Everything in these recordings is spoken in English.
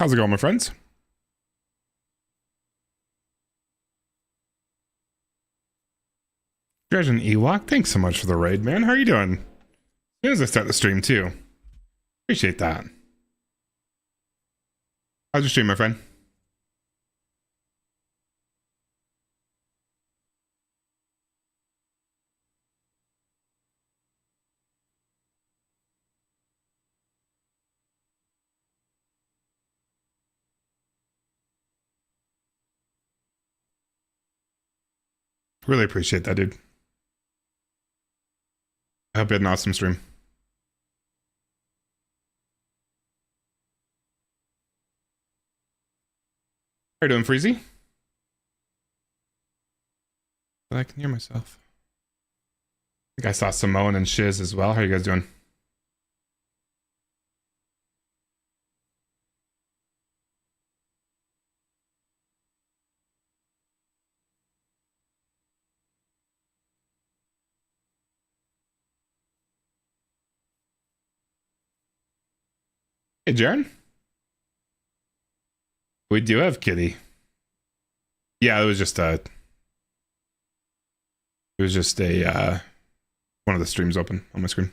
How's it going, my friends? Dredgen Ewok, thanks so much for the raid, man. How are you doing? As soon as I start the stream, too. Appreciate that. How's your stream, my friend? Really appreciate that, dude. I hope you had an awesome stream. How you doing, Freezy? I can hear myself. I think I saw Simone and Shiz as well. How are you guys doing? Hey, Jaren. We do have Kitty. Yeah, it was just a one of the streams open on my screen.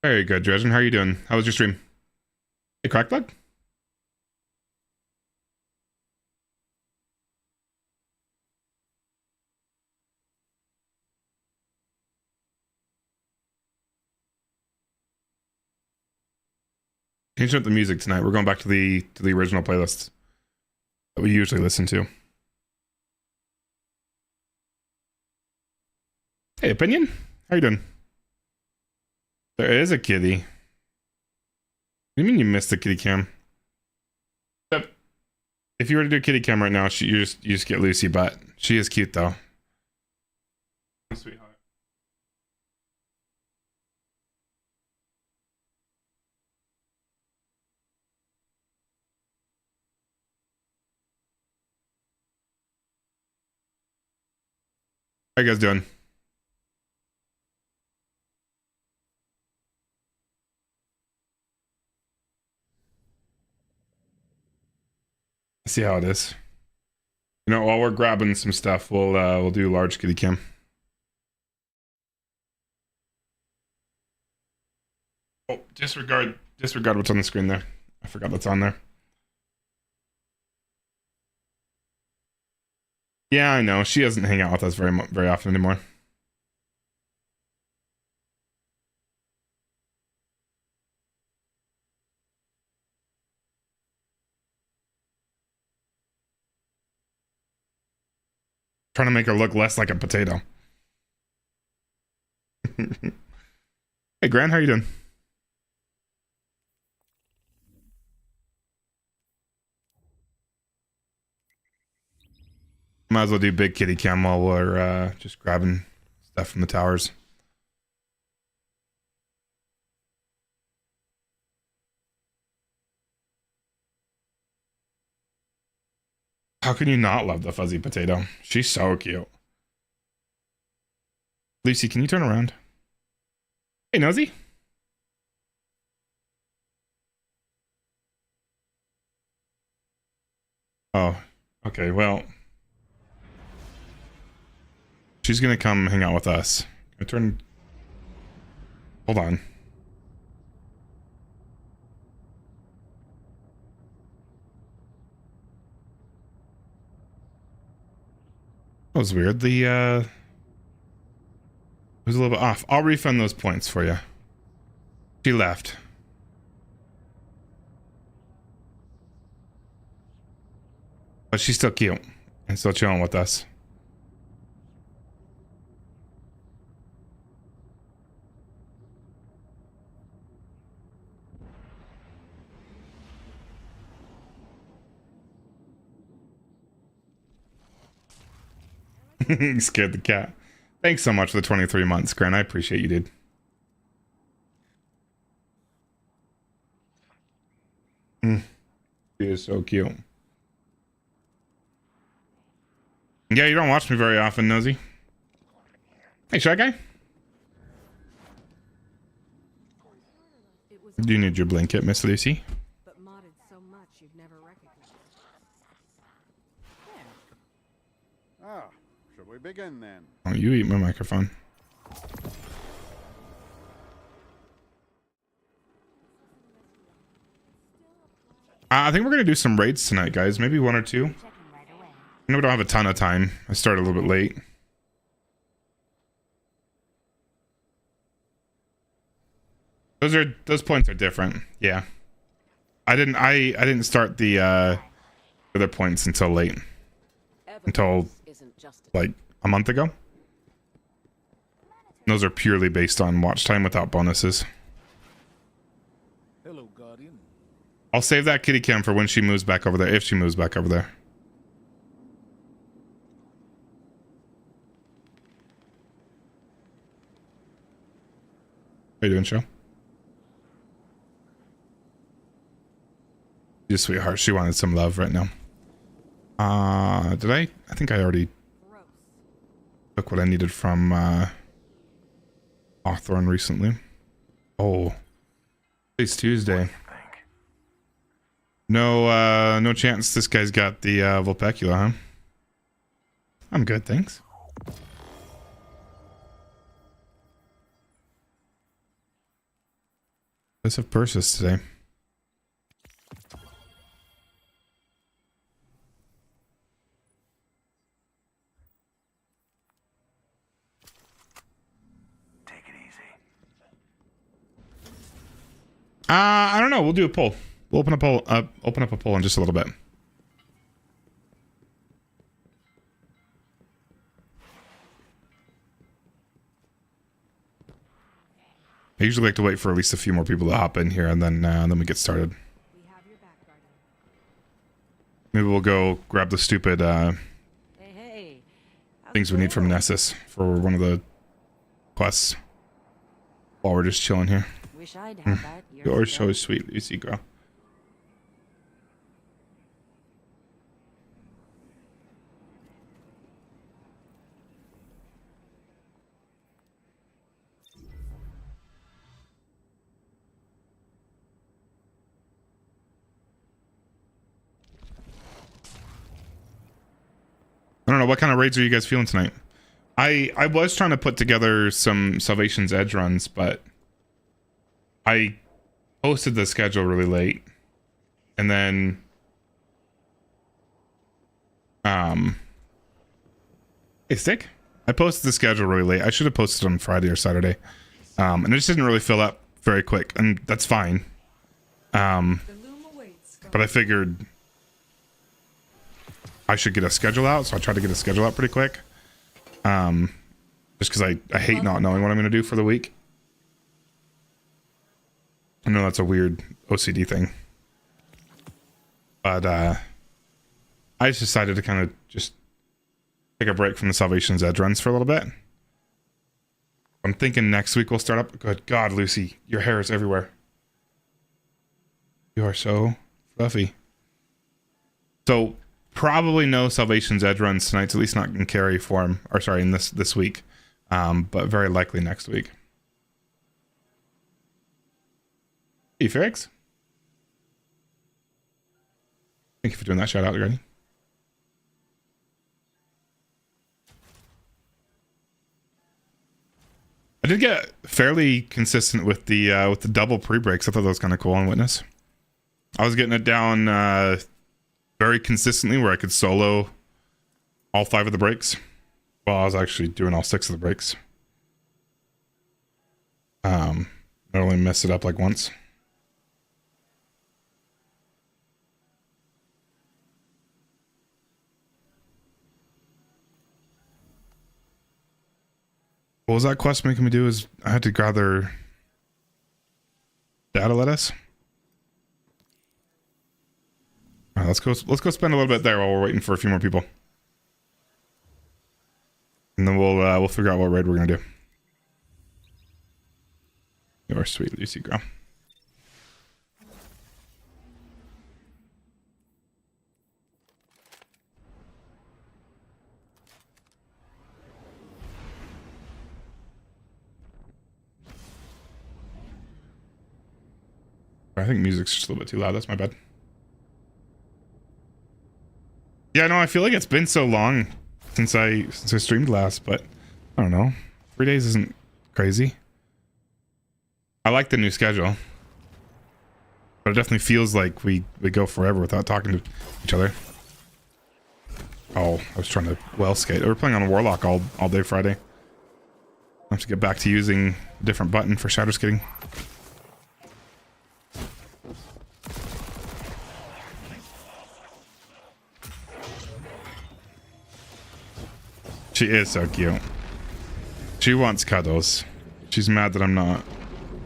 Very good, Dredgen. How are you doing? How was your stream? Hey, Crackbug? Changing up the music tonight. We're going back to the original playlists that we usually listen to. Hey, Opinion? How you doing? There is a kitty. What do you mean you missed the kitty cam? If you were to do kitty cam right now, you just get Lucy, but she is cute though. Sweetheart. How you guys doing? See how it is. You know, while we're grabbing some stuff, we'll do large kitty cam. Oh, disregard what's on the screen there. I forgot what's on there. Yeah, I know. She doesn't hang out with us very often anymore. Trying to make her look less like a potato. Hey, Grant, how you doing? Might as well do big kitty cam while we're just grabbing stuff from the towers. How can you not love the fuzzy potato? She's so cute. Lucy, can you turn around? Hey, Nosy. Oh, okay, well. She's gonna come hang out with us. Hold on. That was weird. It was a little bit off. I'll refund those points for you. She left. But she's still cute and still chilling with us. You scared the cat. Thanks so much for the 23 months, Grant. I appreciate you, dude. She is so cute. Yeah, you don't watch me very often, Nosy. Hey, Shy Guy. Do you need your blanket, Miss Lucy? But modded so much you've never recognized. Ah, should we begin then? Oh, you eat my microphone. I think we're gonna do some raids tonight, guys. Maybe one or two. I know we don't have a ton of time. I started a little bit late. Those points are different. Yeah. I didn't start the other points until late. Until like a month ago. Those are purely based on watch time without bonuses. Hello, Guardian. I'll save that kitty cam for when she moves back over there, if she moves back over there. How you doing, Show? You sweetheart, she wanted some love right now. Did I? I think I already took what I needed from Hawthorne recently. Oh, it's Tuesday. No, no chance this guy's got the Vulpecula, huh? I'm good, thanks. Let's have Persis today. I don't know. We'll do a poll. We'll open up a poll in just a little bit. I usually like to wait for at least a few more people to hop in here, and then we get started. Maybe we'll go grab the stupid things we need from Nessus for one of the quests while we're just chilling here. Wish I'd had that. You're so sweet, Lucy girl. I don't know, what kind of raids are you guys feeling tonight? I was trying to put together some Salvation's Edge runs, but I posted the schedule really late. And then hey Stick? I posted the schedule really late. I should have posted on Friday or Saturday. And it just didn't really fill up very quick, and that's fine. But I figured I should get a schedule out, so I tried to get a schedule out pretty quick. Just because I hate not knowing what I'm going to do for the week. I know that's a weird OCD thing. But I just decided to kind of just take a break from the Salvation's Edge runs for a little bit. I'm thinking next week we'll start up. Good God, Lucy, your hair is everywhere. You are so fluffy. So probably no Salvation's Edge runs tonight, at least not in carry form, or sorry, in this week. But very likely next week. Hey, Ferrix. Thank you for doing that. Shout out, Granny. I did get fairly consistent with the double pre-breaks. I thought that was kind of cool on Witness. I was getting it down very consistently where I could solo all 5 of the breaks. Well, I was actually doing all 6 of the breaks. I only messed it up like once. What was that quest making me do? Is I had to gather data lettuce. All right, let's go spend a little bit there while we're waiting for a few more people. And then we'll figure out what raid we're gonna do. You're sweet, Lucy girl. I think music's just a little bit too loud. That's my bad. Yeah, no, I feel like it's been so long since I streamed last, but I don't know. 3 days isn't crazy. I like the new schedule, but it definitely feels like we go forever without talking to each other. Oh, I was trying to well skate. We're playing on a Warlock all day Friday. I have to get back to using a different button for shadow skating. She is so cute. She wants cuddles. She's mad that I'm not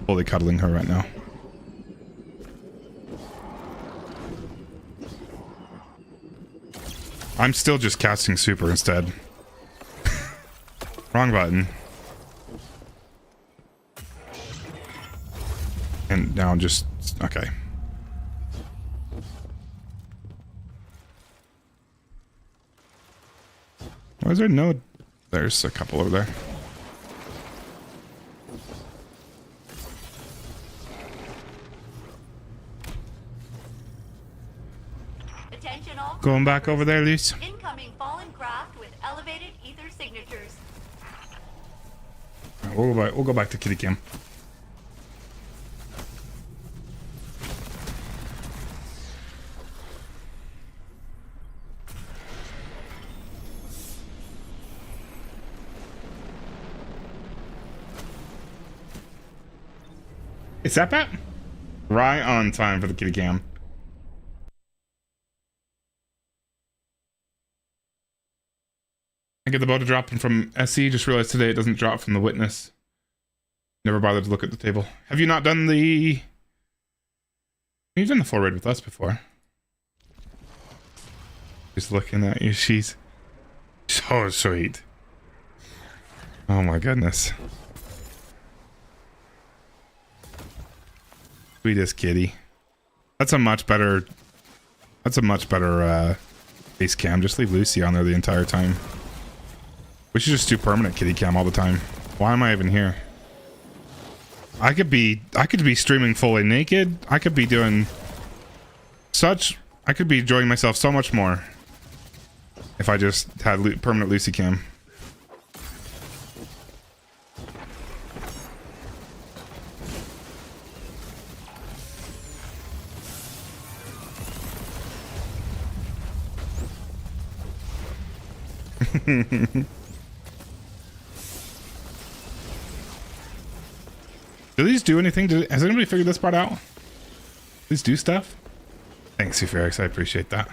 fully cuddling her right now. I'm still just casting super instead. Wrong button. And now I'm just... okay. Why is there no... there's a couple over there. Attention all. Going back over there, Luce. Incoming fallen craft with elevated ether signatures. Right, we'll go back to kitty cam. Is that Pat? Right on time for the kitty cam. I get the bow to drop from SE. Just realized today it doesn't drop from the witness. Never bothered to look at the table. Have you not done the... You've done the full raid with us before. Just looking at you. She's so sweet. Oh my goodness. Sweetest kitty. That's a much better base cam. Just leave Lucy on there the entire time. We should just do permanent kitty cam all the time. Why am I even here? I could be streaming fully naked. I could be doing I could be enjoying myself so much more if I just had permanent Lucy cam. Do these do anything? Has anybody figured this part out? These do stuff? Thanks, Euphorix. I appreciate that.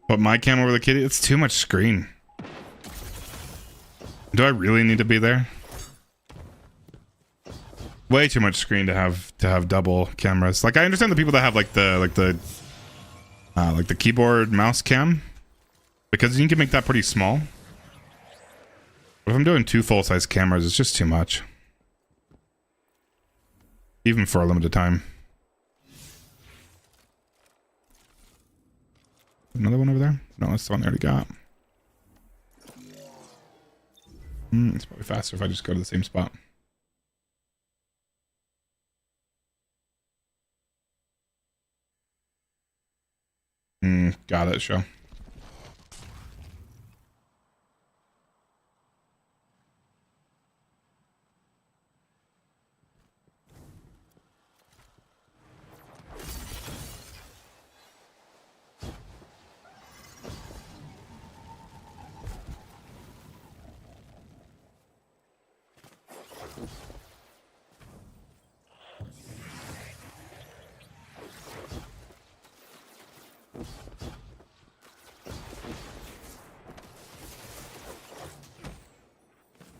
Put my cam over the kitty? It's too much screen. Do I really need to be there? Way too much screen to have double cameras. Like, I understand the people that have like the keyboard mouse cam, because you can make that pretty small. But if I'm doing 2 full-size cameras, it's just too much. Even for a limited time. Another one over there? No, that's the one I already got. It's probably faster if I just go to the same spot. Got it, show.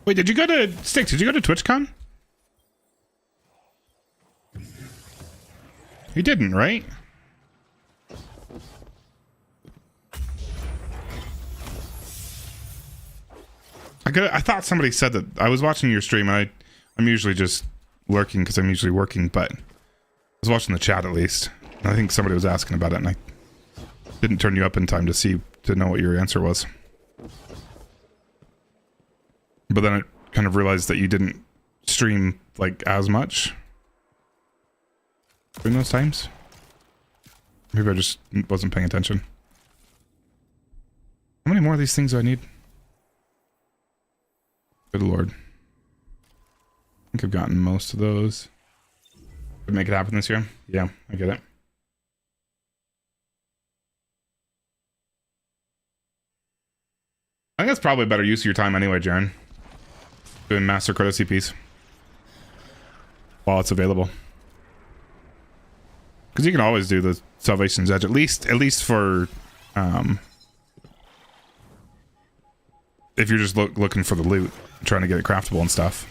Wait, did you go to Sticks? Did you go to TwitchCon? You didn't, right? I thought somebody said that. I was watching your stream, and I'm usually just lurking because I'm usually working, but I was watching the chat at least. And I think somebody was asking about it, and I didn't turn you up in time to know what your answer was. But then I kind of realized that you didn't stream like as much during those times. Maybe I just wasn't paying attention. How many more of these things do I need? Good lord. I think I've gotten most of those. Would make it happen this year? Yeah, I get it. I think that's probably a better use of your time anyway, Jaren. Doing master crota CPs. While it's available. Because you can always do the Salvation's Edge, at least for if you're just looking for the loot, trying to get it craftable and stuff.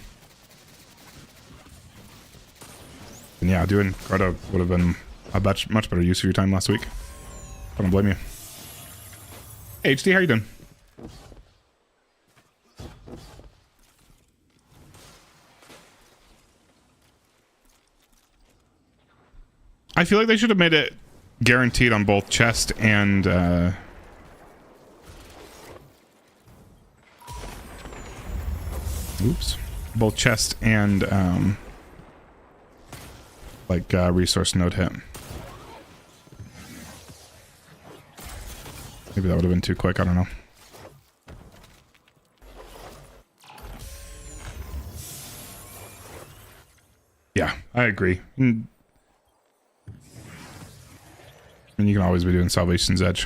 And yeah, doing crota would have been a much better use of your time last week. I don't blame you. Hey HD, how you doing? I feel like they should have made it guaranteed on both chest and both chest and resource node hit. Maybe that would have been too quick, I don't know. Yeah, I agree. And you can always be doing Salvation's Edge.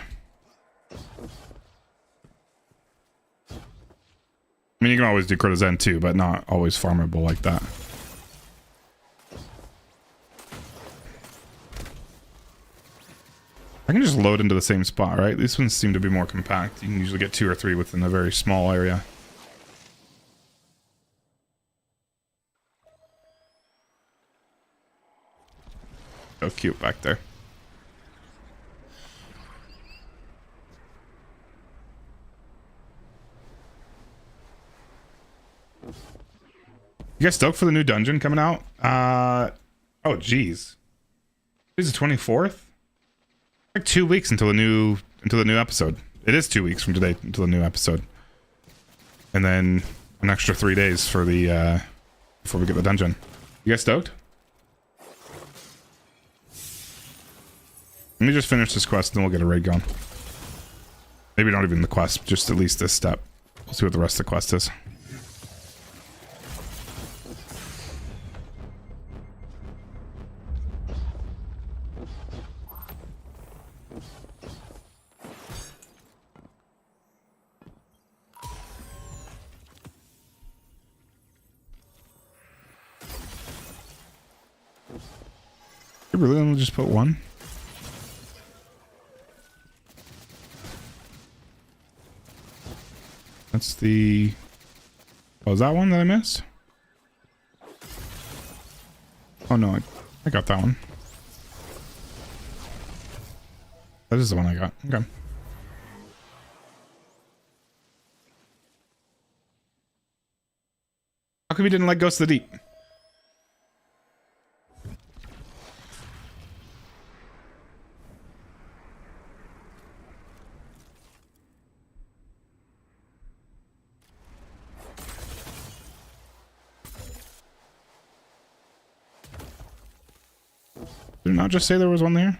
I mean, you can always do crotasend too, but not always farmable like that. I can just load into the same spot, right? These ones seem to be more compact. You can usually get 2 or 3 within a very small area. So cute back there. You guys stoked for the new dungeon coming out? Oh geez. Is the 24th? Like 2 weeks until the new episode. It is 2 weeks from today until the new episode. And then an extra 3 days for the before we get the dungeon. You guys stoked? Let me just finish this quest and then we'll get a raid going. Maybe not even the quest, just at least this step. We'll see what the rest of the quest is. You really only just put one? That's the... Oh, is that one that I missed? Oh no, I got that one. That is the one I got. Okay. How come you didn't like Ghost of the Deep? Did it not just say there was one there?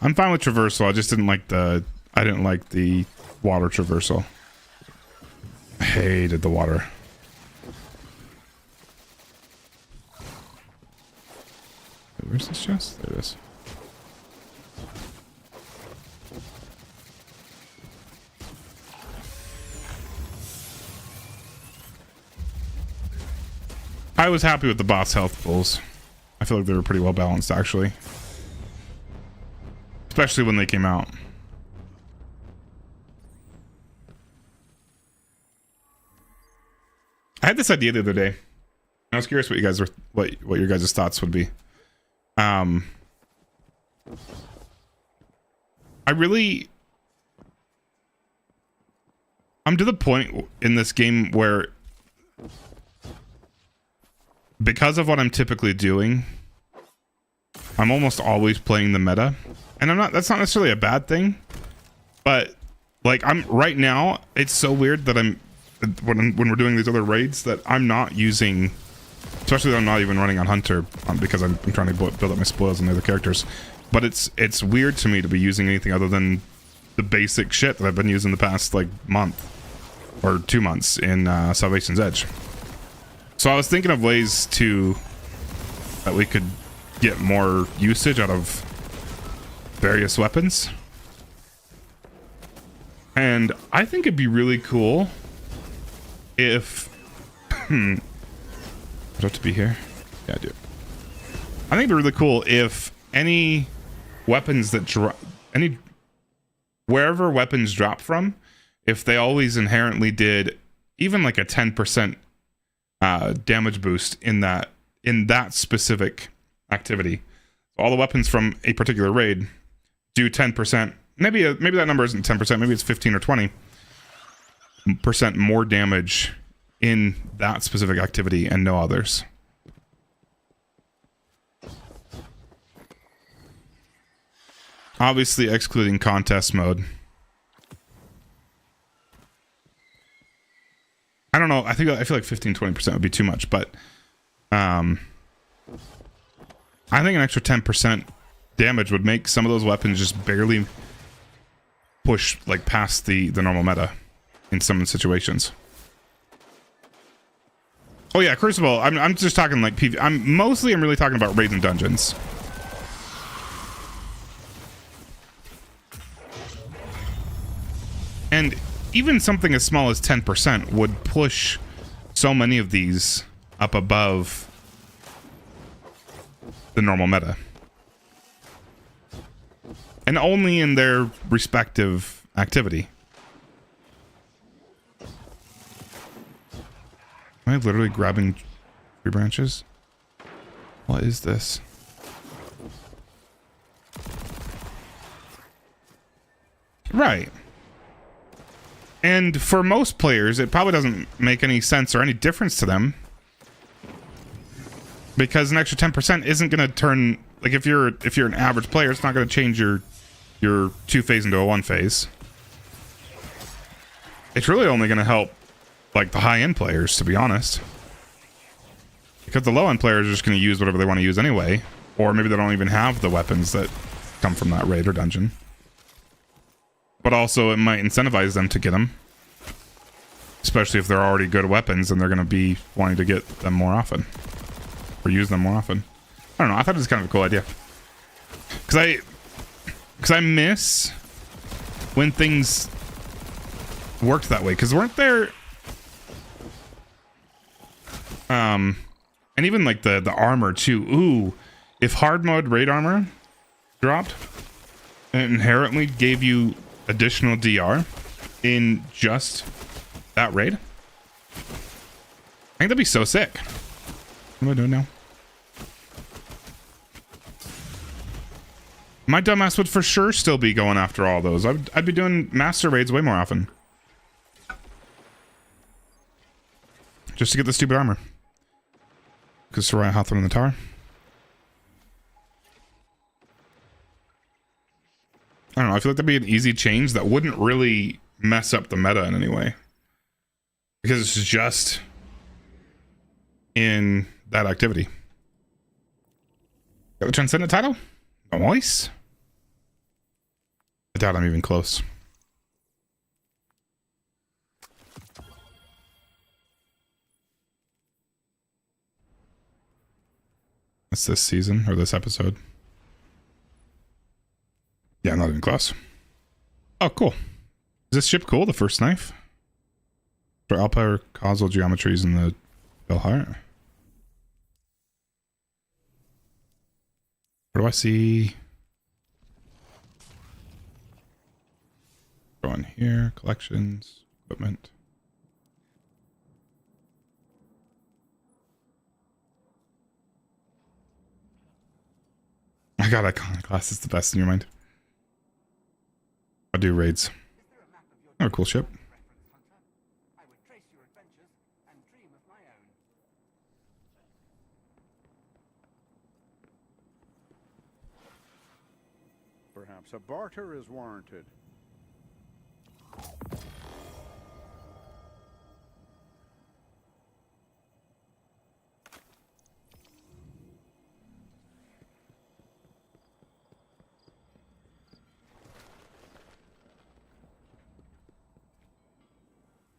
I'm fine with traversal. I just didn't like the... I didn't like the water traversal. I hated the water. Where's this chest? There it is. I was happy with the boss health pulls. I feel like they were pretty well balanced, actually. Especially when they came out. I had this idea the other day. I was curious what you guys were, what your guys' thoughts would be. I really I'm to the point in this game where, because of what I'm typically doing, I'm almost always playing the meta. And that's not necessarily a bad thing, but like I'm right now, it's so weird that when we're doing these other raids that I'm not using, especially that I'm not even running on Hunter because I'm trying to build up my spoils and the other characters. But it's weird to me to be using anything other than the basic shit that I've been using the past like month or 2 months in Salvation's Edge. So I was thinking of ways that we could get more usage out of various weapons. And I think it'd be really cool if do I have to be here? Yeah, I do. I think it'd be really cool if any weapons that wherever weapons drop from, if they always inherently did even like a 10% damage boost in that specific activity. All the weapons from a particular raid do 10%. Maybe that number isn't 10%. Maybe it's 15 or 20% more damage in that specific activity and no others. Obviously excluding contest mode. I don't know. I feel like 15-20% would be too much, but I think an extra 10% damage would make some of those weapons just barely push like past the normal meta in some situations. Oh yeah, Crucible. I'm just talking like PV. I'm really talking about raids and dungeons. And even something as small as 10% would push so many of these up above the normal meta. And only in their respective activity. Am I literally grabbing tree branches? What is this? Right. And for most players, it probably doesn't make any sense or any difference to them. Because an extra 10% isn't going to turn... Like, if you're an average player, it's not going to change your 2-phase into a 1-phase. It's really only going to help, like, the high-end players, to be honest. Because the low-end players are just going to use whatever they want to use anyway. Or maybe they don't even have the weapons that come from that raid or dungeon. But also, it might incentivize them to get them. Especially if they're already good weapons and they're going to be wanting to get them more often. Or use them more often. I don't know. I thought it was kind of a cool idea. Because I miss when things worked that way. Because weren't there... and even like the armor too. Ooh. If hard mode raid armor dropped, and it inherently gave you additional DR in just that raid, I think that'd be so sick. What am I doing now? My dumbass would for sure still be going after all those. I'd be doing master raids way more often. Just to get the stupid armor. Because Soraya Hawthorne in the tower. I don't know, I feel like that'd be an easy change that wouldn't really mess up the meta in any way. Because it's just in that activity. Got the Transcendent title? Nice. I doubt I'm even close. That's this season, or this episode. Yeah, I'm not even close. Oh, cool. Is this ship cool? The first knife? For Alpine causal geometries in the Bellheart? Where do I see? Go in here, collections, equipment. I got Iconoclast. It's the best in your mind. I do raids. Oh, cool ship. so barter is warranted.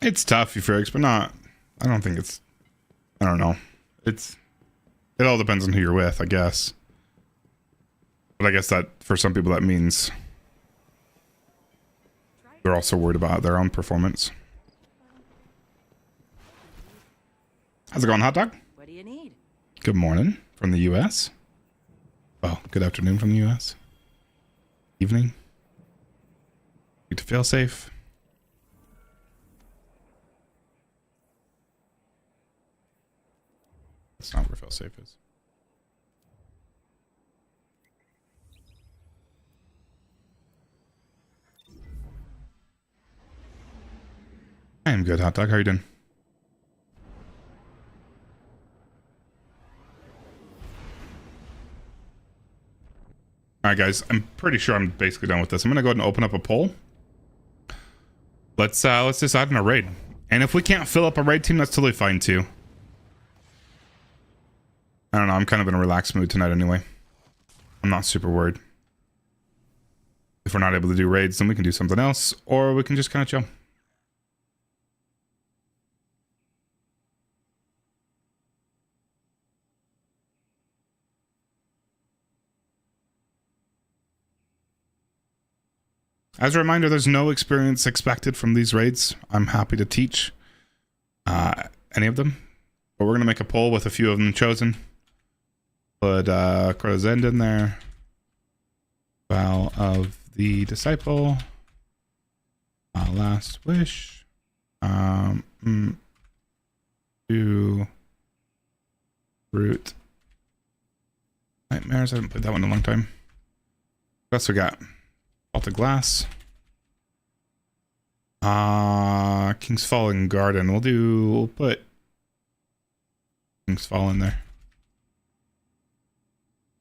It's tough, Euphorix, but not. I don't think it's. I don't know. It all depends on who you're with, I guess. But I guess that for some people that means they're also worried about their own performance. How's it going, hot dog? What do you need? Good morning from the U.S. Oh, good afternoon from the U.S. Evening. Need to feel safe. That's not where feel safe is. I am good, hot dog. How are you doing? Alright guys, I'm pretty sure I'm basically done with this. I'm gonna go ahead and open up a poll. Let's decide on a raid. And if we can't fill up a raid team, that's totally fine too. I don't know, I'm kind of in a relaxed mood tonight anyway. I'm not super worried. If we're not able to do raids, then we can do something else, or we can just kind of chill. As a reminder, there's no experience expected from these raids. I'm happy to teach any of them, but we're going to make a poll with a few of them chosen. Put crotasend in there. Vow of the Disciple. Last Wish. Do Root Nightmares. I haven't played that one in a long time. What else we got? Vaulted Glass. King's Fallen Garden. We'll put King's Fall in there.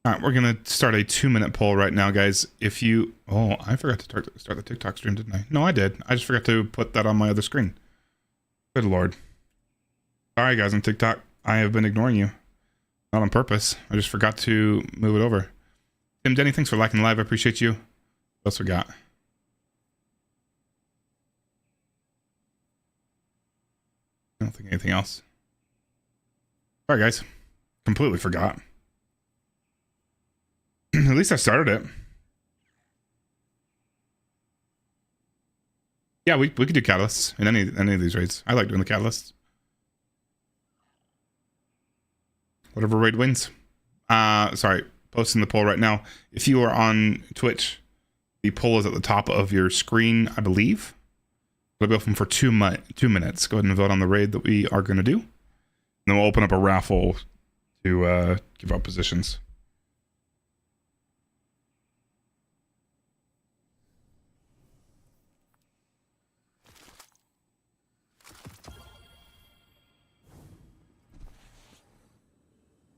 Alright, we're gonna start a 2-minute poll right now, guys. If you... Oh, I forgot to start the TikTok stream, didn't I? No, I did. I just forgot to put that on my other screen. Good lord. Sorry, guys, on TikTok. I have been ignoring you. Not on purpose. I just forgot to move it over. Tim Denny, thanks for liking live. I appreciate you. What else we got? I don't think anything else. Alright, guys. Completely forgot. At least I started it. Yeah, we could do catalysts in any of these raids. I like doing the catalysts. Whatever raid wins. Sorry, posting the poll right now. If you are on Twitch, the poll is at the top of your screen, I believe. It'll be open for 2 minutes. Go ahead and vote on the raid that we are going to do. And then we'll open up a raffle to give out positions.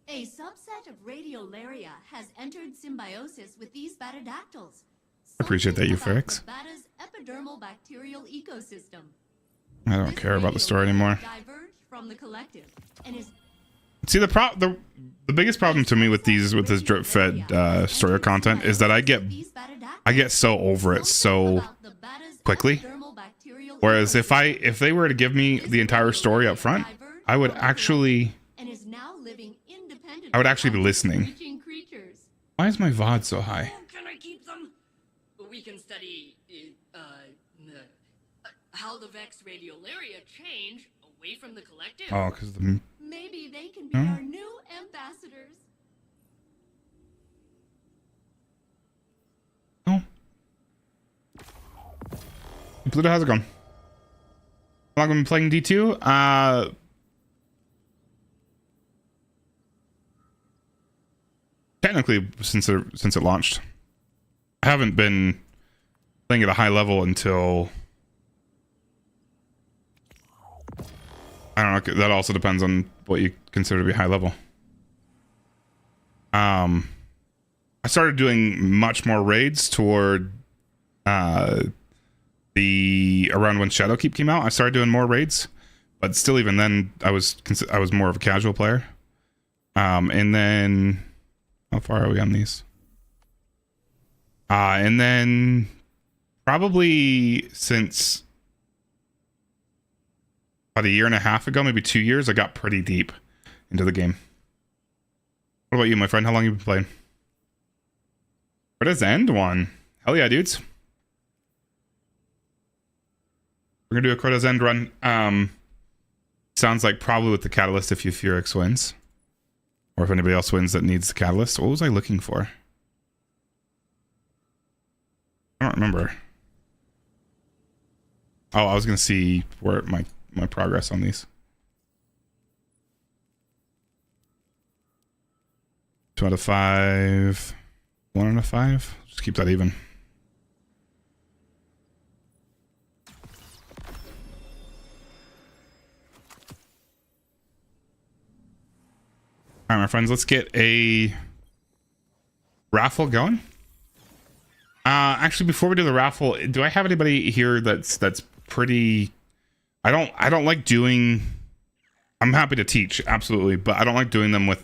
A subset of radiolaria has entered symbiosis with these batidactyls. Appreciate that, Something about Euphorix. the bata's epidermal bacterial ecosystem. I don't care about the story anymore. Diverged from the collective and is See, the biggest problem to me with this drip fed story content is that I get so over it so quickly. Whereas if they were to give me the entire story up front, I would actually be listening. Why is my VOD so high? Can I keep them? We can study how the Vex radiolaria change away from the collective. Oh, because the... maybe they can be our new ambassadors. Oh. Pluto, how's it going? How long have I been playing D2? Technically, since it launched. I haven't been playing at a high level until... I don't know, that also depends on what you consider to be high level. I started doing much more raids toward the around when Shadowkeep came out. I started doing more raids, but still, even then, I was more of a casual player. And then, how far are we on these? And then probably since about a year and a half ago, maybe 2 years, I got pretty deep into the game. What about you, my friend? How long have you been playing? Crotasend one. Hell yeah, dudes. We're gonna do a Crotasend run. Sounds like probably with the catalyst if Euphyrix wins. Or if anybody else wins that needs the catalyst. What was I looking for? I don't remember. Oh, I was gonna see where my progress on these. 2 out of 5. 1 out of 5. Just keep that even. All right, my friends, let's get a raffle going. Actually, before we do the raffle, do I have anybody here that's pretty? I don't like doing. I'm happy to teach, absolutely, but I don't like doing them with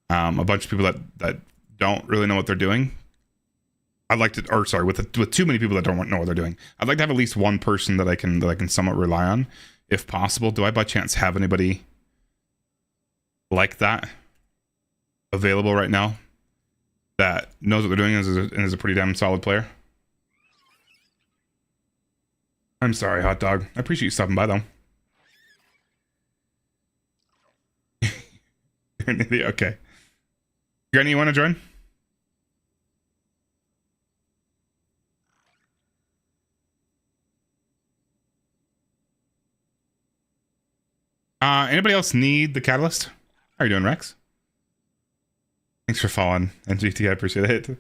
a bunch of people that don't really know what they're doing. I'd like to, or sorry, with too many people that don't know what they're doing. I'd like to have at least one person that I can somewhat rely on, if possible. Do I by chance have anybody like that available right now that knows what they're doing and is a pretty damn solid player? I'm sorry, hot dog. I appreciate you stopping by, though. You're an idiot. Okay. Granny, you want to join? Anybody else need the catalyst? How are you doing, Rex? Thanks for following, NGT. I appreciate it.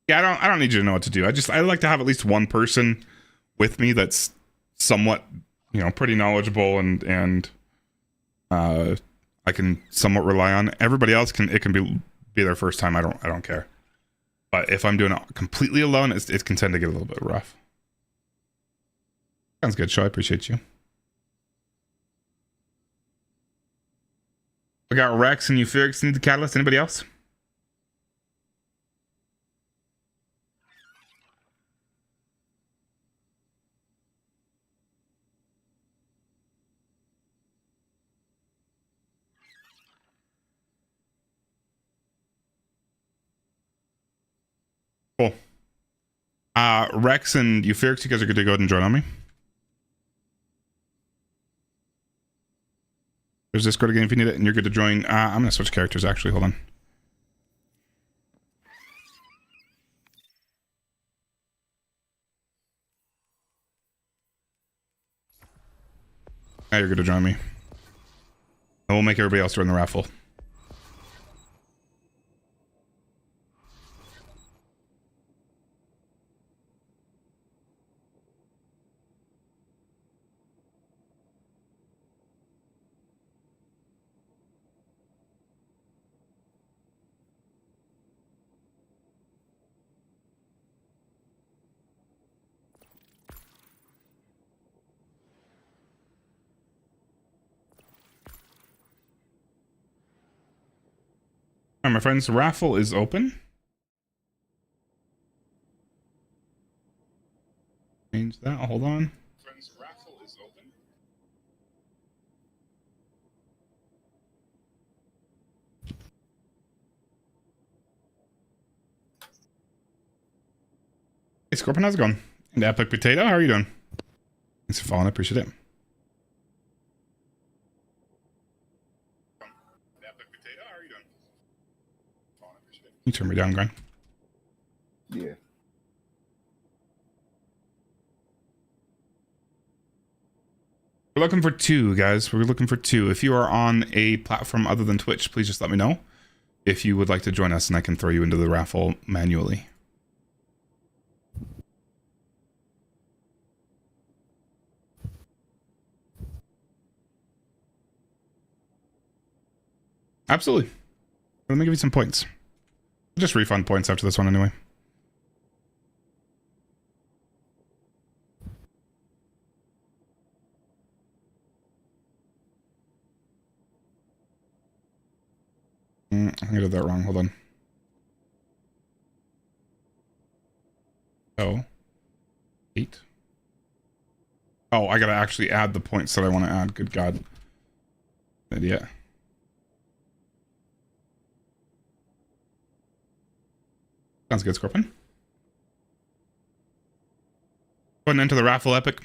Yeah, I don't need you to know what to do. I like to have at least one person with me that's somewhat, pretty knowledgeable and I can somewhat rely on. Everybody else can be their first time. I don't care. But if I'm doing it completely alone, it can tend to get a little bit rough. Sounds good, Show. I appreciate you. We got Rex and Euphyrix need the catalyst. Anybody else? Cool. Rex and Euphyrix, you guys are good to go ahead and join on me. There's Discord again if you need it, and you're good to join. I'm gonna switch characters actually. Hold on. Now you're good to join me. And we'll make everybody else join the raffle. All right, my friends, the raffle is open. Change that. Hold on. Friends, raffle is open. Hey, Scorpion, how's it going? And Epic Potato, how are you doing? Thanks for following. I appreciate it. Epic Potato, how are you doing? You turn me down, Grind. Yeah. We're looking for 2, guys. We're looking for 2. If you are on a platform other than Twitch, please just let me know if you would like to join us, and I can throw you into the raffle manually. Absolutely. Let me give you some points. Just refund points after this one anyway. I did that wrong. Hold on. Oh. 8. Oh, I gotta actually add the points that I want to add. Good God. Idiot. Sounds good, Scorpion. Go ahead and enter the raffle epic.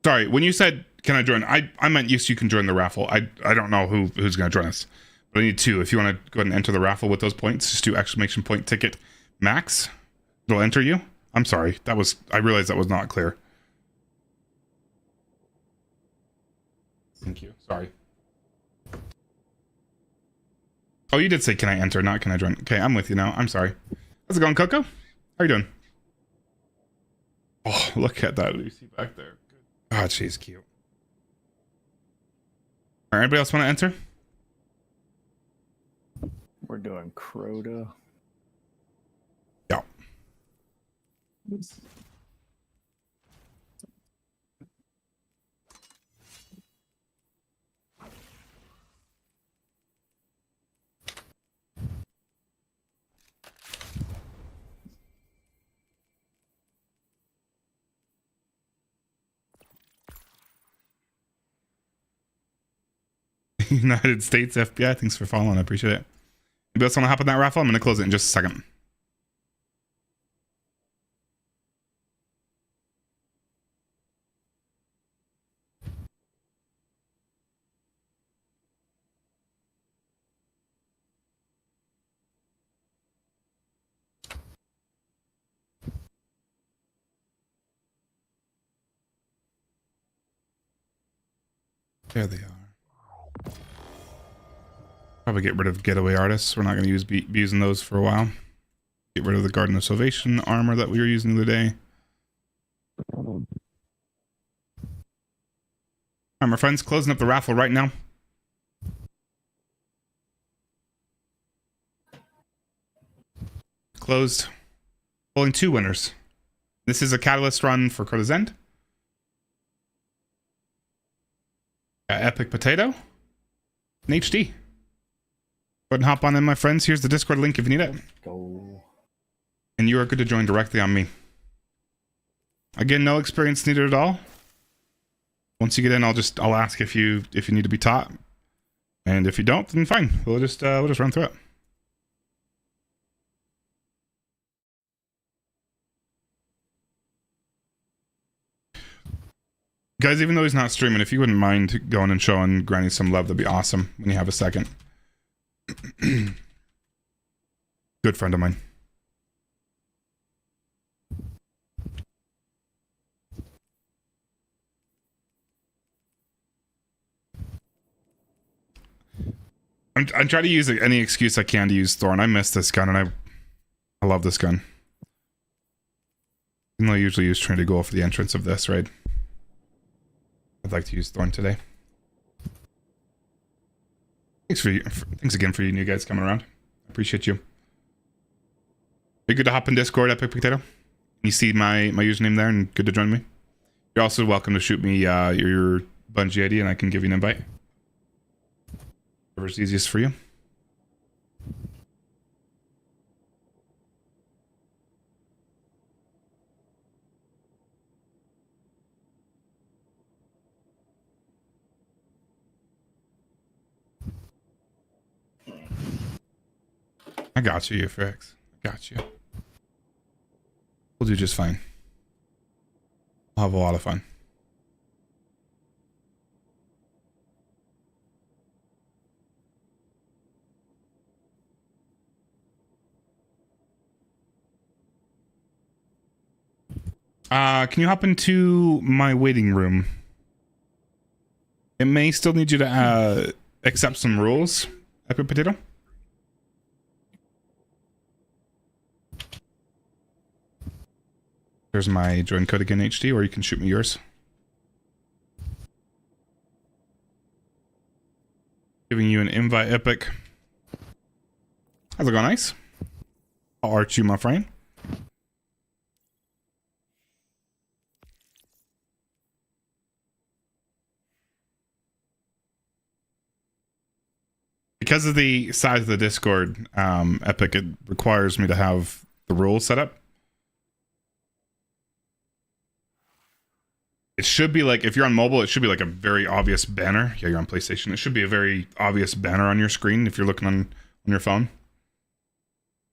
Sorry, when you said, can I join? I meant yes, you can join the raffle. I don't know who's going to join us. But I need 2. If you want to go ahead and enter the raffle with those points, just do exclamation point ticket max. It'll enter you. I'm sorry. I realized that was not clear. Thank you. Sorry. Oh, you did say, can I enter, not can I join? Okay, I'm with you now. I'm sorry. How's it going, Coco? How are you doing? Oh, look at that Lucy back there. God, she's cute. All right, anybody else want to enter? We're doing crota. Yeah. United States FBI, thanks for following. I appreciate it. Anybody else want to hop on that raffle? I'm going to close it in just a second. There they are. Probably get rid of getaway artists. We're not going to be using those for a while. Get rid of the Garden of Salvation armor that we were using the other day. All right, my friends, closing up the raffle right now. Closed. Pulling 2 winners. This is a catalyst run for crotasend. Epic Potato. And HD. Go ahead and hop on in, my friends. Here's the Discord link if you need it. Go. And you are good to join directly on me. Again, no experience needed at all. Once you get in, I'll ask if you need to be taught. And if you don't, then fine. We'll just run through it. Guys, even though he's not streaming, if you wouldn't mind going and showing Granny some love, that'd be awesome when you have a second. Good friend of mine. I'm trying to use any excuse I can to use Thorn. I miss this gun, and I love this gun. Even though I usually use Trinity Gold for the entrance of this, right? I'd like to use Thorn today. Thanks again for you new guys coming around. I appreciate you. You're good to hop in Discord, Epic Potato. You see my username there, and good to join me. You're also welcome to shoot me your Bungie ID, and I can give you an invite. Whatever's easiest for you. I got you, Frix. I got you. We'll do just fine. We'll have a lot of fun. Can you hop into my waiting room? It may still need you to accept some rules, Epic Potato. There's my join code again, HD, or you can shoot me yours. Giving you an invite, Epic. How's it going, Ice? I'll arch you, my friend. Because of the size of the Discord, Epic, it requires me to have the rules set up. It should be like, if you're on mobile, it should be like a very obvious banner. Yeah, you're on PlayStation. It should be a very obvious banner on your screen if you're looking on your phone.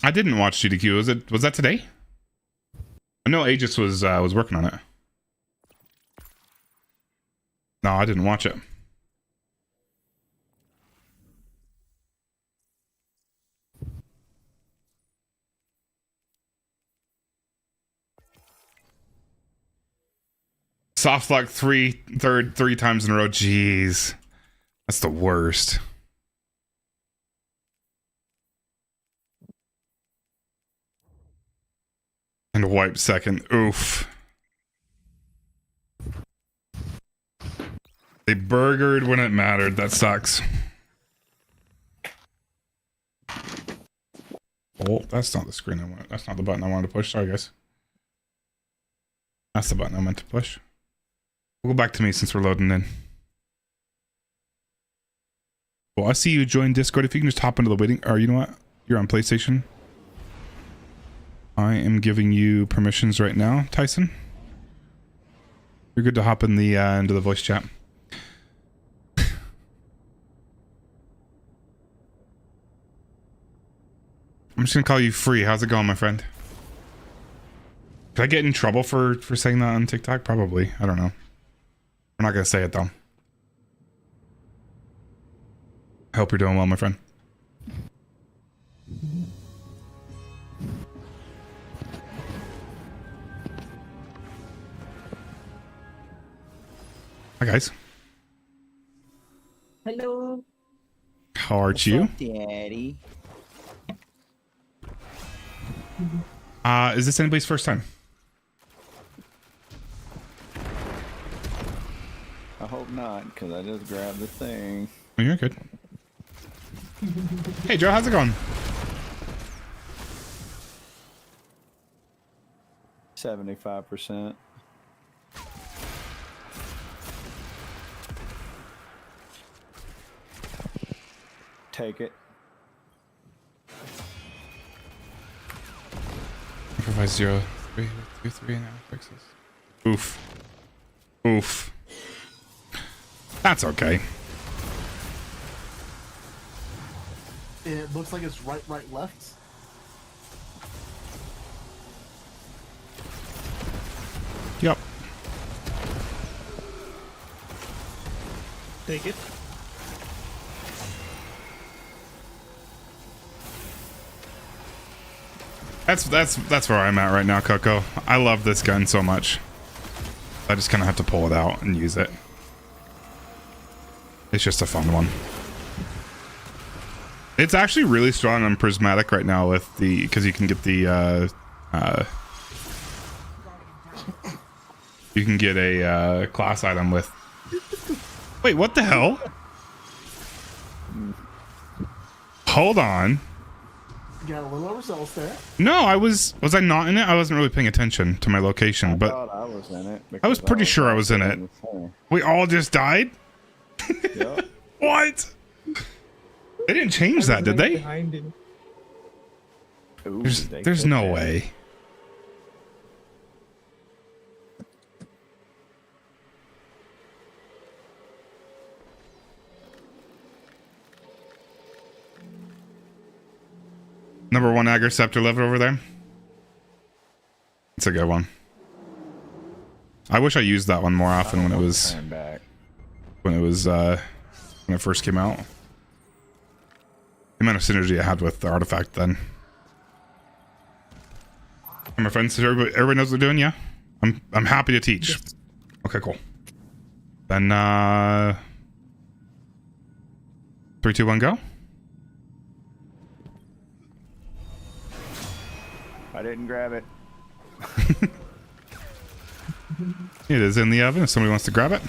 I didn't watch GDQ. Was that today? I know Aegis was working on it. No, I didn't watch it. Soft lock three times in a row. Jeez. That's the worst. And wipe second. Oof. They burgered when it mattered. That sucks. Oh, that's not the screen I want. That's not the button I wanted to push. Sorry, guys. That's the button I meant to push. We'll go back to me since we're loading in. Well, I see you join Discord. If you can just hop into the waiting, or you know what? You're on PlayStation. I am giving you permissions right now, Tyson. You're good to hop in the into the voice chat. I'm just gonna call you Free. How's it going, my friend? Did I get in trouble for saying that on TikTok? Probably. I don't know. I'm not gonna say it though. I hope you're doing well, my friend. Hi guys. Hello. How are you? Daddy. Is this anybody's first time? I hope not, because I just grabbed the thing. Oh, you're good. Hey Joe, how's it going? 75%. Take it. 0 3 2 3 now fixes. Oof. Oof. That's okay. It looks like it's right, left. Yep. Take it. That's where I'm at right now, Coco. I love this gun so much. I just kind of have to pull it out and use it. It's just a fun one. It's actually really strong on prismatic right now with the, because you can get the you can get a class item with. Wait, what the hell? Hold on. You got a little overzealous there. No, was I not in it? I wasn't really paying attention to my location, but I thought I was in it. I was pretty sure I was in it. We all just died? Yep. What? They didn't change that, did they? Ooh, There's no way. Number 1 Agriceptor left over there. It's a good one. I wish I used that one more often when it was when it first came out. The amount of synergy I had with the artifact then. And my friends, everybody knows what they're doing, yeah? I'm happy to teach. Yes. Okay, cool. Then 3, 2, 1, go. I didn't grab it. It is in the oven if somebody wants to grab it.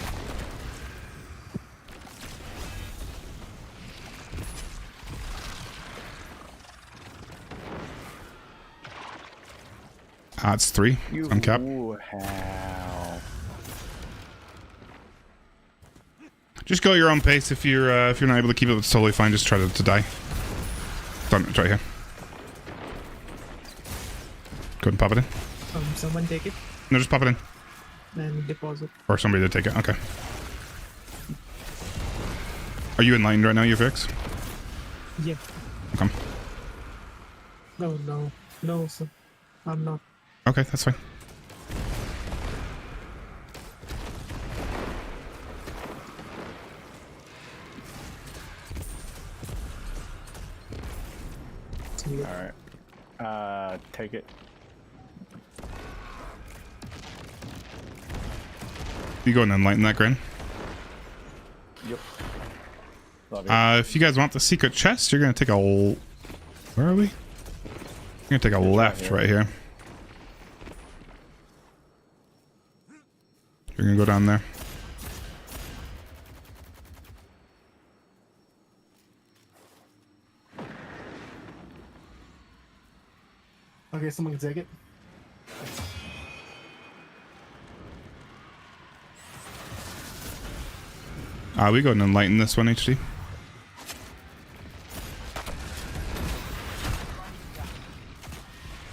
It's 3 on cap. How? Just go at your own pace. If you're not able to keep it, it's totally fine. Just try to die. Done. It's right here. Go ahead and pop it in. Someone take it No, just pop it in. and deposit. Or somebody to take it. Okay. Are you enlightened right now, you fix? Yeah. Okay. No, sir. I'm not. Okay, that's fine. Alright. Take it. You go and enlighten that, Gran. Yep. Love you. If you guys want the secret chest, you're gonna take a... Where are we? You're gonna take a left right here. You're gonna go down there. Okay, someone can take it. We go and enlighten this one, HD.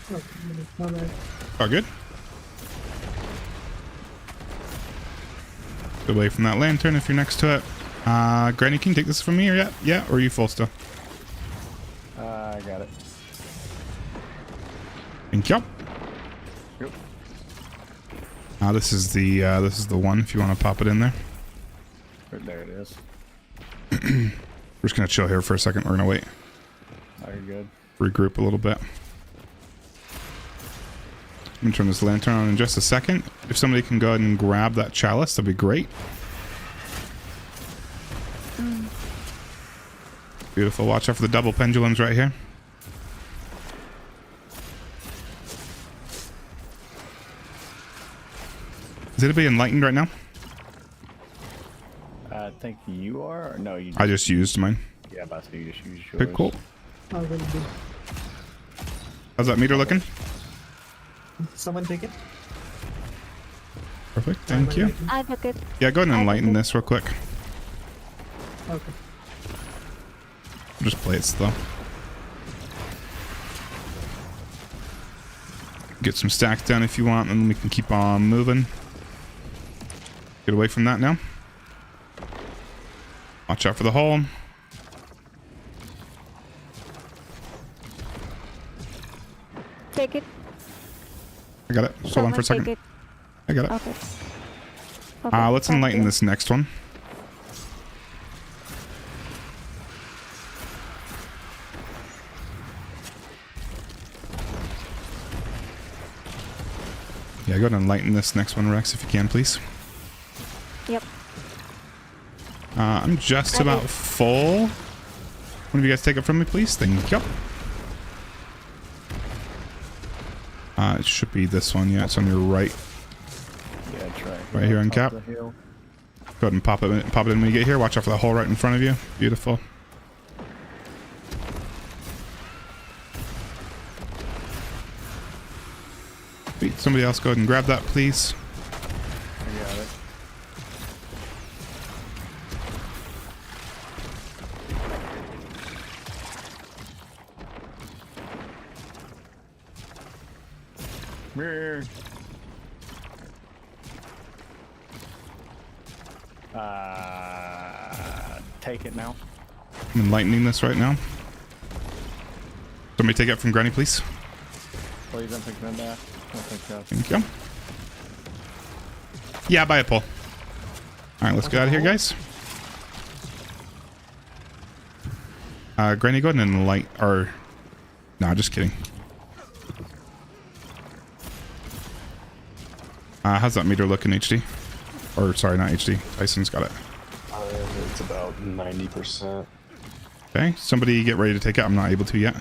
Oh, all right. Oh, good. Get away from that lantern if you're next to it. Granny, can you take this from me or yeah? Yeah, or are you full still? I got it. Thank you. Yep. This is the one if you want to pop it in there. Right there it is. We're just gonna chill here for a second. We're gonna wait. Oh, you're good. Regroup a little bit. I'm gonna turn this lantern on in just a second. If somebody can go ahead and grab that chalice, that'd be great. Beautiful. Watch out for the double pendulums right here. Is anybody enlightened right now? I think you are. Or no, you. I just used mine. Yeah, about to. You just use yours. Pretty cool. I will do. How's that meter looking? Someone take it. Perfect. Thank you. I took it. Yeah, go ahead and enlighten this real quick. Okay. Just play it slow. Get some stacks down if you want, and we can keep on moving. Get away from that now. Watch out for the hole. Take it. I got it. Just hold on for a second. Take it. I got it. Okay. Okay, Let's thank enlighten you. this next one. Yeah, go ahead and enlighten this next one, Rex, if you can, please. Yep. I'm just about full. One of you guys take it from me, please. Thank you. It should be this one. Yeah, it's on your right. Yeah, try. Right here on cap. Top of the hill. Go ahead and pop it in when you get here. Watch out for the hole right in front of you. Beautiful. Wait, somebody else go ahead and grab that, please. I got it. Mirror. Take it now. I'm enlightening this right now. Somebody take it from Granny, please. Please don't pick them back. Don't pick that. Thank you. Yeah, buy a pull. Alright, let's get out of here, guys. Granny, go ahead and enlighten... Or... Nah, just kidding. How's that meter looking, HD? Or, sorry, not HD. Tyson's got it. It's about 90%. Okay, somebody get ready to take it. I'm not able to yet.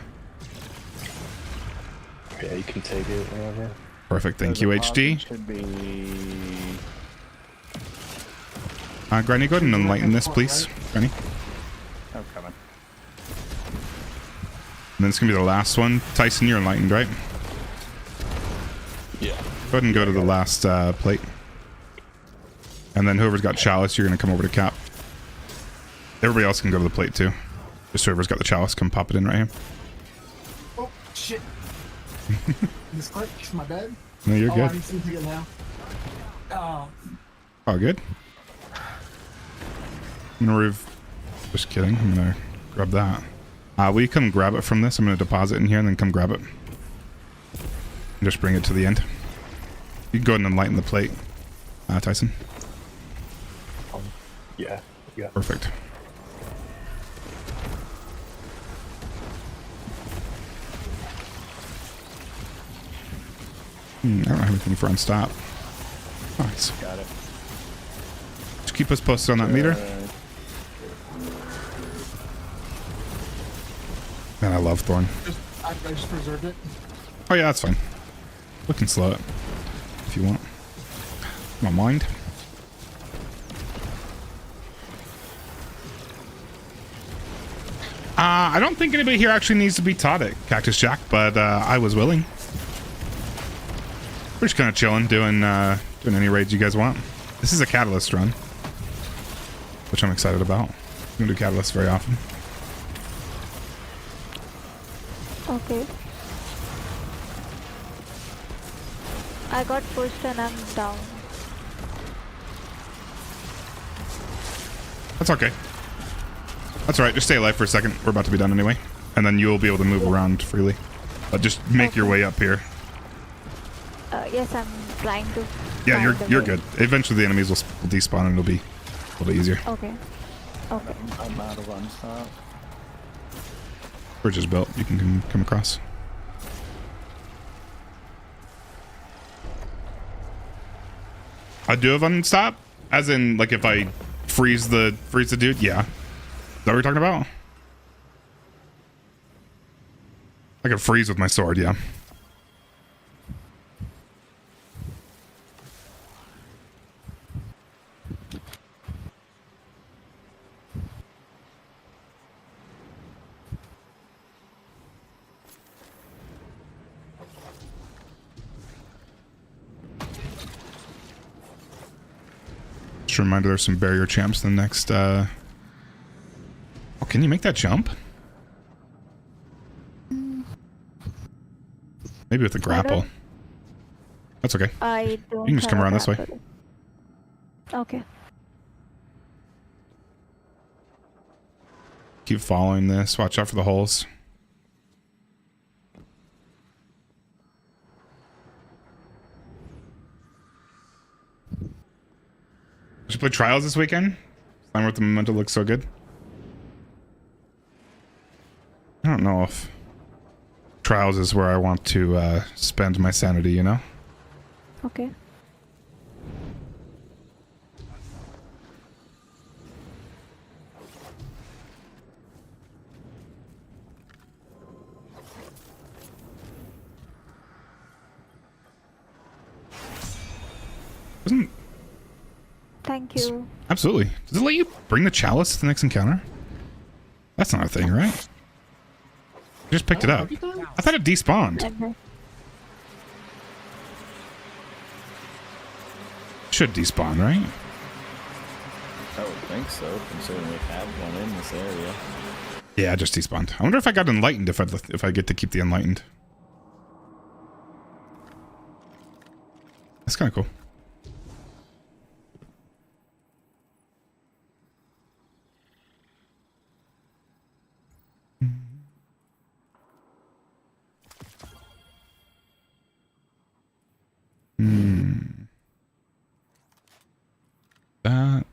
Yeah, you can take it whenever. Perfect, thank you, HD. Should be. Granny, go ahead and enlighten this, please. Granny. Oh, coming. And then it's gonna be the last one. Tyson, you're enlightened, right? Go ahead and go to the last plate. And then whoever's got chalice, you're going to come over to cap. Everybody else can go to the plate too. Just whoever's got the chalice, come pop it in right here. Oh, shit. This clicked. My bad. No, you're I good. need to take it now. Oh. Oh, good. I'm gonna just kidding. I'm gonna grab that. Will you come grab it from this? I'm gonna deposit in here and then come grab it. And just bring it to the end. You can go ahead and enlighten the plate, Tyson. Yeah. Perfect. I don't have anything for unstop. Nice. Got it. Just keep us posted on that meter. Man, I love Thorn. I just preserved it. Oh yeah, that's fine. We can slow it if you want. Don't mind. I don't think anybody here actually needs to be taught it, Cactus Jack, but I was willing. We're just kind of chilling, doing any raids you guys want. This is a Catalyst run, which I'm excited about. I'm gonna do Catalyst very often. Okay. I got pushed and I'm down. That's okay. That's alright, just stay alive for a second. We're about to be done anyway. And then you'll be able to move around freely. But just make your way up here. Yes, I'm trying to. Yeah, find the you're way. good. Eventually the enemies will despawn and it'll be a little bit easier. Okay. Okay. I'm out of unstop. Bridge is built. You can come across. I do have unstop, as in like if I freeze the dude. Yeah, is that what you're talking about? I can freeze with my sword. Yeah. Just a reminder, there's some barrier champs in the next, Oh, can you make that jump? Maybe with the grapple. That's okay. I don't. You can just come have around this way. grapple. Okay. Keep following this. Watch out for the holes. Did you play Trials this weekend? Slime with the Memento looks so good. I don't know if Trials is where I want to spend my sanity, you know? Okay. Doesn't... Thank you. Absolutely. Does it let you bring the chalice to the next encounter? That's not a thing, right? I just picked it up. I thought it despawned. Okay. Should despawn, right? I would think so, considering we have one in this area. Yeah, I just despawned. I wonder if I got enlightened if I get to keep the enlightened. That's kind of cool. That.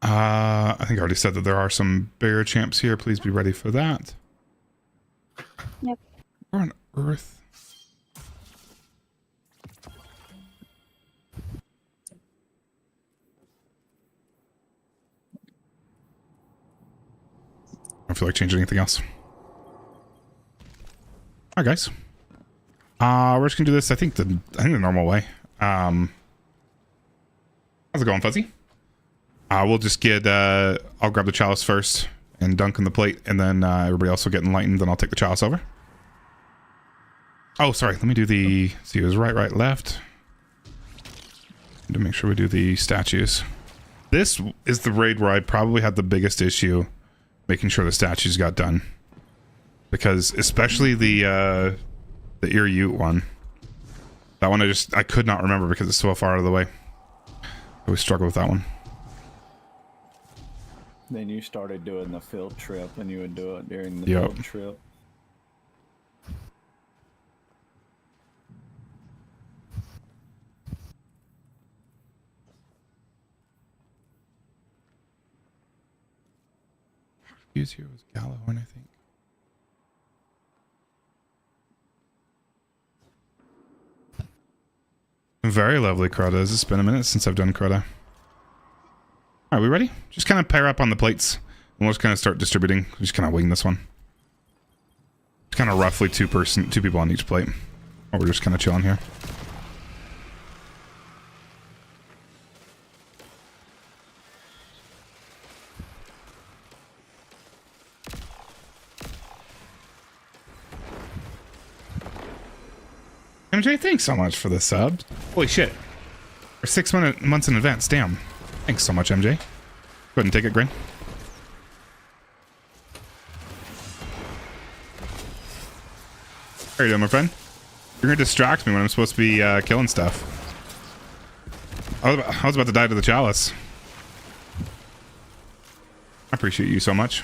I think I already said that there are some barrier champs here. Please be ready for that. Yep. Where on earth? I don't feel like changing anything else. Alright, guys. We're just gonna do this. I think the normal way. How's it going, Fuzzy? We'll just get. I'll grab the chalice first and dunk in the plate, and then everybody else will get enlightened. Then I'll take the chalice over. Oh, sorry. Let me do the. See, it was right, left. To make sure we do the statues. This is the raid where I probably had the biggest issue making sure the statues got done, because especially the Ute one. That one I could not remember because it's so far out of the way. I always struggle with that one. Then you started doing the field trip, and you would do it during the Yep. field trip. Use here was Gallahorn, I think. Very lovely, Crota. It's been a minute since I've done Crota. Alright, we ready? Just kind of pair up on the plates. And we'll just kind of start distributing. Just kind of wing this one. It's kind of roughly two people on each plate. Or we're just kind of chilling here. MJ, thanks so much for the sub. Holy shit. We're 6 months in advance. Damn. Thanks so much, MJ. Go ahead and take it, Grin. How are you doing, my friend? You're gonna distract me when I'm supposed to be killing stuff. I was about to die to the chalice. I appreciate you so much.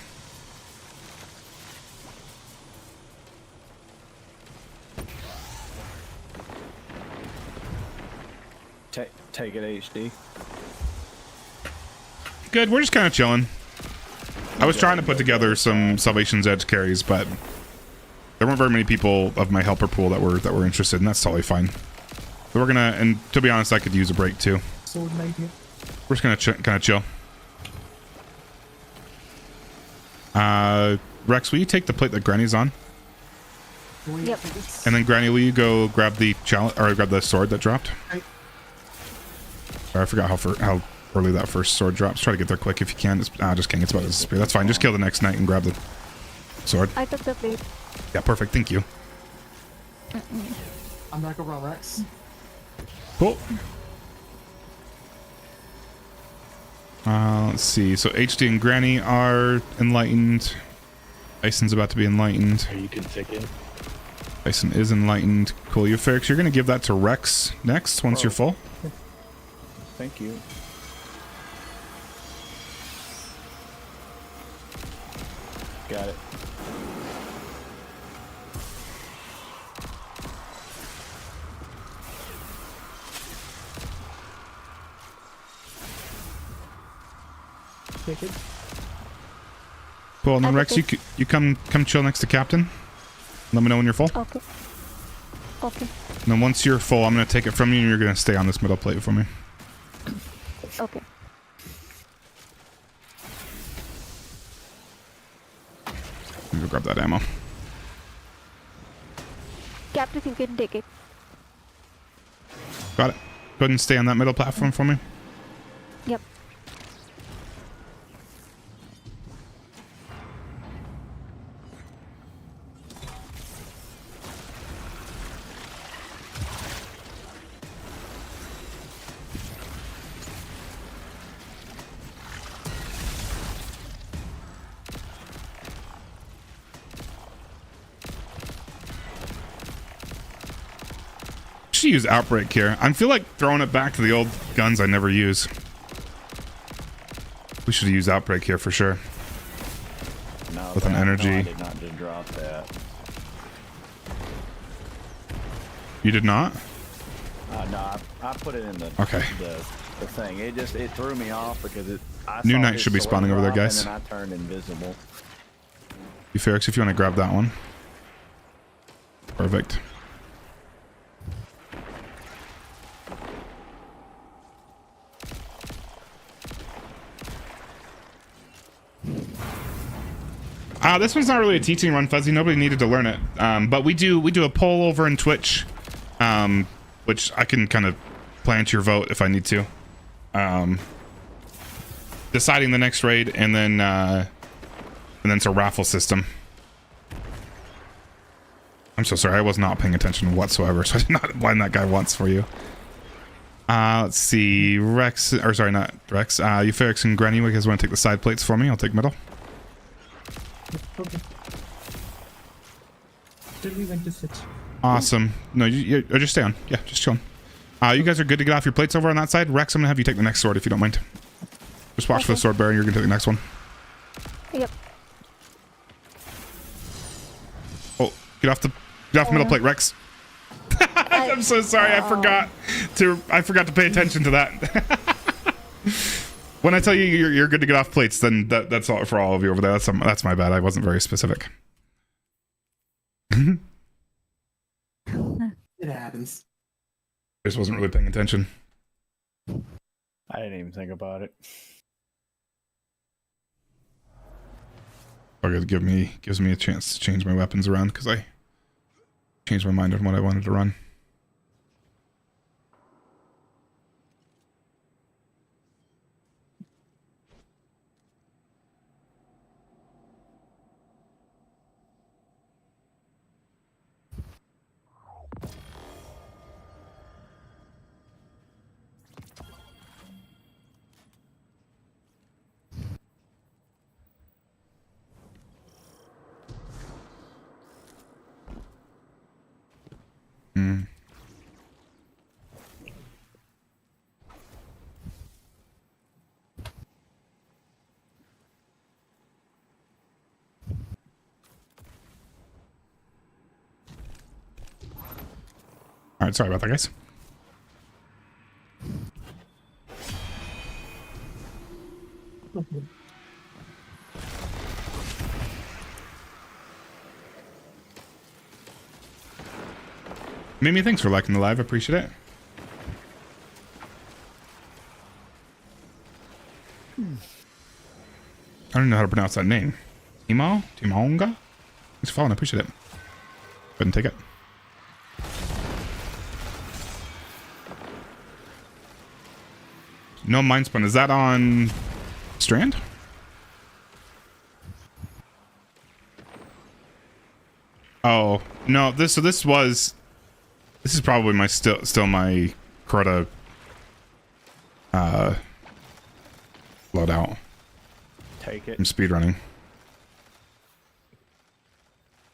Take it HD. Good, we're just kind of chilling. I was trying to put together some Salvation's Edge carries, but there weren't very many people of my helper pool that were interested, and that's totally fine. So we're gonna, and to be honest, I could use a break too. Sword knight here. We're just gonna kind of chill. Rex, will you take the plate that Granny's on? Yep. And then Granny, will you go grab the grab the sword that dropped? Right. Sorry, I forgot how early that first sword drops. Try to get there quick if you can. It's, just kidding. It's about to disappear. That's fine. Just kill the next knight and grab the sword. I took the plate. Yeah, perfect. Thank you. I'm back over on Rex. Cool. Let's see. So HD and Granny are enlightened. Tyson's about to be enlightened. You can take it. Tyson is enlightened. Cool. You're You're going to give that to Rex next once you're full. Thank you. Got it. Take it. Cool. And then I Rex, think you come chill next to Captain. Let me know when you're full. Okay. Okay. And then once you're full, I'm going to take it from you, and you're going to stay on this middle plate for me. Okay. Let me go grab that ammo. Captain, you can take it. Got it. Go ahead and stay on that middle platform for me. Yep. Should use Outbreak here. I feel like throwing it back to the old guns I never use. We should use Outbreak here for sure. No, With an energy. No, I did not just drop that. You did not? No, I put it in the Okay. the thing. It threw me off because I New saw knight his should be sword spawning over there, drop, guys. And then I turned invisible. You Ferrex, if you want to grab that one. Perfect. This one's not really a teaching run, Fuzzy. Nobody needed to learn it. But we do a poll over in Twitch, which I can kind of plant your vote if I need to. Deciding the next raid, and then it's a raffle system. I'm so sorry, I was not paying attention whatsoever, so I did not blind that guy once for you. Let's see, Rex, or sorry, not Rex. Euphorix and Granny, you guys want to take the side plates for me? I'll take middle. Okay. Still we went to switch. Awesome. No, you just stay on. Yeah, just chilling. You guys are good to get off your plates over on that side. Rex, I'm gonna have you take the next sword if you don't mind. Just watch for the sword bearer, and you're gonna take the next one. Yep. Oh, get off the middle plate, Rex. I'm so sorry. I forgot to pay attention to that. When I tell you you're good to get off plates, then that's all for all of you over there. That's my bad. I wasn't very specific. It happens. Just wasn't really paying attention. I didn't even think about it. Okay, gives me a chance to change my weapons around because I changed my mind on what I wanted to run. All right, sorry about that, guys. Okay. Mimi, thanks for liking the live. I appreciate it. I don't know how to pronounce that name. Timonga? Thanks for following. I appreciate it. Go ahead and take it. No mind spun. Is that on Strand? Oh no! This is probably my still my crota loadout. Take it. I'm speedrunning.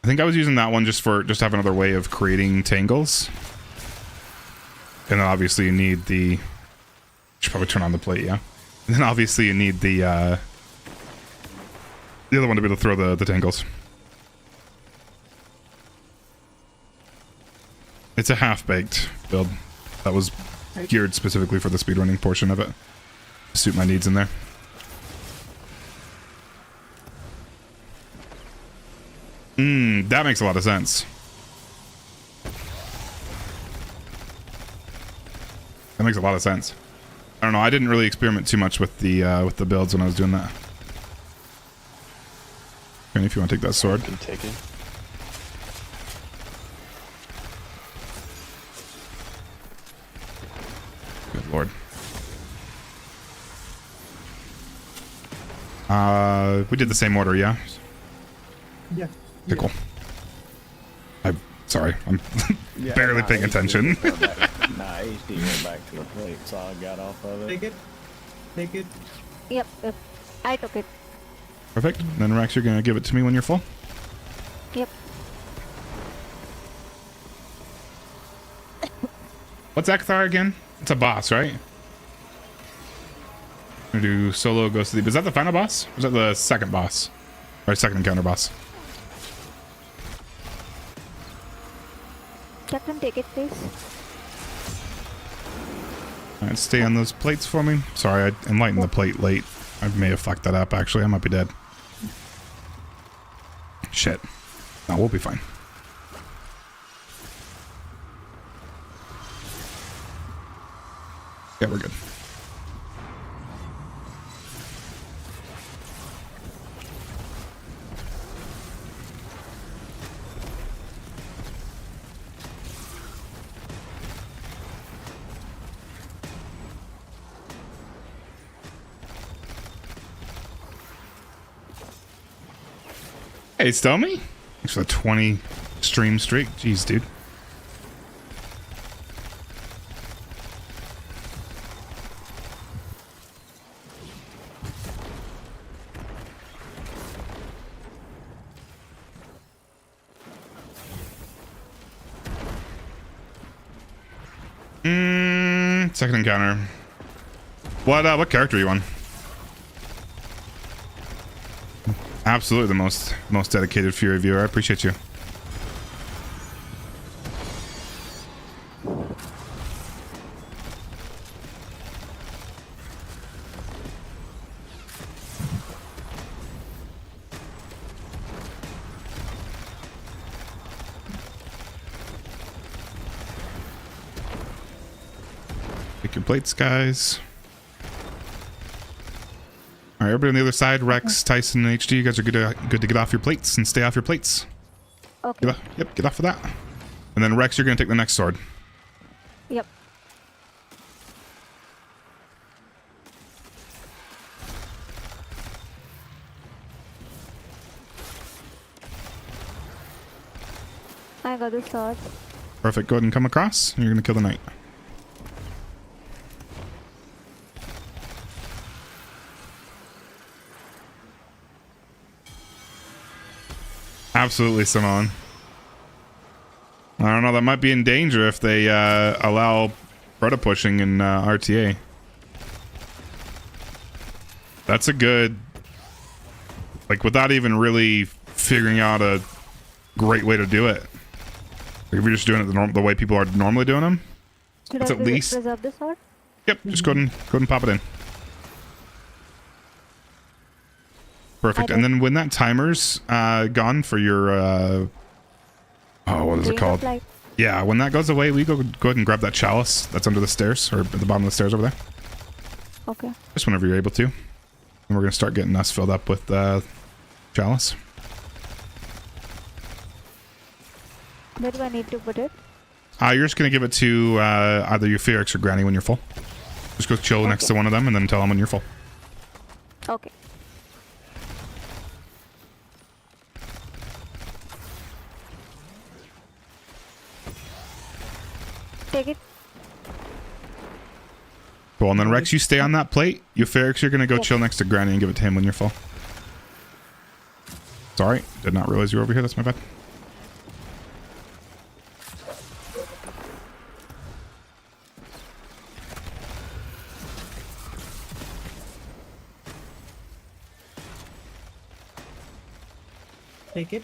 I think I was using that one just to have another way of creating tangles. And then obviously you need the. Should probably turn on the plate, yeah. And then obviously you need the other one to be able to throw the tangles. It's a half-baked build that was geared specifically for the speedrunning portion of it. To suit my needs in there. That makes a lot of sense. That makes a lot of sense. I don't know, I didn't really experiment too much with the builds when I was doing that. And if you want to take that sword. I can take it. Good lord. We did the same order, yeah? Yeah. Okay, cool. I'm sorry, I'm barely paying attention. Nah, HD went back to the plate, so I got off of it. Take it. Take it. Yep. I took it. Perfect. Then Rex, you're gonna give it to me when you're full. Yep. What's Ekthar again? It's a boss, right? We're gonna do solo goes to the. Is that the final boss? Or is that the second boss? Or second encounter boss? Captain, take it, please. Alright, stay on those plates for me. Sorry, I enlightened the plate late. I may have fucked that up, actually. I might be dead. Shit. No, we'll be fine. Yeah, we're good. Hey, Stomey. Thanks for the 20 stream streak. Jeez, dude. Second encounter. What character are you on? Absolutely the most dedicated Fury viewer. I appreciate you. Pick your plates, guys. All right, everybody on the other side, Rex, Tyson, and HD, you guys are good to get off your plates and stay off your plates. Okay. Get off of that. And then Rex, you're gonna take the next sword. Yep. I got the sword. Perfect. Go ahead and come across. And you're gonna kill the knight. Absolutely, Simone. I don't know. That might be in danger if they allow crota pushing in RTA. That's a good, like, without even really figuring out a great way to do it. Like if you're just doing it the way people are normally doing them, Should it's I at least. reserve the sword? Yep. Just go ahead and pop it in. Perfect. And then when that timer's gone for your what is it called? Yeah, when that goes away, we go ahead and grab that chalice that's under the stairs or at the bottom of the stairs over there. Okay. Just whenever you're able to. And we're gonna start getting us filled up with chalice. Where do I need to put it? You're just gonna give it to either your Felix or Granny when you're full. Just go chill next to one of them and then tell them when you're full. Okay. Take it. Cool, and then Rex, you stay on that plate. You Felix, you're gonna go chill next to Granny and give it to him when you're full. Sorry, did not realize you were over here. That's my bad. Take it.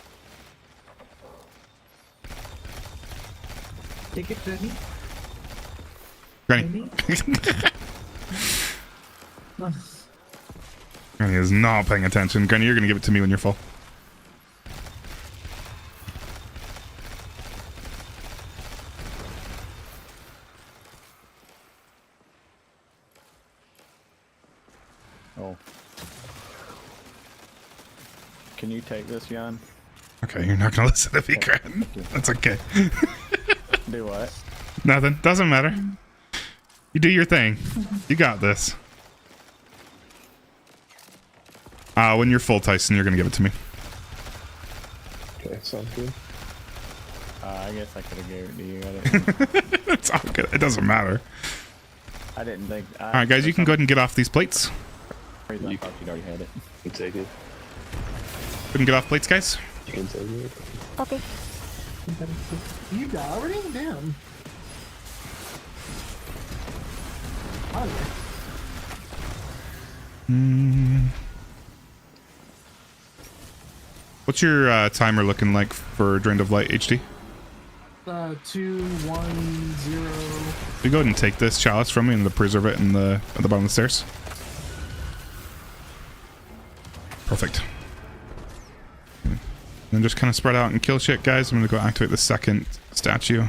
Take it, Granny. Granny. Ah, Granny is not paying attention. Granny, you're gonna give it to me when you're full. Oh. Can you take this, Jan? Okay, you're not gonna listen to me, Gran. That's okay. Do what? Nothing. Doesn't matter. You do your thing. You got this. When you're full, Tyson, you're gonna give it to me. Okay, sounds good. I guess I could have gave it to you. I didn't, It's all good. It doesn't matter. I didn't think. All right, guys, you can go ahead and get off these plates. I thought you'd already had it. You can take it. Go ahead and get off plates, guys. You can take it. Okay. You got already? Damn. Okay. What's your timer looking like for Drained of Light HD? 2, 1, 0. You go ahead and take this chalice from me and preserve it in at the bottom of the stairs. Perfect. And then just kind of spread out and kill shit, guys. I'm gonna go activate the second statue.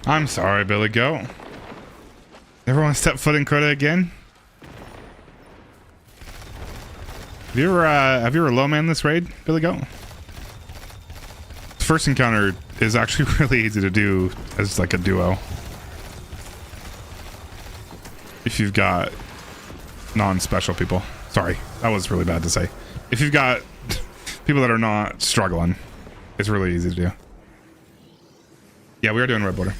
I'm sorry, Billy Goat. Never want to step foot in crota again? Have you ever low man this raid, Billy Goat? The first encounter is actually really easy to do as like a duo. If you've got non-special people. Sorry, that was really bad to say. If you've got people that are not struggling, it's really easy to do. Yeah, we are doing red border.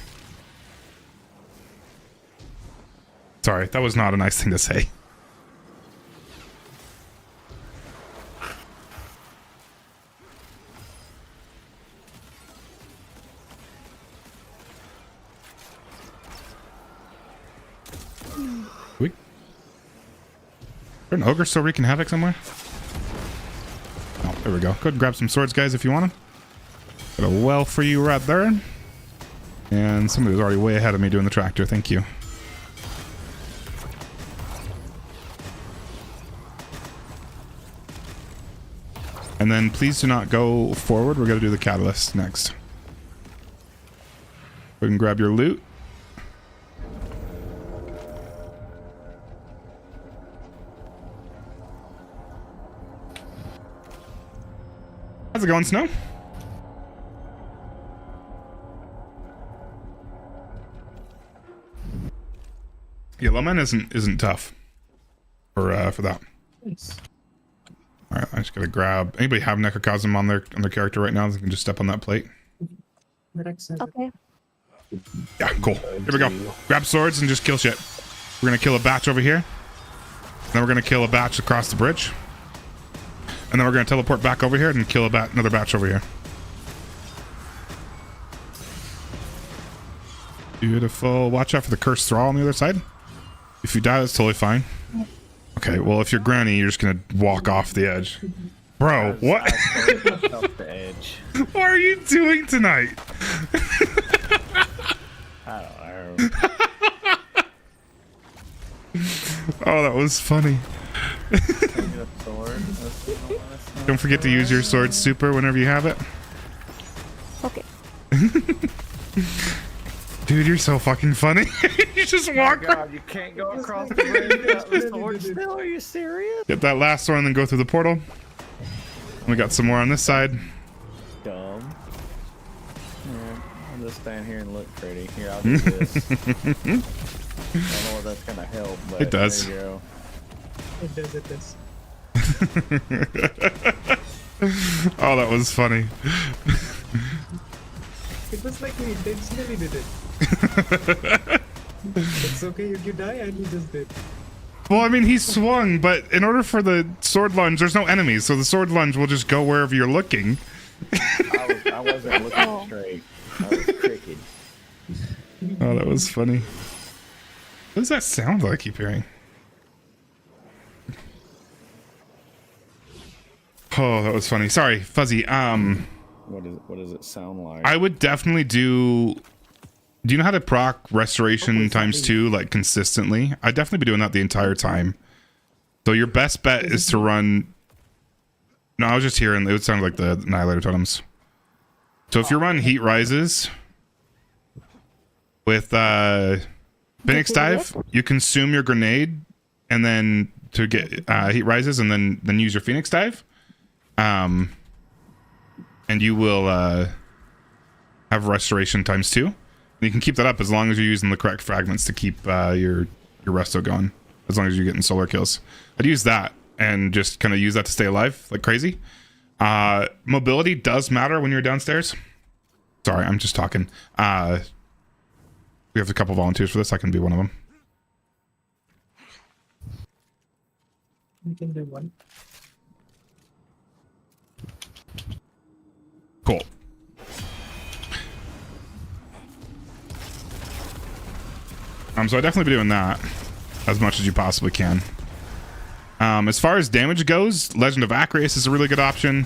Sorry, that was not a nice thing to say. Is there an ogre still wreaking havoc somewhere? Oh, there we go. Go ahead and grab some swords, guys, if you want them. Got a well for you right there. And somebody was already way ahead of me doing the tractor. Thank you. And then please do not go forward. We're going to do the catalyst next. We can grab your loot. How's it going, Snow? Yeah, Lowman isn't tough for that. Nice. All right, I just gotta grab. Anybody have Necrocosm on their character right now? They can just step on that plate. Okay. Yeah, cool. Here we go. Grab swords and just kill shit. We're gonna kill a batch over here. Then we're gonna kill a batch across the bridge. And then we're gonna teleport back over here and kill another batch over here. Beautiful. Watch out for the cursed thrall on the other side. If you die, that's totally fine. Okay, well, if you're Granny, you're just gonna walk off the edge. Bro, what? Off the edge. What are you doing tonight? I don't know. Oh, that was funny. Don't forget to use your sword super whenever you have it. Okay. Dude, you're so fucking funny. You just walk. Oh God, you can't go across the bridge without the sword still? Are you serious? Get that last one and then go through the portal. We got some more on this side. Dumb. Yeah, I'll just stand here and look pretty. Here, I'll do this. I don't know what that's gonna help, but It does. There you go. It does, it does. Oh, that was funny. It was like we intentionally did it. It's okay if you die and you just did. Well, I mean, he swung, but in order for the sword lunge, there's no enemies, so the sword lunge will just go wherever you're looking. I wasn't looking straight. I was crooked. Oh, that was funny. What does that sound like I keep hearing? Oh, that was funny. Sorry, Fuzzy. What does it sound like? I would definitely do you know how to proc restoration times 2 like consistently? I'd definitely be doing that the entire time. So your best bet is to run. No, I was just hearing it would sound like the Annihilator totems. So if you run Heat Rises with Phoenix Dive, you consume your grenade and then to get Heat Rises and then use your Phoenix Dive. And you will have restoration times 2. And you can keep that up as long as you're using the correct fragments to keep your resto going. As long as you're getting solar kills. I'd use that and just kind of use that to stay alive like crazy. Mobility does matter when you're downstairs. Sorry, I'm just talking. We have a couple volunteers for this. I can be one of them. We can do one. Cool. So I'd definitely be doing that as much as you possibly can. As far as damage goes, Legend of Acreus is a really good option.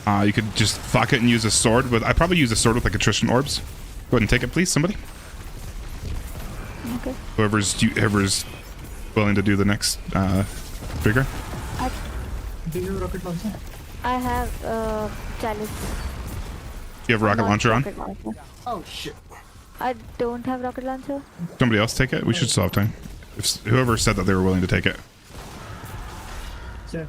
You could just fuck it and use a sword with. I'd probably use a sword with like attrition orbs. Go ahead and take it, please, somebody. Okay. Whoever's willing to do the next trigger. Do you have rocket launcher? I have chalice. You have rocket launcher on? Rocket launcher. Oh shit. I don't have rocket launcher. Somebody else take it? We should still have time. If whoever said that they were willing to take it. Sure.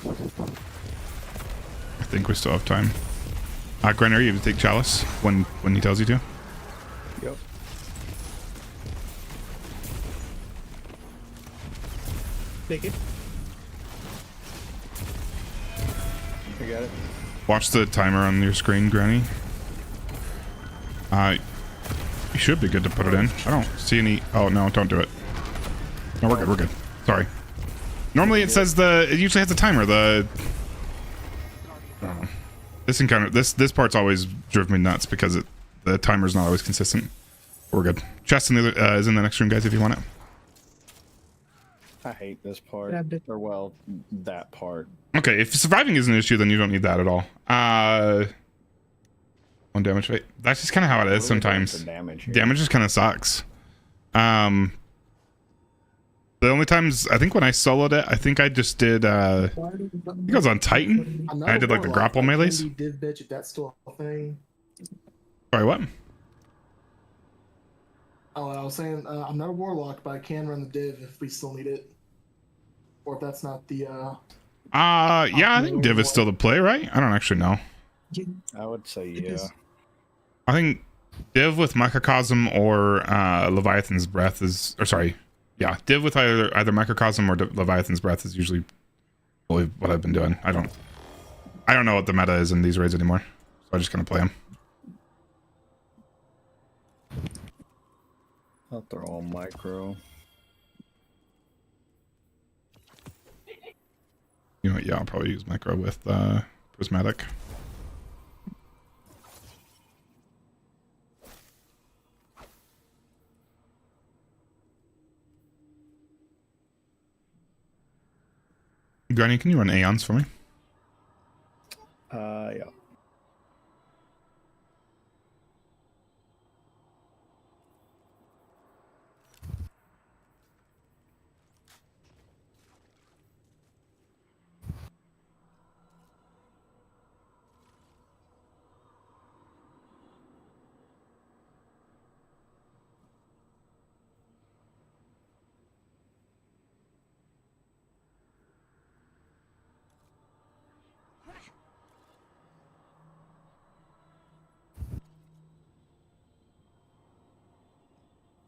I think we still have time. Griner, you have to take Chalice when he tells you to. Yep. Take it. I got it. Watch the timer on your screen, Granny. You should be good to put it in. I don't see any. Oh no, don't do it. No, we're good. We're good. Sorry. Normally it says it usually has a timer. I don't know. This encounter, this part's always driven me nuts because the timer's not always consistent. We're good. Chest in the other, is in the next room, guys, if you want it. I hate this part. Grabbed it. Or well, that part. Okay, if surviving is an issue, then you don't need that at all. 1 damage rate. That's just kind of how it is sometimes. Damage Just kind of sucks. The only times I think when I soloed it, I think I just did. I think I was on Titan. I did like the grapple melees. Div bitch if that's still a thing. Sorry, what? Oh, I was saying I'm not a warlock, but I can run the div if we still need it, or if that's not the. Yeah, I think Div is still the play, right? I don't actually know. I would say yeah. I think Div with Microcosm or Leviathan's Breath is, or sorry, yeah, Div with either Microcosm or Leviathan's Breath is usually what I've been doing. I don't know what the meta is in these raids anymore, so I just kind of play them. I'll throw on micro. You know what? Yeah, I'll probably use Micro with Prismatic. Granny, can you run Aeons for me? Yeah.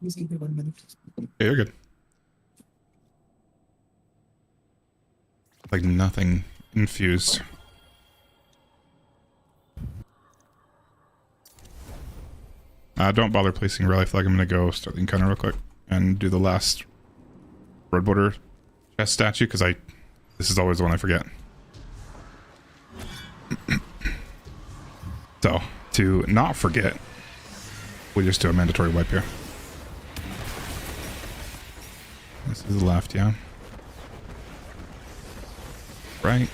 Please give me 1 minute. Yeah, you're good. Like nothing infused. Don't bother placing Rally Flag. I'm gonna go start the encounter real quick and do the last Red Border chest statue because this is always the one I forget. So to not forget, we just do a mandatory wipe here. This is left, yeah. Right,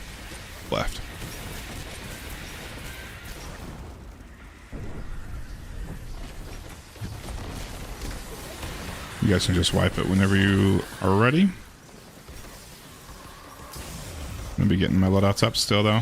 left. You guys can just wipe it whenever you are ready. I'm gonna be getting my loadouts up still though.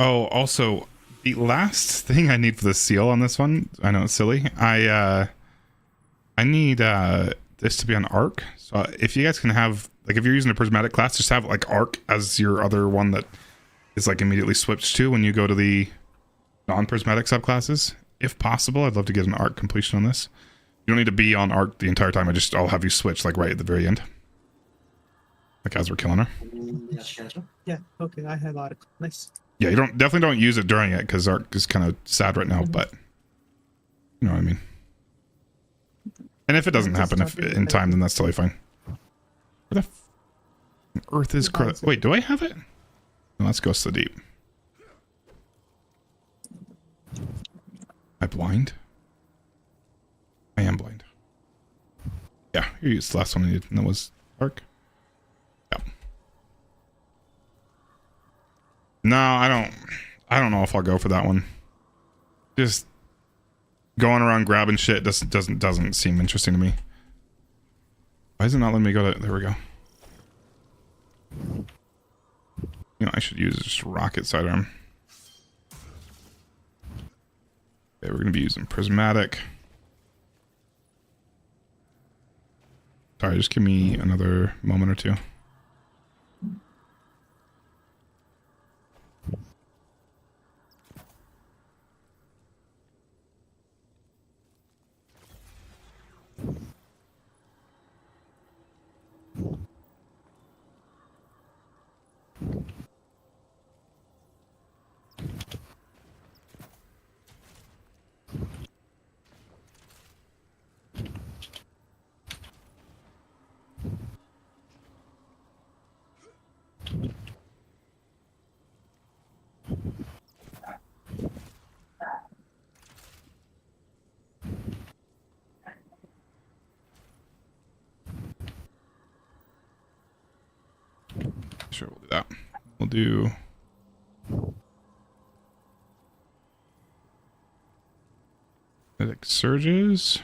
Oh, also, the last thing I need for the seal on this one, I know it's silly. I need this to be on arc. So if you guys can have, like, if you're using a prismatic class, just have like arc as your other one that is like immediately switched to when you go to the non-prismatic subclasses. If possible, I'd love to get an arc completion on this. You don't need to be on arc the entire time. I'll have you switch like right at the very end. Like as we're killing her. Yeah, okay, I have arc. Nice. Yeah, you definitely don't use it during it because arc is kind of sad right now, but you know what I mean. And if it doesn't happen in time, then that's totally fine. Where the earth is crota? Wait, do I have it? No, let's go so deep. Am I blind? I am blind. Yeah, you used the last one I needed, and that was arc. Yeah. No, I don't know if I'll go for that one. Just going around grabbing shit doesn't seem interesting to me. Why is it not letting me go to... There we go. You know, I should use just rocket sidearm. Okay, we're going to be using prismatic. Sorry, just give me another moment or two. Sure, we'll do that. We'll do... Kinetic surges.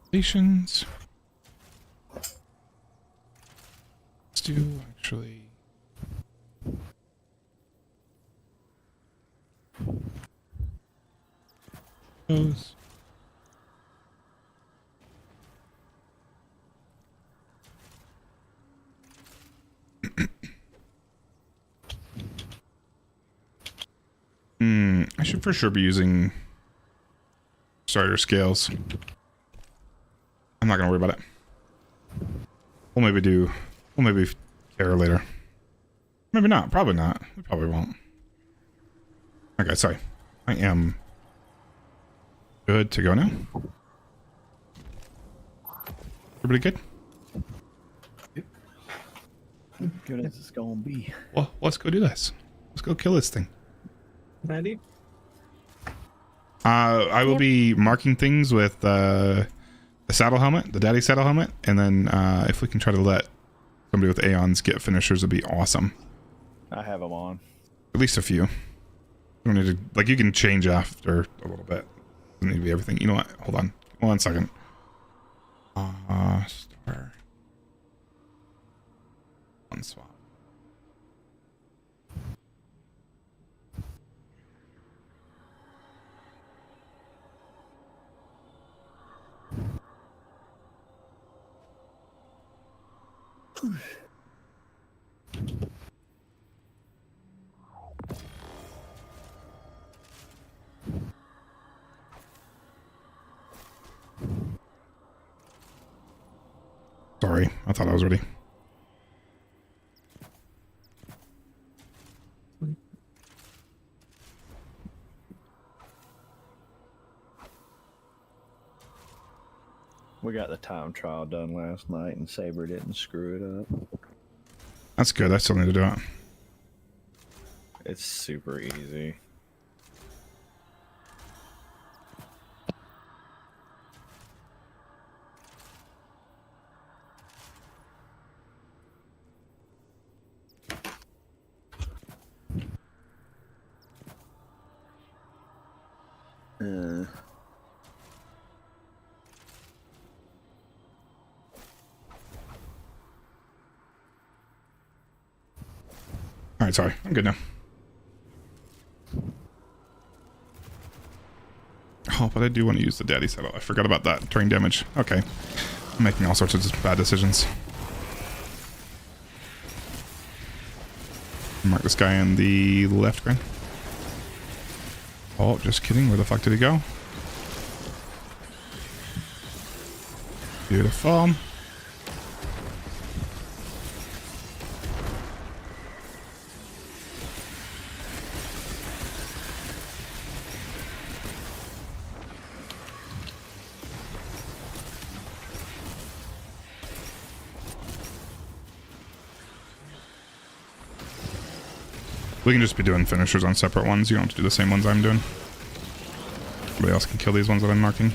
Stations. Let's do actually... Those. I should for sure be using starter scales. I'm not gonna worry about it. We'll maybe care later. Maybe not, probably not. We probably won't. Okay, sorry. I am good to go now. Everybody good? Good as it's gonna be. Well, let's go do this. Let's go kill this thing. Ready? I will be marking things with the saddle helmet, the daddy saddle helmet, and then if we can try to let somebody with Aeons get finishers, would be awesome. I have them on. At least a few. You don't need to, like, you can change after a little bit. Doesn't need to be everything. You know what? Hold on. 1 second. Star. One swap. Sorry, I thought I was ready. We got the time trial done last night and Saber didn't screw it up. That's good. I still need to do it. It's super easy. Alright, sorry. I'm good now. Oh, but I do want to use the daddy saddle. I forgot about that. Terrain damage. Okay. I'm making all sorts of bad decisions. Mark this guy in the left, Gren. Oh, just kidding. Where the fuck did he go? Beautiful. We can just be doing finishers on separate ones. You don't have to do the same ones I'm doing. Somebody else can kill these ones that I'm marking.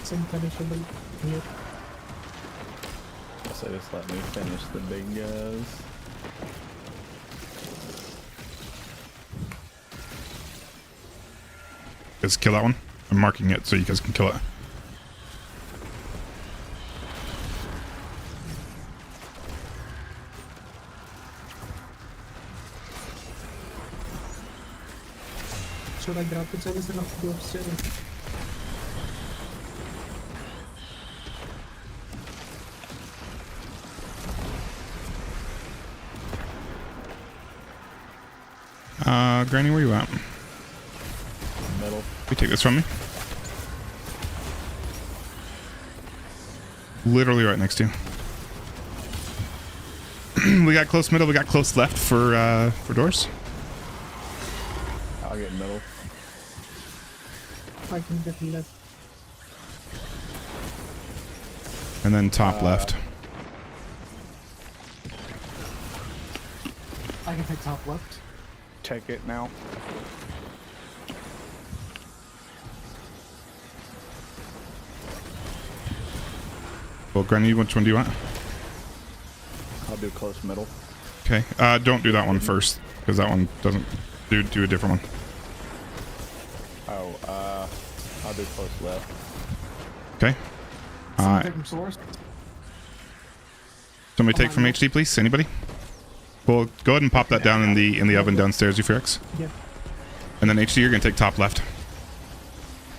Some punishable here. So just let me finish the big guys. Just kill that one. I'm marking it so you guys can kill it. Should I grab the service and go upstairs? Granny, where you at? Middle. Can you take this from me? Literally right next to you. We got close middle, we got close left for doors. I'll get middle. I can get left. And then top left. I can take top left. Take it now. Well, Granny, which one do you want? I'll do close middle. Okay. Don't do that one first, because that one doesn't do a different one. Oh, I'll do close left. Okay. Someone take from source. Somebody take from HD, please. Anybody? Well, go ahead and pop that down in the oven downstairs, Euphorix. Yeah. And then HD, you're gonna take top left.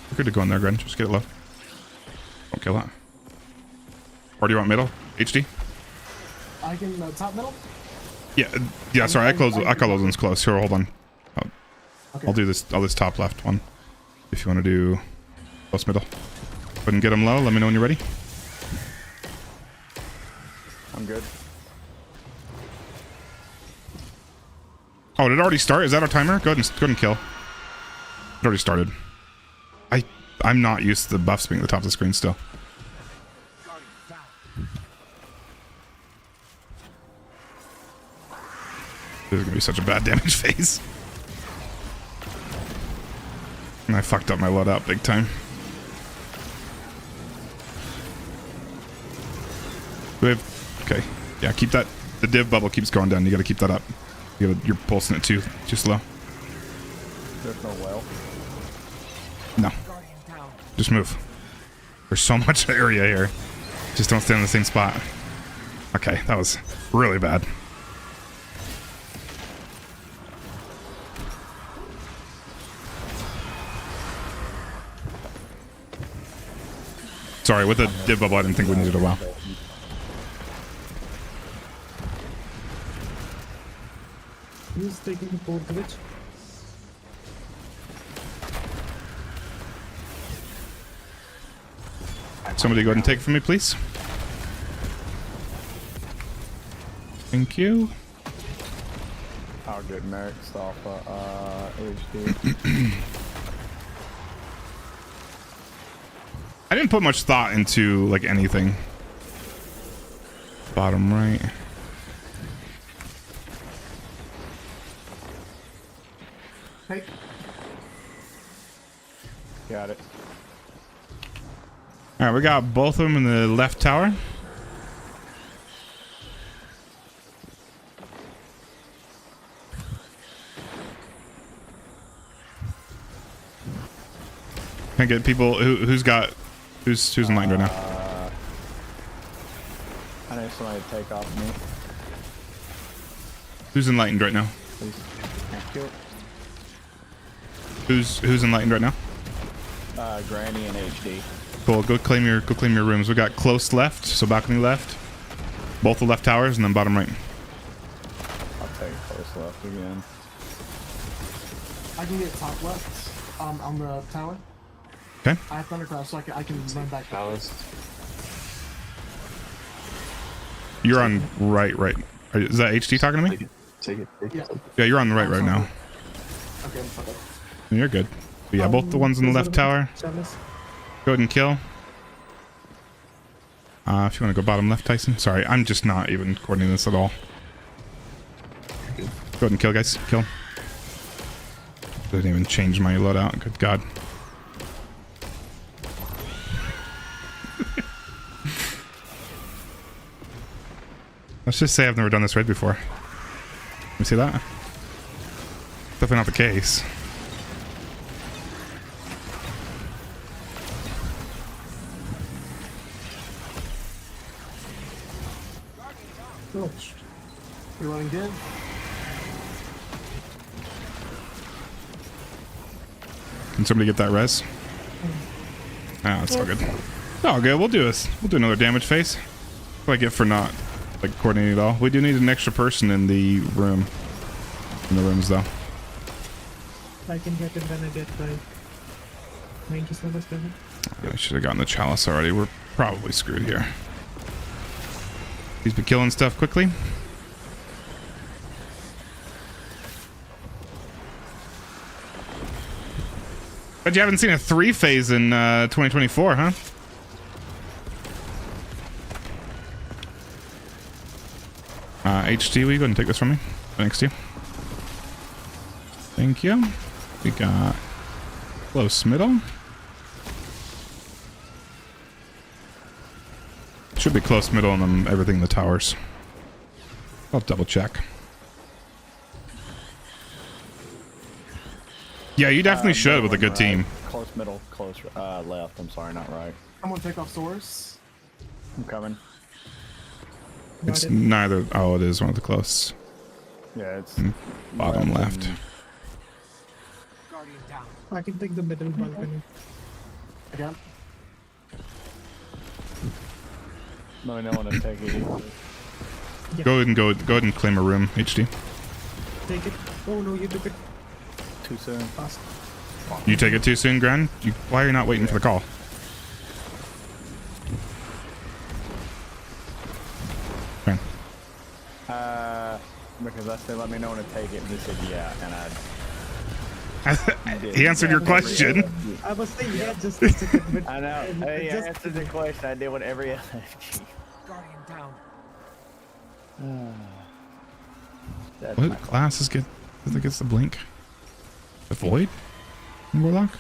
You're good to go in there, Gren. Just get it low. Don't kill that. Or do you want middle? HD? I can top middle. Yeah. Sorry, I call those ones close. Here, hold on. Okay. I'll do this top left one. If you want to do close middle. Go ahead and get them low. Let me know when you're ready. I'm good. Oh, did it already start? Is that our timer? Go ahead and kill. It already started. I'm not used to the buffs being at the top of the screen still. This is gonna be such a bad damage phase. And I fucked up my loadout big time. We have, okay. Yeah, keep that. The div bubble keeps going down. You gotta keep that up. You're pulsing it too slow. There's no well. No. Just move. There's so much area here. Just don't stand in the same spot. Okay, that was really bad. Sorry, with the div bubble, I didn't think we needed a wow. Who's taking the port village? Somebody go ahead and take it from me, please. Thank you. I'll get next off HD. I didn't put much thought into like anything. Bottom right. Hey. Got it. All right, we got both of them in the left tower. Can I get people who's enlightened right now? I need somebody to take off me. Who's enlightened right now? Please. Thank you. Who's enlightened right now? Granny and HD. Cool. Go claim your rooms. We got close left, so balcony left, both the left towers, and then bottom right. I'll take close left again. I can get top left. On the tower. Okay. I have Thundercraft, so I can run back. Balanced. You're on right. Is that HD talking to me? Take it. Yeah. Yeah, you're on the right now. Okay, fuck it. You're good. But yeah, both the ones in the left tower. Chalice. Go ahead and kill. If you want to go bottom left, Tyson. Sorry, I'm just not even coordinating this at all. Go ahead and kill, guys. Kill. Didn't even change my loadout. Good God. Let's just say I've never done this raid before. Let me see that. Definitely not the case. Oh, You're running dead. Can somebody get that res? Ah, it's all good. It's all good. We'll do this. We'll do another damage phase. What do I get for not like coordinating at all? We do need an extra person in the room. In the rooms though. I can get it when I get like 90 service level. I should have gotten the chalice already. We're probably screwed here. He's been killing stuff quickly. But you haven't seen a 3 phase in 2024, huh? HT, will you go ahead and take this from me? Thanks to you. Thank you. We got close middle. Should be close middle and then everything in the towers. I'll double check. Yeah, you definitely should with a good team. Close middle, close left. I'm sorry, not right. I'm gonna take off source. I'm coming. It's neither. Oh, it is one of the close. Yeah, it's Bottom left. I can take the middle balcony. Again. No, no one to take it. Yeah. Go ahead and claim a room, HD. Take it. Oh no, you took it Too soon. fast. You take it too soon, Gran? Why are you not waiting for the call? Gran. Because I said let me know when to take it, and he said yeah, and I. He answered your question. I was saying yeah, just a second. But I know. Hey, I just answered the question. I did what every other. Guardian down. That's What classes get that gets the blink? The void? Warlock?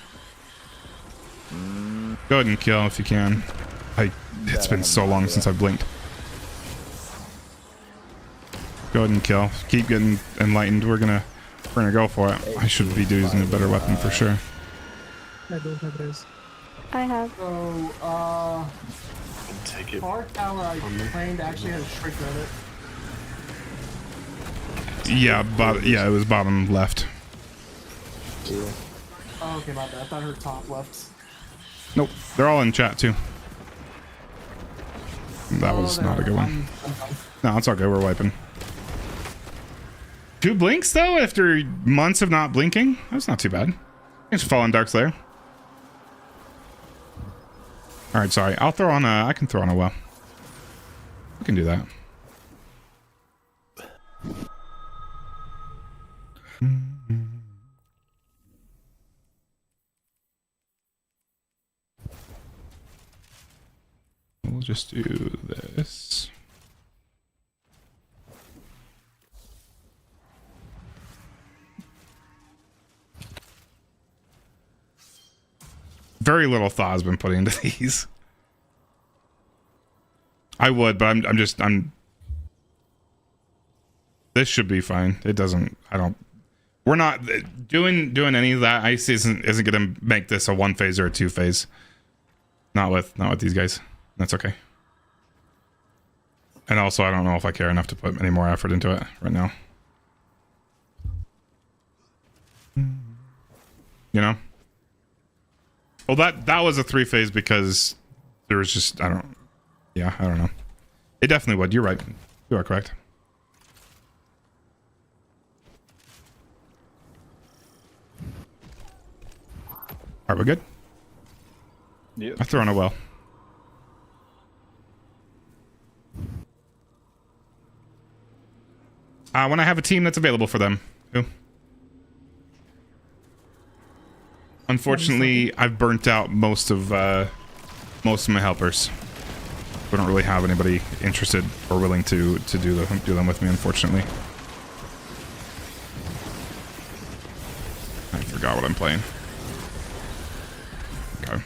Go ahead and kill if you can. It's been so long since I've blinked. Go ahead and kill. Keep getting enlightened. We're gonna go for it. I should be using a better weapon for sure. I don't have res. I have. So, Take it. Far Tower I claimed actually had a shrink on it. Yeah, it was bottom left. Zero. Oh, okay, my bad. I thought I heard top left. Nope, they're all in chat too. That was not a good one. I'm done. No, it's all good. We're wiping. 2 blinks though after months of not blinking. That's not too bad. Thanks for following Dark Slayer. All right, sorry. I'll throw on a. I can throw on a well. We can do that. We'll just do this. Very little thought has been put into these. I would, but I'm this should be fine. It doesn't, we're not doing any of that. Ice isn't gonna make this a 1 phase or a 2 phase. Not with these guys. That's okay. And also I don't know if I care enough to put any more effort into it right now. You know? Well, that was a 3 phase because there was just, I don't know. It definitely would. You're right. You are correct. All right, we're good? Yep. I throw on a well. When I have a team that's available for them. Who? Unfortunately, I've burnt out most of my helpers. We don't really have anybody interested or willing to do them with me, unfortunately. I forgot what I'm playing. Okay.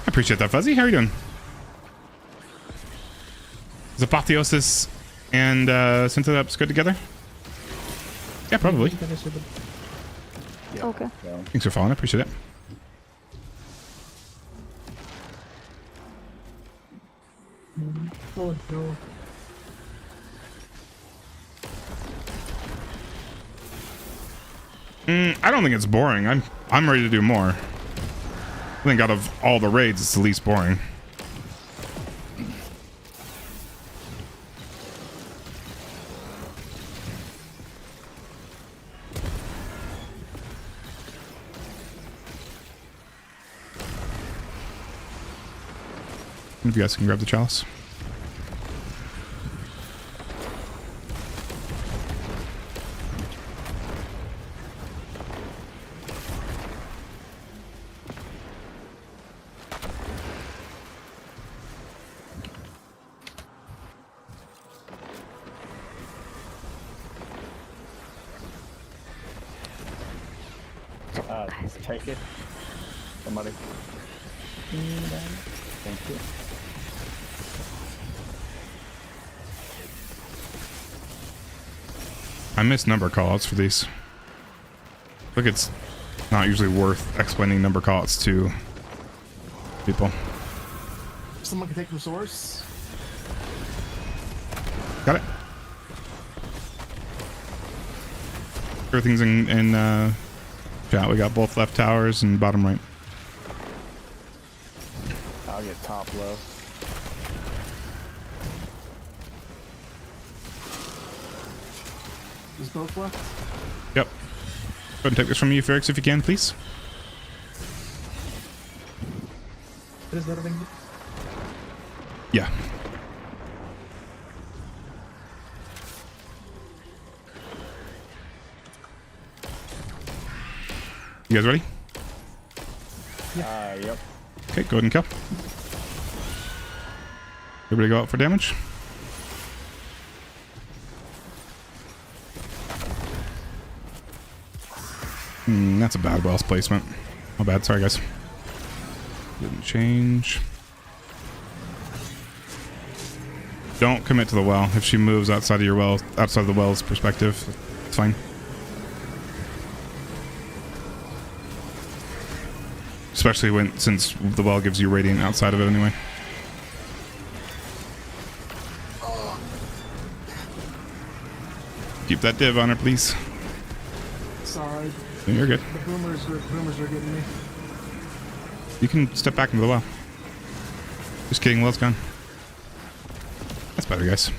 I appreciate that, Fuzzy. How are you doing? Is Apotheosis and Synthetips good together? Yeah, probably. Okay. Thanks for following. I appreciate it. Oh no. I don't think it's boring. I'm ready to do more. I think out of all the raids, it's the least boring. If you guys can grab the chalice. Take it. Somebody. Thank you. I miss number callouts for these. Look, it's not usually worth explaining number callouts to people. Someone can take the source. Got it. Everything's in chat. We got both left towers and bottom right. I'll get top low. There's both left. Yep. Go ahead and take this from you, Ferrix, if you can, please. Is that a thing? Yeah. You guys ready? Yep. Okay, go ahead and kill. Everybody go out for damage. That's a bad Wells placement. My bad, sorry guys. Didn't change. Don't commit to the well. If she moves outside of your well, outside of the well's perspective, it's fine. Especially since the well gives you radiant outside of it anyway. Keep that div on her, please. Sorry. Yeah, you're good. The boomers are getting me. You can step back into the well. Just kidding, well's gone. That's better, guys.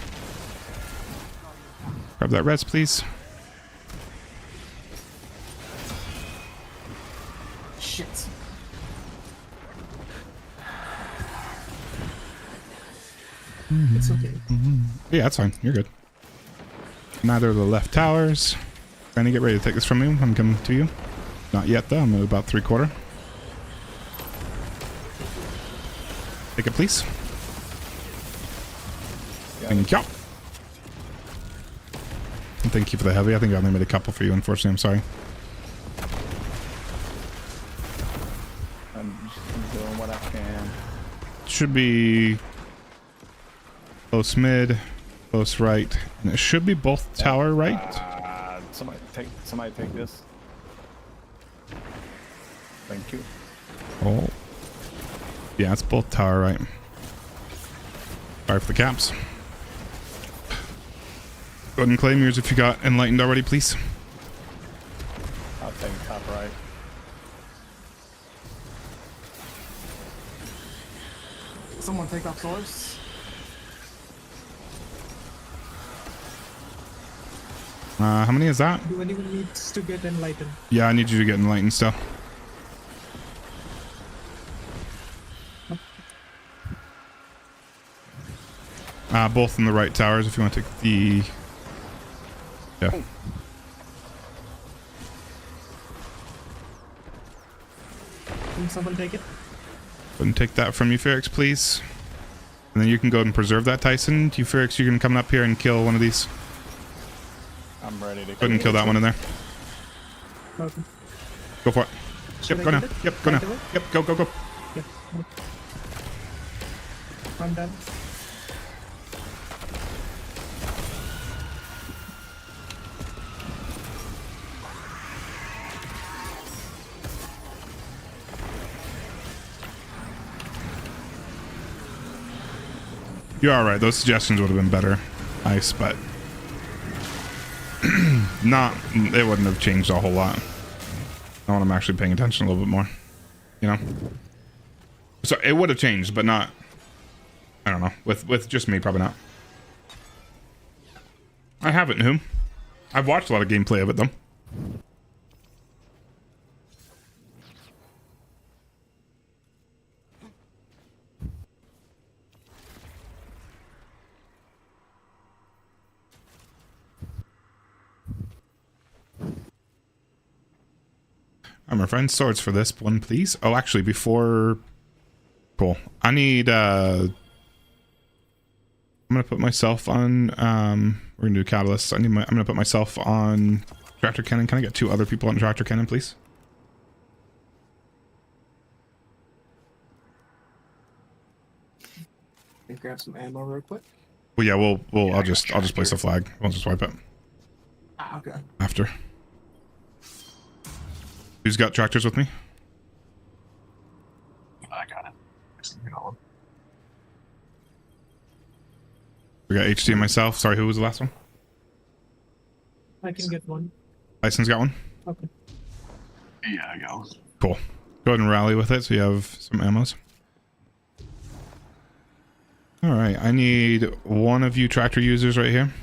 Grab that res, please. Shit. It's okay. Yeah, that's fine. You're good. Neither of the left towers. Trying to get ready to take this from you. I'm coming to you. Not yet, though. I'm at about 3/4. Take it, please. Thank you. And thank you for the heavy. I think I only made a couple for you, unfortunately. I'm sorry. I'm just doing what I can. Should be close mid, close right, and it should be both tower right. Somebody take this. Thank you. Oh. Yeah, it's both tower right. Sorry for the caps. Go ahead and claim yours if you got enlightened already, please. I'll take top right. Someone take off source. How many is that? Do anyone needs to get enlightened? Yeah, I need you to get enlightened still. Both in the right towers if you want to take the... Yeah. Can someone take it? Go ahead and take that from you, Ferrix, please. And then you can go ahead and preserve that, Tyson. You, Ferrix, you can come up here and kill one of these. I'm ready to Go ahead and kill that one in there. Okay. Go for it. Should Yep, I go now. get it? Yep, go now. Right away? Yep, go, go, go. Yeah. I'm done. You are right. Those suggestions would have been better. Nice, but not. It wouldn't have changed a whole lot. Now when I'm actually paying attention a little bit more, you know. So it would have changed, but not. I don't know. With just me, probably not. I haven't, whom? I've watched a lot of gameplay of it, though. My friend, swords for this one, please. Oh, actually, before... Cool. I need, I'm gonna put myself on, we're gonna do catalyst. I'm gonna put myself on tractor cannon. Can I get 2 other people on tractor cannon, please? Grab some ammo real quick. Well, yeah, I'll just place a flag. We'll just wipe it. Ah, okay. After. Who's got tractors with me? I got it. We got HD and myself. Sorry, who was the last one? I can get one. Tyson's got one? Okay. Yeah, I got one. Cool. Go ahead and rally with it so you have some ammos. Alright, I need one of you tractor users right here.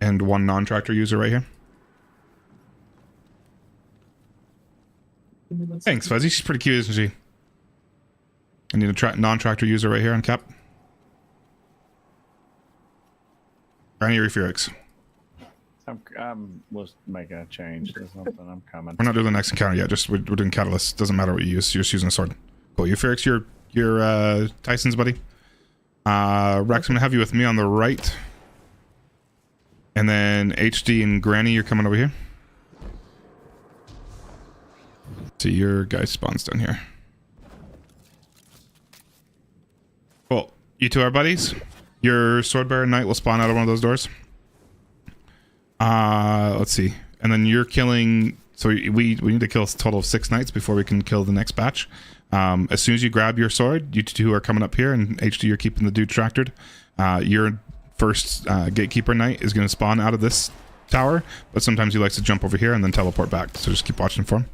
And one non-tractor user right here. Thanks, Fuzzy. She's pretty cute, isn't she? I need a non-tractor user right here on cap. Granny or Felix? I'm was making a change. There's something I'm coming. We're not doing the next encounter yet. Just we're doing catalyst. Doesn't matter what you use. You're just using a sword. Cool. You Felix, you're Tyson's buddy. Rex, I'm gonna have you with me on the right. And then HD and Granny, you're coming over here. So your guy spawns down here. Cool. You two are buddies. Your swordbearer knight will spawn out of one of those doors. Let's see. And then you're killing... So we need to kill a total of 6 knights before we can kill the next batch. As soon as you grab your sword, you two are coming up here, and HD, you're keeping the dude tractored. Your first gatekeeper knight is going to spawn out of this tower, but sometimes he likes to jump over here and then teleport back. So just keep watching for him.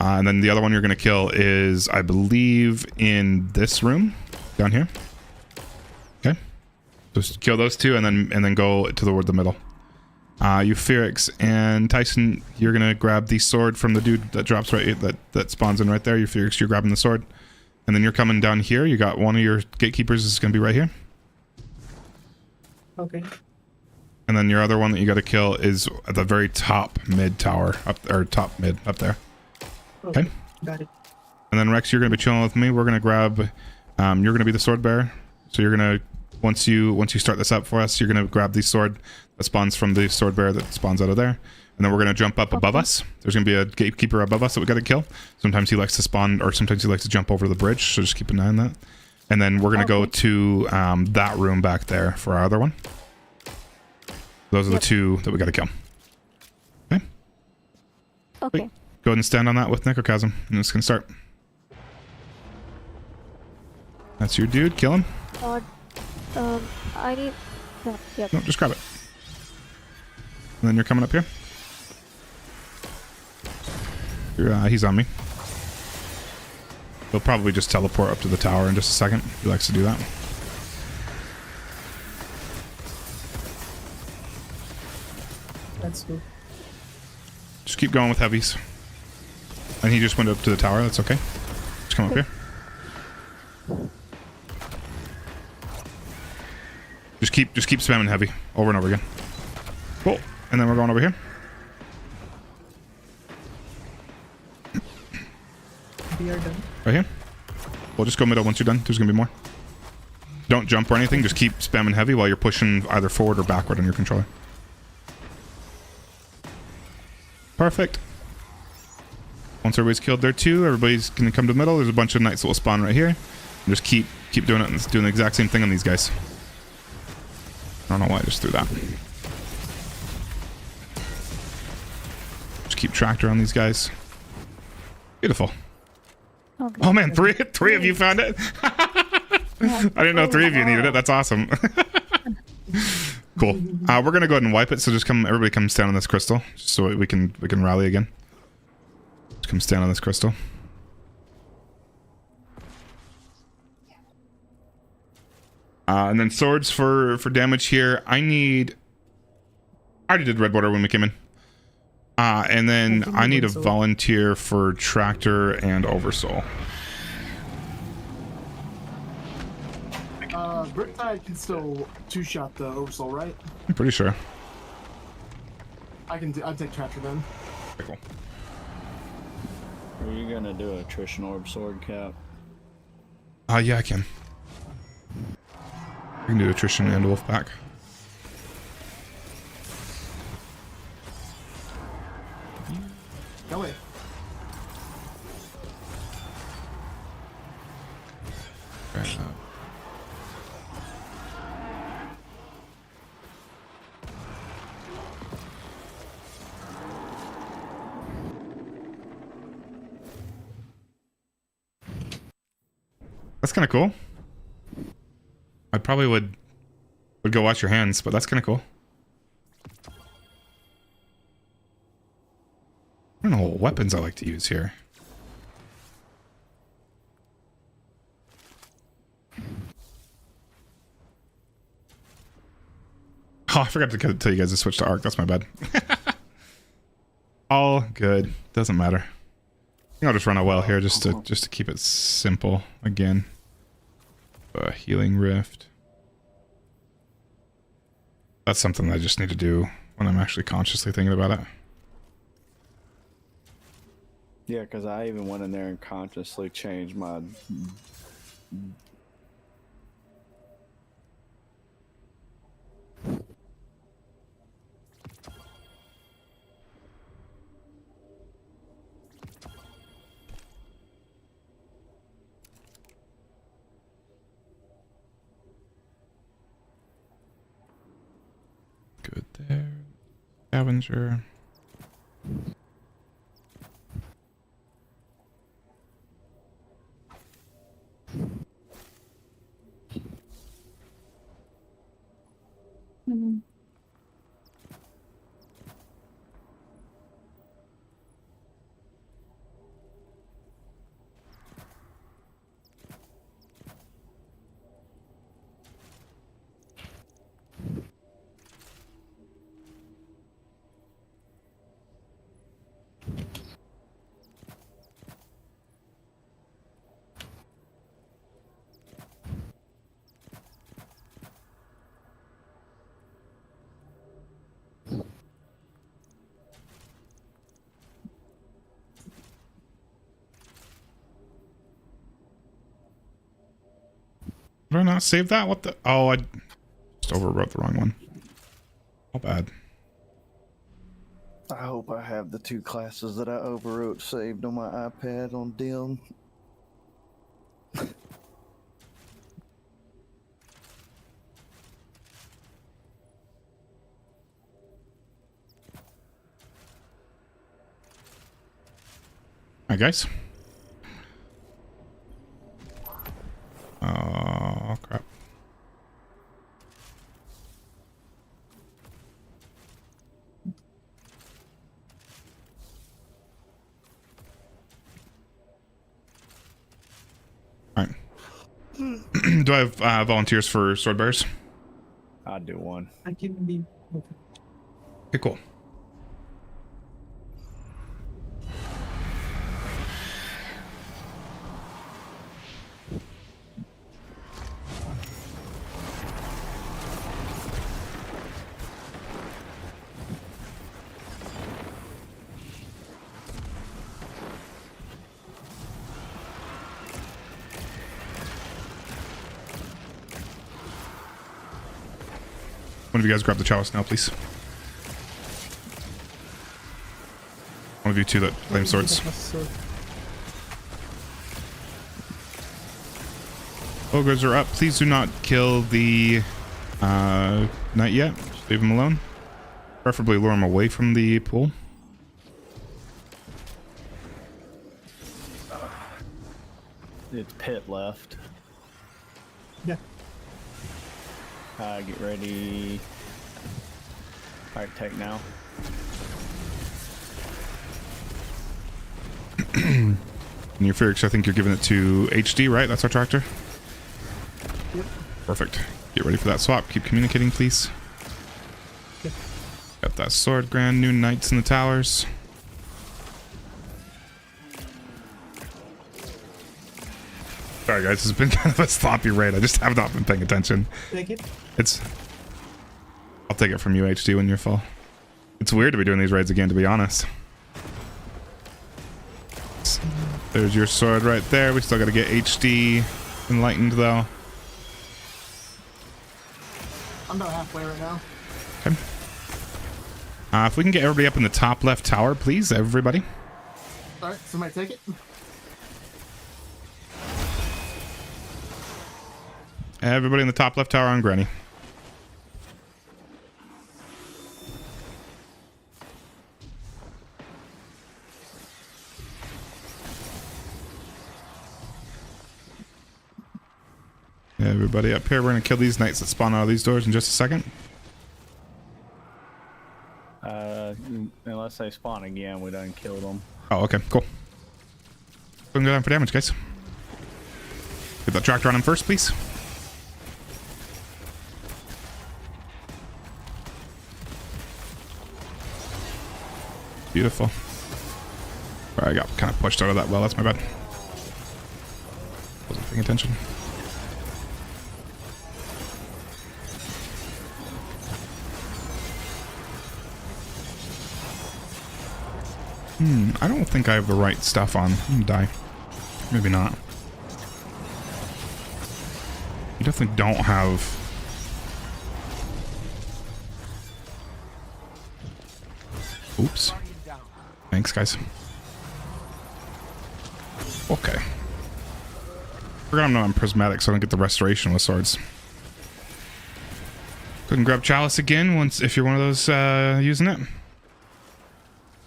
And then the other one you're going to kill is, I believe, in this room down here. Okay. Just kill those 2 and then go toward the middle. You Felix and Tyson, you're gonna grab the sword from the dude that drops right that spawns in right there. You Felix, you're grabbing the sword, and then you're coming down here. You got one of your gatekeepers is gonna be right here. Okay. And then your other one that you got to kill is at the very top mid tower up or top mid up there. Okay. Got it. And then Rex, you're gonna be chilling with me. We're gonna grab. You're gonna be the sword bearer. So you're gonna once you start this up for us, you're gonna grab the sword that spawns from the sword bearer that spawns out of there, and then we're gonna jump up above us. There's gonna be a gatekeeper above us that we gotta kill. Sometimes he likes to spawn, or sometimes he likes to jump over the bridge. So just keep an eye on that. And then we're gonna go to that room back there for our other one. Those are the 2 that we gotta kill. Okay. Okay. Wait, go ahead and stand on that with Necrochasm, and it's gonna start. That's your dude. Kill him. I need... Yep. No, just grab it. And then you're coming up here. He's on me. He'll probably just teleport up to the tower in just a second. He likes to do that. That's good. Just keep going with heavies. And he just went up to the tower. That's okay. Just come up here. Just keep spamming heavy over and over again. Cool. And then we're going over here. We are done. Right here. We'll just go middle once you're done. There's gonna be more. Don't jump or anything. Just keep spamming heavy while you're pushing either forward or backward on your controller. Perfect. Once everybody's killed there too, everybody's gonna come to the middle. There's a bunch of knights that will spawn right here. And just keep doing it and doing the exact same thing on these guys. I don't know why I just threw that. Just keep tractor on these guys. Beautiful. Okay. Oh man, three of you found it. I didn't know 3 of you needed it. That's awesome. Cool. We're gonna go ahead and wipe it. So just everybody come stand on this crystal, just so we can rally again. Just come stand on this crystal. And then swords for damage here. I already did red water when we came in. And then I need a volunteer for tractor and oversoul. Bricktide can still 2-shot the oversoul, right? I'm pretty sure. I'd take tractor then. Okay, cool. Are you gonna do attrition orb sword cap? Yeah, I can. We can do attrition and wolf pack. Go away. Right, that's kind of cool. I probably would go wash your hands, but that's kind of cool. I don't know what weapons I like to use here. Oh, I forgot to tell you guys to switch to arc. That's my bad. All good. Doesn't matter. I think I'll just run a well here just to keep it simple again. Healing rift. That's something I just need to do when I'm actually consciously thinking about it. Yeah, because I even went in there and consciously changed my... Good there. Scavenger. Did I not save that? What the? Oh, I just overwrote the wrong one. How bad. I hope I have the 2 classes that I overwrote saved on my iPad on DIM. Hi, guys. Oh, crap. All right. Do I have volunteers for sword bearers? I'd do one. I can be. Okay, cool. One of you guys grab the chalice now, please. One of you two that flame swords. Ogres are up. Please do not kill the knight yet. Just leave him alone. Preferably lure him away from the pool. 'Cause it's pit left. Yeah. Get ready. Alright, take now. And your Felix, I think you're giving it to HD, right? That's our tractor? Yep. Perfect. Get ready for that swap. Keep communicating, please. Yep. Got that sword, grand new knights in the towers. Sorry guys, it's been kind of a sloppy raid. I just have not been paying attention. Take it. I'll take it from you, HD, when you're full. It's weird to be doing these raids again, to be honest. There's your sword right there. We still got to get HD enlightened, though. I'm about halfway right now. Okay. If we can get everybody up in the top left tower, please, everybody. Alright, somebody take it. Everybody in the top left tower on Granny. Everybody up here. We're going to kill these knights that spawn out of these doors in just a second. Unless they spawn again, we done killed them. Oh, okay, cool. Go down for damage, guys. Get that tractor on him first, please. Beautiful. Sorry, I got kind of pushed out of that well. That's my bad. Wasn't paying attention. I don't think I have the right stuff on. I'm gonna die. Maybe not. You definitely don't have... Oops. Thanks, guys. Okay. Forgot I'm not on prismatic, so I don't get the restoration with swords. Go ahead and grab chalice again once if you're one of those using it.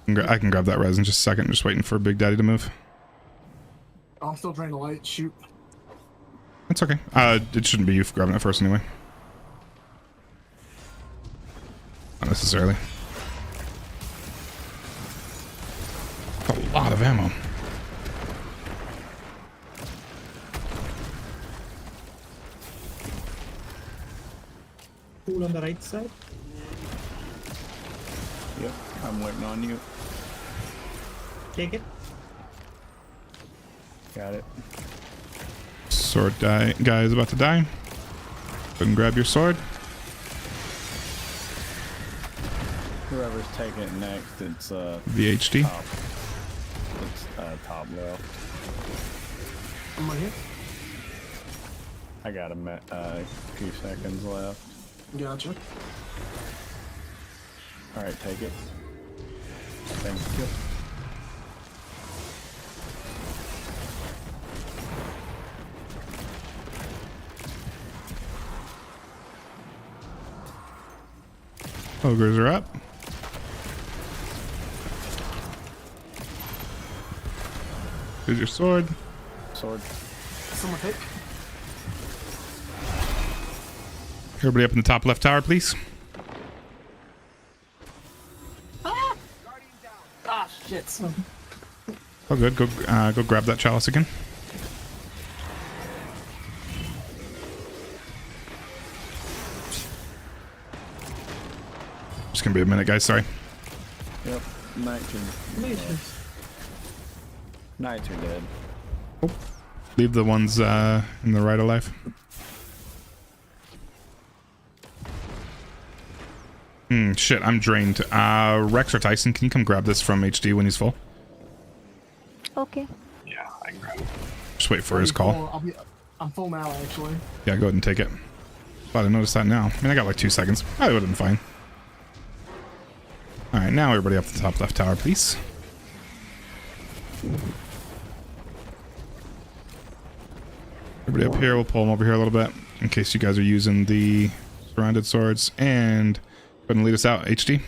I can grab that res in just a second. I'm just waiting for Big Daddy to move. Oh, I'm still trying to light. Shoot. That's okay. It shouldn't be you grabbing it first anyway. Not necessarily. A lot of ammo. Pool on the right side. Yep, I'm waiting on you. Take it. Got it. Sword guy is about to die. Go ahead and grab your sword. Whoever's taking it next, it's VHD. top. It's top left. I'm right here. I got a few seconds left. Gotcha. Alright, take it. Thank you. Ogres are up. Here's your sword. Sword. Someone take. Everybody up in the top left tower, please. Ah, shit. Oh, good. Go grab that chalice again. Just gonna be a minute, guys. Sorry. Yep. Knights are dead. Oh. Leave the ones in the right alive. Shit, I'm drained. Rex or Tyson, can you come grab this from HD when he's full? Okay. Yeah, I can grab it. Just wait for his call. I'm full now, actually. Yeah, go ahead and take it. Glad I noticed that now. I mean, I got like 2 seconds. Probably would have been fine. Alright, now everybody up the top left tower, please. Everybody up here, we'll pull them over here a little bit in case you guys are using the surrounded swords. And go ahead and lead us out, HD.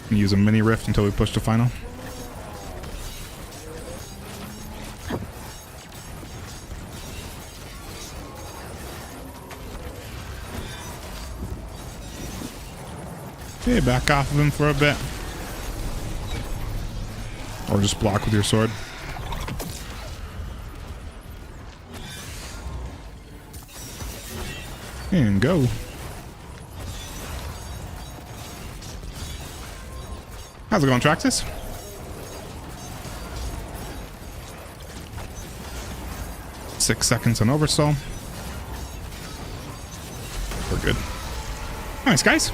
Use a mini rift until we push to final. Okay, back off of him for a bit. Or just block with your sword. And go. How's it going, Traxxas? Six seconds on oversoul. We're good. Nice, guys.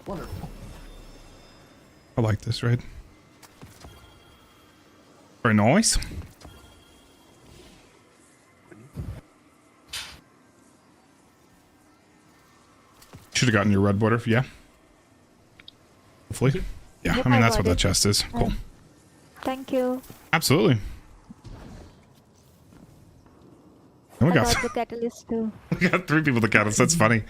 Wonderful. I like this raid. Very nice. Should have gotten your red border. Yeah. Hopefully. Yeah, Yep, I mean, I that's got what that it. chest is. Cool. Thank you. Absolutely. And we I got, got the catalyst too. we got 3 people to catalyst. That's funny.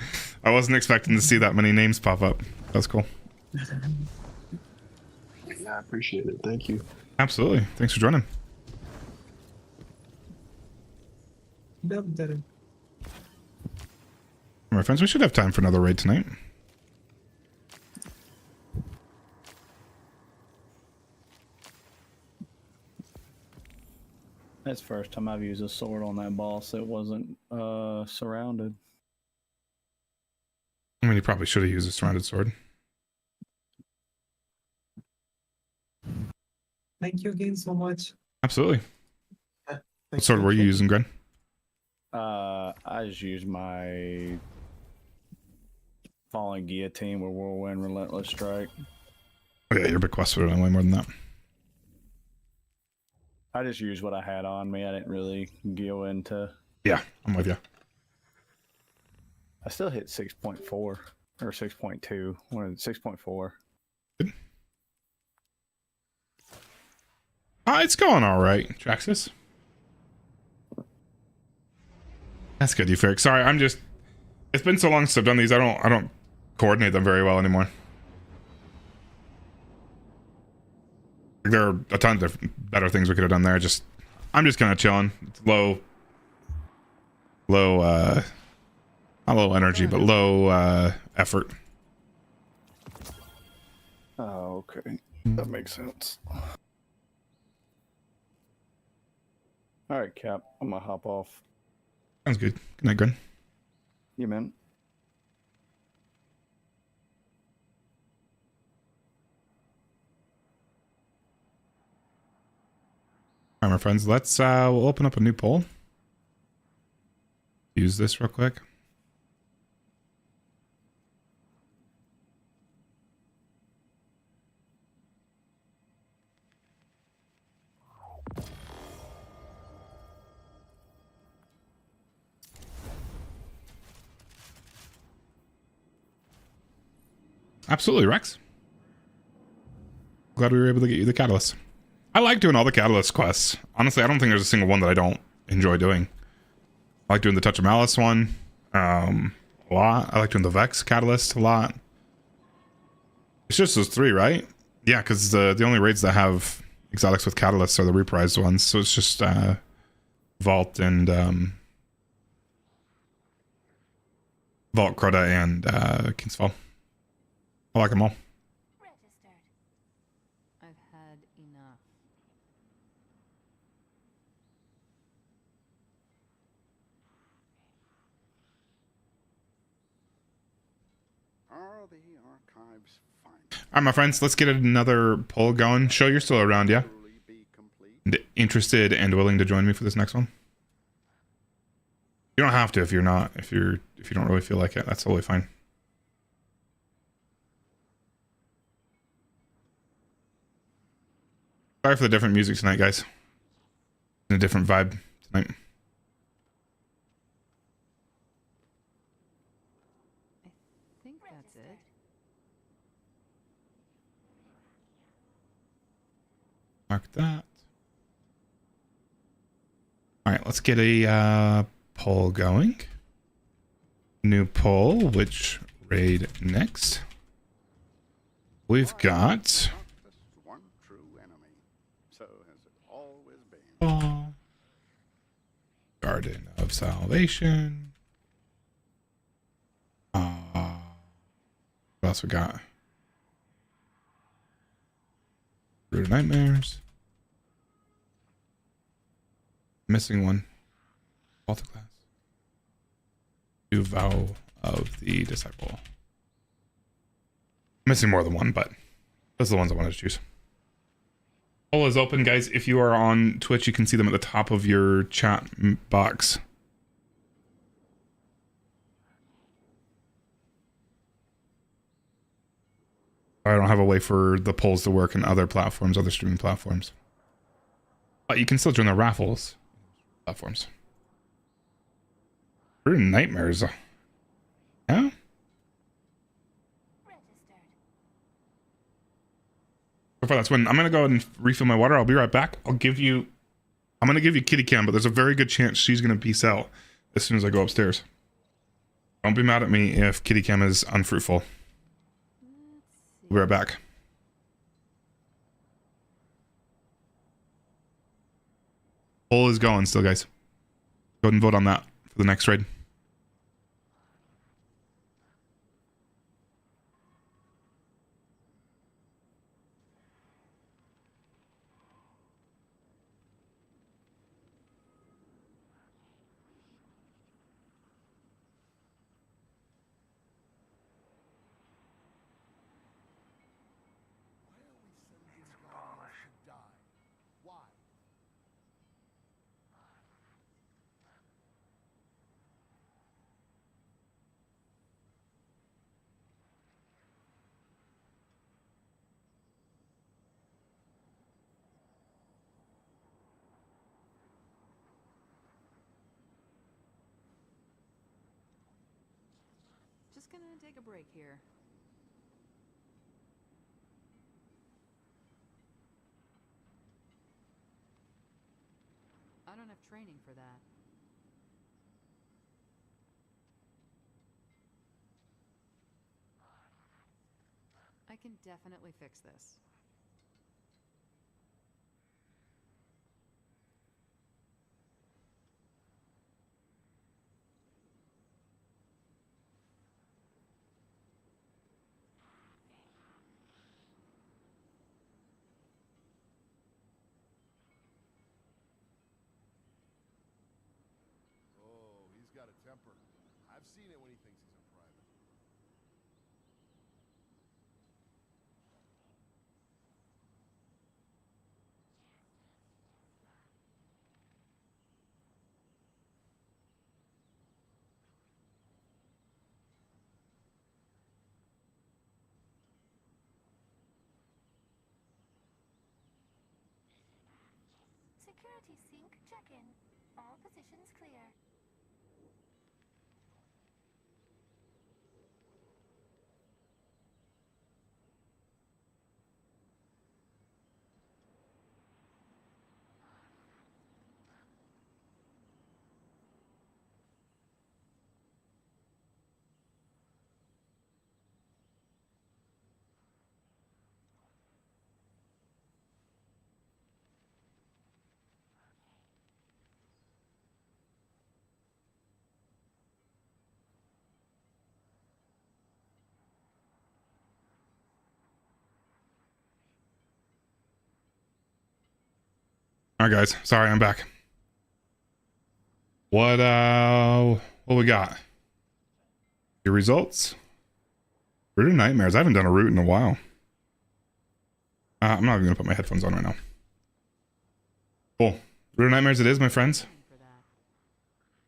I wasn't expecting to see that many names pop up. That's cool. Yeah, I appreciate it. Thank you. Absolutely. Thanks for joining. Dub Darren. My friends, we should have time for another raid tonight. That's the first time I've used a sword on that boss that wasn't surrounded. I mean, you probably should have used a surrounded sword. Thank you again so much. Absolutely. Thanks What sword for were you the- using, Gren? I just used my falling guillotine with whirlwind relentless strike. Oh yeah, your bequest would have done way more than that. I just used what I had on me. I didn't really go into. Yeah, I'm with you. I still hit 6.4 or 6.2. One of 6.4. It's going all right, Traxxas. That's good, you Ferric. Sorry, I'm just. It's been so long since I've done these. I don't coordinate them very well anymore. There are a ton of better things we could have done there. I'm just kind of chilling. It's low, not low energy, but low effort. Oh, okay. That makes sense. All right, Cap. I'm gonna hop off. Sounds good. Good night, Gren. You man. All right, my friends. Let's we'll open up a new poll. Use this real quick. Absolutely, Rex. Glad we were able to get you the catalyst. I like doing all the catalyst quests. Honestly, I don't think there's a single one that I don't enjoy doing. I like doing the Touch of Malice one a lot. I like doing the Vex catalyst a lot. It's just those 3, right? Yeah, because the only raids that have exotics with catalysts are the reprised ones. So it's just Vault and Vault, Crota, and Kingsfall. I like them all. Registered. I've had enough. Are the archives fine? All right, my friends, let's get another poll going. Show you're still around, yeah? Truly be complete? And interested and willing to join me for this next one? You don't have to if you're not. If you don't really feel like it, that's totally fine. Sorry for the different music tonight, guys. A different vibe tonight. I think that's it. Mark that. All right, let's get a poll going. New poll, which raid next? We've got This one true enemy. So has it always been. Garden of Salvation. What else we got? Root of Nightmares. Missing one. Altar class. Do Vow of the Disciple. Missing more than one, but those are the ones I wanted to choose. Poll is open, guys. If you are on Twitch, you can see them at the top of your chat box. I don't have a way for the polls to work in other platforms, other streaming platforms. But you can still join the raffles platforms. We're in Nightmares. Yeah? So far, that's when I'm going to go ahead and refill my water. I'll be right back. I'm going to give you Kitty Cam, but there's a very good chance she's going to peace out as soon as I go upstairs. Don't be mad at me if Kitty Cam is unfruitful. We'll be right back. Poll is going still, guys. Go ahead and vote on that for the next raid. Just gonna take a break here. I don't have training for that. I can definitely fix this. Got a temper. I've seen it when he thinks he's in private. Security sync check-in. All positions clear. All right, guys. Sorry, I'm back. What we got? Your results? Root of Nightmares. I haven't done a root in a while. I'm not even gonna put my headphones on right now. Cool. Root of Nightmares it is, my friends.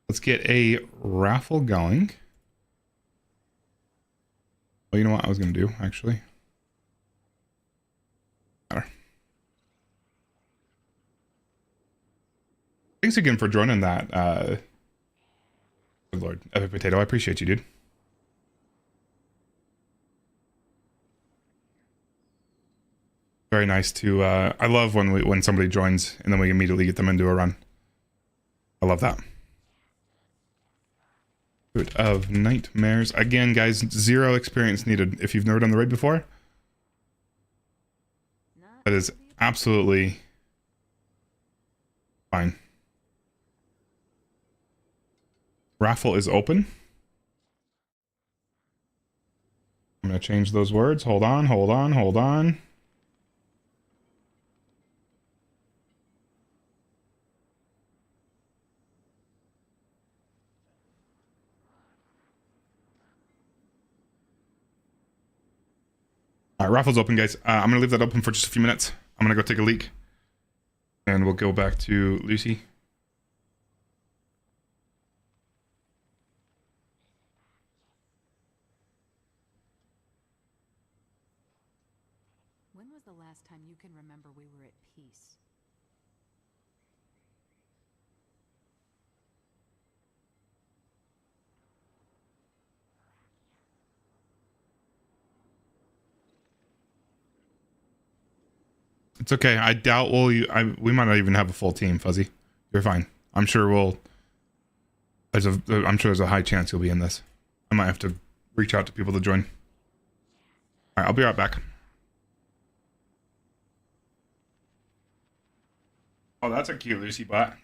Let's get a raffle going. Well, you know what I was gonna do, actually. Matter. Thanks again for joining that. Good Lord, Epic Potato. I appreciate you, dude. Very nice to. I love when somebody joins and then we immediately get them into a run. I love that. Fruit of Nightmares. Again, guys, 0 experience needed. If you've never done the raid before, that is absolutely fine. Raffle is open. I'm going to change those words. Hold on, hold on, hold on. All right, raffle's open, guys. I'm going to leave that open for just a few minutes. I'm going to go take a leak. And we'll go back to Lucy. When was the last time you can remember we were at peace? It's okay. I doubt we might not even have a full team, Fuzzy. You're fine. I'm sure I'm sure there's a high chance you'll be in this. I might have to reach out to people to join. All right, I'll be right back. Oh, that's a cute Lucy bot.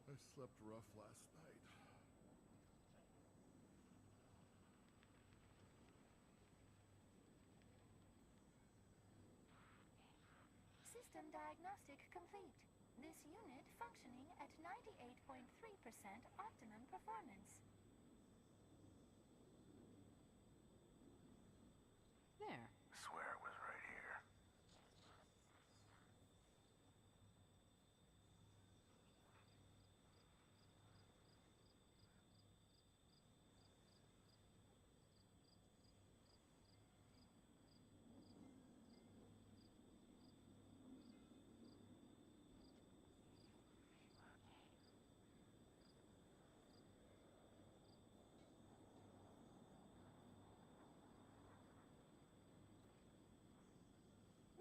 I slept rough last night. System diagnostic complete. This unit functioning at 98.3% optimum performance. There. Swear it was right here.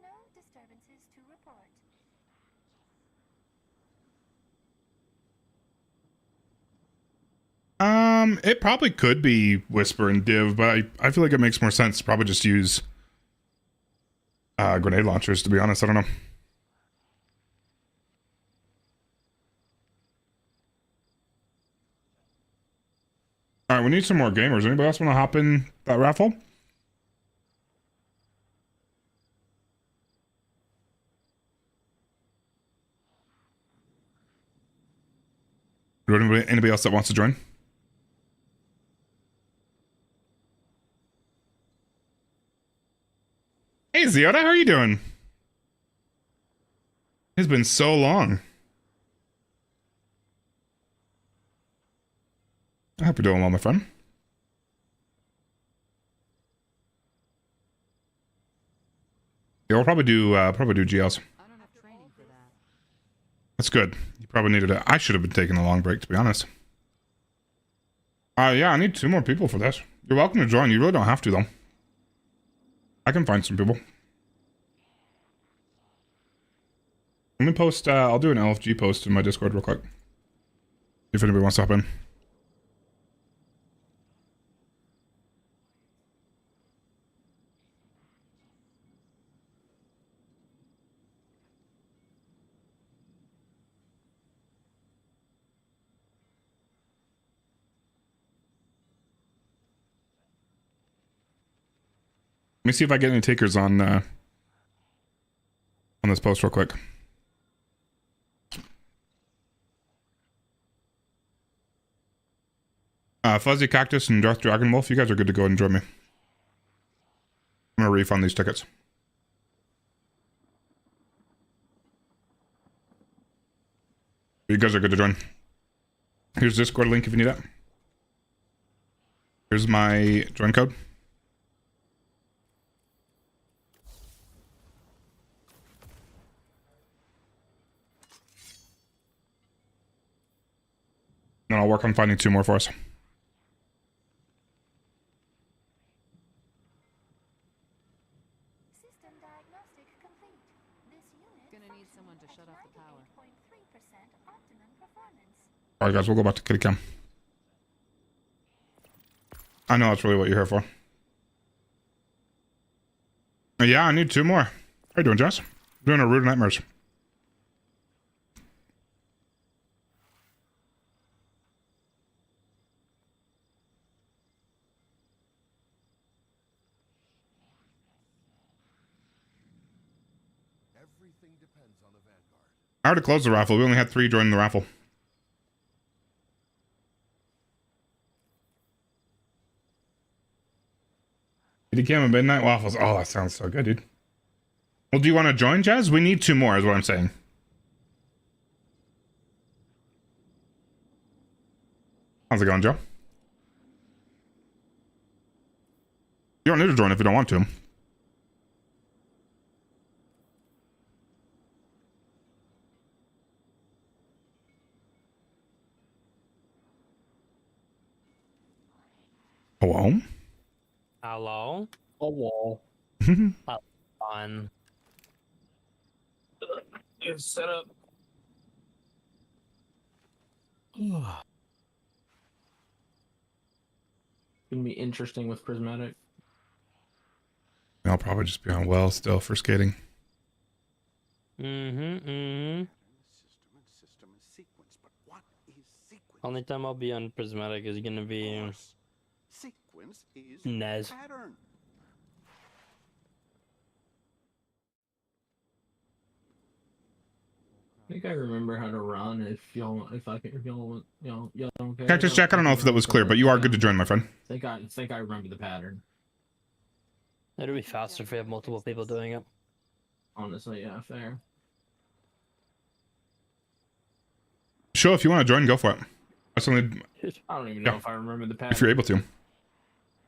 No disturbances to report. It probably could be Whisper and Div, but I feel like it makes more sense to probably just use grenade launchers, to be honest. I don't know. All right, we need some more gamers. Anybody else want to hop in that raffle? Anybody else that wants to join? Hey, Ziota, how are you doing? It's been so long. I hope you're doing well, my friend. Yeah, we'll probably do GLs. I don't have training for that. That's good. You probably needed it. I should have been taking a long break, to be honest. Yeah, I need 2 more people for this. You're welcome to join. You really don't have to, though. I can find some people. Let me post, I'll do an LFG post in my Discord real quick. If anybody wants to hop in. Let me see if I get any takers on this post real quick. Fuzzy Cactus and Darth Dragon Wolf, you guys are good to go and join me. I'm gonna refund these tickets. You guys are good to join. Here's Discord link if you need it. Here's my join code. And I'll work on finding 2 more for us. Gonna need someone to shut off the power. 98.3% optimum performance. All right, guys, we'll go back to kitty cam. I know that's really what you're here for. Yeah, I need 2 more. How you doing, Jess? Doing a Root of Nightmares. I already closed the raffle. We only had 3 join the raffle. Kitty cam and midnight waffles. Oh, that sounds so good, dude. Well, do you want to join, Jazz? We need 2 more, is what I'm saying. How's it going, Joe? You don't need to join if you don't want to. Hello? Hello? Hello. Fun. It's set up. Gonna be interesting with prismatic. I'll probably just be on well still for skating. Only time I'll be on prismatic is gonna be Sequence is Nez. pattern. I think I remember how to run. If y'all don't care. Cactus Jack, I don't know if that was clear, but you are good to join, my friend. I think I remember the pattern. It'll be faster if we have multiple people doing it. Honestly, yeah, fair. Show if you want to join, go for it. That's only I don't even know if I remember the pattern. if you're able to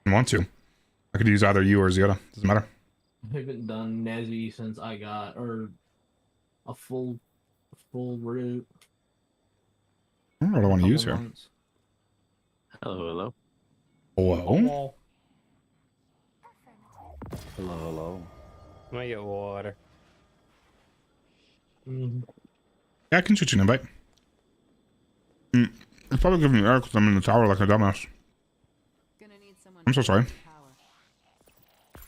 and want to. I could use either you or Ziota. Doesn't matter. I haven't done Nezzy since I got a full route. I don't know what I want to use here. Hello. Hello? Hello. I'm gonna get water. Yeah, I can shoot you an invite. It's probably giving me air because I'm in the tower like a dumbass. Gonna need someone I'm so to sorry. shut off the power.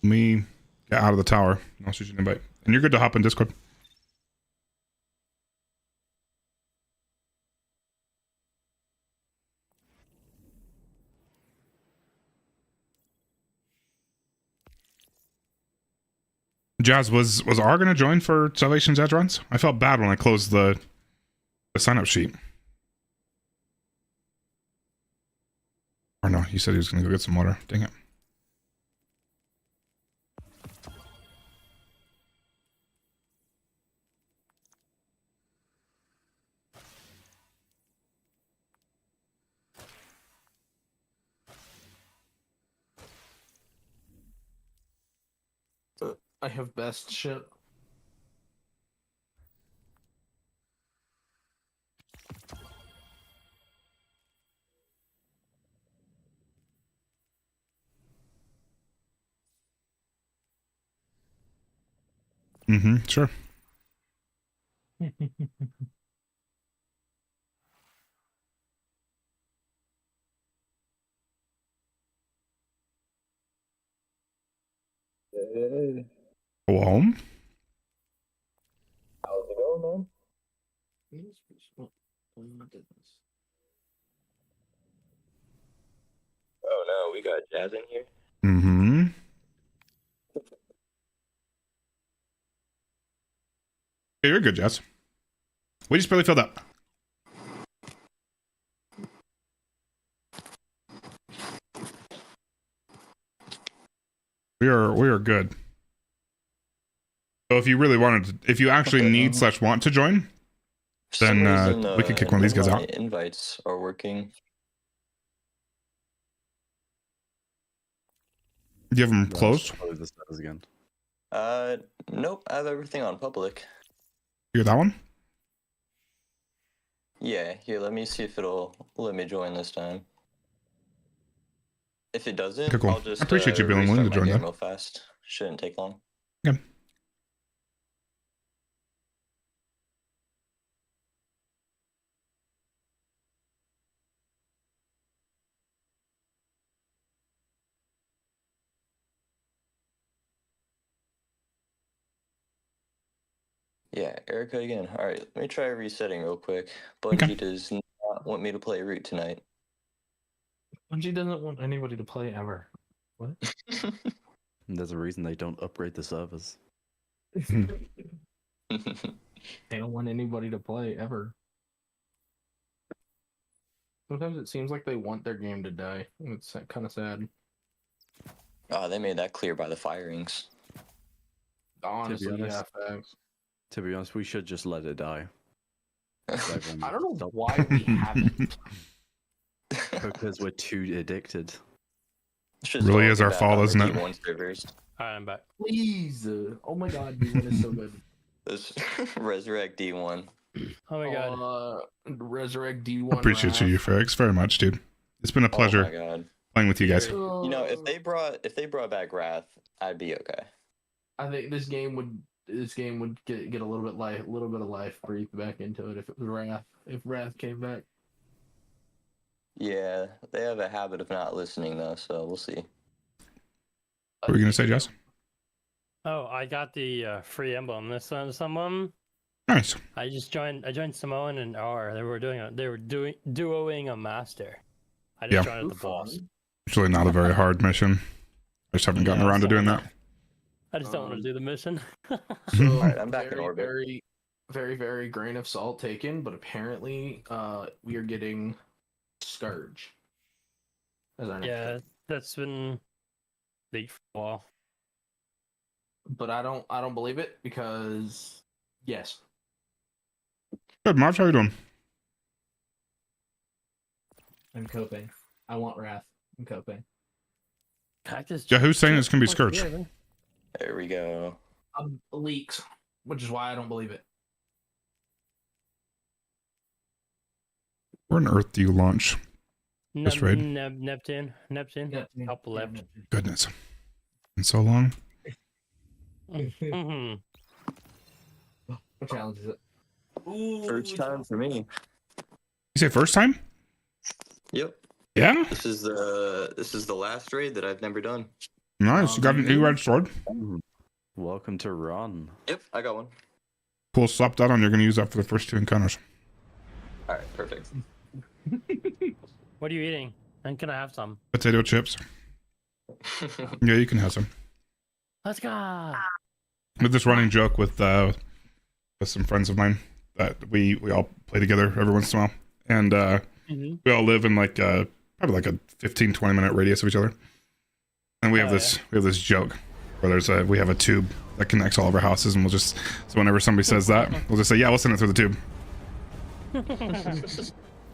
Me get out of the tower. I'll shoot you an invite. And you're good to hop in Discord. Jazz, was R gonna join for Salvation's Edge runs? I felt bad when I closed the sign up sheet. Or no, he said he was gonna go get some water. Dang it. I have best shit. Sure. Hey. Hello? How's it going, man? Oh no, we got Jazz in here. Hey, you're good, Jazz. We just barely filled up. We are good. So if you really wanted to, if you actually need / want to join, then we could kick one of these guys out. Invites are working. Do you have them closed? Again. Nope. I have everything on public. You got that one? Yeah, here, let me see if it'll let me join this time. If it doesn't, Okay, cool. I'll just I appreciate you being willing to restart my join, game though. real fast. Shouldn't take long. Yeah. Yeah, Erica again. All right, let me try resetting real quick. Bungie Okay. does not want me to play Root tonight. Bungie doesn't want anybody to play ever. What? There's a reason they don't upgrade the servers. They don't want anybody to play ever. Sometimes it seems like they want their game to die. It's kind of sad. Oh, they made that clear by the firings. Honestly, honest, yeah, facts. To be honest, we should just let it die. I don't know why we haven't. Because we're too addicted. Really is our fault, isn't it? D1 servers. Alright, I'm back. Please. Oh my god, D1 is so good. This resurrect D1. Oh my god. Resurrect D1. Appreciate you, Ferrix, very much, dude. It's been a pleasure Oh my god. playing with you guys. You know, if they brought back Wrath, I'd be okay. I think this game would get a little bit of life breathed back into it if it was Wrath. If Wrath came back. Yeah, they have a habit of not listening though, so we'll see. What were you gonna say, Jess? Oh, I got the free emblem. This to someone. Nice. I joined Samoan and R. They were duoing a master. I just joined at the boss. It's really not a very hard mission. I just haven't gotten around to doing that. I just don't want to do the mission. So, Alright, I'm back in orbit. Very grain of salt taken, but apparently we are getting Scourge as our next Yeah, pick. that's been leaked for a while. But I don't believe it because yes. Good, March. How you doing? I'm coping. I want Wrath. I'm coping. Cactus. Yeah, who's saying it's gonna be Scourge? There we go. Leaks, which is why I don't believe it. Where on earth do you launch this raid? Neptune. Top left. Goodness. Been so long. Mm-hmm. What challenge is it? Ooh, First time for me. You say first time? Yep. Yeah. This is the last raid that I've never done. Nice. You got an E-Red sword. Welcome to Run. Yep, I got one. Cool. Slap that on. You're gonna use that for the first 2 encounters. All right, perfect. What are you eating? And can I have some? Potato chips. Yeah, you can have some. Let's go. With this running joke with some friends of mine that we all play together every once in a while, and we all live in like probably like a 15-20 minute radius of each other, and we have this joke where we have a tube that connects all of our houses, and so whenever somebody says that, we'll just say, yeah, we'll send it through the tube.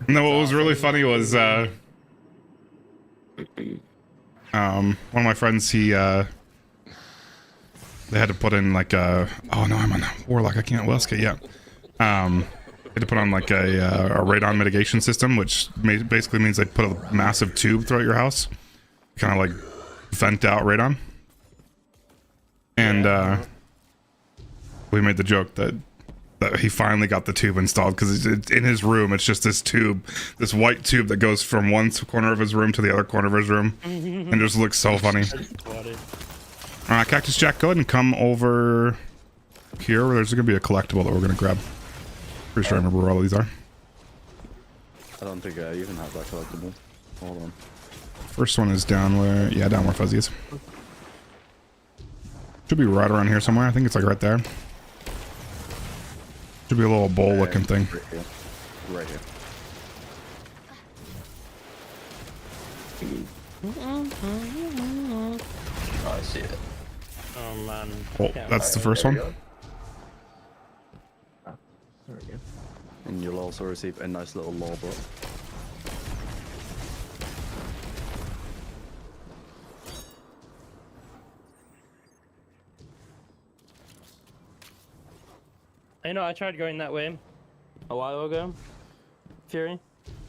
And then what was really funny was one of my friends, they had to put in like oh no, I'm on Warlock, I can't Wesker yet. They had to put on like a radon mitigation system, which basically means they put a massive tube throughout your house, kind of like vent out radon. And we made the joke that he finally got the tube installed because in his room it's just this white tube that goes from one corner of his room to the other corner of his room, and just looks so funny. Cactus Jack, go ahead and come over here where there's gonna be a collectible that we're gonna grab. Pretty sure I remember where all these are. I don't think I even have that collectible. Hold on. First one is down where Fuzzy is. Should be right around here somewhere. I think it's like right there. Should be a little bowl looking thing. Right here. Oh, I see it. Oh man. Oh, that's the first one. There we go. And you'll also receive a nice little lore book. I know I tried going that way a while ago, Fury?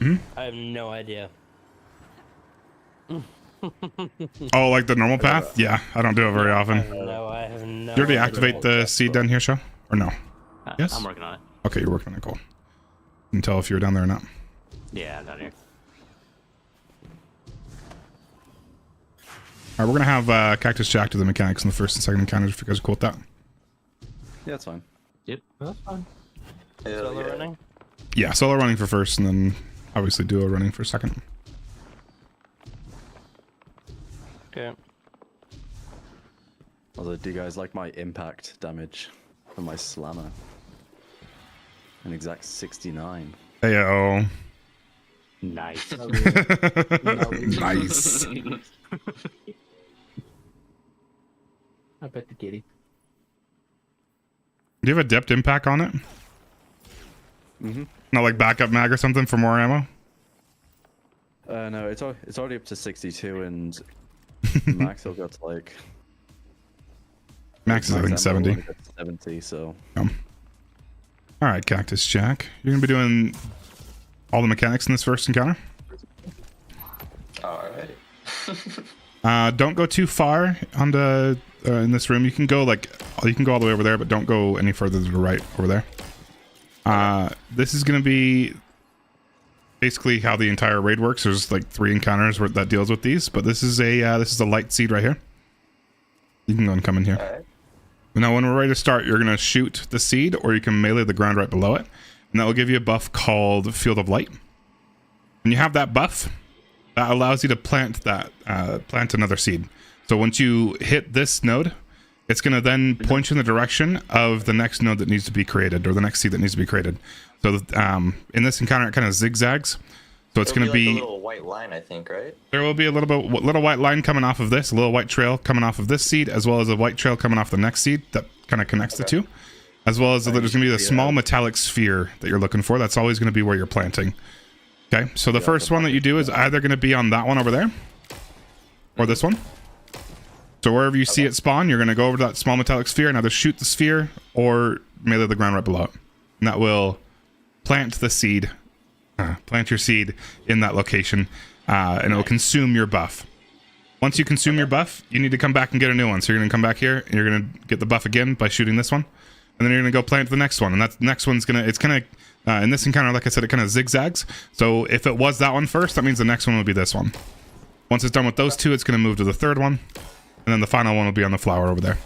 Hmm? I have no idea. Oh, like the normal path? Yeah, I don't do it very often. I have no. You already idea. activate the seed down here, Show? Or no? Yes? I'm working on it. Okay, you're working on it, cool. You can tell if you're down there or not. Yeah, down here. Alright, we're gonna have Cactus Jack do the mechanics in the first and second encounters if you guys are cool with that. Yeah, that's fine. Yep. That's fine. Solo running? Yeah, solo running for first and then obviously duo running for second. Okay. Although, do you guys like my impact damage for my slammer? An exact 69. Heyo. Nice. Nice. I bet the kitty. Do you have a depth impact on it? Mm-hmm. Not like backup mag or something for more ammo? No, it's already up to 62 and max will go to like... Max is I think 70. 70, so... Alright, Cactus Jack. You're gonna be doing all the mechanics in this first encounter? Alright. Don't go too far on the in this room. You can go all the way over there, but don't go any further to the right over there. This is gonna be basically how the entire raid works. There's like 3 encounters that deals with these, but this is a light seed right here. You can go and come in here. Alright. Now when we're ready to start, you're gonna shoot the seed, or you can melee the ground right below it, and that will give you a buff called Field of Light. When you have that buff, that allows you to plant another seed. So once you hit this node, it's going to then point you in the direction of the next node that needs to be created, or the next seed that needs to be created. So in this encounter, it kind of zigzags. So it's going to be like a little white line, I think, right? There will be a little white line coming off of this, a little white trail coming off of this seed, as well as a white trail coming off the next seed that kind of connects the two. As well as there's going to be the small metallic sphere that you're looking for. That's always going to be where you're planting. Okay, so the first one that you do is either going to be on that one over there, or this one. So wherever you see it spawn, you're going to go over to that small metallic sphere and either shoot the sphere or melee the ground right below it. And that will plant the seed, plant your seed in that location, and it will consume your buff. Once you consume your buff, you need to come back and get a new one. So you're going to come back here, and you're going to get the buff again by shooting this one. And then you're going to go plant the next one. And that next one's going to, it's kind of, in this encounter, like I said, it kind of zigzags. So if it was that one first, that means the next one will be this one. Once it's done with those two, it's going to move to the third one. And then the final one will be on the flower over there.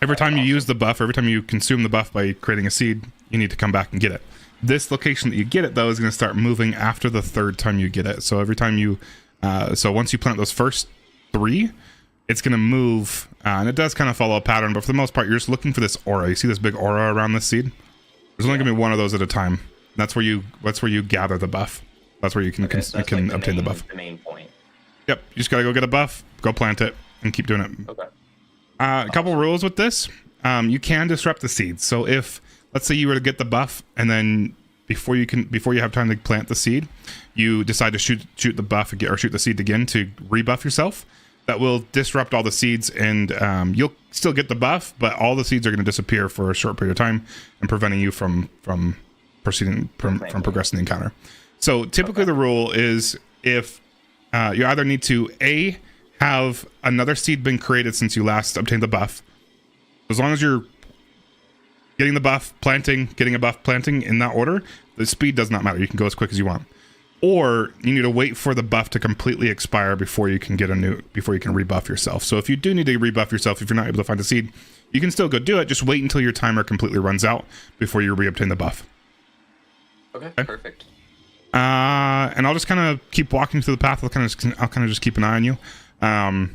Every time you use the buff, every time you consume the buff by creating a seed, you need to come back and get it. This location that you get it, though, is going to start moving after the third time you get it. So every time you, so once you plant those first 3, it's going to move, and it does kind of follow a pattern, but for the most part, you're just looking for this aura. You see this big aura around this seed? There's only going to be one of those at a time. That's where you gather the buff. That's where you can obtain the buff. The main point. Yep, you just got to go get a buff, go plant it, and keep doing it. Okay. A couple rules with this. You can disrupt the seeds. So if, let's say you were to get the buff, and then before you have time to plant the seed, you decide to shoot the buff again, or shoot the seed again to rebuff yourself, that will disrupt all the seeds, and you'll still get the buff, but all the seeds are going to disappear for a short period of time and preventing you from progressing the encounter. So typically the rule is if you either need to have another seed been created since you last obtained the buff. As long as you're getting the buff, planting, getting a buff, planting in that order, the speed does not matter. You can go as quick as you want. Or you need to wait for the buff to completely expire before you can rebuff yourself. So if you do need to rebuff yourself, if you're not able to find a seed, you can still go do it. Just wait until your timer completely runs out before you reobtain the buff. Okay, perfect. And I'll just kind of keep walking through the path. I'll kind of just keep an eye on you. That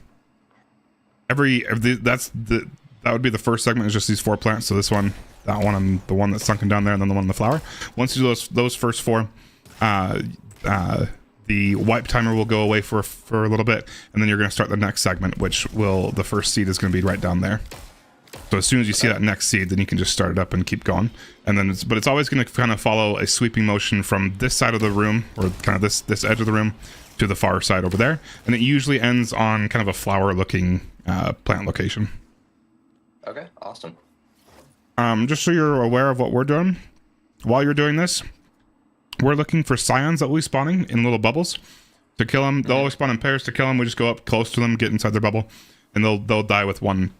would be the first segment, is just these 4 plants. So this one, that one, and the one that's sunken down there, and then the one in the flower. Once you do those first 4, the wipe timer will go away for a little bit, and then you're going to start the next segment, the first seed is going to be right down there. So as soon as you see that next seed, then you can just start it up and keep going. And then but it's always going to kind of follow a sweeping motion from this side of the room, or kind of this edge of the room, to the far side over there. And it usually ends on kind of a flower looking plant location. Okay, awesome. Just so you're aware of what we're doing, while you're doing this, we're looking for scions that will be spawning in little bubbles. To kill them, they'll always spawn in pairs. To kill them, we just go up close to them, get inside their bubble, and they'll die with one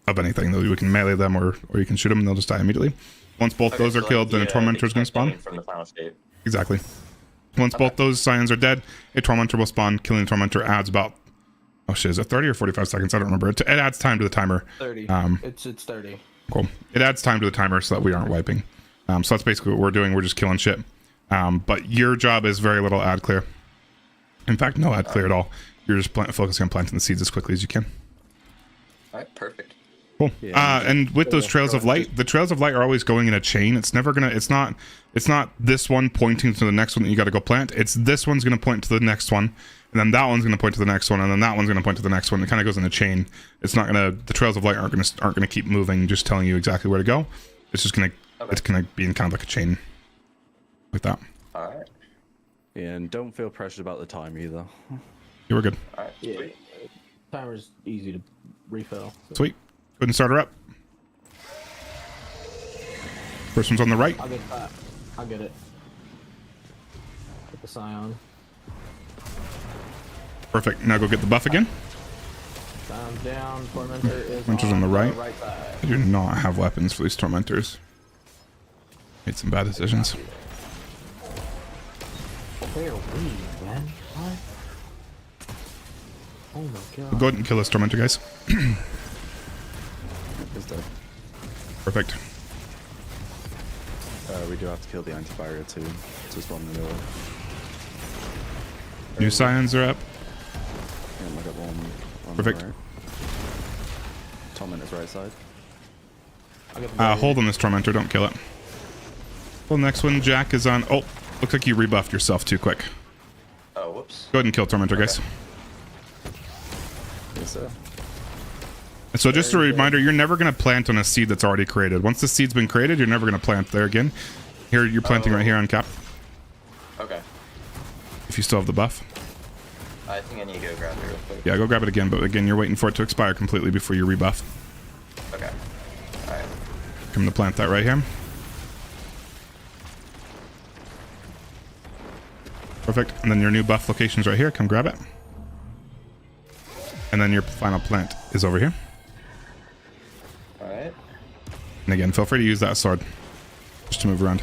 of anything. We can melee them, or you can shoot them, and they'll just die immediately. Once both those are killed, then a Tormentor is going to spawn. From the final state. Exactly. Once both those scions are dead, a Tormentor will spawn. Killing a Tormentor adds about, oh shit, is it 30 or 45 seconds? I don't remember. It adds time to the timer. 30. It's 30. Cool. It adds time to the timer so that we aren't wiping. So that's basically what we're doing. We're just killing shit. But your job is very little ad clear. In fact, no ad clear at all. You're just focusing on planting the seeds as quickly as you can. All right, perfect. Cool. And with those trails of light, the trails of light are always going in a chain. It's never gonna. It's not this one pointing to the next one that you got to go plant. It's this one's gonna point to the next one, and then that one's gonna point to the next one, and then that one's gonna point to the next one. It kind of goes in a chain. It's not gonna. The trails of light aren't gonna keep moving, just telling you exactly where to go. It's just gonna. Okay. It's gonna be in kind of like a chain, like that. All right. Yeah, and don't feel pressured about the time either. You were good. All right. Yeah. Timer's easy to refill. So. Sweet. Go ahead and start her up. First one's on the right. I'll get that. I'll get it. Get the scion. Perfect. Now go get the buff again. Scion's down. Tormentor is Tormentor's on the right. side. I do not have weapons for these Tormentors. Made some bad decisions. Where are we, man? What? Oh my god. Go ahead and kill this Tormentor, guys. Perfect. We do have to kill the anti-barrier too. Just one in the middle. New scions are up. Yeah, I got one on Perfect. the right. Tormentor's right side. Hold on this Tormentor, don't kill it. Well, next one, Jack, is on. Oh, looks like you rebuffed yourself too quick. Oh, whoops. Go ahead and kill Tormentor, guys. Yes, sir. And so just a reminder, you're never going to plant on a seed that's already created. Once the seed's been created, you're never going to plant there again. Here, you're planting right here on cap. Okay. If you still have the buff. I think I need to go grab it real quick. Yeah, go grab it again, but again, you're waiting for it to expire completely before you rebuff. Okay. Alright. I'm going to plant that right here. Perfect. And then your new buff location's right here. Come grab it. And then your final plant is over here. Alright. And again, feel free to use that sword just to move around.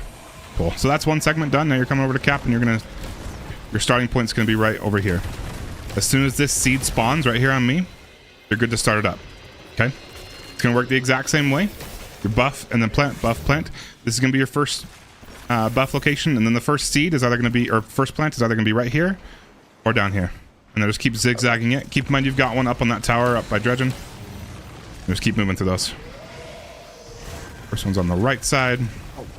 Cool. So that's one segment done. Now you're coming over to cap, and your starting point's gonna be right over here. As soon as this seed spawns right here on me, you're good to start it up. Okay? It's gonna work the exact same way. Your buff and then plant, buff, plant. This is gonna be your first buff location, and then the first seed is either gonna be, or first plant is either gonna be right here or down here. And then just keep zigzagging it. Keep in mind you've got one up on that tower up by dredging. Just keep moving through those. First one's on the right side.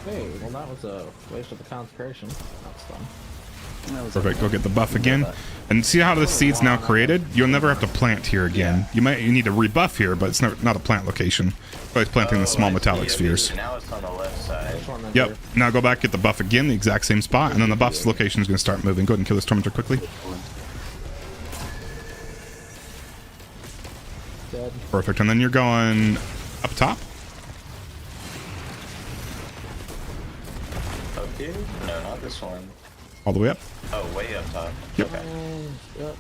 Okay, well that was a waste of the consecration. That's fun. Perfect. Go get the buff again. And see how the seed's now created? You'll never have to plant here again. You need to rebuff here, but it's not a plant location. But it's planting the small metallic spheres. Now it's on the left side. Yep. Now go back, get the buff again, the exact same spot, and then the buff's location is going to start moving. Go ahead and kill this Tormentor quickly. Dead. Perfect. And then you're going up top. Up here? No, not this one. All the way up. Oh, way up top. Yep. Okay. Yep.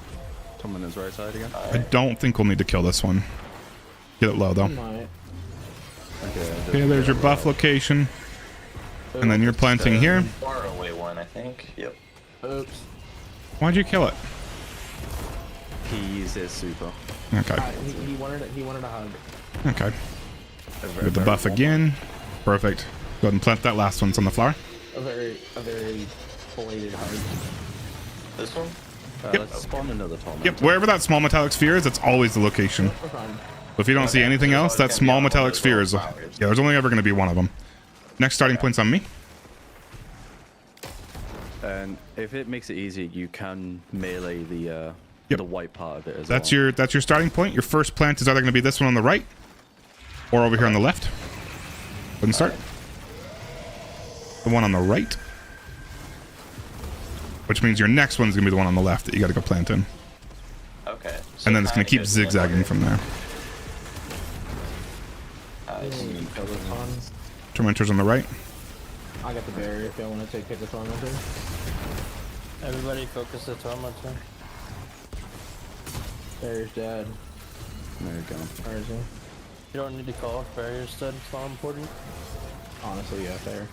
Tormentor's right side again. I don't think we'll need to kill this one. Get it low though. Okay, there's your buff location. And then you're planting here. Far away one, I think. Yep. Oops. Why'd you kill it? He used his super. Okay. He wanted a hug. Okay. Get the buff again. Perfect. Go ahead and plant that last one. It's on the flower. A very belated hug. This one? Yep. Let's spawn another Tormentor. Yep, wherever that small metallic sphere is, that's always the location. So if you don't see anything else, that small metallic sphere is... Yeah, there's only ever going to be one of them. Next starting point's on me. And if it makes it easy, you can melee the white part of it as That's well. your starting point. Your first plant is either going to be this one on the right or over here on the left. Go ahead and start. The one on the right. Which means your next one's going to be the one on the left that you got to go plant in. Okay. So And then it's going to keep zigzagging from there. Tormentor's Tormentor's on the right. I got the barrier if y'all want to take hit the tormentor. Everybody focus the tormentor. Barrier's dead. There you go. Where is he? You don't need to call if barrier's dead. It's not important. Honestly, yeah, fair.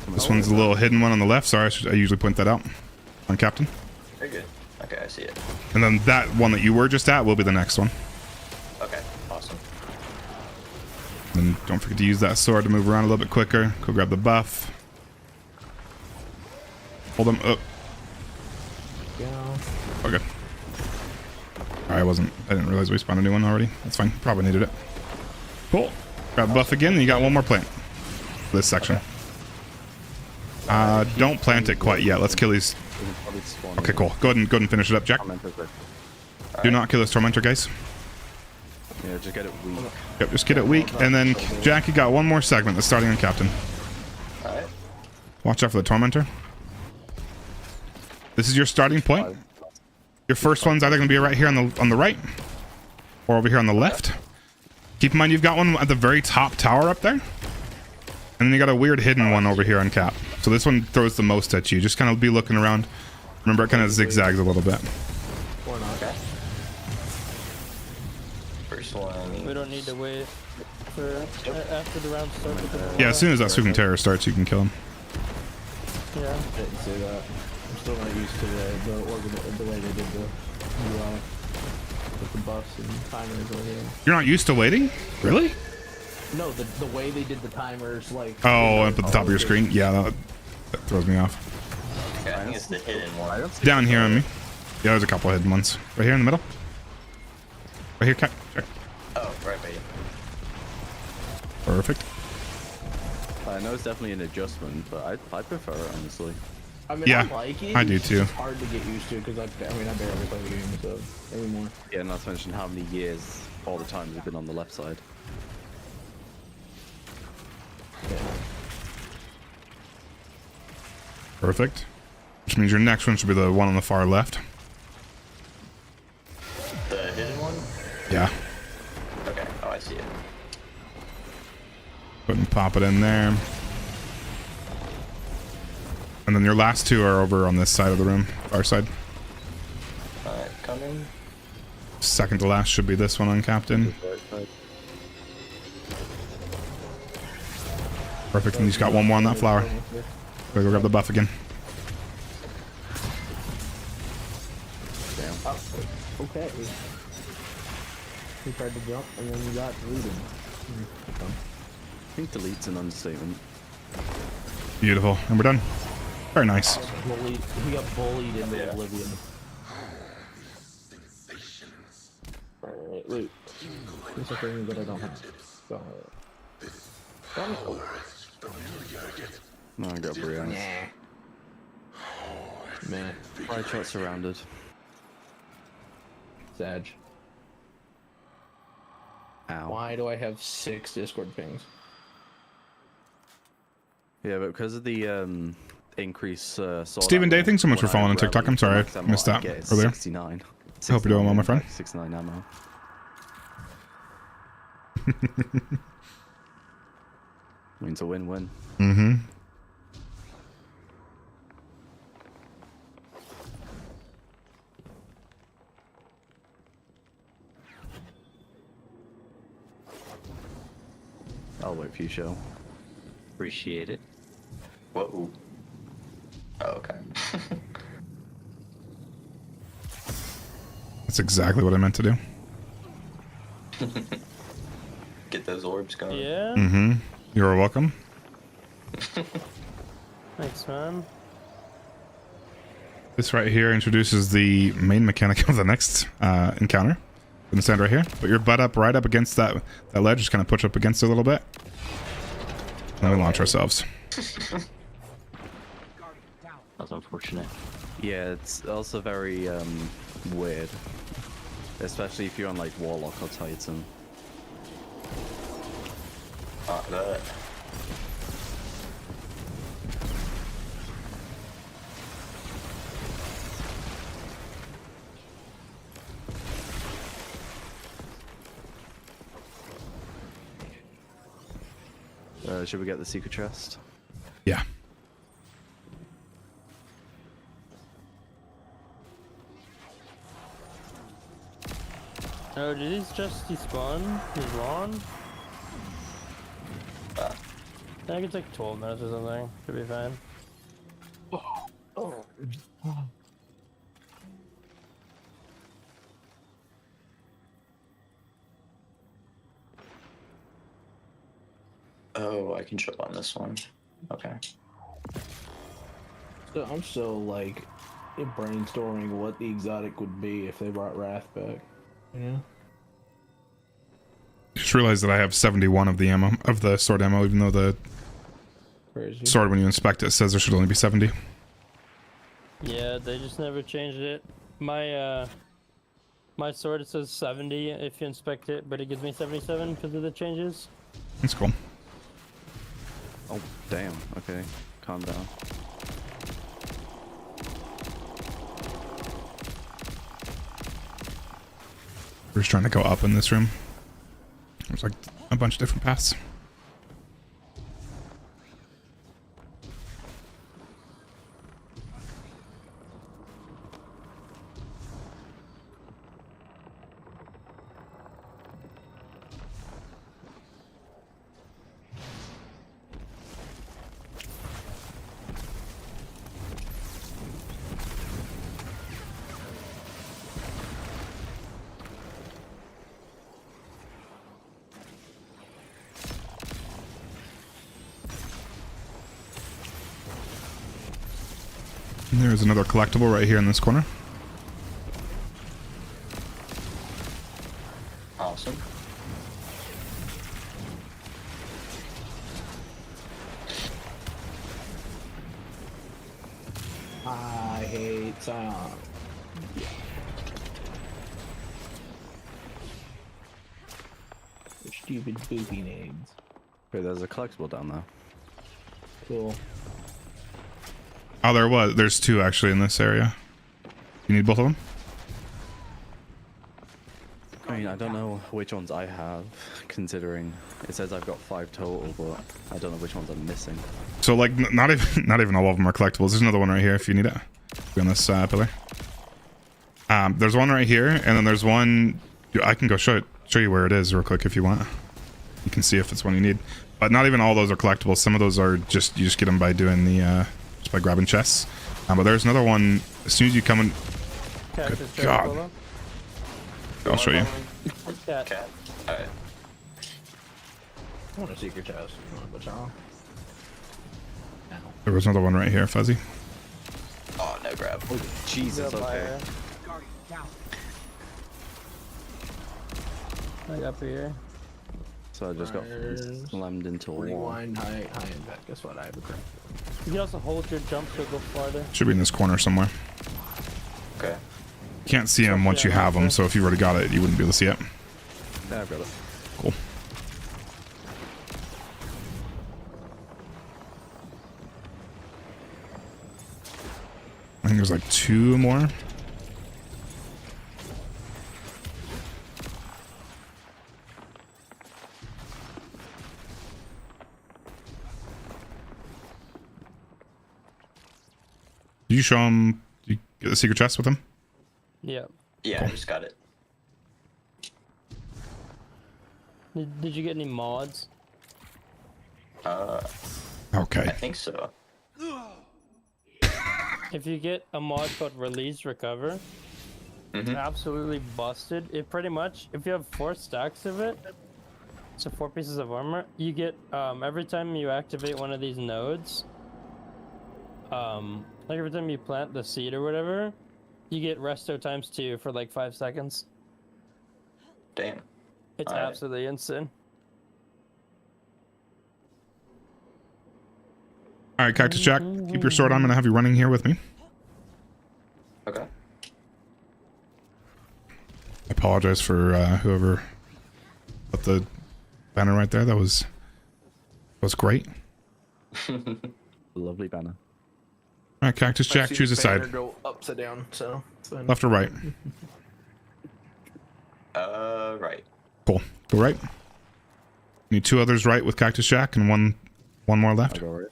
This one's a little hidden one on the left. Sorry, I usually point that out on Captain. Very good. Okay, I see it. And then that one that you were just at will be the next one. Okay, awesome. And don't forget to use that sword to move around a little bit quicker. Go grab the buff. Hold them up. Yeah. Okay. I didn't realize we spawned a new one already. That's fine. Probably needed it. Cool. Grab buff again, and you got one more plant for this section. Don't plant it quite yet. Let's kill these. Okay, cool. Go ahead and finish it up, Jack. Do not kill this tormentor, guys. Yeah, just get it weak. Yep, just get it weak, and then Jack, you got one more segment that's starting on Captain. Alright. Watch out for the tormentor. This is your starting point. Your first one's either going to be right here on the right, or over here on the left. Keep in mind you've got one at the very top tower up there, and then you got a weird hidden one over here on Cap. So this one throws the most at you. Just kind of be looking around. Remember, it kind of zigzags a little bit. Or not. Okay. First one. We don't need to wait for after the round starts. Yeah, as soon as that sweeping terror starts, you can kill him. Yeah. I didn't say that. I'm still not used to the way they did the UI with the buffs and timers over here. You're not used to waiting? Really? No, the way they did the timers, like. Oh, up at the top of your screen? Yeah, that throws me off. Okay, I think it's the hidden one. Down here on me. Yeah, there's a couple hidden ones. Right here in the middle. Right here, Cap. Check. Oh, right by you. Perfect. I know it's definitely an adjustment, but I prefer it, honestly. I mean, Yeah, I like it. I do It's too. just hard to get used to because I barely play the game so anymore. Yeah, not to mention how many years all the time we've been on the left side. Yeah. Perfect. Which means your next one should be the one on the far left. The hidden one? Yeah. Okay, oh, I see it. Go ahead and pop it in there. And then your last two are over on this side of the room, far side. Alright, coming. Second to last should be this one on Captain. Perfect, and he's got one more on that flower. Go grab the buff again. Damn. Okay. He tried to jump and then he got deleted. I think delete's an understatement. Beautiful, and we're done. Very nice. He got bullied into oblivion. Alright, wait. There's a thing that I don't have. No, I got Brianna. Meh. Right shot surrounded. Sag. Ow. Why do I have 6 Discord pings? Yeah, but because of the increase. Stephen Day, thanks so much for following on TikTok. I'm sorry I missed that earlier. 69. I hope you're doing well, my friend. 69 ammo. Means a win-win. Mm-hmm. I'll wait for you, show. Appreciate it. Whoa. Oh, okay. That's exactly what I meant to do. Get those orbs going. Yeah. Mm-hmm. You're welcome. Thanks, man. This right here introduces the main mechanic of the next encounter. Gonna stand right here. Put your butt up right up against that ledge. Just kind of push up against it a little bit. And we launch ourselves. That's unfortunate. Yeah, it's also very weird. Especially if you're on like Warlock or Titan. That. Should we get the secret chest? Yeah. Oh, did these just despawn? He's long? I think it's like 12 minutes or something. Should be fine. Oh, I can jump on this one. Okay. So I'm still like brainstorming what the exotic would be if they brought Wrath back. Yeah. Just realized that I have 71 of the ammo, of the sword ammo, even though the Crazy. sword, when you inspect it, says there should only be 70. Yeah, they just never changed it. My my sword says 70 if you inspect it, but it gives me 77 because of the changes. That's cool. Oh, damn. Okay, calm down. We're just trying to go up in this room. There's like a bunch of different paths. And there's another collectible right here in this corner. Awesome. I hate Scion. Stupid boopy names. Wait, there's a collectible down there. Cool. Oh, there was. There's two actually in this area. You need both of them? I mean, I don't know which ones I have, considering it says I've got 5 total, but I don't know which ones I'm missing. So like, not even all of them are collectibles. There's another one right here if you need it. Be on this pillar. There's one right here, and then there's one. I can go show you where it is real quick if you want. You can see if it's one you need. But not even all those are collectibles. Some of those are just, you just get them by doing the just by grabbing chests. But there's another one as soon as you come in. Good God. I'll show you. Okay. Alright. I want a secret chest. But There was another one right here, Fuzzy. Oh, no grab. Oh, Jesus, okay. Like up here. So I just got slammed into a wall. Rewind, high and back. Guess what? I have a crit. You can also hold your jump to go farther. Should be in this corner somewhere. Okay. Can't see them once you have them, so if you already got it, you wouldn't be able to see it. Yeah, I've got it. Cool. I think there's like 2 more. Did you show him? Did you get the secret chest with him? Yeah. Yeah, Cool. I just got it. Did you get any mods? Okay. I think so. If you get a mod called Release Recover, absolutely busted. It pretty much, if you have 4 stacks of it, so 4 pieces of armor, you get, every time you activate one of these nodes, like every time you plant the seed or whatever, you get resto ×2 for like 5 seconds. Damn. It's Alright. absolutely insane. All right, Cactus Jack, keep your sword on. I'm gonna have you running here with me. Okay. I apologize for whoever put the banner right there. That was great. Lovely banner. All right, Cactus Jack, choose a side. Go upside down, so it's fine. Left or right? Right. Cool. Go right. Need 2 others right with Cactus Jack and one more left. I'll go right.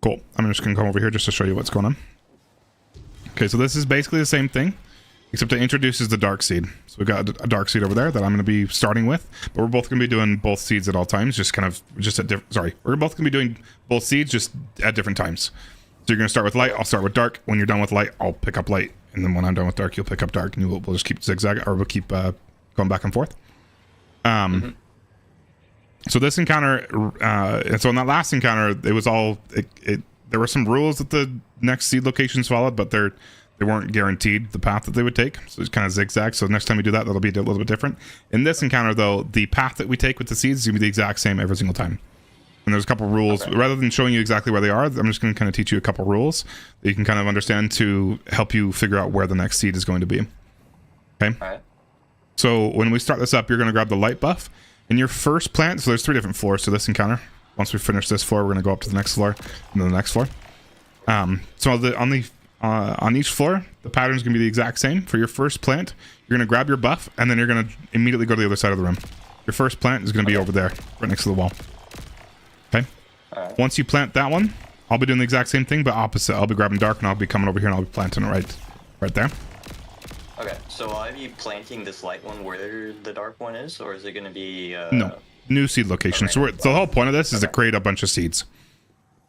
Cool. I'm just going to come over here just to show you what's going on. Okay, so this is basically the same thing, except it introduces the dark seed. So we've got a dark seed over there that I'm going to be starting with, but we're both going to be doing both seeds at all times, we're both going to be doing both seeds just at different times. So you're going to start with light, I'll start with dark. When you're done with light, I'll pick up light, and then when I'm done with dark, you'll pick up dark, and we'll just keep zigzag, or we'll keep going back and forth. So this encounter, and so in that last encounter, it was all, there were some rules that the next seed locations followed, but they weren't guaranteed the path that they would take. So it's kind of zigzag. So next time we do that, that'll be a little bit different. In this encounter, though, the path that we take with the seeds is going to be the exact same every single time. And there's a couple rules. Okay. Rather than showing you exactly where they are, I'm just going to kind of teach you a couple rules that you can kind of understand to help you figure out where the next seed is going to be. Okay? All right. So when we start this up, you're going to grab the light buff. In your first plant, so there's 3 different floors to this encounter. Once we finish this floor, we're going to go up to the next floor and then the next floor. So on each floor, the pattern is going to be the exact same. For your first plant, you're going to grab your buff, and then you're going to immediately go to the other side of the room. Your first plant is going to be over there, right next to the wall. Okay? Right. Once you plant that one, I'll be doing the exact same thing, but opposite. I'll be grabbing dark, and I'll be coming over here, and I'll be planting it right there. Okay, so will I be planting this light one where the dark one is, or is it going to be... No, new seed location. So the whole point of this is to create a bunch of seeds.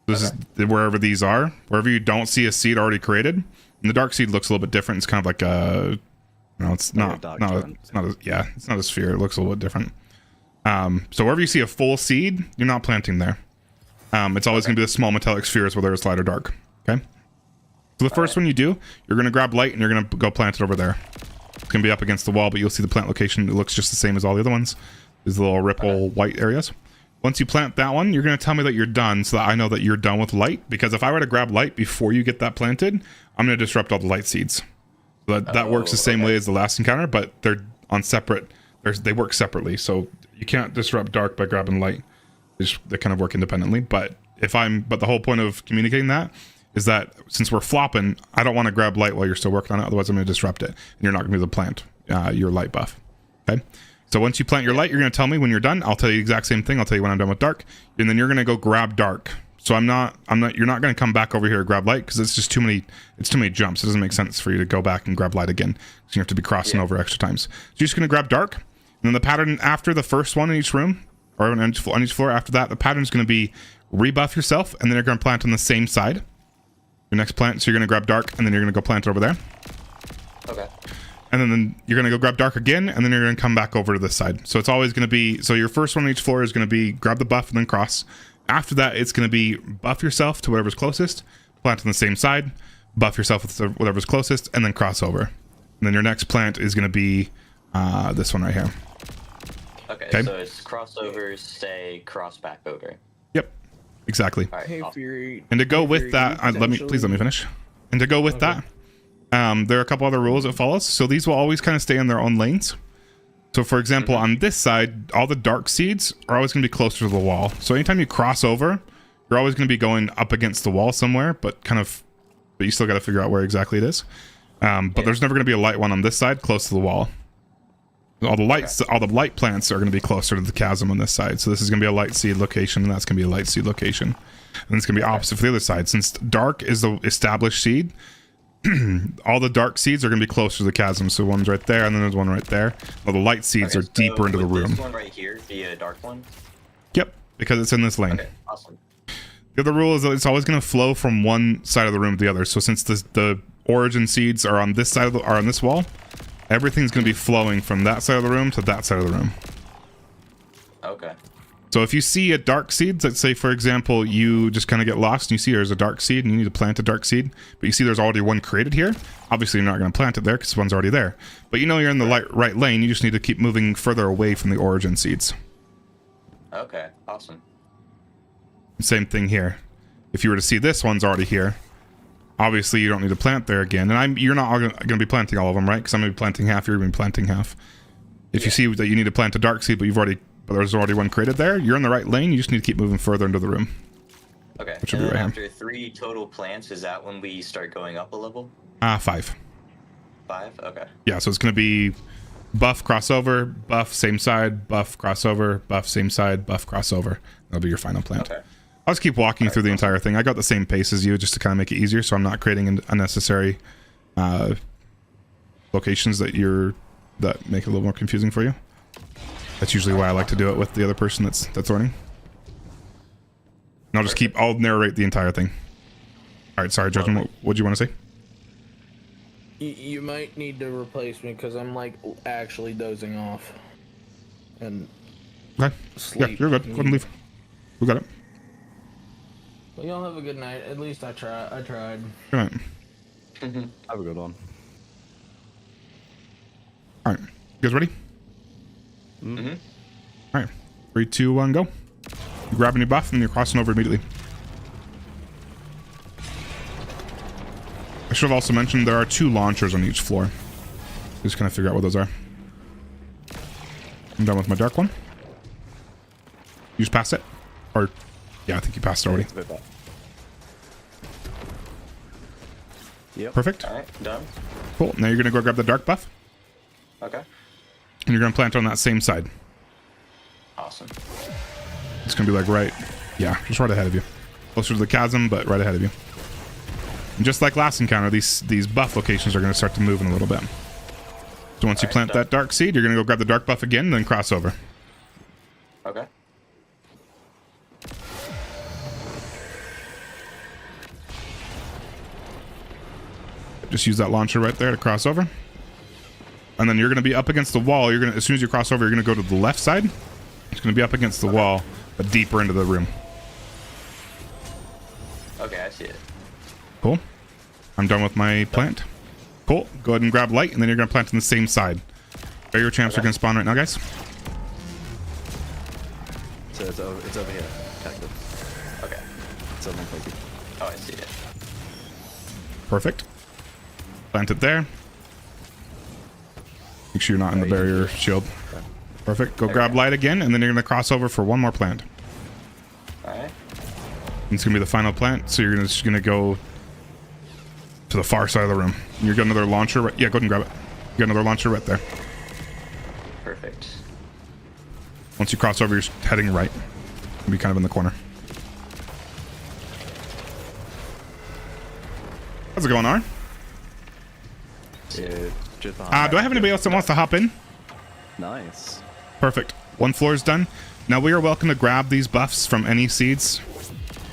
This is wherever these are, wherever you don't see a seed already created. And the dark seed looks a little bit different. It's kind of like a, it's not a sphere. It looks a little bit different. So wherever you see a full seed, you're not planting there. It's always going to be the small metallic spheres, whether it's light or dark. Okay. So the first one you do, you're going to grab light and you're going to go plant it over there. It's going to be up against the wall, but you'll see the plant location. It looks just the same as all the other ones. These little ripple white areas. Once you plant that one, you're going to tell me that you're done so that I know that you're done with light. Because if I were to grab light before you get that planted, I'm going to disrupt all the light seeds. So that works the same way as the last encounter, but they're on separate. They work separately. So you can't disrupt dark by grabbing light. They kind of work independently. But the whole point of communicating that is that since we're flopping, I don't want to grab light while you're still working on it. Otherwise, I'm going to disrupt it. And you're not going to be able to plant your light buff. Okay? So once you plant your light, you're going to tell me when you're done. I'll tell you the exact same thing. I'll tell you when I'm done with dark. And then you're going to go grab dark. So you're not going to come back over here and grab light because it's just too many jumps. It doesn't make sense for you to go back and grab light again. So you have to be crossing over extra times. So you're just going to grab dark. And then the pattern after the first one in each room, or on each floor after that, the pattern is going to be rebuff yourself, and then you're going to plant on the same side. Your next plant, so you're going to grab dark, and then you're going to go plant over there. Okay. And then you're going to go grab dark again, and then you're going to come back over to this side. So it's always going to be, so your first one on each floor is going to be grab the buff and then cross. After that, it's going to be buff yourself to whatever's closest, plant on the same side, buff yourself with whatever's closest, and then cross over. And then your next plant is going to be this one right here. Okay, so it's crossover, stay, cross back over. Yep, exactly. All right, Hey, Fury. And to go with that, please let me finish. And to go with that, there are a couple other rules it follows. So these will always kind of stay in their own lanes. So for example, on this side, all the dark seeds are always going to be closer to the wall. So anytime you cross over, you're always going to be going up against the wall somewhere, but you still got to figure out where exactly it is. But there's never going to be a light one on this side close to the wall. All the light plants are going to be closer to the chasm on this side. So this is going to be a light seed location, and that's going to be a light seed location. And it's going to be opposite for the other side. Since dark is the established seed, all the dark seeds are going to be closer to the chasm. So one's right there, and then there's one right there. All the light seeds are deeper into the room. This one right here, the dark one? Yep, because it's in this lane. Okay, awesome. The other rule is that it's always going to flow from one side of the room to the other. So since the origin seeds are on this side are on this wall, everything's going to be flowing from that side of the room to that side of the room. Okay. So if you see a dark seed, let's say, for example, you just kind of get lost and you see there's a dark seed and you need to plant a dark seed, but you see there's already one created here, obviously you're not going to plant it there because one's already there. But you know you're in the right lane, you just need to keep moving further away from the origin seeds. Okay, awesome. Same thing here. If you were to see this one's already here, obviously you don't need to plant there again. And you're not going to be planting all of them, right? Because I'm going to be planting half, you're going to be planting half. If you see that you need to plant a dark seed, but there's already one created there, you're in the right lane, you just need to keep moving further into the room. Okay, which will be right after 3 total plants, is that when we start going up a level? 5. 5? Okay. Yeah, so it's going to be buff, crossover, buff, same side, buff, crossover, buff, same side, buff, crossover. That'll be your final plant. Okay. I'll just keep walking through the entire thing. I got the same pace as you just to kind of make it easier, so I'm not creating unnecessary locations that make it a little more confusing for you. That's usually why I like to do it with the other person that's learning. And I'll narrate the entire thing. All right, sorry, Judgment. What do you want to say? You might need to replace me because I'm like actually dozing off. And okay. Sleep. Yeah, you're good. Go ahead and leave. We got it. Well, y'all have a good night. At least I tried. Good night. Have a good one. All right, you guys ready? Mm-hmm. All right, 3, 2, 1, go. You're grabbing your buff and you're crossing over immediately. I should have also mentioned there are 2 launchers on each floor. Just kind of figure out what those are. I'm done with my dark one. You just pass it? Or, yeah, I think you passed it already. Yep. Perfect. All right, done. Cool. Now you're going to go grab the dark buff. Okay. And you're going to plant on that same side. Awesome. It's going to be like just right ahead of you. Closer to the chasm, but right ahead of you. And just like last encounter, these buff locations are going to start to move in a little bit. So once you plant that dark seed, you're going to go grab the dark buff again, then cross over. Okay. Just use that launcher right there to cross over. And then you're going to be up against the wall. As soon as you cross over, you're going to go to the left side. It's going to be up against the wall, but deeper into the room. Okay, I see it. Cool. I'm done with my plant. Cool. Go ahead and grab light, and then you're going to plant on the same side. Barrier champs are going to spawn right now, guys. So it's over here. Cactus. Okay. It's over my cookie. Oh, I see it. Perfect. Plant it there. Make sure you're not in the barrier shield. Perfect. Go grab light again, and then you're going to cross over for one more plant. Alright. It's going to be the final plant, so you're just going to go to the far side of the room. And you've got another launcher. Right, yeah, go ahead and grab it. You got another launcher right there. Perfect. Once you cross over, you're heading right. You'll be kind of in the corner. How's it going, Arn? Yeah, just Do I have anybody else that wants to hop in? Nice. Perfect. One floor is done. Now we are welcome to grab these buffs from any seeds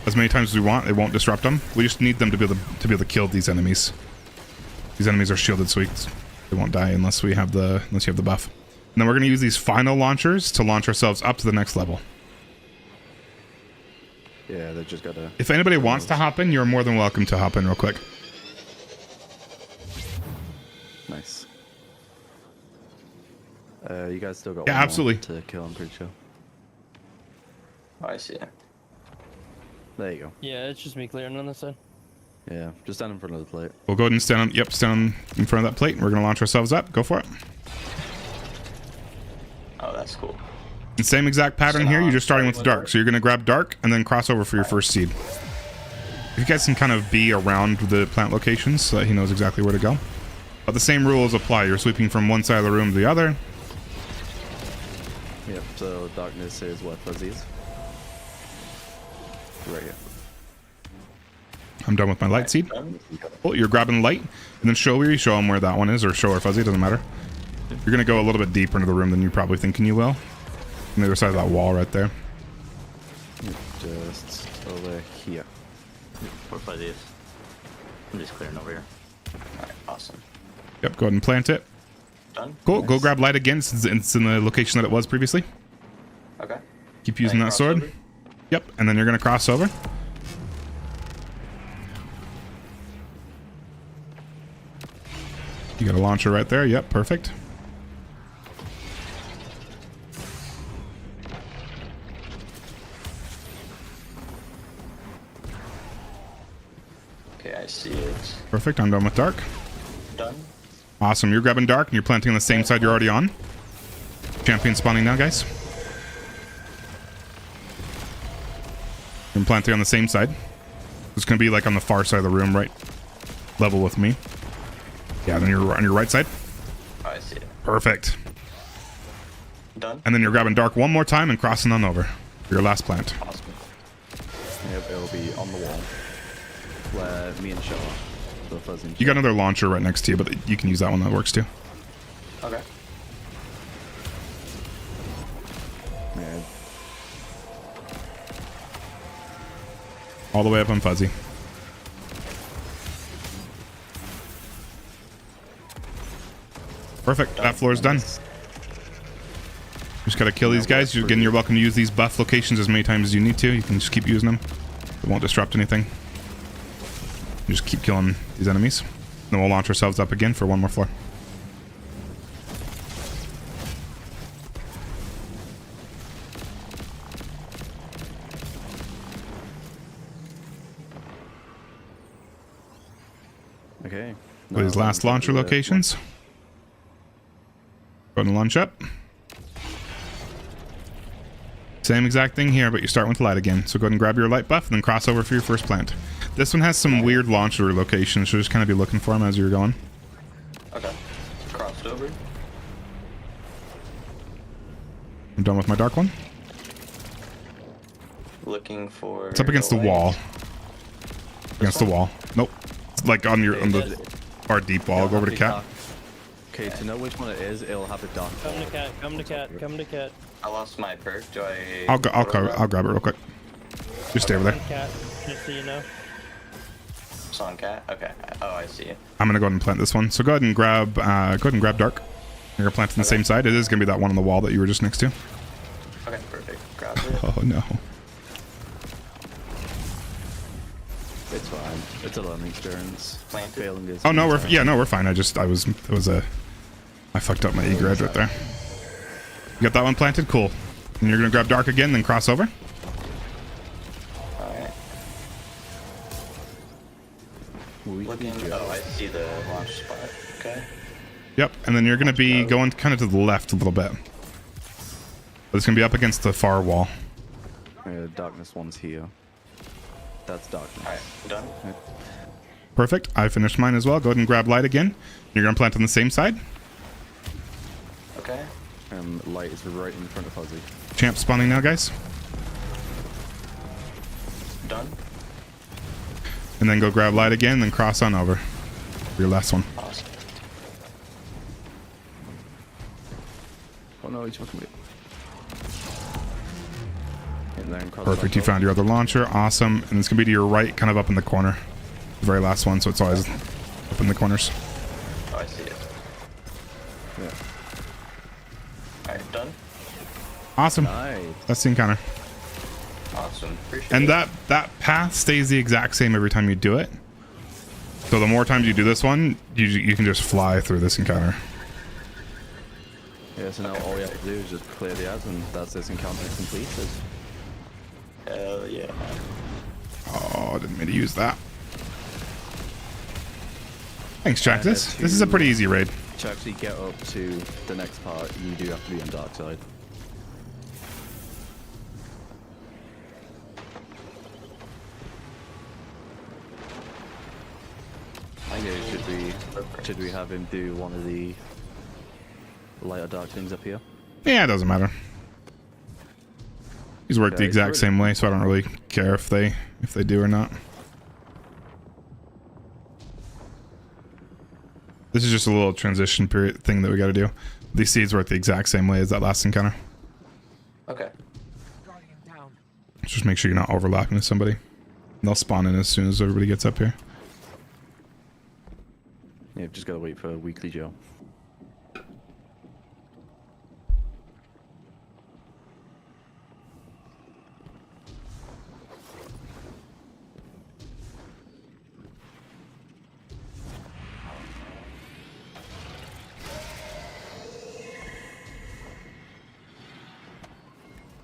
as many times as we want. It won't disrupt them. We just need them to be able to kill these enemies. These enemies are shielded, so they won't die unless you have the buff. And then we're going to use these final launchers to launch ourselves up to the next level. Yeah, they just gotta... If anybody wants to hop in, you're more than welcome to hop in real quick. Nice. You guys still got Yeah, one absolutely. more to kill, I'm pretty sure. Oh, I see it. There you go. Yeah, it's just me clearing on this side. Yeah, just stand in front of the plate. We'll go ahead and stand in front of that plate. We're going to launch ourselves up. Go for it. Oh, that's cool. And same exact pattern here. You're just starting with dark. So you're going to grab dark and then cross over for your first seed. If you guys can kind of be around the plant locations so that he knows exactly where to go. But the same rules apply. You're sweeping from one side of the room to the other. Yep, so darkness is what fuzzies. Right here. I'm done with my light seed. Oh, you're grabbing light and then show them where that one is, or show or fuzzy, doesn't matter. You're going to go a little bit deeper into the room than you're probably thinking you will. On the other side of that wall right there. Just over here. 4 or 5 days. I'm just clearing over here. Alright, awesome. Yep, go ahead and plant it. Done. Cool, Nice. go grab light again since it's in the location that it was previously. Okay. Keep using that sword. Over? Yep, and then you're going to cross over. You got a launcher right there. Yep, perfect. Okay, I see it. Perfect, I'm done with dark. Done. Awesome, you're grabbing dark and you're planting on the same side you're already on. Champion spawning now, guys. I'm planting on the same side. It's going to be like on the far side of the room, right? Level with me. Yeah, then you're on your right side. Oh, I see it. Perfect. Done. And then you're grabbing dark one more time and crossing on over for your last plant. Awesome. Yep, it'll be on the wall where me and Show are. The fuzzy. You got another launcher right next to you, but you can use that one. That works too. Okay. Yeah. All the way up on Fuzzy. Perfect. That floor is done. Just gotta kill these guys. Again, you're welcome to use these buff locations as many times as you need to. You can just keep using them. It won't disrupt anything. You just keep killing these enemies. Then we'll launch ourselves up again for one more floor. Okay. For these last launcher locations. Go ahead and launch up. Same exact thing here, but you start with light again. So go ahead and grab your light buff and then cross over for your first plant. This one has some weird launcher locations, so just kind of be looking for them as you're going. Okay. Crossed over. I'm done with my dark one. Looking for... It's up against the wall. Against the wall. Nope. It's like on the far deep wall. Go over to cat. Okay, to know which one it is, it'll have a dark. Come to cat. Come to cat. Come to cat. I lost my perk. Do I... I'll grab it real quick. Just stay over there. Cat, just so you know. It's on cat? Okay. Oh, I see it. I'm gonna go ahead and plant this one. So go ahead and grab dark. You're gonna plant on the same side. It is gonna be that one on the wall that you were just next to. Okay, perfect. Grab it. Oh no. It's fine. It's a learning experience. Failing is. Oh no, we're fine. I fucked up my eager edge right there. You got that one planted? Cool. And you're gonna grab dark again, then cross over. Alright. Oh, I see the launch spot. Okay. Yep, and then you're gonna be going kind of to the left a little bit. But it's gonna be up against the far wall. Darkness one's here. That's darkness. Alright, done. Perfect. I finished mine as well. Go ahead and grab light again. You're gonna plant on the same side. Okay. Light is right in front of Fuzzy. Champ spawning now, guys. Done. And then go grab light again, then cross on over. For your last one. Awesome. Oh no, he's fucking me. And then cross. Perfect. You found your other launcher. Awesome. And it's gonna be to your right, kind of up in the corner. The very last one, so it's always up in the corners. Oh, I see it. Yeah. Alright, done. Awesome. Nice. That's the encounter. Awesome. Appreciate And it. that path stays the exact same every time you do it. So the more times you do this one, you can just fly through this encounter. Yeah, so now all we have to do is just clear the ads, and that's this encounter completed. Hell yeah. Oh, I didn't mean to use that. Thanks, Jack. This is a pretty easy raid. To actually get up to the next part, you do have to be on dark side. Should we have him do one of the light or dark things up here? Yeah, it doesn't matter. He's worked the exact same way, so I don't really care if they do or not. This is just a little transition period thing that we got to do. These seeds work the exact same way as that last encounter. Okay. Just make sure you're not overlapping with somebody. They'll spawn in as soon as everybody gets up here. Yeah, just gotta wait for Weekly Joe.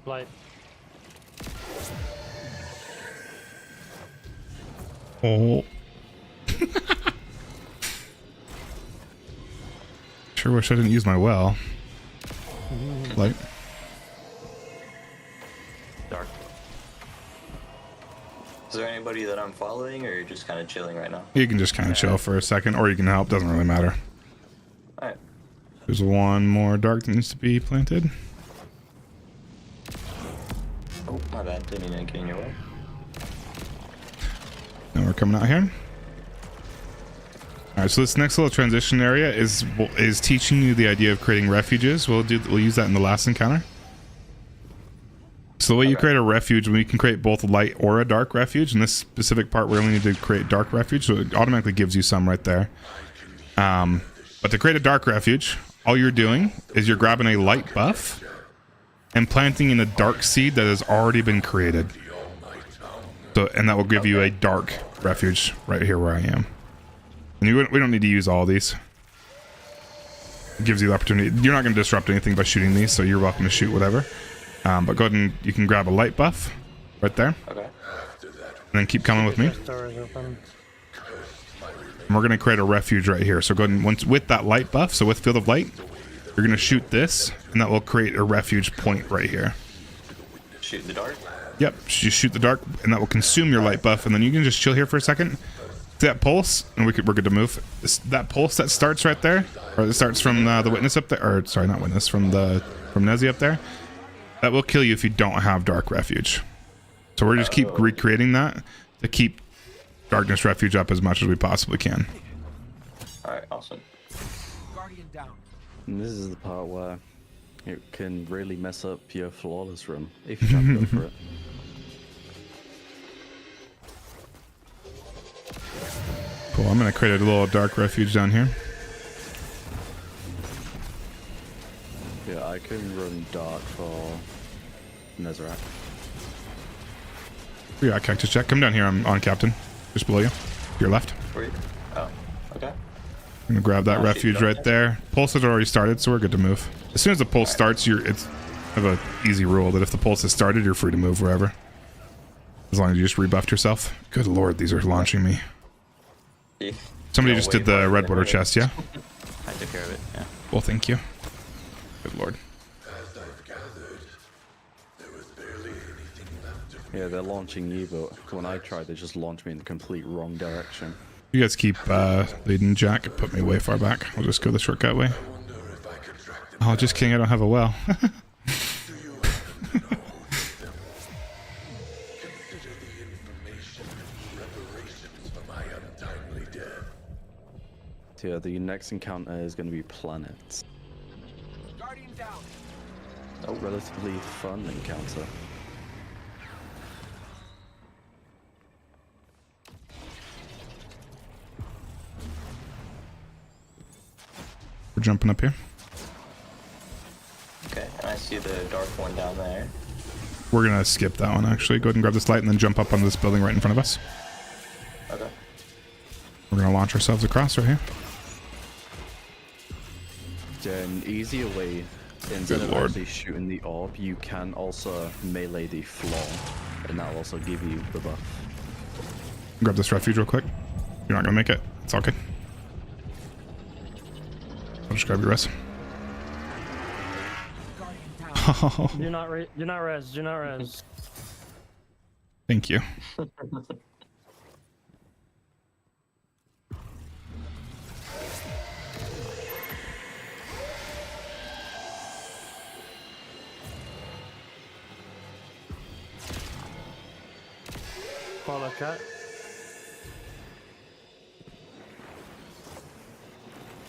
Light. Oh. Sure wish I didn't use my well. Light. Dark. Is there anybody that I'm following, or you're just kind of chilling right now? You can just kind of chill for a second, or you can help. Doesn't really matter. Alright. There's one more dark that needs to be planted. Oh, my bad. Didn't mean to get in your way. Now we're coming out here. All right, so this next little transition area is teaching you the idea of creating refuges. We'll use that in the last encounter. So the way you create a refuge, we can create both a light or a dark refuge. In this specific part, we only need to create dark refuge, so it automatically gives you some right there. But to create a dark refuge, all you're doing is you're grabbing a light buff and planting in a dark seed that has already been created. So, and that will give you a dark refuge right here where I am. And we don't need to use all these. It gives you the opportunity. You're not going to disrupt anything by shooting these, so you're welcome to shoot whatever. But go ahead and you can grab a light buff right there. Okay. And then keep coming with me. And we're going to create a refuge right here. So go ahead and with that light buff, so with Field of Light, you're going to shoot this, and that will create a refuge point right here. Shoot the dark? Yep, you shoot the dark, and that will consume your light buff, and then you can just chill here for a second. See that pulse, and we're good to move. That pulse that starts right there, or it starts from the witness up there, or sorry, not witness, from Nezi up there. That will kill you if you don't have dark refuge. So we're just keep recreating that to keep darkness refuge up as much as we possibly can. All right, awesome. And this is the part where it can really mess up your flawless run if you try to go for it. Cool, I'm going to create a little dark refuge down here. Yeah, I can run dark for Nezareth. Yeah, cactus check. Come down here on Captain. Just below you. To your left. Wait. Oh, okay. I'm going to grab that refuge right there. Pulse has already started, so we're good to move. As soon as the pulse starts, I have an easy rule that if the pulse has started, you're free to move wherever. As long as you just rebuffed yourself. Good lord, these are launching me. Yeah. Somebody just did the red water chest, yeah? I took care of it, yeah. Well, thank you. Good lord. Yeah, they're launching you, but when I tried, they just launched me in the complete wrong direction. You guys keep leading Jack. It put me way far back. I'll just go the shortcut way. Oh, just kidding. I don't have a well. So yeah, the next encounter is going to be planets. A relatively fun encounter. We're jumping up here. Okay, and I see the dark one down there. We're going to skip that one, actually. Go ahead and grab this light and then jump up on this building right in front of us. Okay. We're going to launch ourselves across right here. An easier way, instead of actually shooting the orb, you can also melee the floor, and that'll also give you the buff. Grab this refuge real quick. You're not going to make it. It's all good. I'll just grab your res. Do not res. Do not res. Thank you. Follow cat.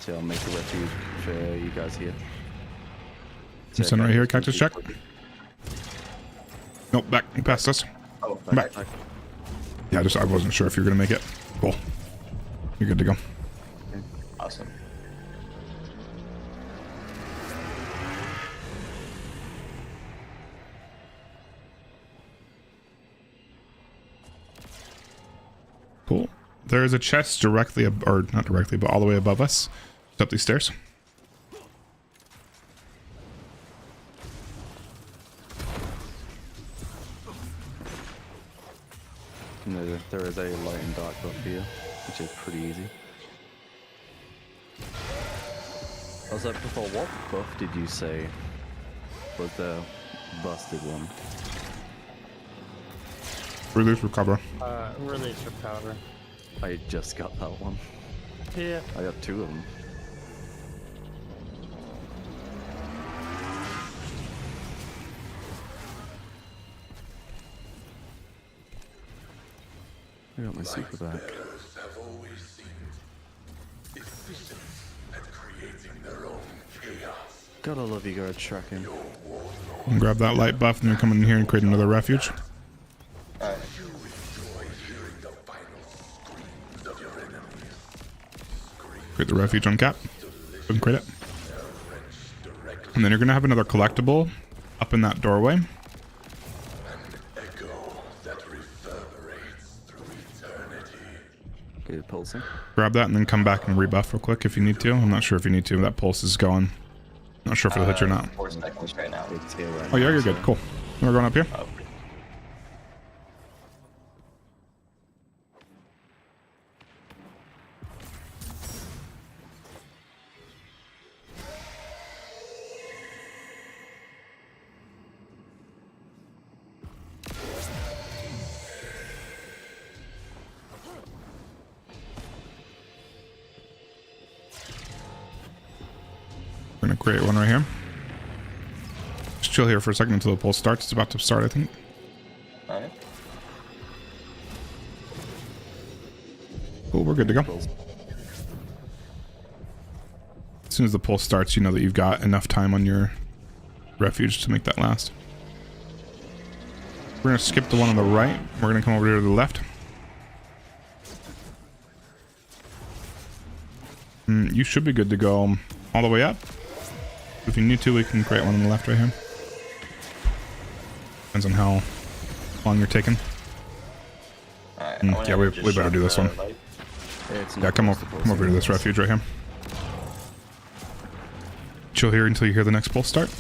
So I'll make a refuge for you guys here. Some sun right here, cactus check. Nope, back. You passed us. Oh, back. Yeah, I wasn't sure if you were gonna make it. Cool. You're good to go. Awesome. Cool. There is a chest directly, or not directly, but all the way above us. Just up these stairs. And there is a light and dark buff here, which is pretty easy. I was like, before, what buff did you say was the busted one? Release recover. Release recover. I just got that one. Yeah. I got 2 of them. I got my super back. Gotta love you guys tracking. And grab that light buff and then come in here and create another refuge. Create the refuge on cap. And create it. And then you're gonna have another collectible up in that doorway. Okay, pulsing. Grab that and then come back and rebuff real quick if you need to. I'm not sure if you need to. That pulse is going. Not sure if it'll hit you or not. 4 seconds right now. Oh yeah, you're good. Cool. We're going up here. Oh. We're gonna create one right here. Just chill here for a second until the pulse starts. It's about to start, I think. Alright. Cool, we're good to go. As soon as the pulse starts, you know that you've got enough time on your refuge to make that last. We're gonna skip the one on the right. We're gonna come over here to the left. You should be good to go all the way up. If you need to, we can create one on the left right here. Depends on how long you're taking. Yeah, we better do this one. Yeah, come over to this refuge right here. Chill here until you hear the next pulse start.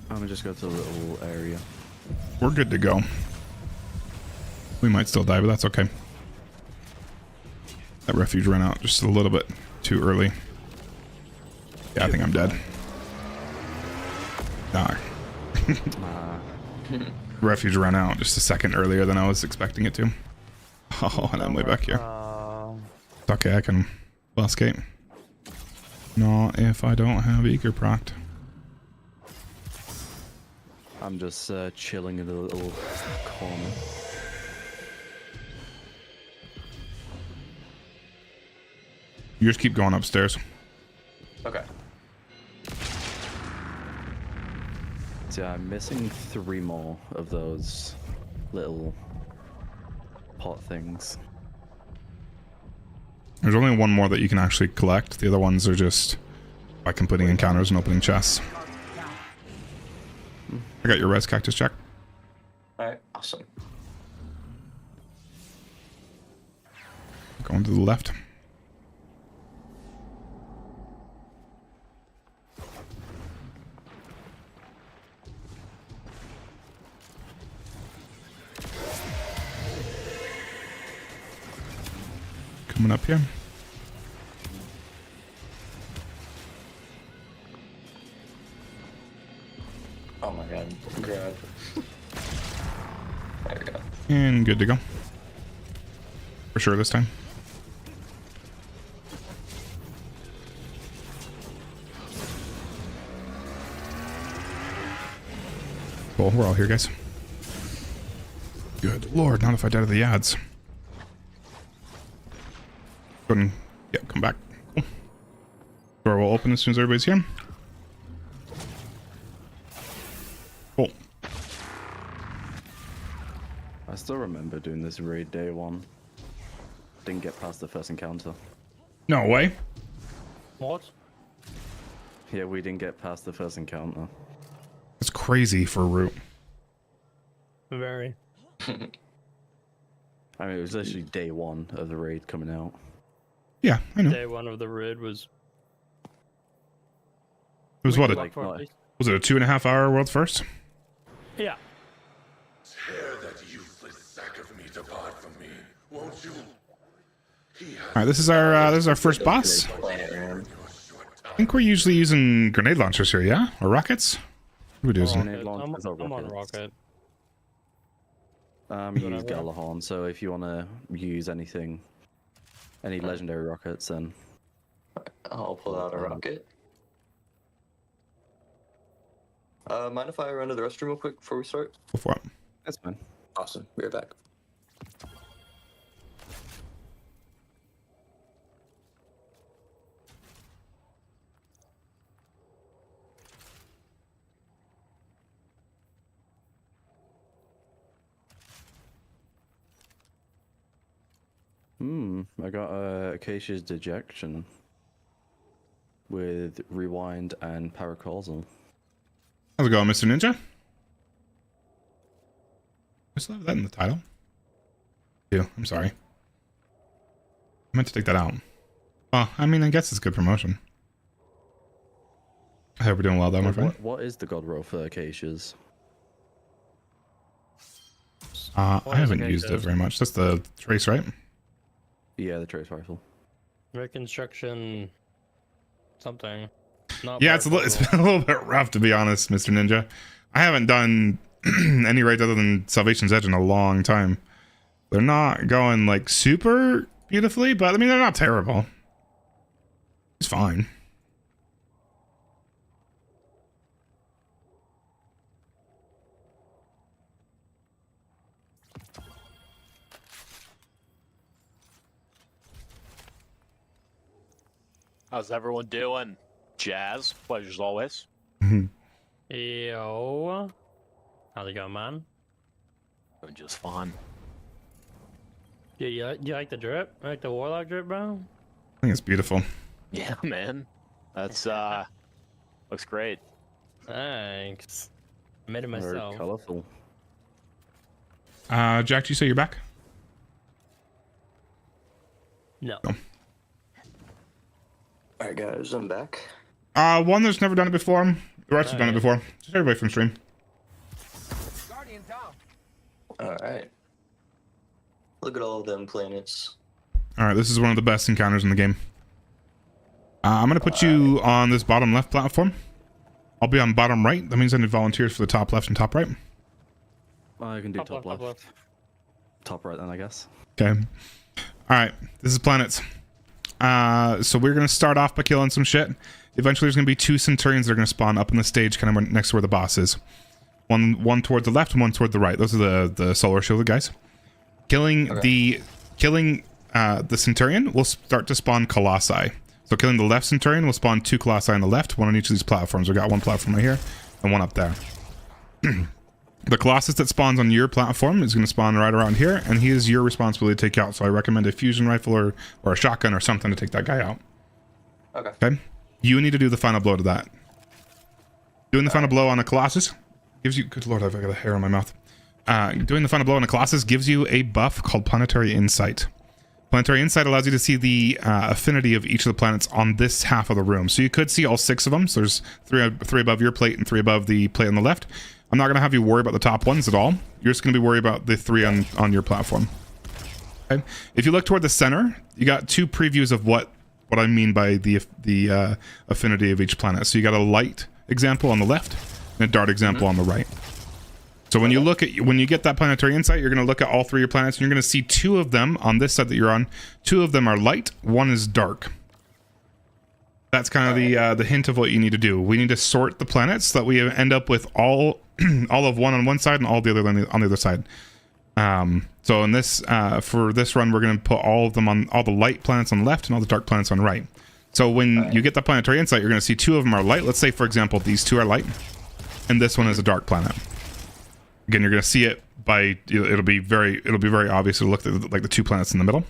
I'm gonna just go to the little area. We're good to go. We might still die, but that's okay. That refuge ran out just a little bit too early. Yeah, I think I'm dead. Nah. Refuge ran out just a second earlier than I was expecting it to. Oh, and I'm way back here. It's okay, I can escape. Not if I don't have eager proct. I'm just chilling in a little corner. You just keep going upstairs. Okay. So I'm missing 3 more of those little pot things. There's only one more that you can actually collect. The other ones are just by completing encounters and opening chests. I got your res cactus check. Alright, awesome. Going to the left. Coming up here. Oh my god, grab. There we go. And good to go. For sure this time. Cool, we're all here, guys. Good lord, not if I die to the ads. Go ahead and, yeah, come back. Cool. Door will open as soon as everybody's here. Cool. I still remember doing this raid day 1. Didn't get past the first encounter. No way. What? Yeah, we didn't get past the first encounter. That's crazy for Root. Very. I mean, it was literally day 1 of the raid coming out. Yeah, I know. Day 1 of the raid was. It was what? Was it a 2.5 hour world first? Yeah. Tear that useless sack of meat apart from me, won't you? All right, this is our first boss. I think we're usually using grenade launchers here, yeah, or rockets. What are we using? I'm on rocket. Use Galahorn, so if you want to use anything, any legendary rockets, then I'll pull out a rocket. Mind if I run to the restroom real quick before we start? Go for it. That's fine. Awesome. Be right back. I got Acacia's Dejection with Rewind and Paracausal. How's it going, Mr. Ninja? I still have that in the title. Yeah, I'm sorry. I meant to take that out. Well, I mean, I guess it's good promotion. I hope we're doing well, though, my friend. What is the God Roll for Acacia's? I haven't used it very much. That's the trace, right? Yeah, the trace rifle. Reconstruction. Something. Yeah, it's been a little bit rough, to be honest, Mr. Ninja. I haven't done any raids other than Salvation's Edge in a long time. They're not going like super beautifully, but I mean, they're not terrible. It's fine. How's everyone doing? Jazz, pleasure as always. Yo. How's it going, man? Doing just fine. Yeah, you like the drip? You like the Warlock drip, bro? I think it's beautiful. Yeah, man. That's, looks great. Thanks. I made it Very myself. colorful. Jack, do you say you're back? No. Alright, guys, I'm back. One that's never done it before. The rest have done it before. Just everybody from stream. Alright. Look at all them planets. Alright, this is one of the best encounters in the game. I'm going to put you on this bottom left platform. I'll be on bottom right. That means I need volunteers for the top left and top right. I can do top left. Top right then, I guess. Okay. Alright, this is planets. So we're going to start off by killing some shit. Eventually there's going to be 2 Centurions that are going to spawn up in the stage kind of next to where the boss is. One toward the left and one toward the right. Those are the solar shielded guys. Killing the Centurion will start to spawn Colossi. So killing the left Centurion will spawn 2 Colossi on the left, one on each of these platforms. We got one platform right here and one up there. The Colossus that spawns on your platform is going to spawn right around here, and he is your responsibility to take out. So I recommend a fusion rifle or a shotgun or something to take that guy out. Okay. You need to do the final blow to that. Doing the final blow on a Colossus gives you... Good lord, I've got a hair on my mouth. Doing the final blow on a Colossus gives you a buff called Planetary Insight. Planetary Insight allows you to see the affinity of each of the planets on this half of the room. So you could see all 6 of them. So there's 3 above your plate and 3 above the plate on the left. I'm not going to have you worry about the top ones at all. You're just going to be worried about the 3 on your platform. Okay. If you look toward the center, you got 2 previews of what I mean by the affinity of each planet. So you got a light example on the left and a dark example on the right. So when you get that planetary insight, you're going to look at all 3 of your planets and you're going to see 2 of them on this side that you're on. 2 of them are light, 1 is dark. That's kind of the hint of what you need to do. We need to sort the planets so that we end up with all of one on one side and all the other on the other side. So in this for this run, we're going to put all of them on all the light planets on the left and all the dark planets on the right. So when you get the planetary insight, you're going to see 2 of them are light. Let's say, for example, these 2 are light, and this one is a dark planet. Again, you're going to see it by it'll be very obvious to look at like the 2 planets in the middle.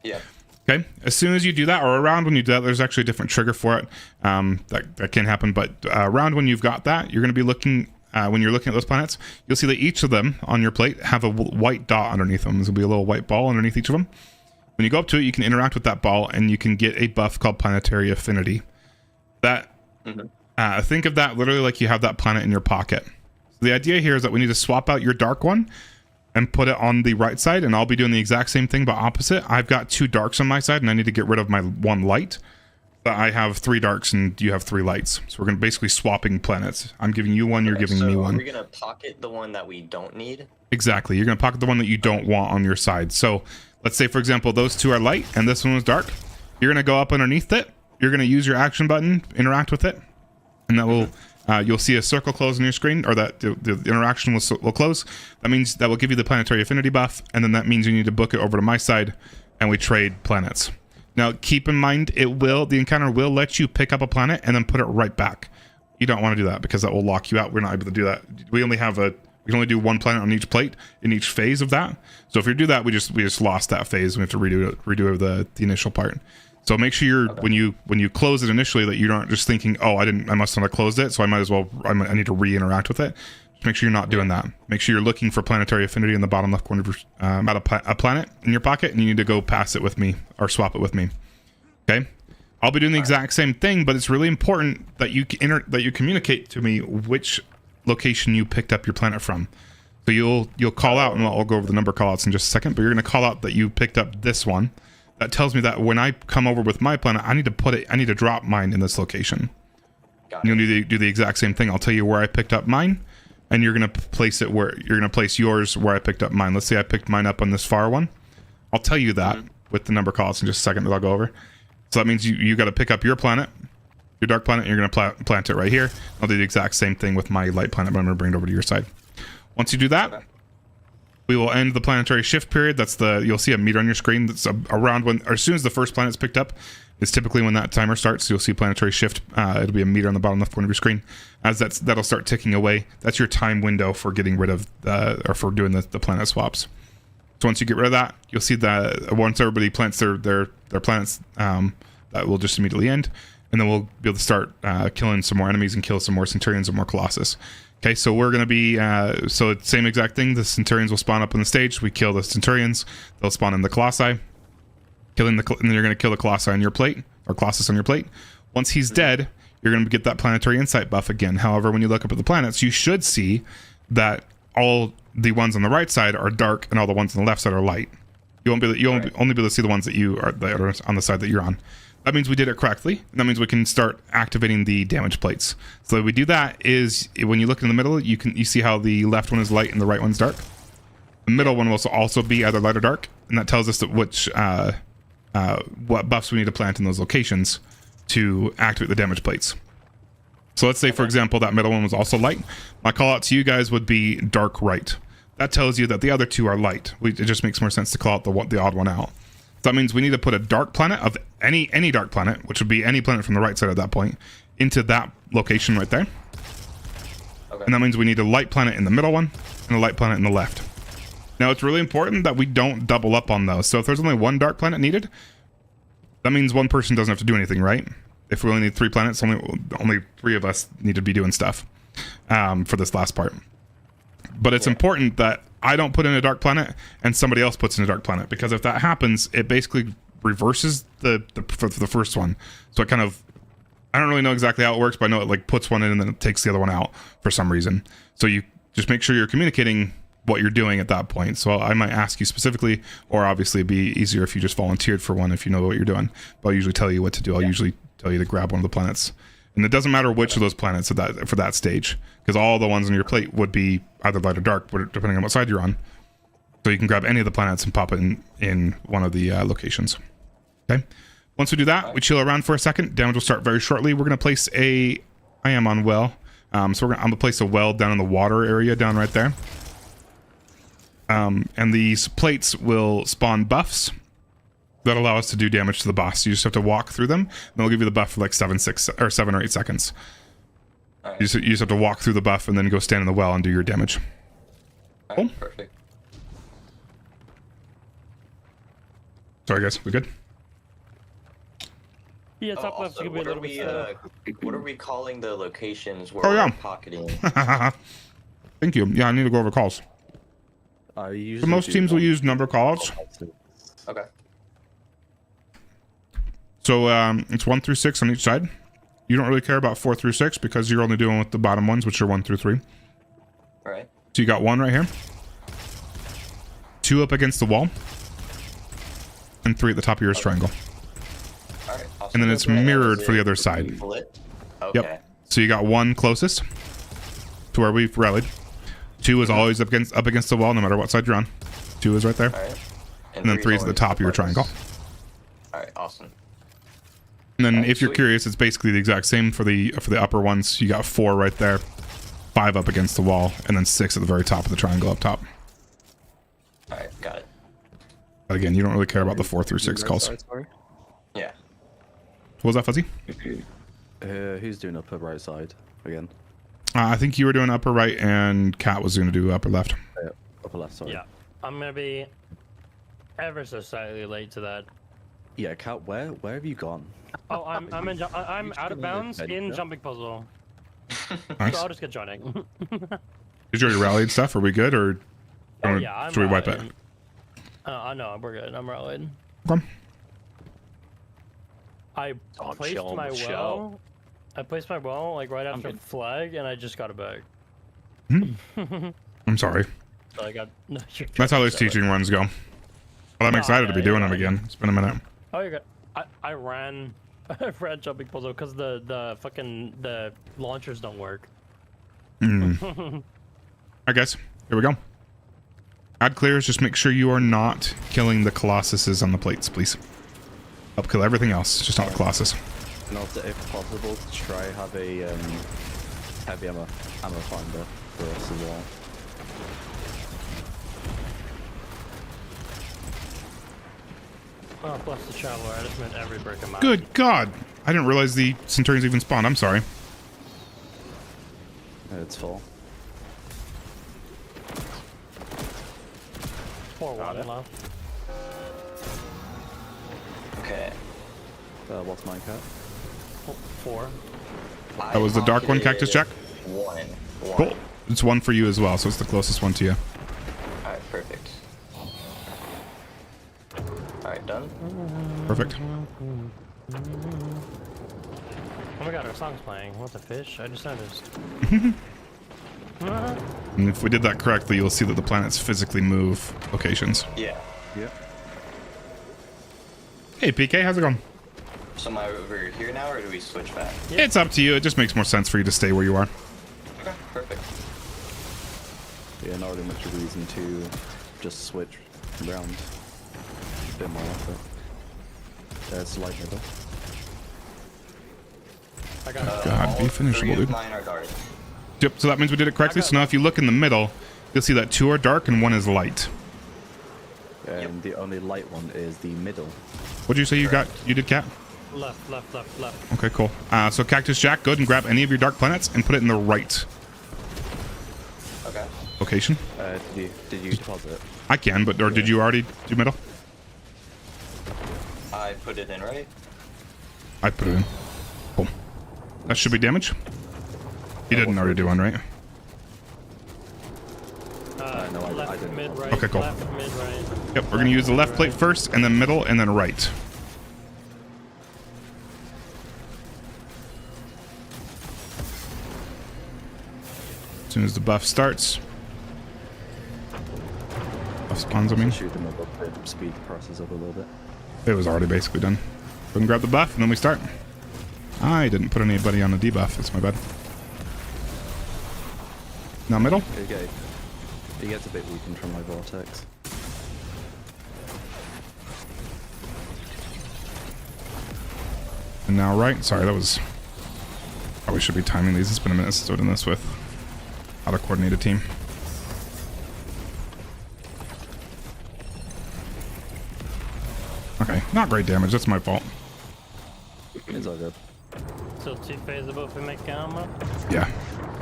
Yeah. Okay. As soon as you do that, or around when you do that, there's actually a different trigger for it. That can happen, but around when you've got that, you're going to be looking. When you're looking at those planets, you'll see that each of them on your plate have a white dot underneath them. There'll be a little white ball underneath each of them. When you go up to it, you can interact with that ball, and you can get a buff called Planetary Affinity. Think of that literally like you have that planet in your pocket. So the idea here is that we need to swap out your dark one and put it on the right side, and I'll be doing the exact same thing but opposite. I've got 2 darks on my side, and I need to get rid of my 1 light. I have 3 darks and you have 3 lights. So we're going to basically swapping planets. I'm giving you 1, you're giving me 1. Are we going to pocket the one that we don't need? Exactly. You're going to pocket the one that you don't want on your side. So let's say, for example, those 2 are light and this one was dark. You're going to go up underneath it. You're going to use your action button, interact with it, and that will you'll see a circle close on your screen, or that the interaction will close. That means that will give you the planetary affinity buff, and then that means you need to book it over to my side, and we trade planets. Now, keep in mind, the encounter will let you pick up a planet and then put it right back. You don't want to do that because that will lock you out. We're not able to do that. We can only do one planet on each plate in each phase of that. So if you do that, we just lost that phase. We have to redo the initial part. So make sure when you close it initially that you aren't just thinking, oh, I must not have closed it, so I need to re-interact with it. Just make sure you're not doing that. Make sure you're looking for planetary affinity in the bottom left corner of a planet in your pocket, and you need to go pass it with me or swap it with me. Okay? I'll be doing the exact same thing, but it's really important that you communicate to me which location you picked up your planet from. So you'll call out, and I'll go over the number callouts in just a second, but you're going to call out that you picked up this one. That tells me that when I come over with my planet, I need to drop mine in this location. You'll need to do the exact same thing. I'll tell you where I picked up mine, and you're going to place yours where I picked up mine. Let's say I picked mine up on this far one. I'll tell you that with the number callouts in just a second that I'll go over. So that means you got to pick up your planet, your dark planet, and you're going to plant it right here. I'll do the exact same thing with my light planet, but I'm going to bring it over to your side. Once you do that, we will end the planetary shift period. You'll see a meter on your screen that's around as soon as the first planet's picked up, is typically when that timer starts. You'll see planetary shift. It'll be a meter on the bottom left corner of your screen. As that'll start ticking away. That's your time window for getting rid of or for doing the planet swaps. So once you get rid of that, you'll see that once everybody plants their planets, that will just immediately end, and then we'll be able to start killing some more enemies and kill some more Centurions and more Colossus. Okay, so we're going to be, same exact thing. The Centurions will spawn up on the stage. We kill the Centurions. They'll spawn in the Colossi. And then you're going to kill the Colossi on your plate, or Colossus on your plate. Once he's dead, you're going to get that planetary insight buff again. However, when you look up at the planets, you should see that all the ones on the right side are dark and all the ones on the left side are light. You'll only be able to see the ones that are on the side that you're on. That means we did it correctly, and that means we can start activating the damage plates. So we do that is when you look in the middle, you see how the left one is light and the right one's dark. The middle one will also be either light or dark, and that tells us that what buffs we need to plant in those locations to activate the damage plates. So let's say, for example, that middle one was also light. My call out to you guys would be dark right. That tells you that the other two are light. It just makes more sense to call out the odd one out. So that means we need to put a dark planet of any dark planet, which would be any planet from the right side at that point, into that location right there. Okay. And that means we need a light planet in the middle one and a light planet in the left. Now, it's really important that we don't double up on those. So if there's only one dark planet needed, that means one person doesn't have to do anything, right? If we only need 3 planets, only 3 of us need to be doing stuff for this last part. But it's important that I don't put in a dark planet and somebody else puts in a dark planet, because if that happens, it basically reverses the first one. So it kind of, I don't really know exactly how it works, but I know it puts one in and then it takes the other one out for some reason. So you just make sure you're communicating what you're doing at that point. So I might ask you specifically, or obviously it'd be easier if you just volunteered for one if you know what you're doing. But I'll usually tell you what to do. I'll usually tell you to grab one of the planets. And it doesn't matter which of those planets for that stage, because all the ones on your plate would be either light or dark, depending on what side you're on. So you can grab any of the planets and pop it in one of the locations. Okay. Once we do that, we chill around for a second. Damage will start very shortly. We're going to place I am on well. So I'm going to place a well down in the water area down right there. And these plates will spawn buffs that allow us to do damage to the boss. You just have to walk through them, and they'll give you the buff for 7 or 8 seconds. Right. You just have to walk through the buff and then go stand in the well and do your damage. Right, cool. Perfect. Sorry guys, we good? Yeah, top left's gonna be a little bit what are we calling the locations where we're pocketing? Thank you. Yeah, I need to go over calls. So most teams will use number calls. Okay. So it's 1 through 6 on each side. You don't really care about 4 through 6 because you're only doing with the bottom ones, which are 1 through 3. All right. So you got 1 right here, 2 up against the wall, and 3 at the top of your triangle. All right. Awesome. And then it's mirrored for the other side. Okay. Yep. So you got 1 closest to where we've rallied. 2 is always up against the wall, no matter what side you're on. 2 is right there. All right. And then 3 is at the top of your triangle. All right. Awesome. And then, Alright, if you're sweet. curious, it's basically the exact same for the upper ones. You got 4 right there, 5 up against the wall, and then 6 at the very top of the triangle up top. Alright, got it. But again, you don't really care about the 4 through 6 calls. Yeah. What was that, Fuzzy? Who's doing upper right side again? I think you were doing upper right, and Kat was going to do upper left. Upper left, sorry. Yeah, I'm gonna be ever so slightly late to that. Yeah, Kat, where have you gone? Oh, I'm out of bounds in jumping puzzle. Nice. So I'll just get joining. Did you already rally and stuff? Are we good, or Oh yeah, I'm should we wipe it? rallied. I know we're good. I'm rallied. Okay. I placed chill on my the well. show. I placed my well like right after flag, and I just got it back. I'm sorry. So I got. No, That's how those teaching runs go. But I'm excited to be doing them again. It's been a minute. Oh, you're good. I ran I ran jumping puzzle because the fucking the launchers don't work. Alright, guys, here we go. Add clears. Just make sure you are not killing the colossuses on the plates, please. Help kill everything else, just not the colossus. And also, if possible, try have a heavy ammo finder for us as well. Oh, plus the traveler. I just meant every brick of mine. Good God! I didn't realize the Centurions even spawned. I'm sorry. It's full. 4-1 left. Okay. What's my cat? 4. That was the dark one, Cactus Jack? 1. Cool. It's 1 for you as well, so it's the closest one to you. Alright, perfect. Alright, done? Perfect. Oh my god, our song's playing. What the fish? I just noticed. And if we did that correctly, you'll see that the planets physically move locations. Yeah. Yeah. Hey, PK, how's it going? So am I over here now, or do we switch back? It's up to you. It just makes more sense for you to stay where you are. Okay, perfect. Yeah, not really much reason to just switch around. A bit more effort. That's light middle. I got God, be finishable, dude. Mine are dark. Yep, so that means we did it correctly. So now if you look in the middle, you'll see that 2 are dark and 1 is light. And the only light one is the middle. What'd you say you got? You did, Cat? Left. Okay, cool. So Cactus Jack, go ahead and grab any of your dark planets and put it in the right Okay. location. Did you deposit it? I can, but or did you already do middle? I put it in right. I put it in. Cool. That should be damage. You didn't already do one, right? No, I didn't. Mid, right, Okay, cool. Left, mid, right. Yep, we're gonna use the left plate first, and then middle, and then right. As soon as the buff starts. Buff spawns, I mean. Shoot them up to speed the process up a little bit. It was already basically done. Go and grab the buff, and then we start. I didn't put anybody on a debuff. It's my bad. Now middle. Okay. He gets a bit weakened from my vortex. And now right. Sorry, that was... Probably should be timing these. It's been a minute since I've done this with a coordinated team. Okay, not great damage. That's my fault. It's all good. Still 2 phaseable if we make gamma. Yeah.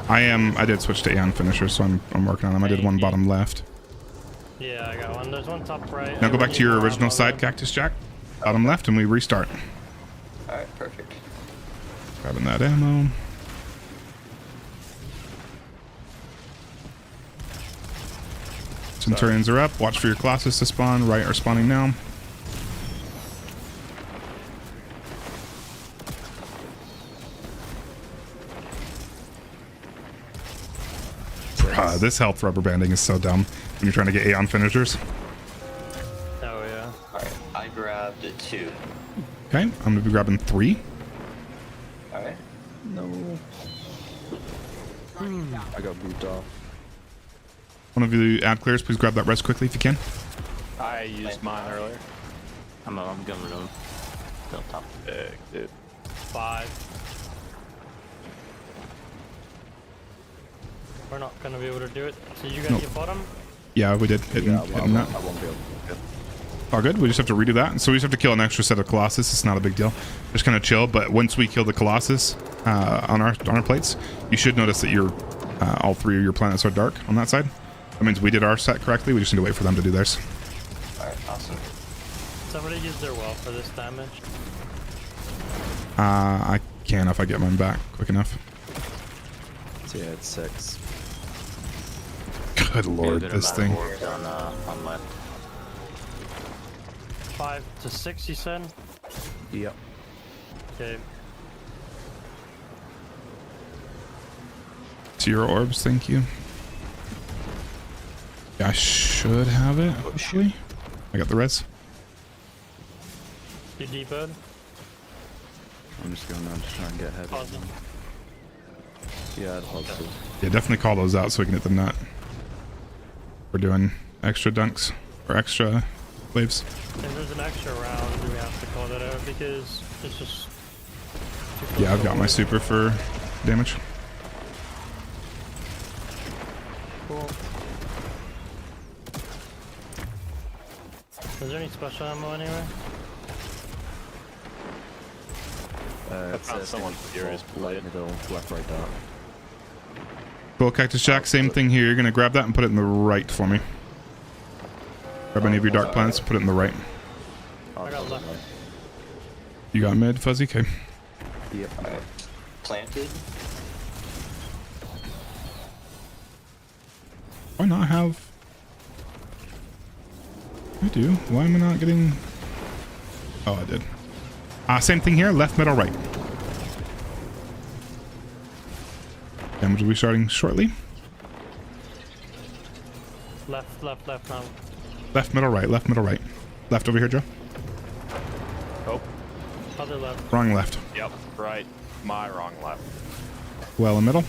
I did switch to Aeon finisher, so I'm working on them. I did one bottom left. Yeah, I got one. There's one top right. Now go back to your original side, Cactus Jack. Bottom left, and we restart. Alright, perfect. Grabbing that ammo. Centurions are up. Watch for your Colossus to spawn. Right are spawning now. This health rubber banding is so dumb when you're trying to get Aeon finishers. Oh yeah. Alright, I grabbed 2. Okay, I'm gonna be grabbing 3. Alright. No. I got booped off. One of you add clears, please grab that rest quickly if you can. I used mine earlier. I'm going to go top. Dude. 5. We're not gonna be able to do it. So you guys Nope. get bottom? Yeah, we did. Hitting that. I won't be able to. All good. We just have to redo that. So we just have to kill an extra set of Colossus. It's not a big deal. Just kind of chill. But once we kill the Colossus on our plates, you should notice that your all 3 of your planets are dark on that side. That means we did our set correctly. We just need to wait for them to do theirs. Alright, awesome. Somebody use their well for this damage. I can if I get mine back quick enough. So yeah, it's 6. Good lord, this thing. On left. 5 to 6, you said? Yep. Okay. To your orbs, thank you. Yeah, I should have it, hopefully. I got the res. You depot? I'm just going to try and get ahead. Positive. Yeah, it's positive. Yeah, definitely call those out so we can hit the nut. We're doing extra dunks or extra waves. If there's an extra round, we have to call that out because it's just... Yeah, I've got my super for damage. Cool. Is there any special ammo anywhere? I found someone furious blade. Middle, left, right, dot. Cool, Cactus Jack, same thing here. You're going to grab that and put it in the right for me. Grab any of your dark plants, put it in the right. I got left. You got mid, Fuzzy? Okay. Yep. Alright. Planted. Why not have... I do. Why am I not getting... Oh, I did. Same thing here. Left, middle, right. Damage will be starting shortly. Left now. Left, middle, right. Left, middle, right. Left over here, Joe. Oh. Other left. Wrong left. Yep. Right. My wrong left. Well in middle.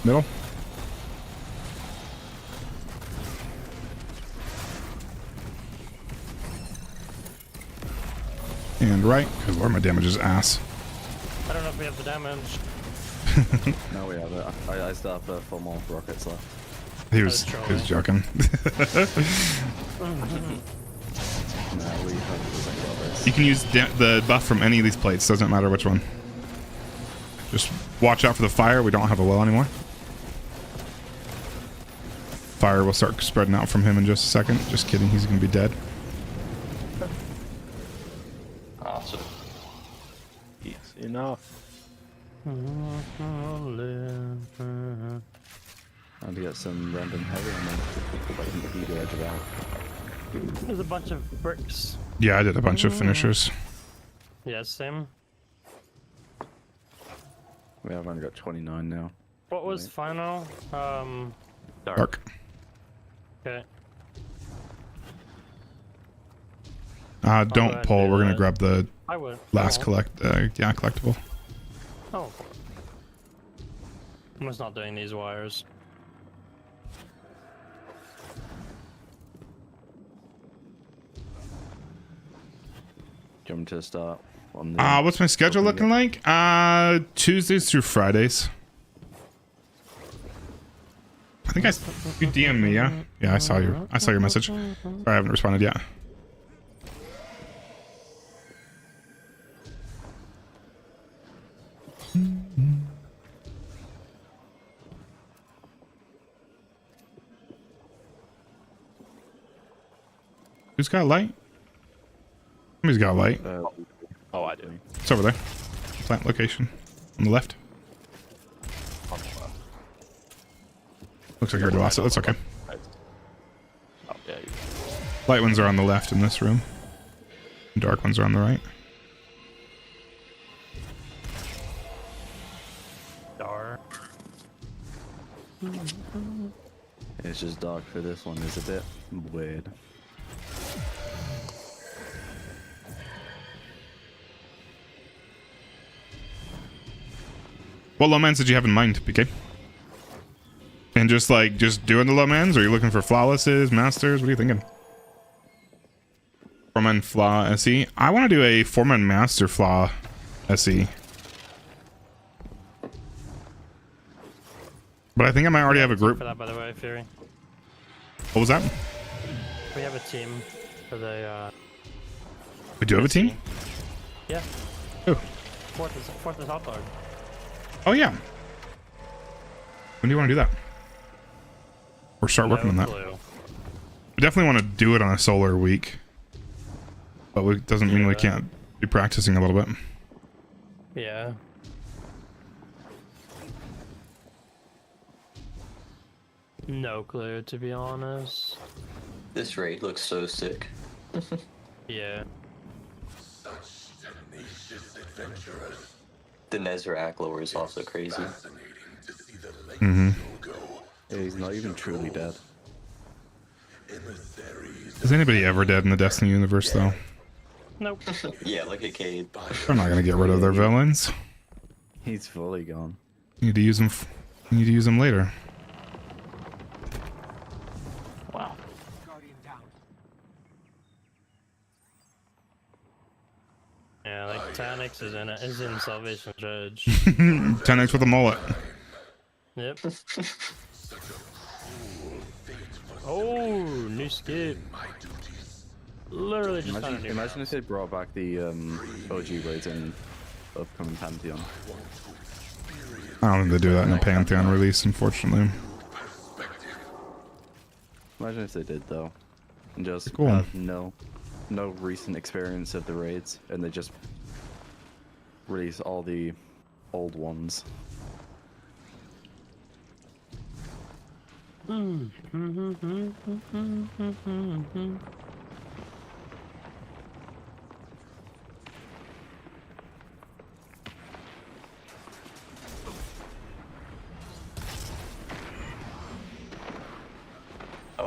Middle. And right, because Lord, my damage is ass. I don't know if we have the damage. No, we have it. I still have 4 more rockets left. He was joking. No, we have You can use the buff from any of these plates. Doesn't matter which one. Just watch out for the fire. We don't have a well anymore. Fire will start spreading out from him in just a second. Just kidding. He's going to be dead. Awesome. Easy enough. I had to get some random heavy and then like the edge of that. There's a bunch of bricks. Yeah, I did a bunch of finishers. Yeah, same. We have only got 29 now. What was final? Dark. Okay. Don't pull. We're gonna grab the I would. last collectible. Oh. I was not doing these wires. Do you want me to start on the... What's my schedule looking like? Tuesdays through Fridays. I think you DM'd me, yeah? Yeah, I saw your message. Sorry, I haven't responded yet. Who's got light? Somebody's got light. Oh, I do. It's over there. Plant location. On the left. On the left. Looks like you're lost it. That's okay. Oh, yeah. Light ones are on the left in this room. Dark ones are on the right. Dark. It's just dark for this one. It's a bit weird. What low mans did you have in mind, PK? And just doing the low mans? Or are you looking for flawlesses, masters? What are you thinking? 4-man Flaw SE. I want to do a 4-man Master Flaw SE. But I think I might already have a group. For that, by the way, Fury. What was that? We have a team for the. We do have a team? Yeah. Oh. Fourth is hot dog. Oh, yeah. When do you want to do that? Or start working on that? We definitely want to do it on a solar week. But it doesn't mean we can't be practicing a little bit. Yeah. No clue, to be honest. This raid looks so sick. Yeah. Such tenacious adventurers. The Nezrak lore is also crazy. Mm-hmm. Yeah, he's not even truly dead. Is anybody ever dead in the Destiny universe, though? Nope. Yeah, look at Cade. They're not gonna get rid of their villains. He's fully gone. You need to use them. You need to use them later. Wow. Yeah, like 10x is in Salvation Judge. 10x with a mullet. Yep. Oh, new skip. Literally just found a new Imagine if they brought back the OG raids in upcoming Pantheon. I don't think they do that in a Pantheon release, unfortunately. Imagine if they did though, and just Cool. have no recent experience of the raids, and they just release all the old ones. Oh,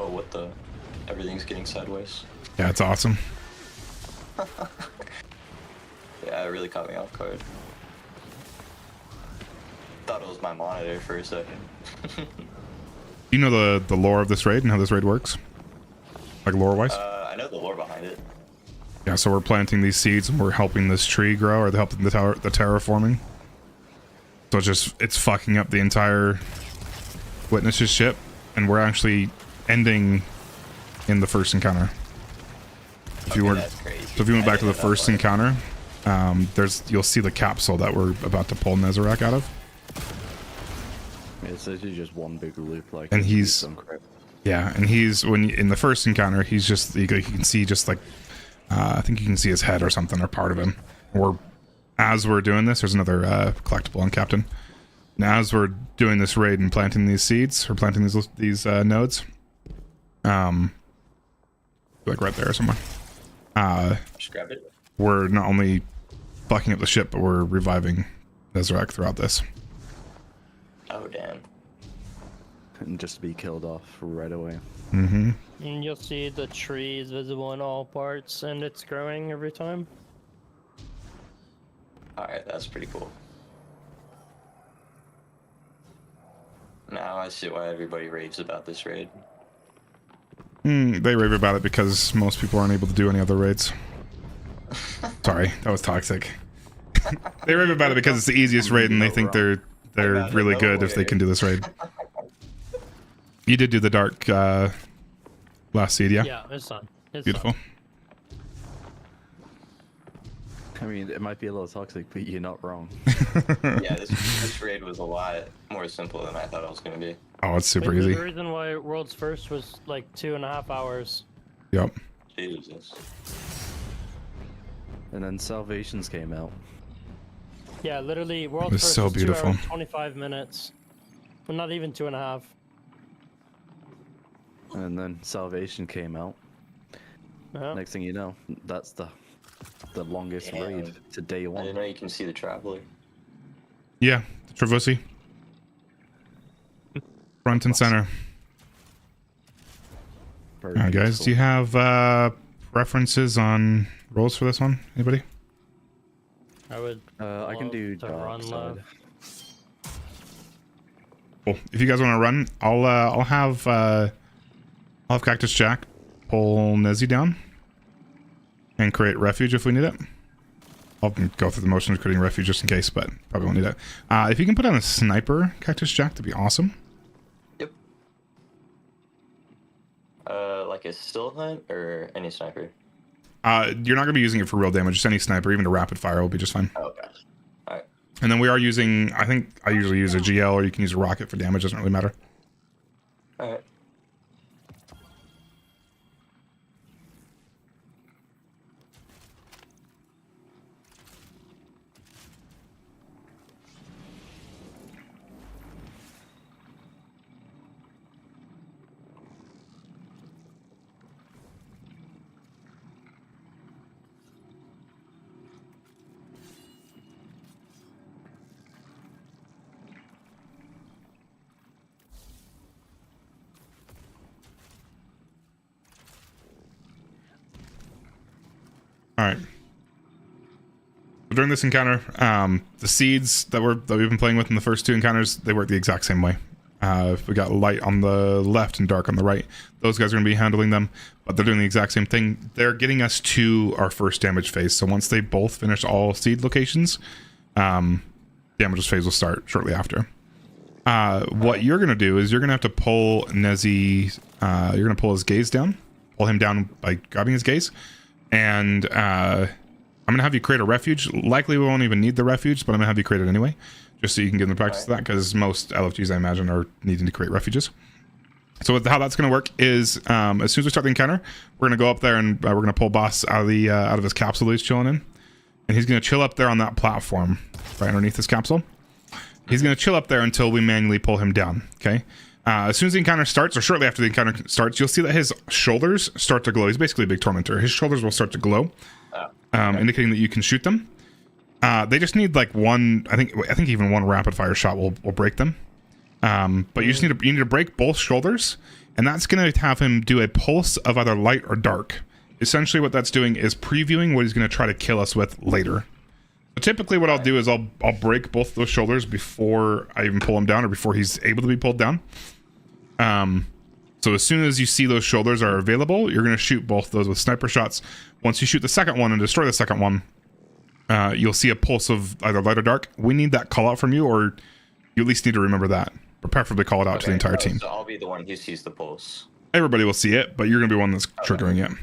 what the? Everything's getting sideways. Yeah, it's awesome. Yeah, it really caught me off guard. Thought it was my monitor for a second. You know the lore of this raid and how this raid works? Like lore-wise? I know the lore behind it. Yeah, so we're planting these seeds and we're helping this tree grow, or helping the terraforming. So it's fucking up the entire Witness's ship, and we're actually ending in the first encounter. If you went back to the first encounter, you'll see the capsule that we're about to pull Nezarec out of. It's literally just one big loop, like. And he's in the first encounter, he's just you can see just like I think you can see his head or something, or part of him. Or as we're doing this, there's another collectible on Captain. And as we're doing this raid and planting these seeds, or planting these nodes, like right there somewhere. Just grab it. We're not only fucking up the ship, but we're reviving Nezarec throughout this. Oh damn. And just to be killed off right away. Mm-hmm. And you'll see the tree is visible in all parts, and it's growing every time. Alright, that's pretty cool. Now I see why everybody raves about this raid. They rave about it because most people aren't able to do any other raids. Sorry, that was toxic. They rave about it because it's the easiest raid, and they think they're really good if they can do this raid. You did do the dark last seed, yeah? Yeah, it's done. It's beautiful. Done. I mean, it might be a little toxic, but you're not wrong. Yeah, this raid was a lot more simple than I thought it was going to be. Oh, it's super easy. The reason why World's First was like 2.5 hours. Yep. Jesus. And then Salvations came out. Yeah, literally, World's was First so was beautiful. 2 hours, 25 minutes. Well, not even 2.5. And then Salvation came out. Yeah. Next thing you know, that's the longest raid to day one. I didn't know you can see the Traveler. Yeah, Travusi. Front and center. Alright guys, do you have references on rolls for this one? Anybody? I would. I can do to dark run side. love. Cool. If you guys want to run, I'll have Cactus Jack pull Nezzy down. and create refuge if we need it. I'll go through the motion of creating refuge just in case, but probably won't need it. If you can put on a sniper, Cactus Jack, that'd be awesome. Yep. Like a still hunt or any sniper? You're not going to be using it for real damage. Just any sniper, even a rapid fire will be just fine. Oh, okay. Alright. And then we are using, I think I usually use a GL, or you can use a rocket for damage. Doesn't really matter. Alright. All right. During this encounter, the seeds that we've been playing with in the first two encounters, they work the exact same way. We got light on the left and dark on the right. Those guys are going to be handling them, but they're doing the exact same thing. They're getting us to our first damage phase. So once they both finish all seed locations, damage phase will start shortly after. What you're going to do is you're going to have to pull Nezi. You're going to pull his gaze down, pull him down by grabbing his gaze. And I'm going to have you create a refuge. Likely we won't even need the refuge, but I'm going to have you create it anyway, just so you can get in the practice of that, because most LFGs, I imagine, are needing to create refuges. So how that's going to work is, as soon as we start the encounter, we're going to go up there and we're going to pull Boss out of his capsule that he's chilling in. And he's going to chill up there on that platform right underneath his capsule. He's going to chill up there until we manually pull him down, okay? As soon as the encounter starts, or shortly after the encounter starts, you'll see that his shoulders start to glow. He's basically a big tormentor. His shoulders will start to glow, indicating that you can shoot them. They just need like one. I think even one rapid fire shot will break them. But you just need to break both shoulders, and that's going to have him do a pulse of either light or dark. Essentially, what that's doing is previewing what he's going to try to kill us with later. So typically, what I'll do is I'll break both those shoulders before I even pull him down, or before he's able to be pulled down. So as soon as you see those shoulders are available, you're going to shoot both those with sniper shots. Once you shoot the second one and destroy the second one, you'll see a pulse of either light or dark. We need that call out from you, or you at least need to remember that, but preferably call it out to the entire team. So I'll be the one who sees the pulse. Everybody will see it, but you're going to be one that's triggering it.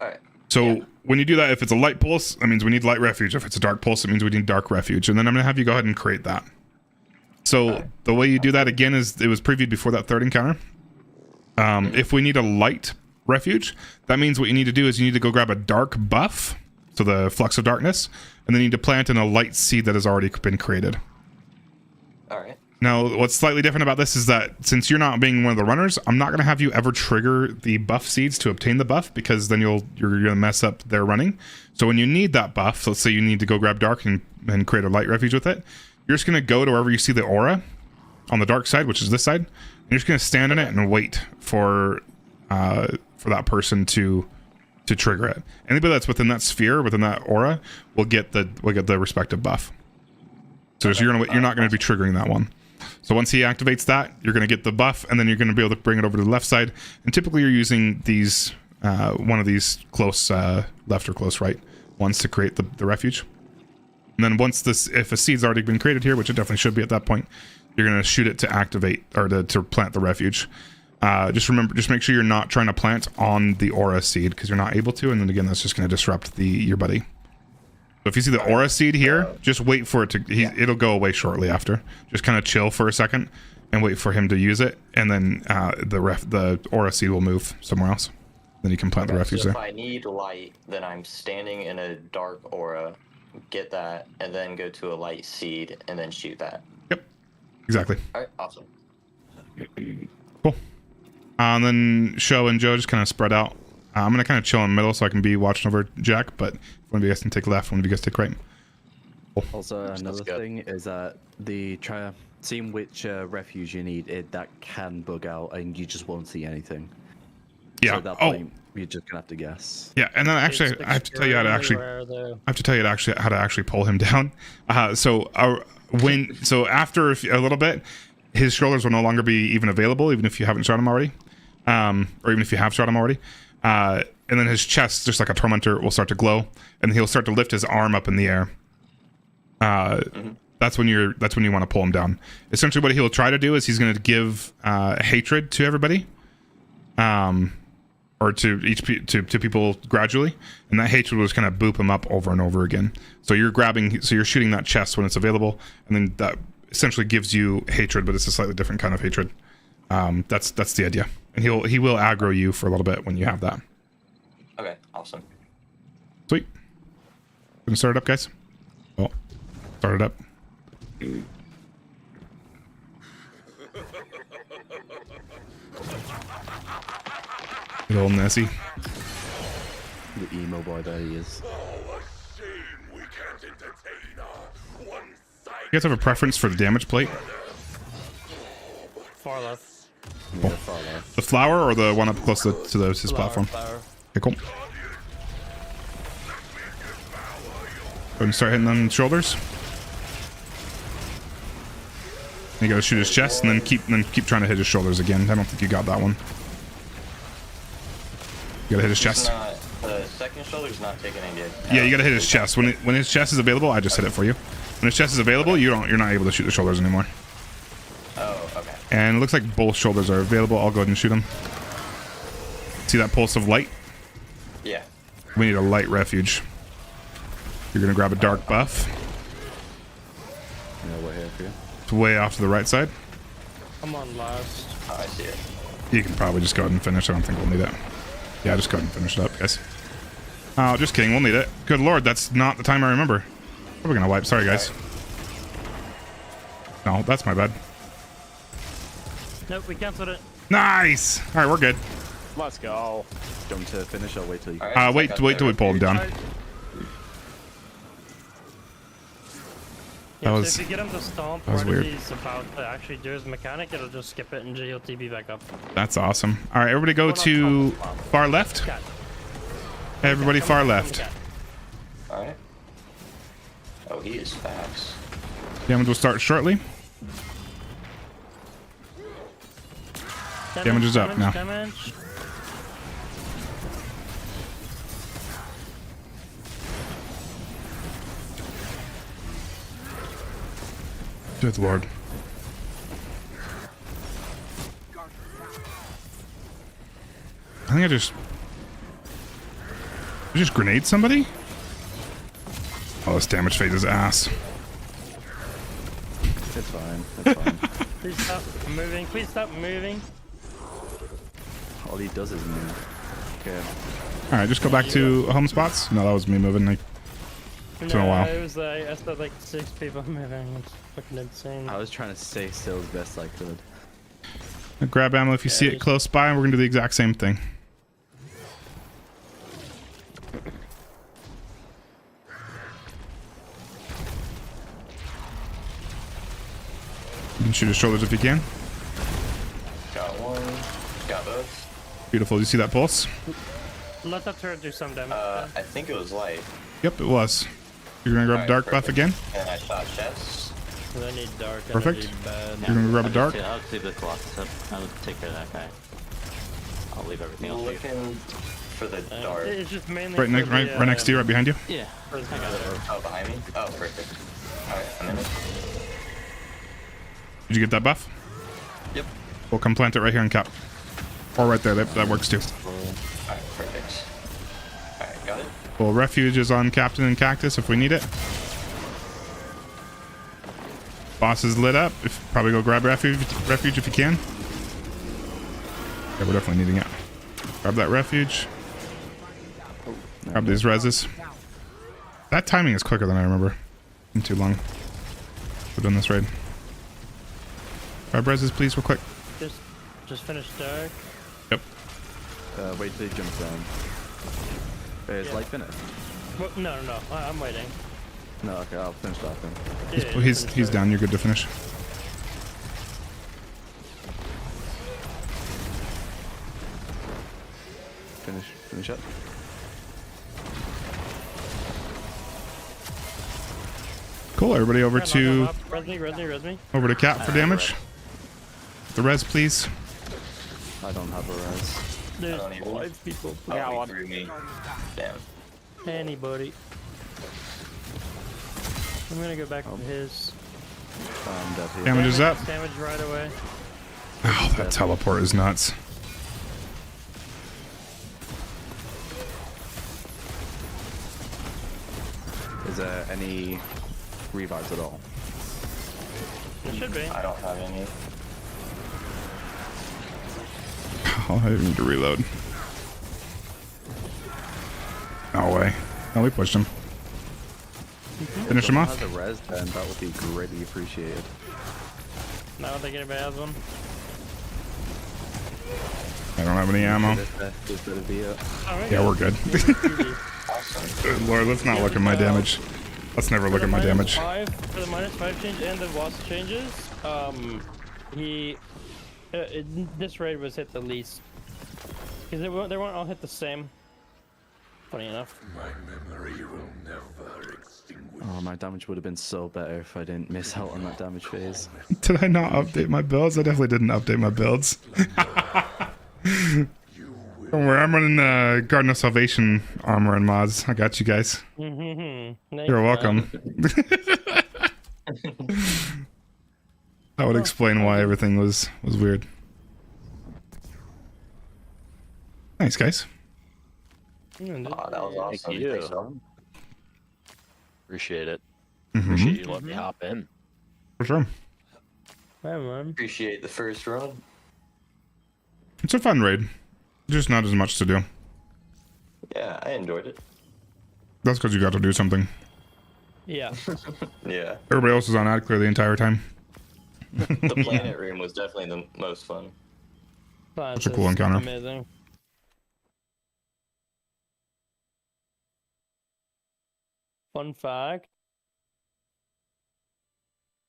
Alright. So when you do that, if it's a light pulse, that means we need light refuge. If it's a dark pulse, it means we need dark refuge. And then I'm going to have you go ahead and create that. So the way you do that, again, is it was previewed before that third encounter. If we need a light refuge, that means what you need to do is you need to go grab a dark buff, so the flux of darkness, and then you need to plant in a light seed that has already been created. Alright. Now, what's slightly different about this is that since you're not being one of the runners, I'm not going to have you ever trigger the buff seeds to obtain the buff, because then you're going to mess up their running. So when you need that buff, let's say you need to go grab dark and create a light refuge with it, you're just going to go to wherever you see the aura on the dark side, which is this side, and you're just going to stand in it and wait for that person to trigger it. Anybody that's within that sphere, within that aura, will get the respective buff. So you're not going to be triggering that one. So once he activates that, you're going to get the buff, and then you're going to be able to bring it over to the left side. And typically you're using these one of these close left or close right ones to create the refuge. And then if a seed's already been created here, which it definitely should be at that point, you're going to shoot it to activate, or to plant the refuge. Just make sure you're not trying to plant on the aura seed, because you're not able to, and then again, that's just going to disrupt your buddy. So if you see the aura seed here, just wait for it it'll go away shortly after. Just kind of chill for a second and wait for him to use it, and then the aura seed will move somewhere else. Then you can plant the refuge there. If I need light, then I'm standing in a dark aura, get that, and then go to a light seed, and then shoot that. Yep, exactly. Alright, awesome. Cool. And then Sho and Joe just kind of spread out. I'm going to kind of chill in the middle so I can be watching over Jack, but one of you guys can take left, one of you guys take right. Cool. Also, another thing is that seeing which refuge you need, that can bug out and you just won't see anything. Yeah. So at that point, you're just gonna have to guess. Yeah, and then actually, I have to tell you how to actually pull him down. So after a little bit, his shoulders will no longer be even available, even if you haven't shot him already, or even if you have shot him already. and then his chest, just like a tormentor, will start to glow, and he'll start to lift his arm up in the air. That's when you want to pull him down. Essentially, what he'll try to do is he's going to give hatred to everybody, or to to people gradually, and that hatred will just kind of boop him up over and over again. So you're shooting that chest when it's available, and then that essentially gives you hatred, but it's a slightly different kind of hatred. That's the idea, and he will aggro you for a little bit when you have that. Okay, awesome. Sweet. Gonna start it up, guys. Oh, start it up. Good old Nessie. The emo boy that he is. You guys have a preference for the damage plate? Far left. Cool. The flower or the one up close to his platform? Flower. Okay, cool. Go ahead and start hitting them in the shoulders. You gotta shoot his chest and then keep trying to hit his shoulders again. I don't think you got that one. You gotta hit his chest. The second shoulder's not taking any damage. Yeah, you gotta hit his chest. When his chest is available, I just hit it for you. When his chest is available, you're not able to shoot the shoulders anymore. Oh, okay. And it looks like both shoulders are available. I'll go ahead and shoot him. See that pulse of light? Yeah. We need a light refuge. You're gonna grab a dark buff. Yeah, way here for you. It's way off to the right side. I'm on last. Oh, I see it. You can probably just go ahead and finish. I don't think we'll need it. Yeah, just go ahead and finish it up, guys. Oh, just kidding. We'll need it. Good lord, that's not the time I remember. We're gonna wipe. Sorry, guys. No, that's my bad. Nope, we canceled it. Nice. All right, we're good. Let's go. Do you want to finish? I'll wait till you. Wait till we pull him down. Yeah, That was- so if you get him to stomp that was where weird. he's about to actually do his mechanic, it'll just skip it and he'll TP back up. That's awesome. All right, everybody go to far left. Cat. Everybody far left. Cat. Alright. Oh, he is fast. Damage will start shortly. Damage is up now. Damage. Good lord. I think I just grenade somebody? Oh, this damage phase is ass. It's fine. It's fine. Please stop moving. Please stop moving. All he does is move. Okay. All right, just go back to home spots. No, that was me moving. Like, it's been a while. It was like I saw like 6 people moving. It's fucking insane. I was trying to stay still as best I could. Grab ammo if you see it close by, and we're gonna do the exact same thing. You can shoot his shoulders if you can. Got one. Got both. Beautiful. You see that pulse? Let that turret do some damage. I think it was light. Yep, it was. You're gonna grab Alright, dark buff perfect. again. And I shot chest. I need dark. Perfect. Energy bad. You're gonna grab a dark. I'll leave the Colossus up. I'll take care of that guy. I'll leave everything else. Looking for the dark. It's just mainly Right next, for the, right next to you, right behind you. Yeah. I got it. Oh, behind me? Oh, perfect. Alright, I'm in it. Did you get that buff? Yep. We'll come plant it right here in cap. Or right there. That works too. Alright, perfect. Alright, got it. Well, refuge is on Captain and Cactus if we need it. Boss is lit up. Probably go grab refuge if you can. Yeah, we're definitely needing it. Grab that refuge. Grab these reses. That timing is quicker than I remember. Been too long. We're doing this raid. Grab reses, please, real quick. Just finish dark. Yep. Wait till he jumps down. Is light finished? Well, no, I'm waiting. No, okay, I'll finish that then. Yeah, He's down. You're good to finish. Finish up. Cool. Everybody over to Res me. over to Cap for damage. The res, please. I don't have a res. There's don't even- 5 people. Oh, got he one. threw me. Damn. Anybody. I'm gonna go back to his. Dead here. Damage is up. Damage right away. Oh, that teleport is nuts. Is there any revives at all? It should be. I don't have any. Oh, I need to reload. No way. No, we pushed him. Finish him off. If someone has a res, then that would be greatly appreciated. Now I don't think anybody has one. I don't have any ammo. This better be it. Yeah, we're good. Good Lord, let's not look at my damage. Let's never look at my damage. For the -5 change and the wasp changes, this raid was hit the least. Because they weren't all hit the same. Funny enough. My memory will never extinguish. Oh, my damage would have been so better if I didn't miss out on that damage phase. Did I not update my builds? I definitely didn't update my builds. Don't worry, I'm running Garden of Salvation armor and mods. I got you guys. You're welcome. That would explain why everything was weird. Thanks, guys. Oh, that was awesome. Thank you. Thanks, Rob. Appreciate it. Mhm. Appreciate you letting me hop in. For sure. Hey, man. Appreciate the first run. It's a fun raid. Just not as much to do. Yeah, I enjoyed it. That's because you got to do something. Yeah. Yeah. Everybody else was on ad clear the entire time. The planet room was definitely the most fun. Such a cool encounter. Amazing. Fun fact.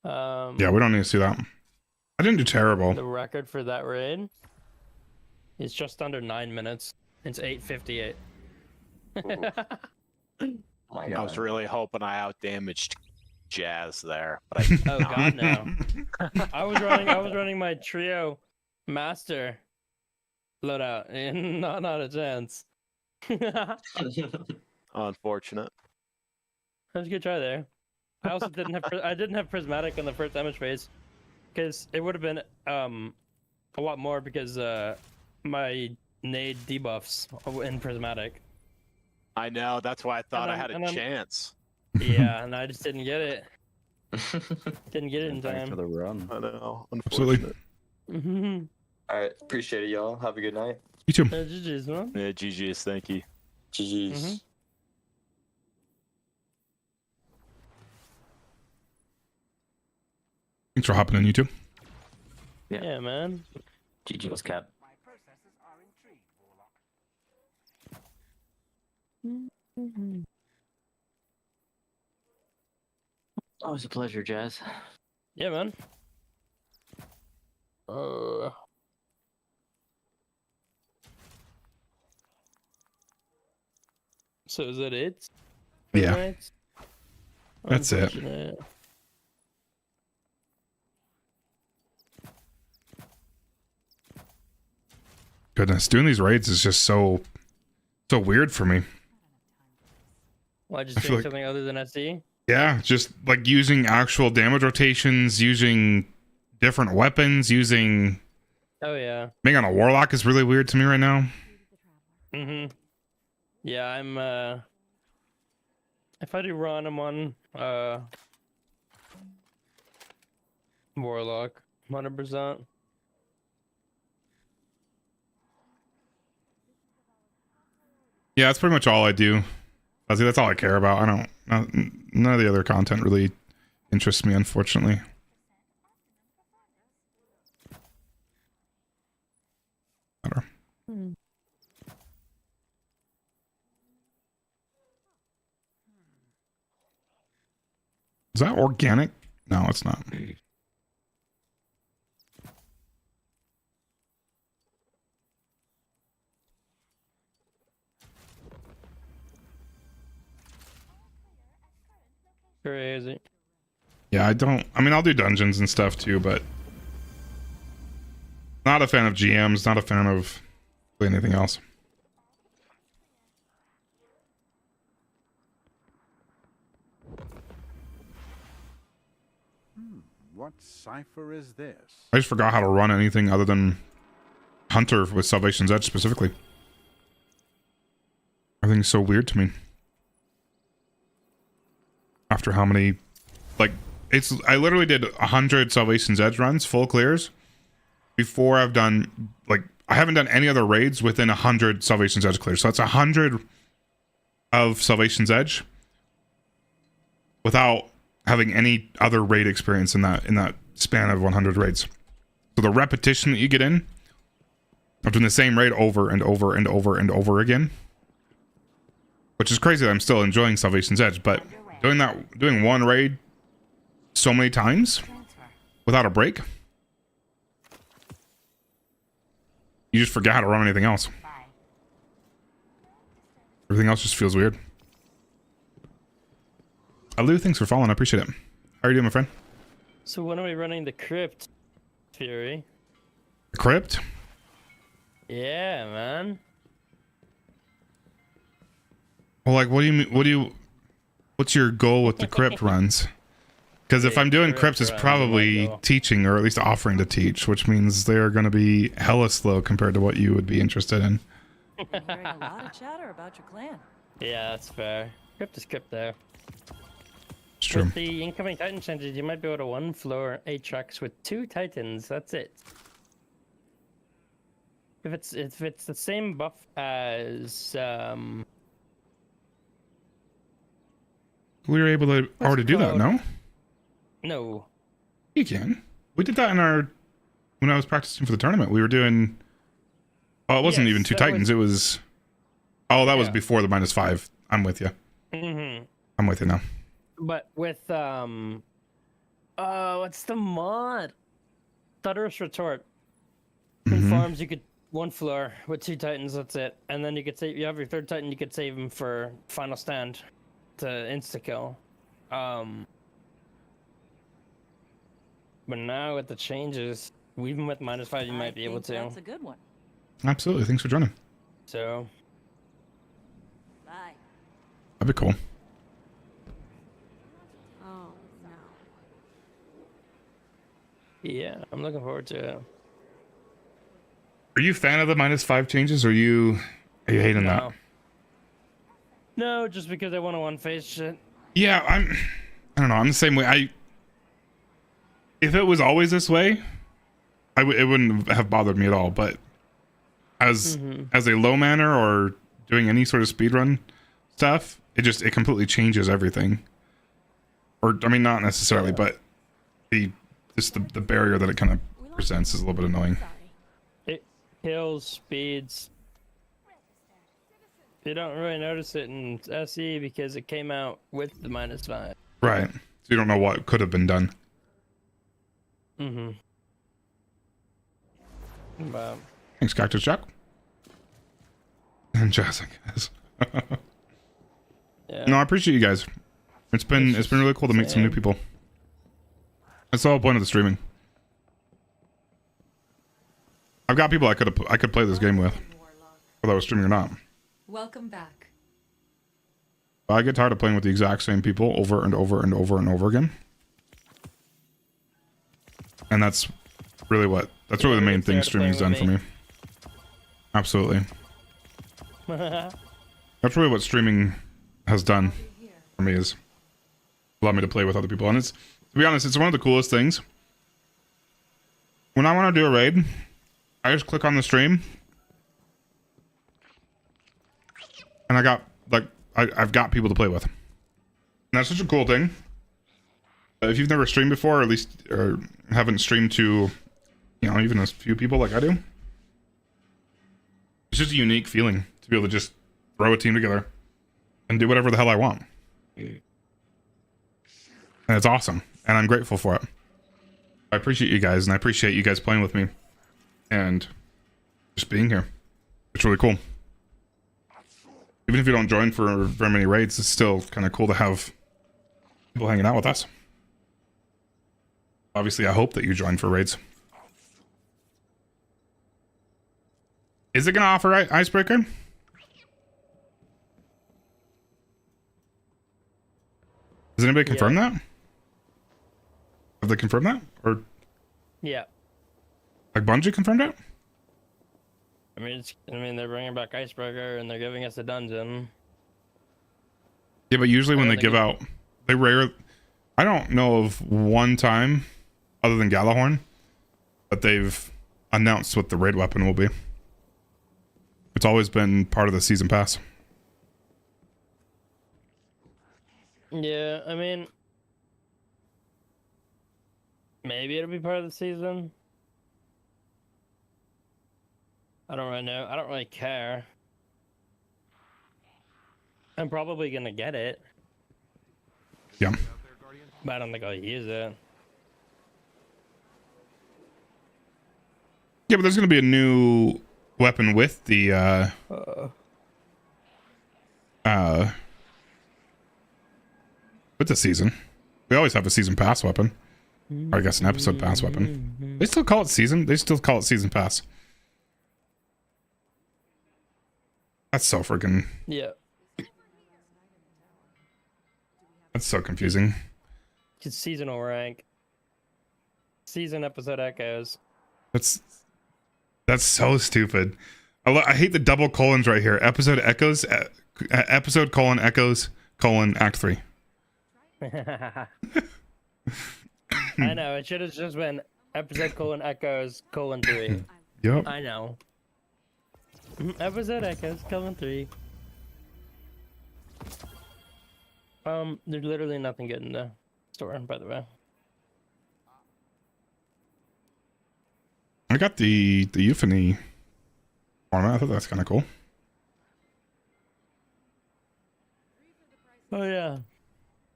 Yeah, we don't need to see that. I didn't do terrible. The record for that raid is just under 9 minutes. It's 8:58. I was really hoping I outdamaged Jazz there, but I Oh god, no. I was running my trio master loadout, and not a chance. Unfortunate. That was a good try there. I also didn't have prismatic on the first damage phase, because it would have been a lot more because my nade debuffs in prismatic. I know, that's why I thought I had And a I'm- chance. Yeah, and I just didn't get it. Didn't get it in Thanks for time. the run. I know. Absolutely. Mhm. Alright, appreciate it, y'all. Have a good night. You too. GG's, man. Yeah, GG's, thank you. GG's. Thanks for hopping in, you too. Yeah, man. GG's, Cap. Always a pleasure, Jazz. Yeah, man. So is that it? Yeah. Right? That's it. Unfortunate. Goodness, doing these raids is just so weird for me. Why just I feel doing like- something other than SD? Yeah, just like using actual damage rotations, using different weapons, using Oh yeah. being on a warlock is really weird to me right now. Yeah, I'm if I do run, I'm on warlock 100%. Yeah, that's pretty much all I do. That's all I care about. None of the other content really interests me, unfortunately. Is that organic? No, it's not. Crazy. Yeah, I mean, I'll do dungeons and stuff too, but not a fan of GMs, not a fan of play anything else. What cipher is this? I just forgot how to run anything other than Hunter with Salvation's Edge specifically. Everything's so weird to me. After how many, like, I literally did 100 Salvation's Edge runs, full clears, before I've done, like, I haven't done any other raids within 100 Salvation's Edge clears. So that's 100 of Salvation's Edge without having any other raid experience in that span of 100 raids. So the repetition that you get in of doing the same raid over and over and over and over again, which is crazy that I'm still enjoying Salvation's Edge, but doing one raid so many times without a break, you just forget how to run anything else. Everything else just feels weird. Alu, thanks for following. I appreciate it. How are you doing, my friend? So when are we running the Crypt, Fury? The Crypt? Yeah, man. Well, like, what do you mean? What's your goal with the Crypt runs? Because if I'm doing Crypts, it's probably teaching, or at least offering to teach, which means they are going to be hella slow compared to what you would be interested in. I'm hearing a lot of chatter about your clan. Yeah, that's fair. Crypt is Crypt there. It's true. With the incoming Titan changes, you might be able to one floor 8 tracks with 2 Titans. That's it. If it's the same buff as We were able to already do that, no? No. You can. We did that when I was practicing for the tournament. We were doing. Oh, it wasn't even 2 Titans. It was. Oh, that was before the -5. I'm with you. Mm-hmm. I'm with you now. But with what's the mod? Thunderous Retort. In farms, you could one floor with 2 Titans. That's it, and then you could save. You have your 3rd Titan. You could save him for final stand to insta kill. But now with the changes, even with -5, you might be able to. That's a good one. Absolutely. Thanks for joining. So. Bye. That'd be cool. Oh no. Yeah, I'm looking forward to it. Are you a fan of the -5 changes, or are you hating that? No, just because I want to one-face shit. Yeah, I don't know. I'm the same way. If it was always this way, it wouldn't have bothered me at all. But as a low manner or doing any sort of speedrun stuff, it completely changes everything. Or I mean, not necessarily, but the barrier that it kind of presents is a little bit annoying. It kills speeds. You don't really notice it in SE because it came out with the -5. Right. So you don't know what could have been done. Wow. Thanks, Cactus Jack. And Jazz, I guess. Yeah. No, I appreciate you guys. It's been really cool to meet some new people. That's the whole point of the streaming. I've got people I could play this game with, whether I was streaming or not. Welcome back. But I get tired of playing with the exact same people over and over and over and over again. And that's really the main thing streaming's done for me. Absolutely. That's really what streaming has done for me, is allowed me to play with other people. And to be honest, it's one of the coolest things. When I want to do a raid, I just click on the stream, and I've got people to play with. And that's such a cool thing. If you've never streamed before, or at least haven't streamed to, even a few people like I do, it's just a unique feeling to be able to just throw a team together and do whatever the hell I want. And it's awesome, and I'm grateful for it. I appreciate you guys, and I appreciate you guys playing with me and just being here. It's really cool. Even if you don't join for very many raids, it's still kind of cool to have people hanging out with us. Obviously, I hope that you join for raids. Is it gonna offer icebreaker? Does anybody confirm that? Have they confirmed that? Or Yeah. like Bungie confirmed it? I mean, they're bringing back Icebreaker and they're giving us a dungeon. Yeah, but usually when they give out, I don't know of one time, other than Galahorn, that they've announced what the raid weapon will be. It's always been part of the season pass. Yeah, I mean, maybe it'll be part of the season. I don't really know. I don't really care. I'm probably gonna get it. Yeah. But I don't think I'll use it. Yeah, but there's gonna be a new weapon with the with the season. We always have a season pass weapon. Or I guess an episode pass weapon. They still call it season. They still call it season pass. That's so freaking... Yeah. That's so confusing. It's seasonal rank. Season episode echoes. That's so stupid. I hate the double colons right here. Episode echoes, episode colon echoes colon act 3. I know, it should have just been episode colon echoes colon 3. Yep. I know. Episode echoes colon 3. There's literally nothing good in the store, by the way. I got the euphony format. I thought that's kind of cool. Oh yeah,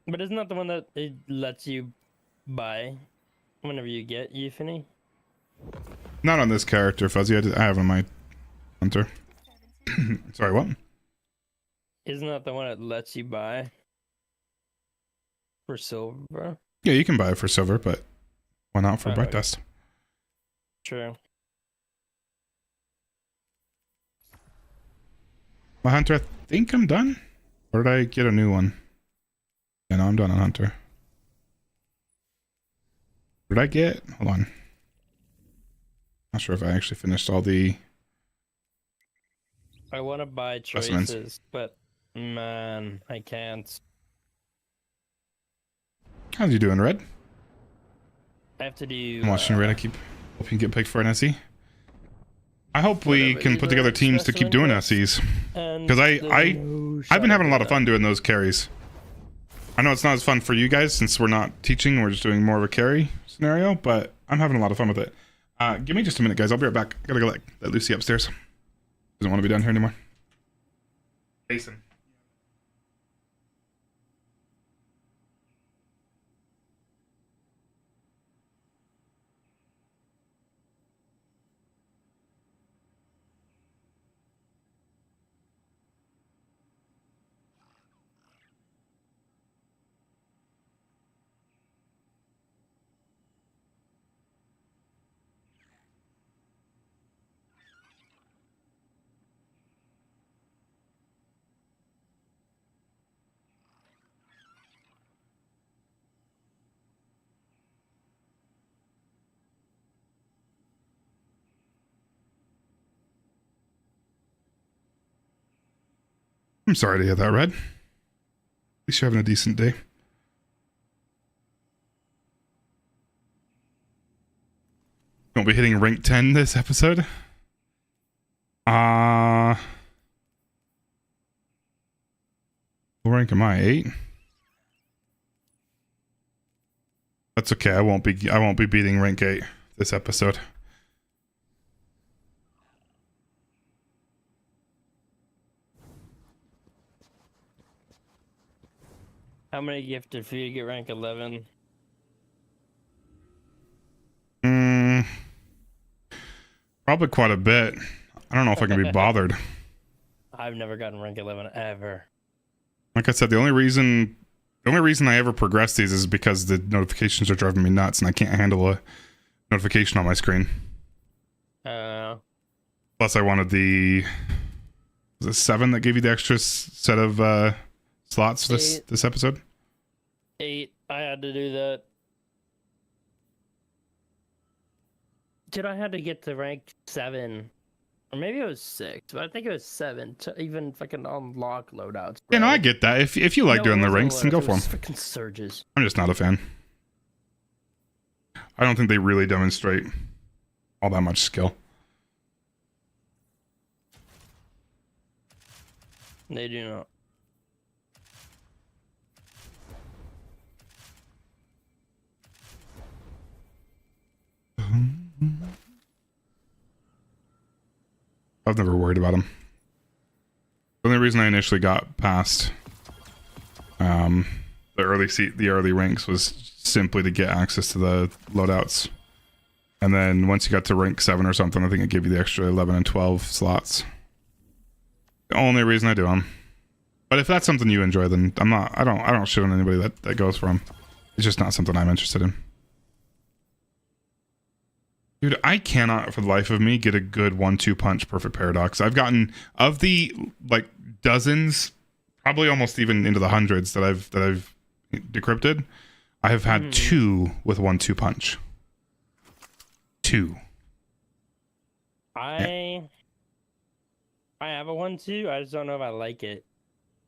but isn't that the one that it lets you buy whenever you get euphony? Not on this character, Fuzzy. I have on my hunter. Sorry, what? Isn't that the one that lets you buy for silver? Yeah, you can buy it for silver, but why not for bright Okay. dust? True. My hunter, I think I'm done. Or did I get a new one? Yeah, no, I'm done on hunter. What did I get? Hold on. Not sure if I actually finished all the... I want to buy Specimens. choices, but man, I can't. How's you doing, Red? I have to do. I'm watching Red. I keep hoping you get picked for an SE. I hope we can put together teams to keep doing SEs. Because I've been having a lot of fun doing those carries. I know it's not as fun for you guys since we're not teaching. We're just doing more of a carry scenario, but I'm having a lot of fun with it. Give me just a minute, guys. I'll be right back. I gotta go let Lucy upstairs. Doesn't want to be down here anymore. Jason. I'm sorry to hear that, Red. At least you're having a decent day. Won't be hitting rank 10 this episode. What rank am I? 8? That's okay. I won't be beating rank 8 this episode. How many gifted for you to get rank 11? Probably quite a bit. I don't know if I can be bothered. I've never gotten rank 11 ever. Like I said, the only reason I ever progress these is because the notifications are driving me nuts and I can't handle a notification on my screen. Plus, I wanted was it 7 that gave you the extra set of slots this episode? 8. I had to do that. Dude, I had to get to rank 7. Or maybe it was 6, but I think it was 7 to even fucking unlock loadouts. Bro. Yeah, no, I get that. If you like doing the ranks, then go for them. Freaking surges. I'm just not a fan. I don't think they really demonstrate all that much skill. They do not. I've never worried about them. The only reason I initially got past the early ranks was simply to get access to the loadouts. And then once you got to rank 7 or something, I think it gave you the extra 11 and 12 slots. The only reason I do them. But if that's something you enjoy, then I don't shit on anybody that goes for them. It's just not something I'm interested in. Dude, I cannot for the life of me get a good 1-2 punch perfect paradox. I've gotten, of the like dozens, probably almost even into the hundreds that I've decrypted, I have had 2 with 1-2 punch. 2. I have a 1-2. I just don't know if I like it.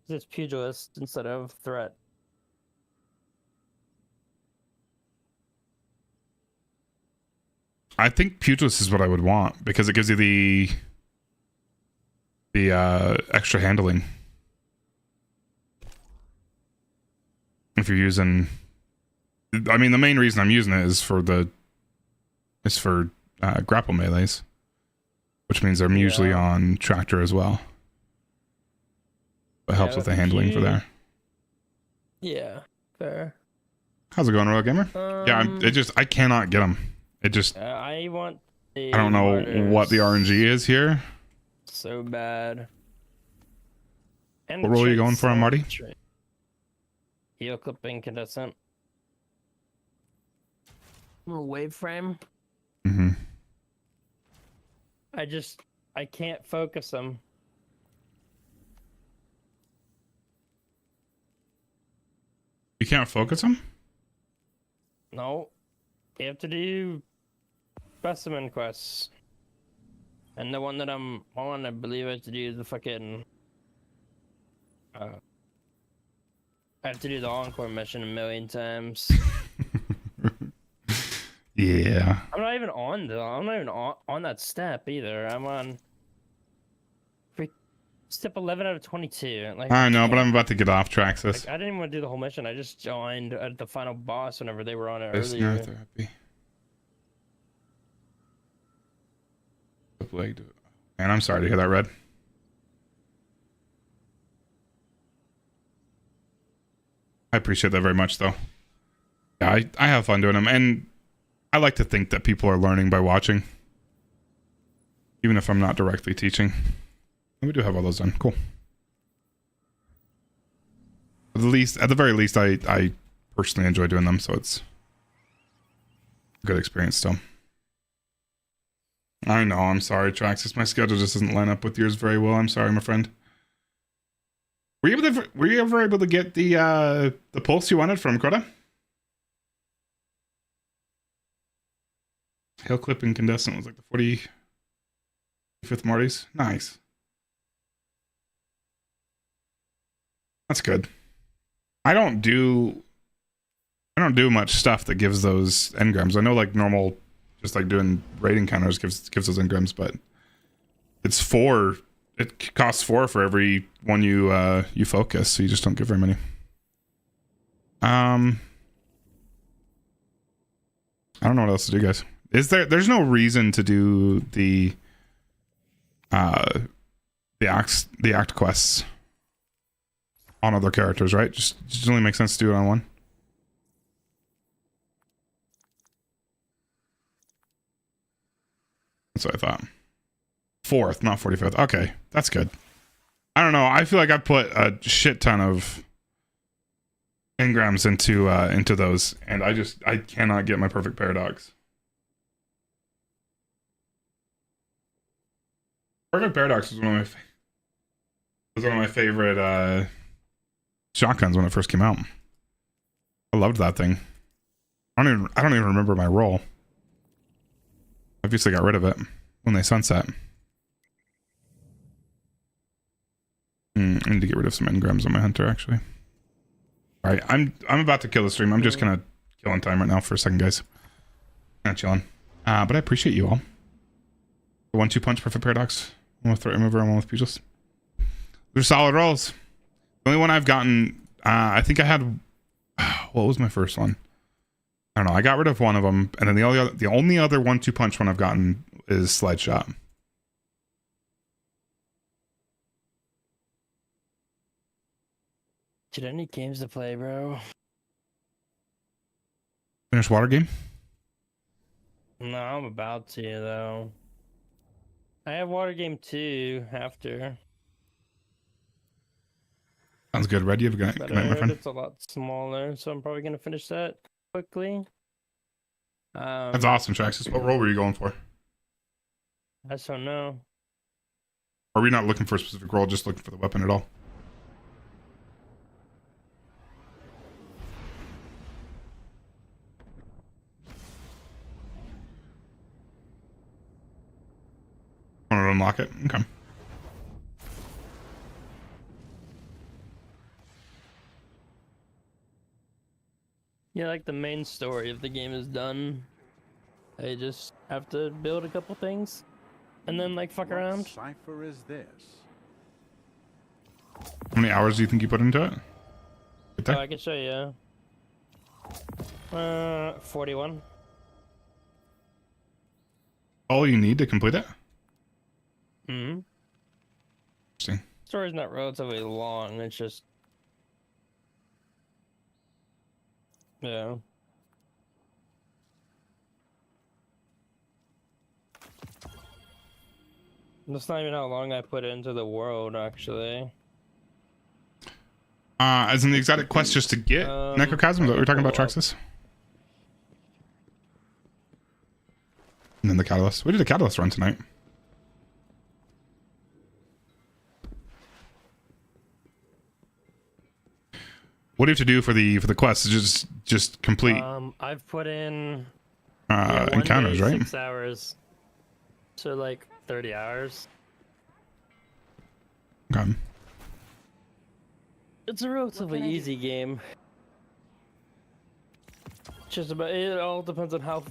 It's pugilist instead of threat. I think pugilist is what I would want because it gives you the extra handling. If you're using, I mean, the main reason I'm using it is for grapple melees, which means I'm usually on tractor as well. It helps with the handling for there. Yeah, fair. How's it going, Royal Gamer? Yeah, I cannot get them. It just, I don't know what the RNG is here. So bad. And what role are you going for on Marty? Heel clip incandescent. Wave frame. Mm-hmm. I can't focus them. You can't focus them? No. You have to do specimen quests. And the one that I'm on, I believe I have to do the fucking... I have to do the Encore mission 1,000,000 times. Yeah. I'm not even on that step either. I'm on step 11 out of 22. Like, I know, but I'm about to get off track, sis. I didn't even want to do the whole mission. I just joined at the final boss whenever they were on it There's earlier. no therapy. Man, I'm sorry to hear that, Red. I appreciate that very much, though. Yeah, I have fun doing them, and I like to think that people are learning by watching, even if I'm not directly teaching. We do have all those done. Cool. At the very least, I personally enjoy doing them, so it's a good experience still. I know, I'm sorry, Traxxas. My schedule just doesn't line up with yours very well. I'm sorry, my friend. Were you ever able to get the pulse you wanted from Crota? Hail clip incandescent was like the 45th Marty's. Nice. That's good. I don't do much stuff that gives those engrams. I know like normal, just like doing raid encounters gives those engrams, but it's 4. It costs 4 for every one you focus, so you just don't get very many. I don't know what else to do, guys. There's no reason to do the act quests on other characters, right? Just only makes sense to do it on one. That's what I thought. 4th, not 45th. Okay, that's good. I don't know. I feel like I put a shit ton of engrams into those, and I cannot get my perfect paradox. Perfect Paradox was one of my favorite shotguns when it first came out. I loved that thing. I don't even remember my role. Obviously got rid of it when they sunset. I need to get rid of some engrams on my hunter actually. Alright, I'm about to kill the stream. I'm just gonna kill on time right now for a second, guys. Not chilling. But I appreciate you all. 1-2 punch, Perfect Paradox. One with threat remover and one with pugilist. They're solid rolls. The only one I've gotten, I think I had, what was my first one? I don't know. I got rid of one of them, and then the only other 1-2 punch one I've gotten is Slide Shot. Did any games to play, bro? Finish water game? No, I'm about to though. I have water game 2 after. Sounds good. Red, you have a good But night, I my heard friend. it's a lot smaller, so I'm probably gonna finish that quickly. That's awesome, Traxxas. What role were you going for? I just don't know. Are we not looking for a specific role, just looking for the weapon at all? Want to unlock it? Okay. Yeah, like the main story of the game is done. I just have to build a couple things, and then like fuck around. Cipher is this? How many hours do you think you put into it? Get there? Oh, I can show you. 41. All you need to complete it? Hmm. Interesting. Story's not relatively long. It's just, yeah. That's not even how long I put into the world, actually. As in the exotic quest just to get Necrochasm? Is that what we're talking about, Traxxas? And then the Catalyst. We did a Catalyst run tonight. What do you have to do for the quest? Just complete I've put in encounters, 1 day, right? 6 hours. So like 30 hours. Okay. It's a relatively easy game. Just about, it all depends on how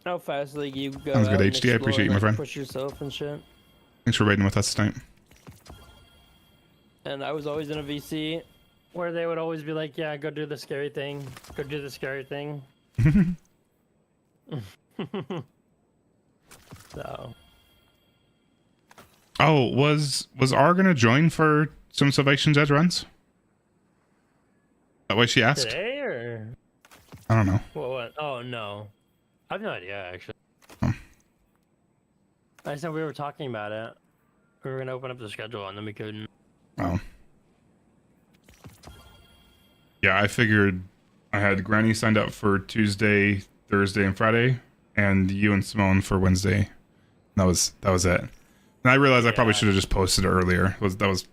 how fast like you go. Sounds good, out and HD. I appreciate you, my explore, friend. Push yourself and shit. Thanks for raiding with us tonight. And I was always in a VC where they would always be like, "Yeah, go do the scary thing. Go do the scary thing." So. Oh, was R gonna join for some Salvation's Edge runs? That way she asked. Today or? I don't know. What? Oh no, I have no idea actually. Oh. I said we were talking about it. We were gonna open up the schedule and then we couldn't. Oh. Yeah, I figured I had Granny signed up for Tuesday, Thursday, and Friday, and you and Simone for Wednesday. That was it. And I realized I probably should have just posted it earlier. That was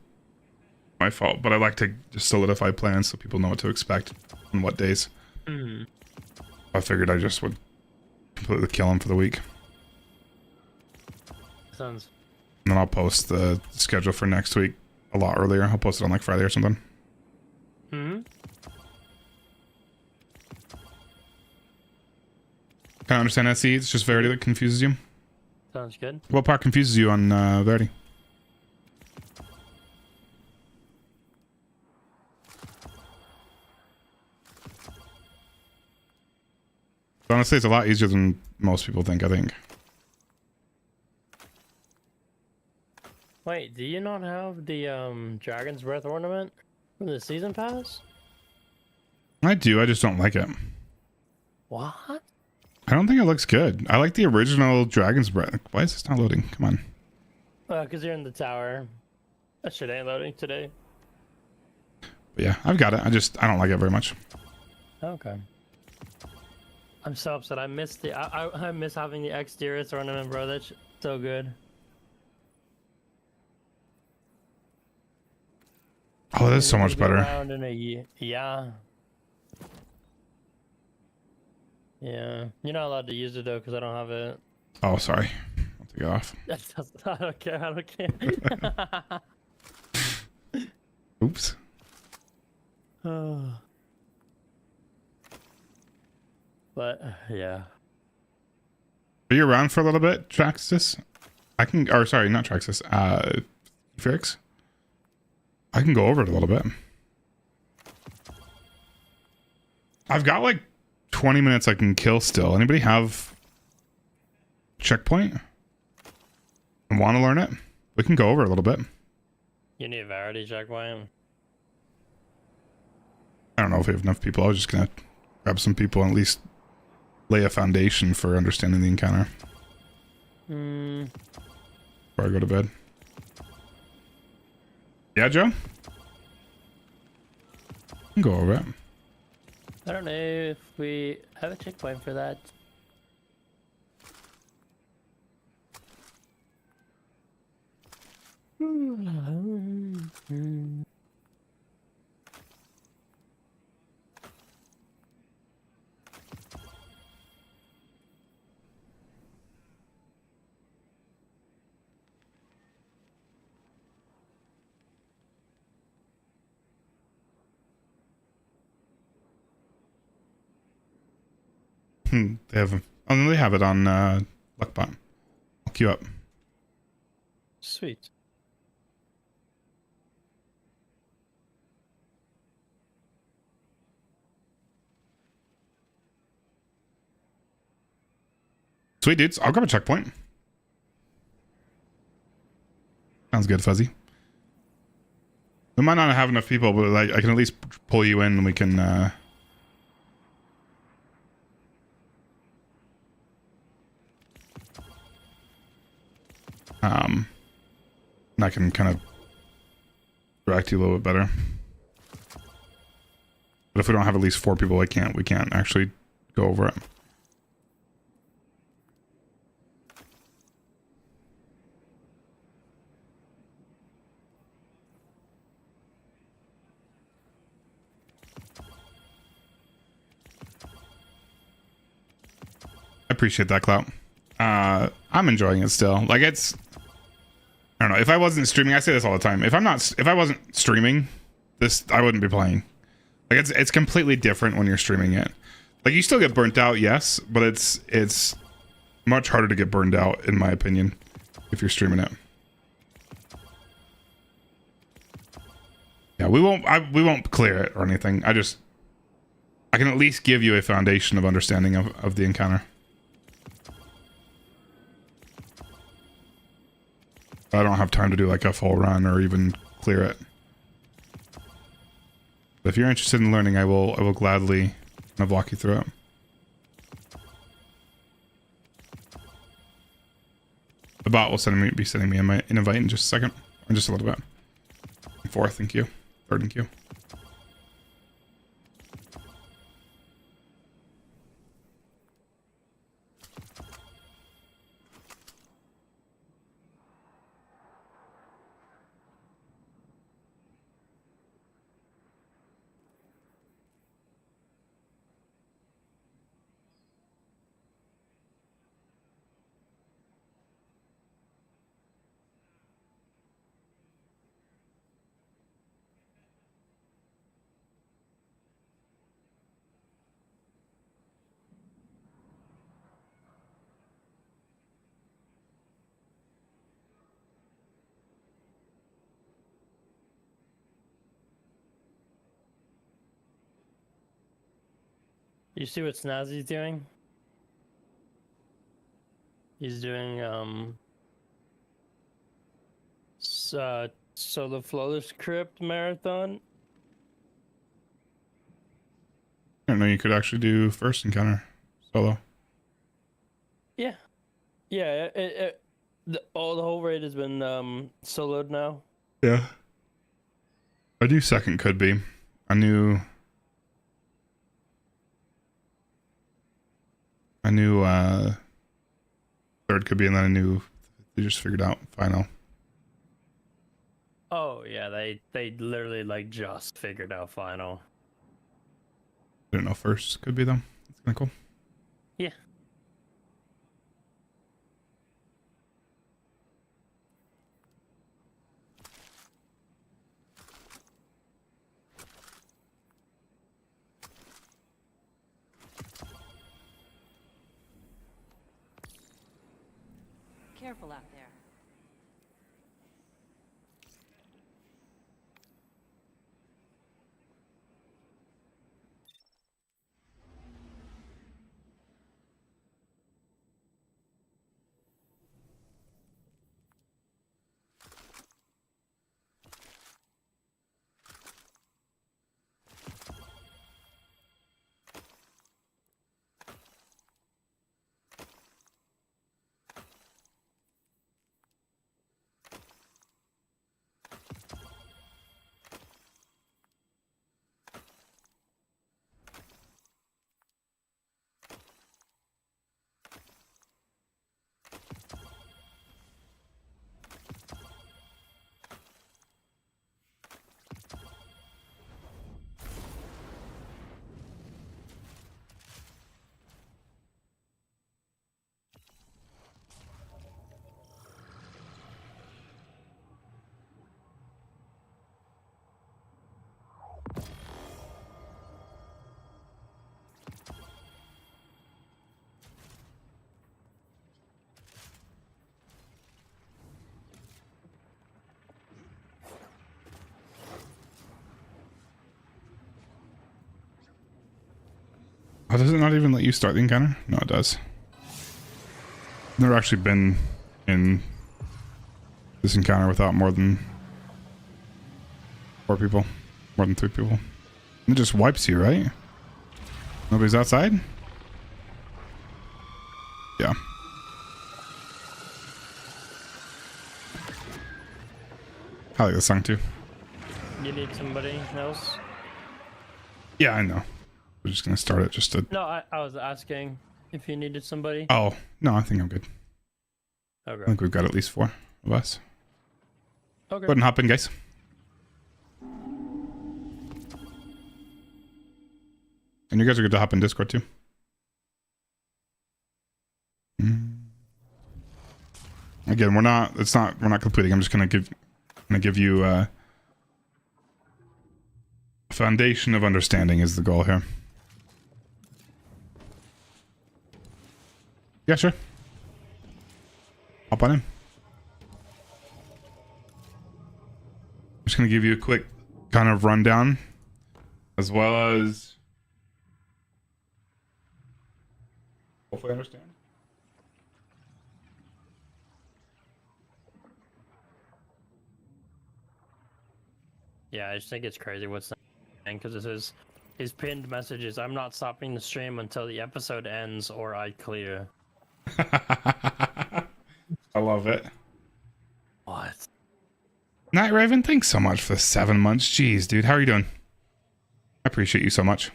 my fault. But I like to just solidify plans so people know what to expect on what days. Mm. I figured I just would completely kill them for the week. Sounds. And then I'll post the schedule for next week a lot earlier. I'll post it on like Friday or something. Hmm. Can I understand SE? It's just Verity that confuses you. Sounds good. What part confuses you on Verity? Honestly, it's a lot easier than most people think, I think. Wait, do you not have the Dragon's Breath ornament from the season pass? I do, I just don't like it. What? I don't think it looks good. I like the original Dragon's Breath. Why is this not loading? Come on. Well, because you're in the tower. That shit ain't loading today. But yeah, I've got it. I don't like it very much. Okay. I'm so upset. I miss having the Exterior ornament, bro. That's so good. Oh, that's so much better. Around in yeah. Yeah. You're not allowed to use it though, because I don't have it. Oh, sorry. I'll take it off. I don't care. I don't care. Oops. But yeah. Are you around for a little bit, Traxxas? I can, or sorry, not Traxxas. Felix. I can go over it a little bit. I've got like 20 minutes I can kill still. Anybody have checkpoint and want to learn it? We can go over a little bit. You need a Verity checkpoint. I don't know if we have enough people. I was just gonna grab some people and at least lay a foundation for understanding the encounter. Before I go to bed. Yeah, Joe? Can go over it. I don't know if we have a checkpoint for that. They have. Oh, no, they have it on Luckbot. I'll queue up. Sweet. Sweet dudes, I'll grab a checkpoint. Sounds good, Fuzzy. We might not have enough people, but like I can at least pull you in and we can and I can kind of direct you a little bit better. But if we don't have at least 4 people, we can't actually go over it. I appreciate that, Clout. I'm enjoying it still. Like it's, I don't know. If I wasn't streaming, I say this all the time. If I wasn't streaming this, I wouldn't be playing. Like it's completely different when you're streaming it. Like you still get burnt out, yes, but it's much harder to get burned out, in my opinion, if you're streaming it. Yeah, we won't clear it or anything. I can at least give you a foundation of understanding of the encounter. I don't have time to do like a full run or even clear it. But if you're interested in learning, I will gladly kind of walk you through it. The bot will be sending me an invite in just a second, or just a little bit. 4th in queue, 3rd in queue. You see what Snazzy's doing? He's doing solo flawless crypt marathon. I don't know. You could actually do first encounter solo. Yeah, yeah. The whole raid has been soloed now. Yeah. I do second could be. I knew 3rd could be, and then I knew they just figured out final. Oh yeah, they literally like just figured out final. I don't know first. Could be them. That's kind of cool. Yeah. Careful out there. Oh, does it not even let you start the encounter? No, it does. I've never actually been in this encounter without more than 4 people. More than 3 people. It just wipes you, right? Nobody's outside? Yeah. I like the song too. You need somebody else? Yeah, I know. We're just gonna start it just to... No, I was asking if you needed somebody. Oh, no, I think I'm good. Okay. I think we've got at least 4 of us. Okay. Go ahead and hop in, guys. And you guys are good to hop in Discord too. Again, we're not completing. I'm just gonna give you a foundation of understanding is the goal here. Yeah, sure. Hop on in. I'm just gonna give you a quick kind of rundown, as well as hopefully understand. Yeah, I just think it's crazy what's saying because it says his pinned message is I'm not stopping the stream until the episode ends or I clear. I love it. What? Night Raven, thanks so much for the 7 months. Jeez, dude, how are you doing? I appreciate you so much.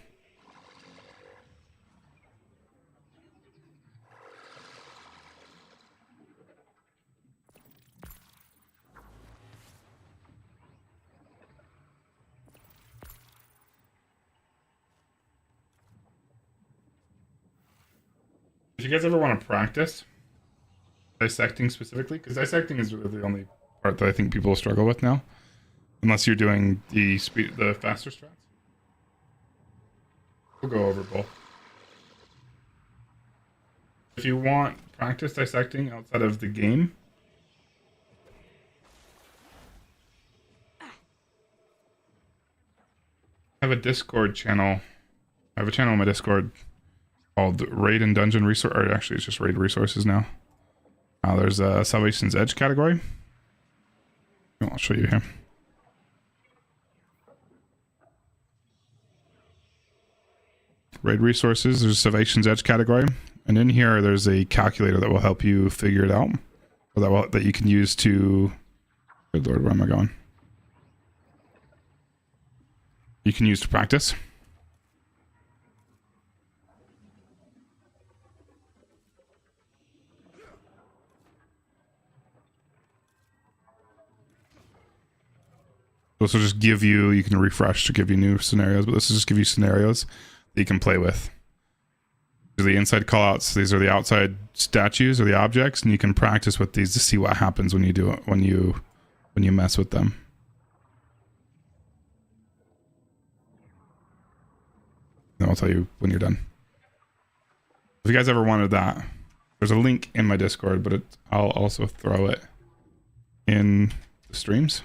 If you guys ever want to practice dissecting specifically, because dissecting is really the only part that I think people struggle with now, unless you're doing the faster strats. We'll go over both. If you want practice dissecting outside of the game, I have a Discord channel. I have a channel on my Discord called Raid and Dungeon Resource, or actually it's just Raid Resources now. There's a Salvation's Edge category. I'll show you here. Raid Resources, there's a Salvation's Edge category. And in here, there's a calculator that will help you figure it out. Or that you can use to... Good lord, where am I going? You can use to practice. This will just give you, you can refresh to give you new scenarios, but this will just give you scenarios that you can play with. These are the inside callouts. These are the outside statues or the objects, and you can practice with these to see what happens when you do it, when you mess with them. Then I'll tell you when you're done. If you guys ever wanted that, there's a link in my Discord, but I'll also throw it in the streams.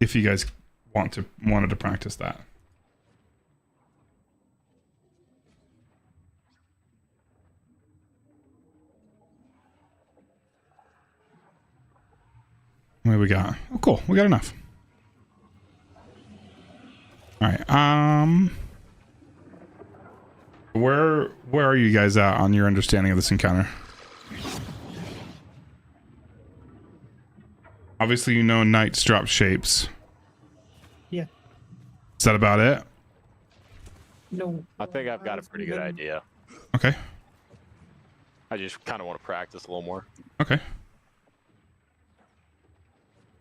If you guys wanted to practice that. What do we got? Oh, cool. We got enough. All right. Where are you guys at on your understanding of this encounter? Obviously, you know knights drop shapes. Yeah. Is that about it? No. I think I've got a pretty good idea. Okay. I just kind of want to practice a little more. Okay.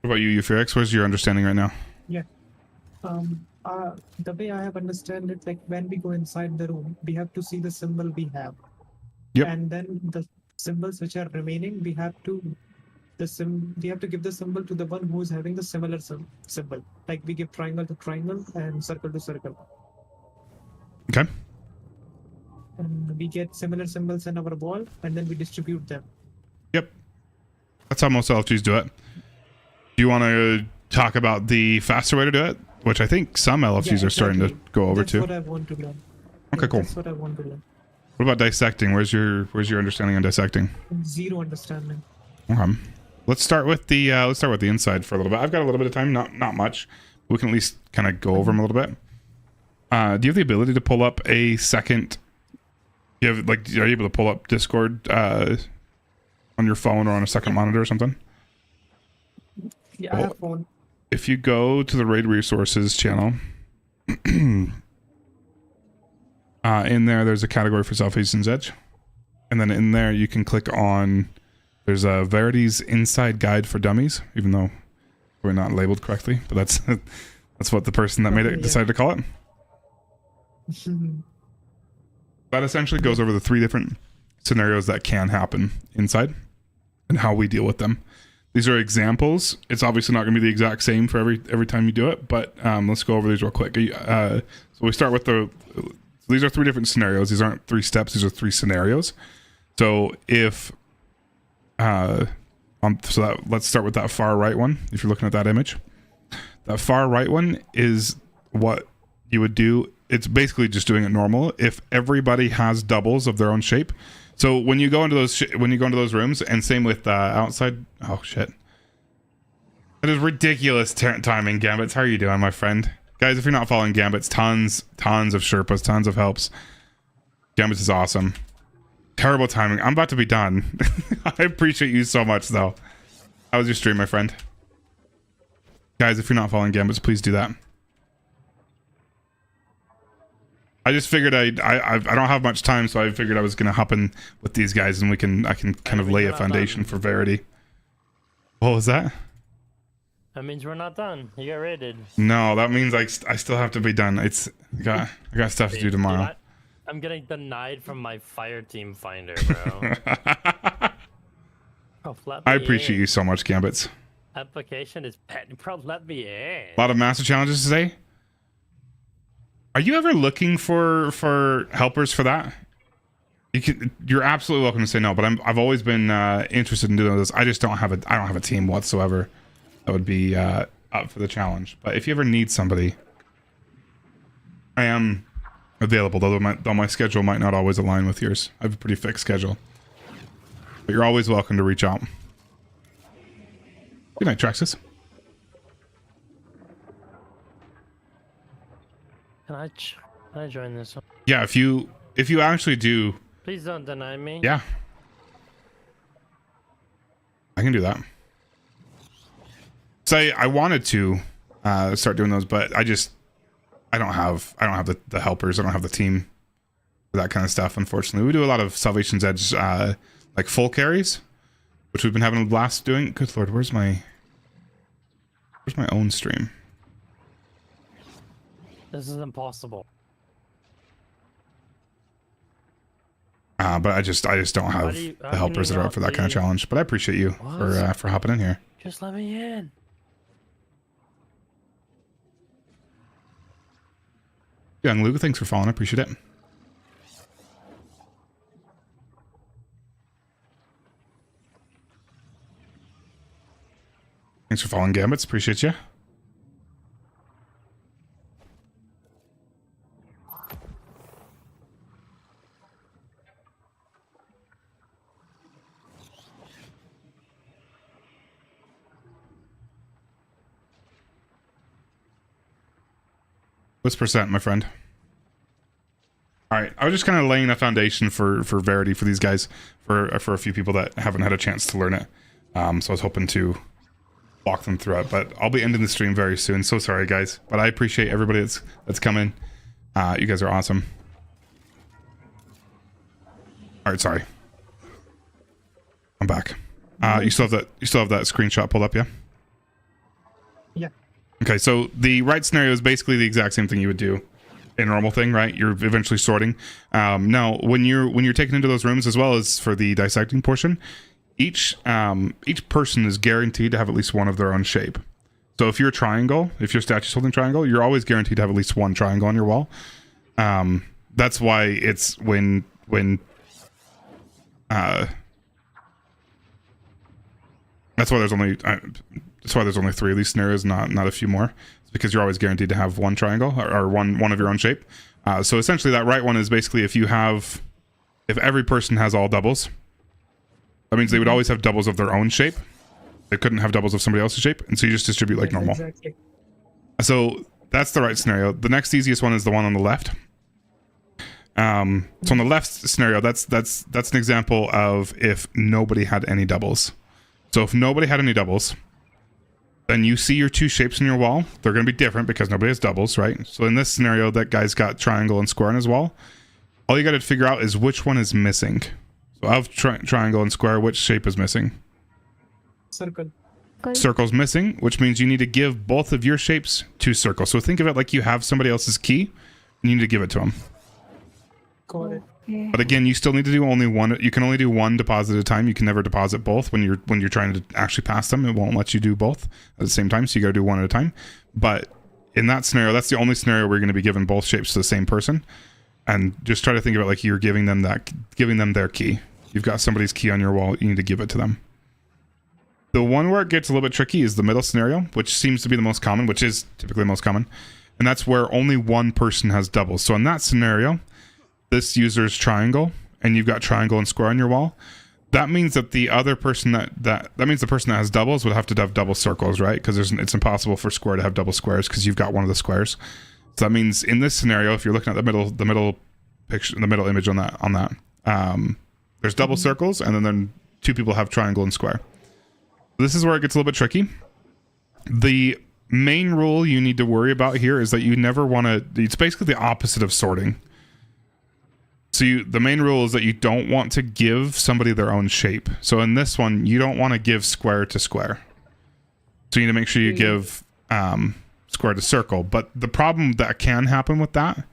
What about you, Euphorix? Where's your understanding right now? Yeah. The way I have understand it, like when we go inside the room, we have to see the symbol we have. Yep. And then the symbols which are remaining, we have to give the symbol to the one who is having the similar symbol. Like we give triangle to triangle and circle to circle. Okay. And we get similar symbols in our wall, and then we distribute them. Yep. That's how most LFGs do it. Do you want to talk about the faster way to do it? Which I think some LFGs are starting to go over to. That's what I want to learn. Okay, cool. That's what I want to learn. What about dissecting? Where's your understanding on dissecting? Zero understanding. Okay. Let's start with the inside for a little bit. I've got a little bit of time, not much. We can at least kind of go over them a little bit. Do you have the ability to pull up a second? Are you able to pull up Discord on your phone or on a second monitor or something? Yeah, I have phone. If you go to the Raid Resources channel, in there's a category for Southeastern's Edge. And then in there you can click on, there's a Verity's Inside Guide for Dummies, even though we're not labeled correctly, but that's what the person that made it decided to call it. That essentially goes over the 3 different scenarios that can happen inside and how we deal with them. These are examples. It's obviously not going to be the exact same for every time you do it, but let's go over these real quick. So we start with these are 3 different scenarios. These aren't 3 steps. These are 3 scenarios. So if let's start with that far right one. If you're looking at that image, that far right one is what you would do. It's basically just doing it normal. If everybody has doubles of their own shape. So when you go into those rooms, and same with outside. Oh shit! That is ridiculous timing, Gambits. How are you doing, my friend? Guys, if you're not following Gambits, tons of Sherpas, tons of helps. Gambits is awesome. Terrible timing. I'm about to be done. I appreciate you so much, though. How was your stream, my friend? Guys, if you're not following Gambits, please do that. I just figured I don't have much time, so I figured I was gonna hop in with these guys, and I can kind of lay a foundation for Verity. What was that? That means we're not done. You got raided. No, that means I still have to be done. I got stuff to do tomorrow. I'm getting denied from my fire team finder, bro. I appreciate you so much, Gambits. Application is pet. Bro, let me in. A lot of master challenges today. Are you ever looking for helpers for that? You're absolutely welcome to say no, but I've always been interested in doing this. I just don't have a team whatsoever that would be up for the challenge. But if you ever need somebody, I am available. Though my schedule might not always align with yours. I have a pretty fixed schedule, but you're always welcome to reach out. Good night, Traxxas. Can I join this one? Yeah, if you actually do. Please don't deny me. Yeah. I can do that. So I wanted to start doing those, but I don't have the helpers. I don't have the team for that kind of stuff, unfortunately. We do a lot of Salvation's Edge like full carries, which we've been having a blast doing. Good lord, where's my own stream? This is impossible. But I just don't have the helpers that are up for that kind of challenge. But I appreciate you for hopping in here. Just let me in. Young Luke, thanks for following. I appreciate it. Thanks for following, Gambits. Appreciate you. What's percent, my friend? All right, I was just kind of laying a foundation for Verity for these guys, for a few people that haven't had a chance to learn it. So I was hoping to walk them through it, but I'll be ending the stream very soon. So sorry, guys, but I appreciate everybody that's coming. You guys are awesome. All right, sorry. I'm back. You still have that screenshot pulled up, yeah? Yeah. Okay, so the right scenario is basically the exact same thing you would do in a normal thing, right? You're eventually sorting. Now, when you're taken into those rooms, as well as for the dissecting portion, each person is guaranteed to have at least one of their own shape. So if you're a triangle, if your statue's holding triangle, you're always guaranteed to have at least one triangle on your wall. That's why it's when that's why there's only 3 of these scenarios, not a few more. It's because you're always guaranteed to have one triangle or one of your own shape. So essentially, that right one is basically if every person has all doubles, that means they would always have doubles of their own shape. They couldn't have doubles of somebody else's shape, and so you just distribute like normal. Exactly. So that's the right scenario. The next easiest one is the one on the left. So on the left scenario, that's an example of if nobody had any doubles. So if nobody had any doubles, then you see your 2 shapes on your wall. They're going to be different because nobody has doubles, right? So in this scenario, that guy's got triangle and square on his wall. All you got to figure out is which one is missing. So of triangle and square, which shape is missing? Circle. Circle's missing, which means you need to give both of your shapes to circle. So think of it like you have somebody else's key, and you need to give it to them. Got it. But again, you still need to do only one. You can only do one deposit at a time. You can never deposit both when you're trying to actually pass them. It won't let you do both at the same time. So you got to do one at a time. But in that scenario, that's the only scenario where you're going to be giving both shapes to the same person. And just try to think of it like you're giving them their key. You've got somebody's key on your wall. You need to give it to them. The one where it gets a little bit tricky is the middle scenario, which seems to be the most common, which is typically the most common. And that's where only one person has doubles. So in that scenario, this user's triangle, and you've got triangle and square on your wall. That means that the other person that means the person that has doubles would have to have double circles, right? Because it's impossible for square to have double squares because you've got one of the squares. So that means in this scenario, if you're looking at the middle picture, the middle image on that, there's double circles, and then 2 people have triangle and square. This is where it gets a little bit tricky. The main rule you need to worry about here is that you never want to. It's basically the opposite of sorting. So the main rule is that you don't want to give somebody their own shape. So in this one, you don't want to give square to square. So you need to make sure you give square to circle. But the problem that can happen with that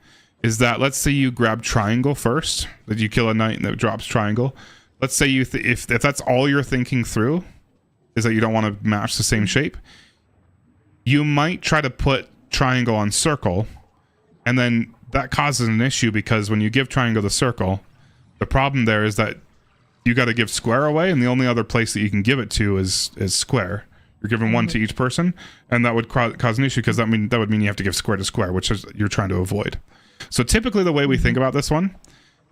is that, let's say you grab triangle first, that you kill a knight and that drops triangle. Let's say if that's all you're thinking through, is that you don't want to match the same shape, you might try to put triangle on circle, and then that causes an issue because when you give triangle the circle, the problem there is that you got to give square away, and the only other place that you can give it to is square. You're giving one to each person, and that would cause an issue because that would mean you have to give square to square, which is you're trying to avoid. So typically the way we think about this one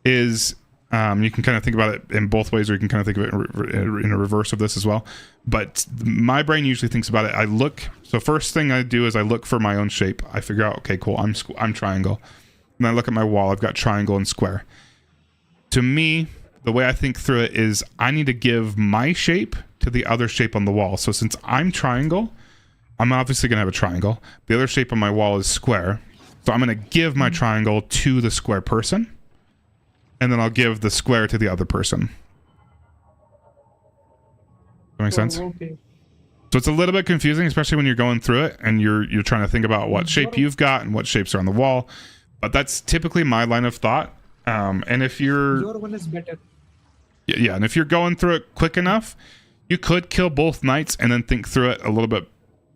is you can kind of think about it in both ways, or you can kind of think of it in a reverse of this as well. But my brain usually thinks about it. So first thing I do is I look for my own shape. I figure out, okay, cool, I'm triangle. And I look at my wall, I've got triangle and square. To me, the way I think through it is I need to give my shape to the other shape on the wall. So since I'm triangle, I'm obviously going to have a triangle. The other shape on my wall is square. So I'm going to give my triangle to the square person, and then I'll give the square to the other person. That makes sense? Okay. So it's a little bit confusing, especially when you're going through it and you're trying to think about what shape you've got and what shapes are on the wall. But that's typically my line of thought. And if Your one is better. yeah, and if you're going through it quick enough, you could kill both knights and then think through it a little bit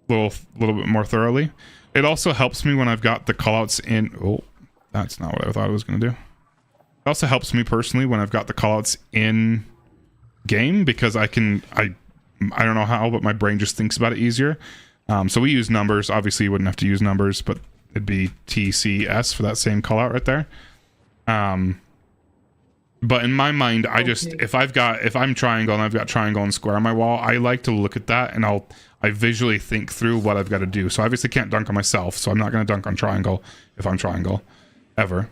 more thoroughly. It also helps me when I've got the callouts in. Oh, that's not what I thought I was going to do. It also helps me personally when I've got the callouts in game, because I don't know how, but my brain just thinks about it easier. So we use numbers. Obviously, you wouldn't have to use numbers, but it'd be TCS for that same callout right there. But in my mind, I just, if I'm triangle and I've got triangle and square on my wall, I like to look at that and I visually think through what I've got to do. So I obviously can't dunk on myself, so I'm not going to dunk on triangle if I'm triangle ever.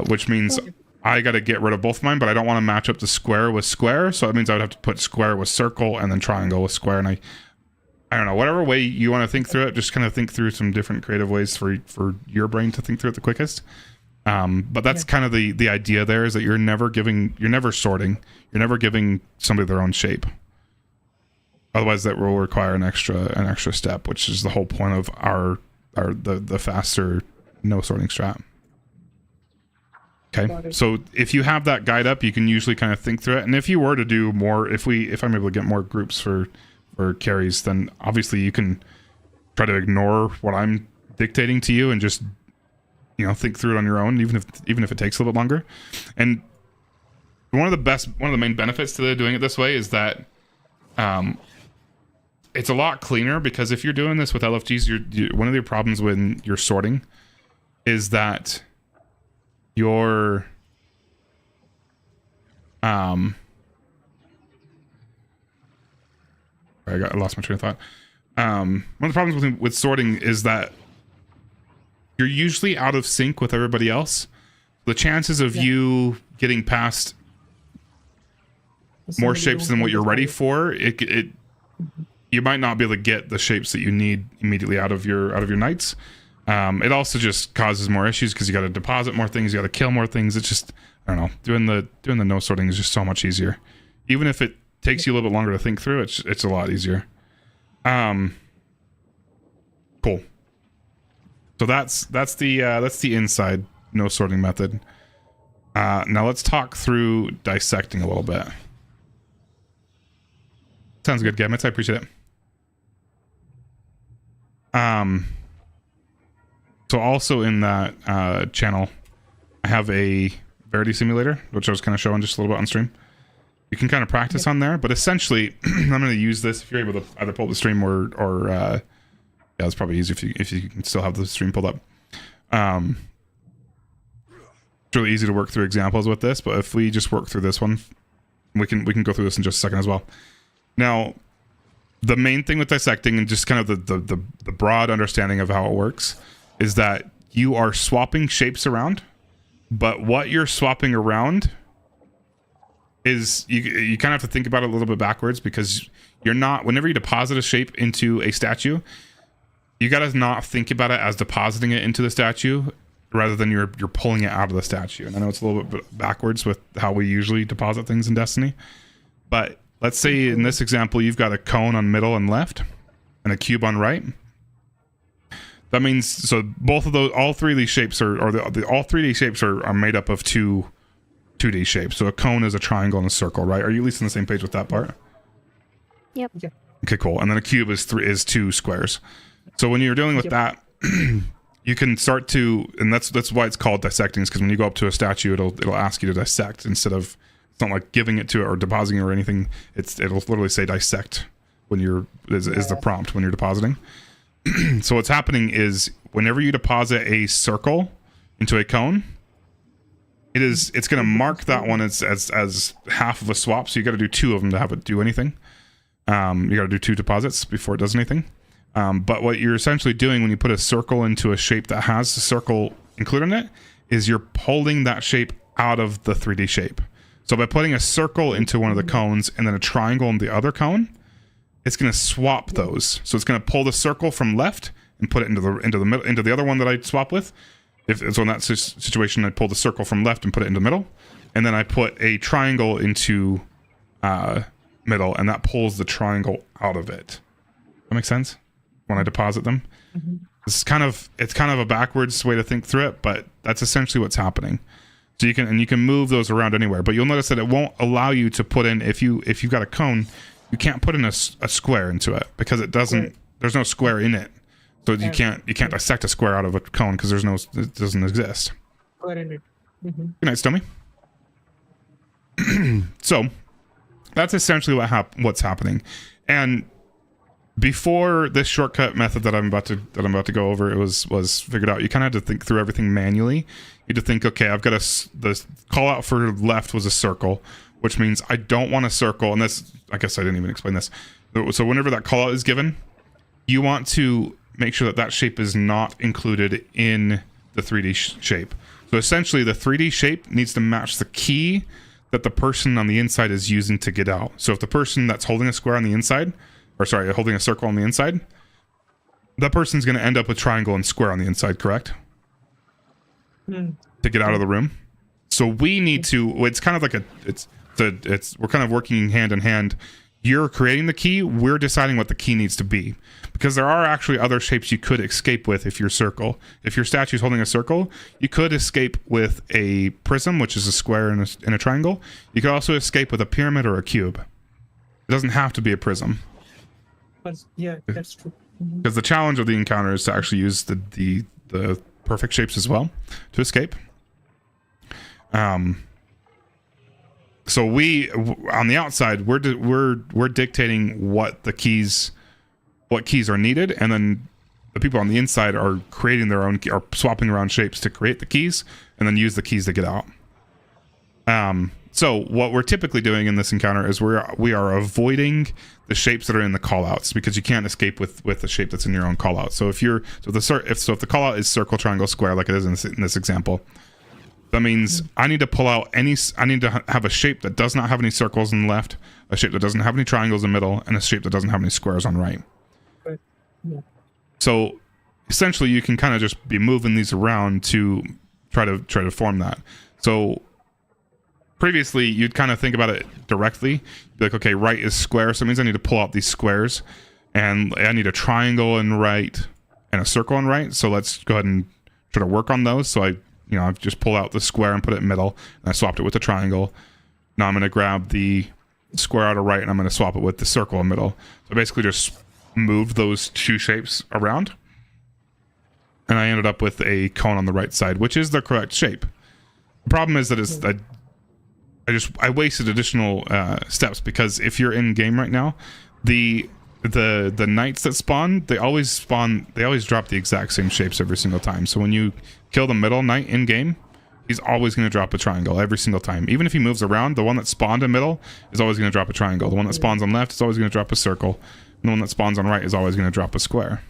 Which means I got to get rid of both of mine, but I don't want to match up the square with square. So it means I would have to put square with circle and then triangle with square. And I don't know, whatever way you want to think through it, just kind of think through some different creative ways for your brain to think through it the quickest. But that's kind of the idea there, is that you're never sorting, you're never giving somebody their own shape. Otherwise that will require an extra step, which is the whole point of the faster no sorting strat. Okay, so if you have that guide up, you can usually kind of think through it. And if you were to do more, if I'm able to get more groups for carries, then obviously you can try to ignore what I'm dictating to you and just, think through it on your own, even if it takes a little bit longer. And one of the main benefits to doing it this way is that it's a lot cleaner, because if you're doing this with LFGs, one of your problems when you're sorting is that your I lost my train of thought. One of the problems with sorting is that you're usually out of sync with everybody else. The chances of you getting past more shapes than what you're ready for, you might not be able to get the shapes that you need immediately out of your knights. It also just causes more issues because you got to deposit more things, you got to kill more things. It's just, I don't know, doing the no sorting is just so much easier. Even if it takes you a little bit longer to think through, it's a lot easier. Cool. So that's the inside no sorting method. Now let's talk through dissecting a little bit. Sounds good, Gamuts. I appreciate it. So also in that channel, I have a Verity simulator, which I was kind of showing just a little bit on stream. You can kind of practice on there, but essentially, I'm going to use this if you're able to either pull up the stream or yeah, it's probably easy if you can still have the stream pulled up. It's really easy to work through examples with this, but if we just work through this one, we can go through this in just a second as well. Now, the main thing with dissecting and just kind of the broad understanding of how it works is that you are swapping shapes around, but what you're swapping around is you kind of have to think about it a little bit backwards, because you're not, whenever you deposit a shape into a statue, you got to not think about it as depositing it into the statue rather than you're pulling it out of the statue. And I know it's a little bit backwards with how we usually deposit things in Destiny, but let's say in this example, you've got a cone on middle and left and a cube on right. That means, so both of those, all three of these shapes all 3D shapes are made up of 2D shapes. So a cone is a triangle and a circle, right? Are you at least on the same page with that part? Yep. Okay, cool. And then a cube is two squares. So when you're dealing with that, you can start to, and that's why it's called dissecting, is because when you go up to a statue, it'll ask you to dissect instead of, it's not like giving it to it or depositing it or anything. It'll literally say dissect when is the prompt when you're depositing. So what's happening is whenever you deposit a circle into a cone, it's going to mark that one as half of a swap. So you got to do 2 of them to have it do anything. You got to do 2 deposits before it does anything. But what you're essentially doing when you put a circle into a shape that has a circle included in it is you're pulling that shape out of the 3D shape. So by putting a circle into one of the cones and then a triangle in the other cone, it's going to swap those. So it's going to pull the circle from left and put it into the other one that I swap with. So in that situation, I pull the circle from left and put it into the middle, and then I put a triangle into middle, and that pulls the triangle out of it. That makes sense when I deposit them. It's kind of a backwards way to think through it, but that's essentially what's happening. So you can move those around anywhere, but you'll notice that it won't allow you to put in, if you've got a cone, you can't put in a square into it because it doesn't. There's no square in it, so you can't dissect a square out of a cone because it doesn't exist. Square in it. Good night, Stommy. So that's essentially what's happening, and before this shortcut method that I'm about to go over, it was figured out. You kind of had to think through everything manually. You had to think, okay, I've got the call out for left was a circle, which means I don't want a circle. And this, I guess I didn't even explain this. So whenever that call out is given, you want to make sure that shape is not included in the 3D shape. So essentially the 3D shape needs to match the key that the person on the inside is using to get out. So if the person that's holding a square on the inside, or sorry, holding a circle on the inside, that person's going to end up with triangle and square on the inside, correct? To get out of the room. So we need to, it's kind of like we're kind of working hand in hand. You're creating the key, we're deciding what the key needs to be. Because there are actually other shapes you could escape with if your statue's holding a circle, you could escape with a prism, which is a square and a triangle. You could also escape with a pyramid or a cube. It doesn't have to be a prism. But yeah, that's true. Because the challenge of the encounter is to actually use the perfect shapes as well to escape. So we on the outside we're dictating what keys are needed, and then the people on the inside are creating their own, are swapping around shapes to create the keys and then use the keys to get out. So what we're typically doing in this encounter is we are avoiding the shapes that are in the callouts, because you can't escape with the shape that's in your own callout. So if the callout is circle, triangle, square, like it is in this example, that means I need to pull out I need to have a shape that does not have any circles on the left, a shape that doesn't have any triangles in the middle, and a shape that doesn't have any squares on the right. Right. Yeah. So essentially you can kind of just be moving these around to try to form that. So previously you'd kind of think about it directly, be like, okay, right is square, so it means I need to pull out these squares, and I need a triangle in right and a circle in right. So let's go ahead and try to work on those. So I've just pulled out the square and put it in middle, and I swapped it with the triangle. Now I'm going to grab the square out of right, and I'm going to swap it with the circle in middle. So basically just moved those two shapes around, and I ended up with a cone on the right side, which is the correct shape. The problem is that I wasted additional steps, because if you're in game right now, the knights that spawn, they always drop the exact same shapes every single time. So when you kill the middle knight in game, he's always going to drop a triangle every single time. Even if he moves around, the one that spawned in middle is always going to drop a triangle. The one that spawns on left is always going to drop a circle. And the one that spawns on right is always going to drop a square.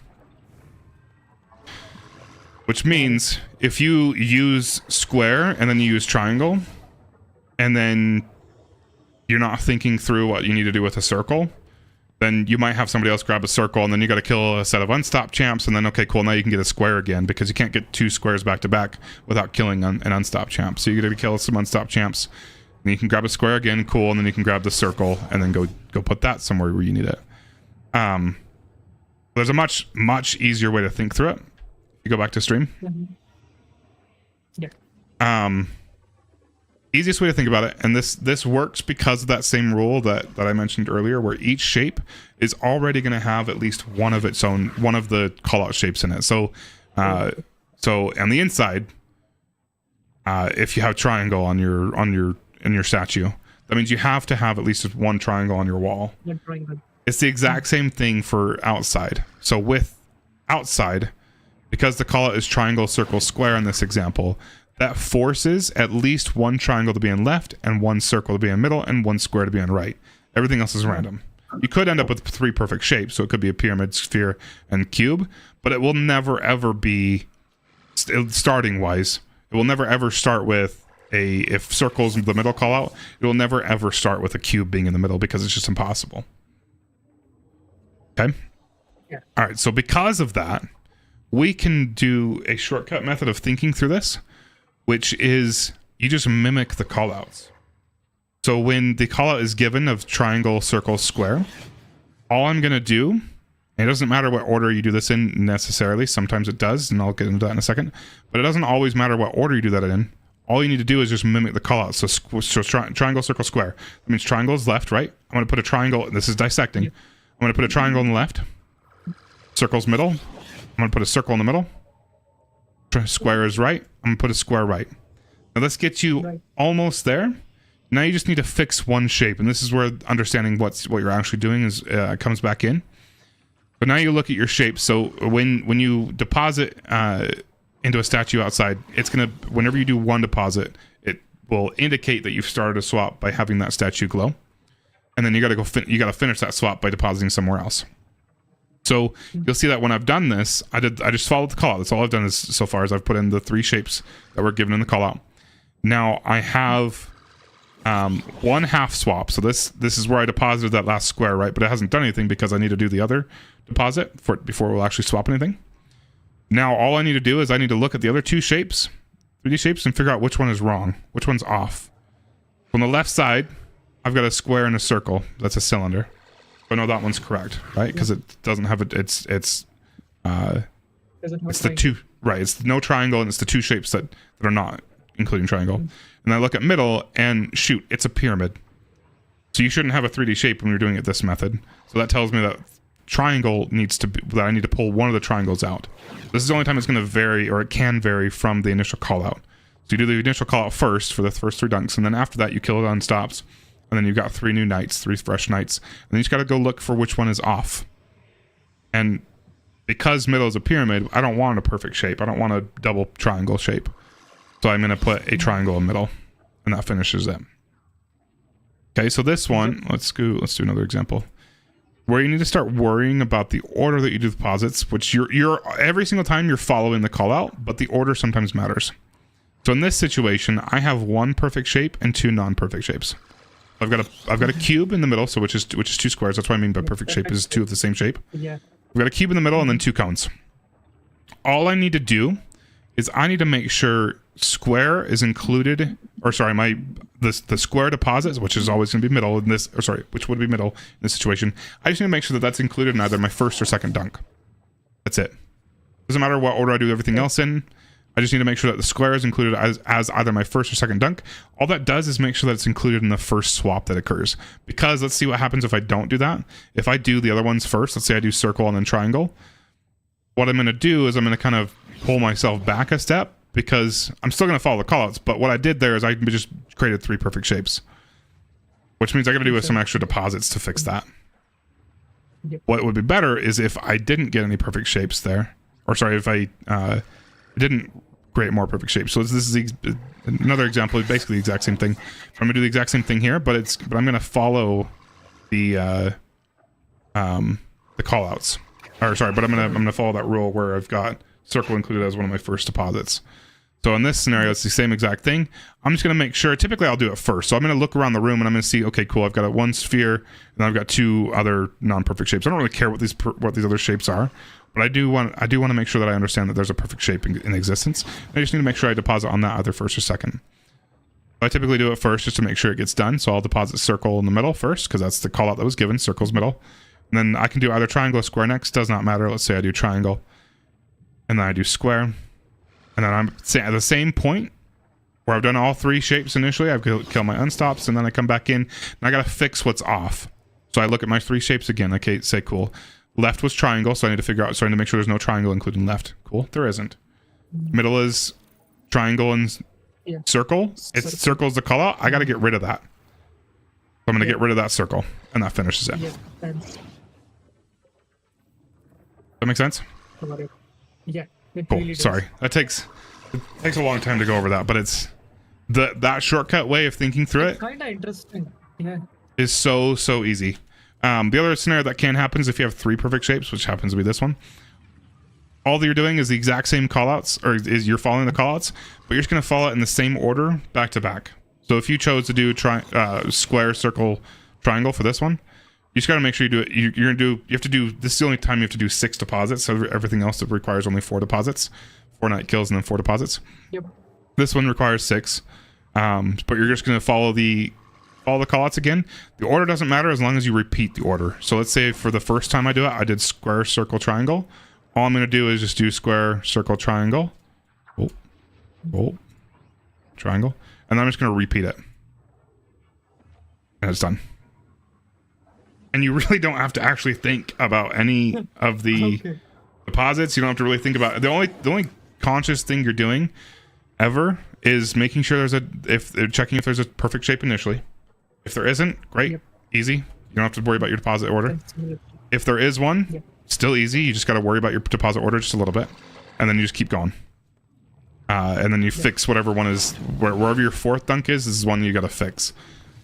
Which means if you use square and then you use triangle, and then you're not thinking through what you need to do with a circle, then you might have somebody else grab a circle, and then you got to kill a set of unstopped champs, and then okay, cool, now you can get a square again, because you can't get two squares back to back without killing an unstopped champ. So you got to kill some unstopped champs, and you can grab a square again, cool, and then you can grab the circle and then go put that somewhere where you need it. There's a much easier way to think through it. You go back to stream. Yeah. Easiest way to think about it, and this works because of that same rule that I mentioned earlier, where each shape is already going to have at least one of the callout shapes in it. So on the inside, if you have triangle on your statue, that means you have to have at least one triangle on your wall. It's the exact same thing for outside. So with outside, because the callout is triangle, circle, square in this example, that forces at least one triangle to be in left, and one circle to be in middle, and one square to be on right. Everything else is random. You could end up with 3 perfect shapes, so it could be a pyramid, sphere, and cube, but it will never ever be, starting wise, it will never ever start with if circle's the middle callout, it will never ever start with a cube being in the middle, because it's just impossible. Okay? Yeah. Alright, so because of that, we can do a shortcut method of thinking through this, which is you just mimic the callouts. So when the callout is given of triangle, circle, square, all I'm going to do, it doesn't matter what order you do this in necessarily. Sometimes it does, and I'll get into that in a second. But it doesn't always matter what order you do that in. All you need to do is just mimic the callout. So triangle, circle, square. That means triangle is left, right? I'm going to put a triangle. This is dissecting. I'm going to put a triangle on the left. Circle's middle. I'm going to put a circle in the middle. Square is right. I'm going to put a square right. Now let's get you almost there. Now you just need to fix one shape. And this is where understanding what you're actually doing is comes back in. But now you look at your shape. So when you deposit into a statue outside, it's gonna, whenever you do one deposit, it will indicate that you've started a swap by having that statue glow, and then you gotta go finish that swap by depositing somewhere else. So you'll see that when I've done this, I just followed the callout. That's all I've done is so far, is I've put in the 3 shapes that were given in the callout. Now I have one half swap. So this is where I deposited that last square, right? But it hasn't done anything because I need to do the other deposit before we'll actually swap anything. Now all I need to do is I need to look at the other 2 shapes, 3D shapes, and figure out which one is wrong, which one's off. On the left side, I've got a square and a circle. That's a cylinder. But no, that one's correct, right? Because it doesn't have it. It's the 2, right? It's no triangle, and it's the 2 shapes that are not including triangle. And I look at middle, and shoot, it's a pyramid. So you shouldn't have a 3D shape when you're doing it this method. So that tells me that triangle needs to be, that I need to pull one of the triangles out. This is the only time it's going to vary, or it can vary from the initial call out. So you do the initial call out first for the first 3 dunks, and then after that you kill it on stops, and then you've got 3 new knights, 3 fresh knights, and then you just got to go look for which one is off. And because middle is a pyramid, I don't want a perfect shape. I don't want a double triangle shape. So I'm going to put a triangle in middle, and that finishes it. Okay, so this one, let's do another example. Where you need to start worrying about the order that you do deposits, which you're every single time you're following the call out, but the order sometimes matters. So in this situation, I have 1 perfect shape and 2 non-perfect shapes. I've got a cube in the middle, so which is 2 squares. That's what I mean by perfect shape is 2 of the same shape. Yeah. I've got a cube in the middle and then 2 cones. All I need to do is I need to make sure square is included, or sorry, the square deposits, which is always going to be middle in this, or sorry, which would be middle in this situation. I just need to make sure that that's included in either my first or second dunk. That's it. Doesn't matter what order I do everything else in. I just need to make sure that the square is included as either my first or second dunk. All that does is make sure that it's included in the first swap that occurs. Because let's see what happens if I don't do that. If I do the other ones first, let's say I do circle and then triangle. What I'm going to do is I'm going to kind of pull myself back a step, because I'm still going to follow the callouts. But what I did there is I just created 3 perfect shapes, which means I got to do with some extra deposits to fix that. Yep. What would be better is if I didn't get any perfect shapes there, or sorry, if I didn't create more perfect shapes. So this is another example of basically the exact same thing. I'm gonna do the exact same thing here, but I'm gonna follow the callouts. Or sorry, but I'm gonna follow that rule where I've got circle included as one of my first deposits. So in this scenario, it's the same exact thing. I'm just gonna make sure. Typically, I'll do it first. So I'm gonna look around the room and I'm gonna see. Okay, cool. I've got 1 sphere, and then I've got 2 other non-perfect shapes. I don't really care what these other shapes are. But I do want to make sure that I understand that there's a perfect shape in existence. I just need to make sure I deposit on that either first or second. I typically do it first just to make sure it gets done. So I'll deposit circle in the middle first, because that's the call out that was given. Circle's middle. And then I can do either triangle or square next. Does not matter. Let's say I do triangle. And then I do square. And then I'm at the same point where I've done all 3 shapes initially. I've killed my unstops, and then I come back in and I got to fix what's off. So I look at my 3 shapes again. Okay, say cool. Left was triangle, so I need to figure out, so I need to make sure there's no triangle including left. Cool, there isn't. Middle is triangle and circle. It's circle's the call out. I got to get rid of that. So I'm going to get rid of that circle, and that finishes it. Does that make sense? Yeah. Cool. Really Sorry, it takes a long time to go over that, but it's that shortcut way of thinking through it. Kind of interesting. Yeah. Is so easy. The other scenario that can happen is if you have 3 perfect shapes, which happens to be this one. All that you're doing is the exact same callouts, or is you're following the callouts, but you're just going to follow it in the same order back to back. So if you chose to do square, circle, triangle for this one, you just got to make sure you do it. You have to do. This is the only time you have to do 6 deposits. So everything else that requires only 4 deposits, 4 night kills, and then 4 deposits. Yep. This one requires 6, but you're just going to follow the follow the callouts again. The order doesn't matter as long as you repeat the order. So let's say for the first time I do it, I did square, circle, triangle. All I'm going to do is just do square, circle, triangle. Oh, triangle. And then I'm just going to repeat it. And it's done. And you really don't have to actually think about any of the deposits. You don't have to really think about it. The only conscious thing you're doing ever is making sure checking if there's a perfect shape initially. If there isn't, great, easy. You don't have to worry about your deposit order. If there is one, still easy. You just got to worry about your deposit order just a little bit, and then you just keep going. And then you fix whatever one is, wherever your fourth dunk is this is one you got to fix.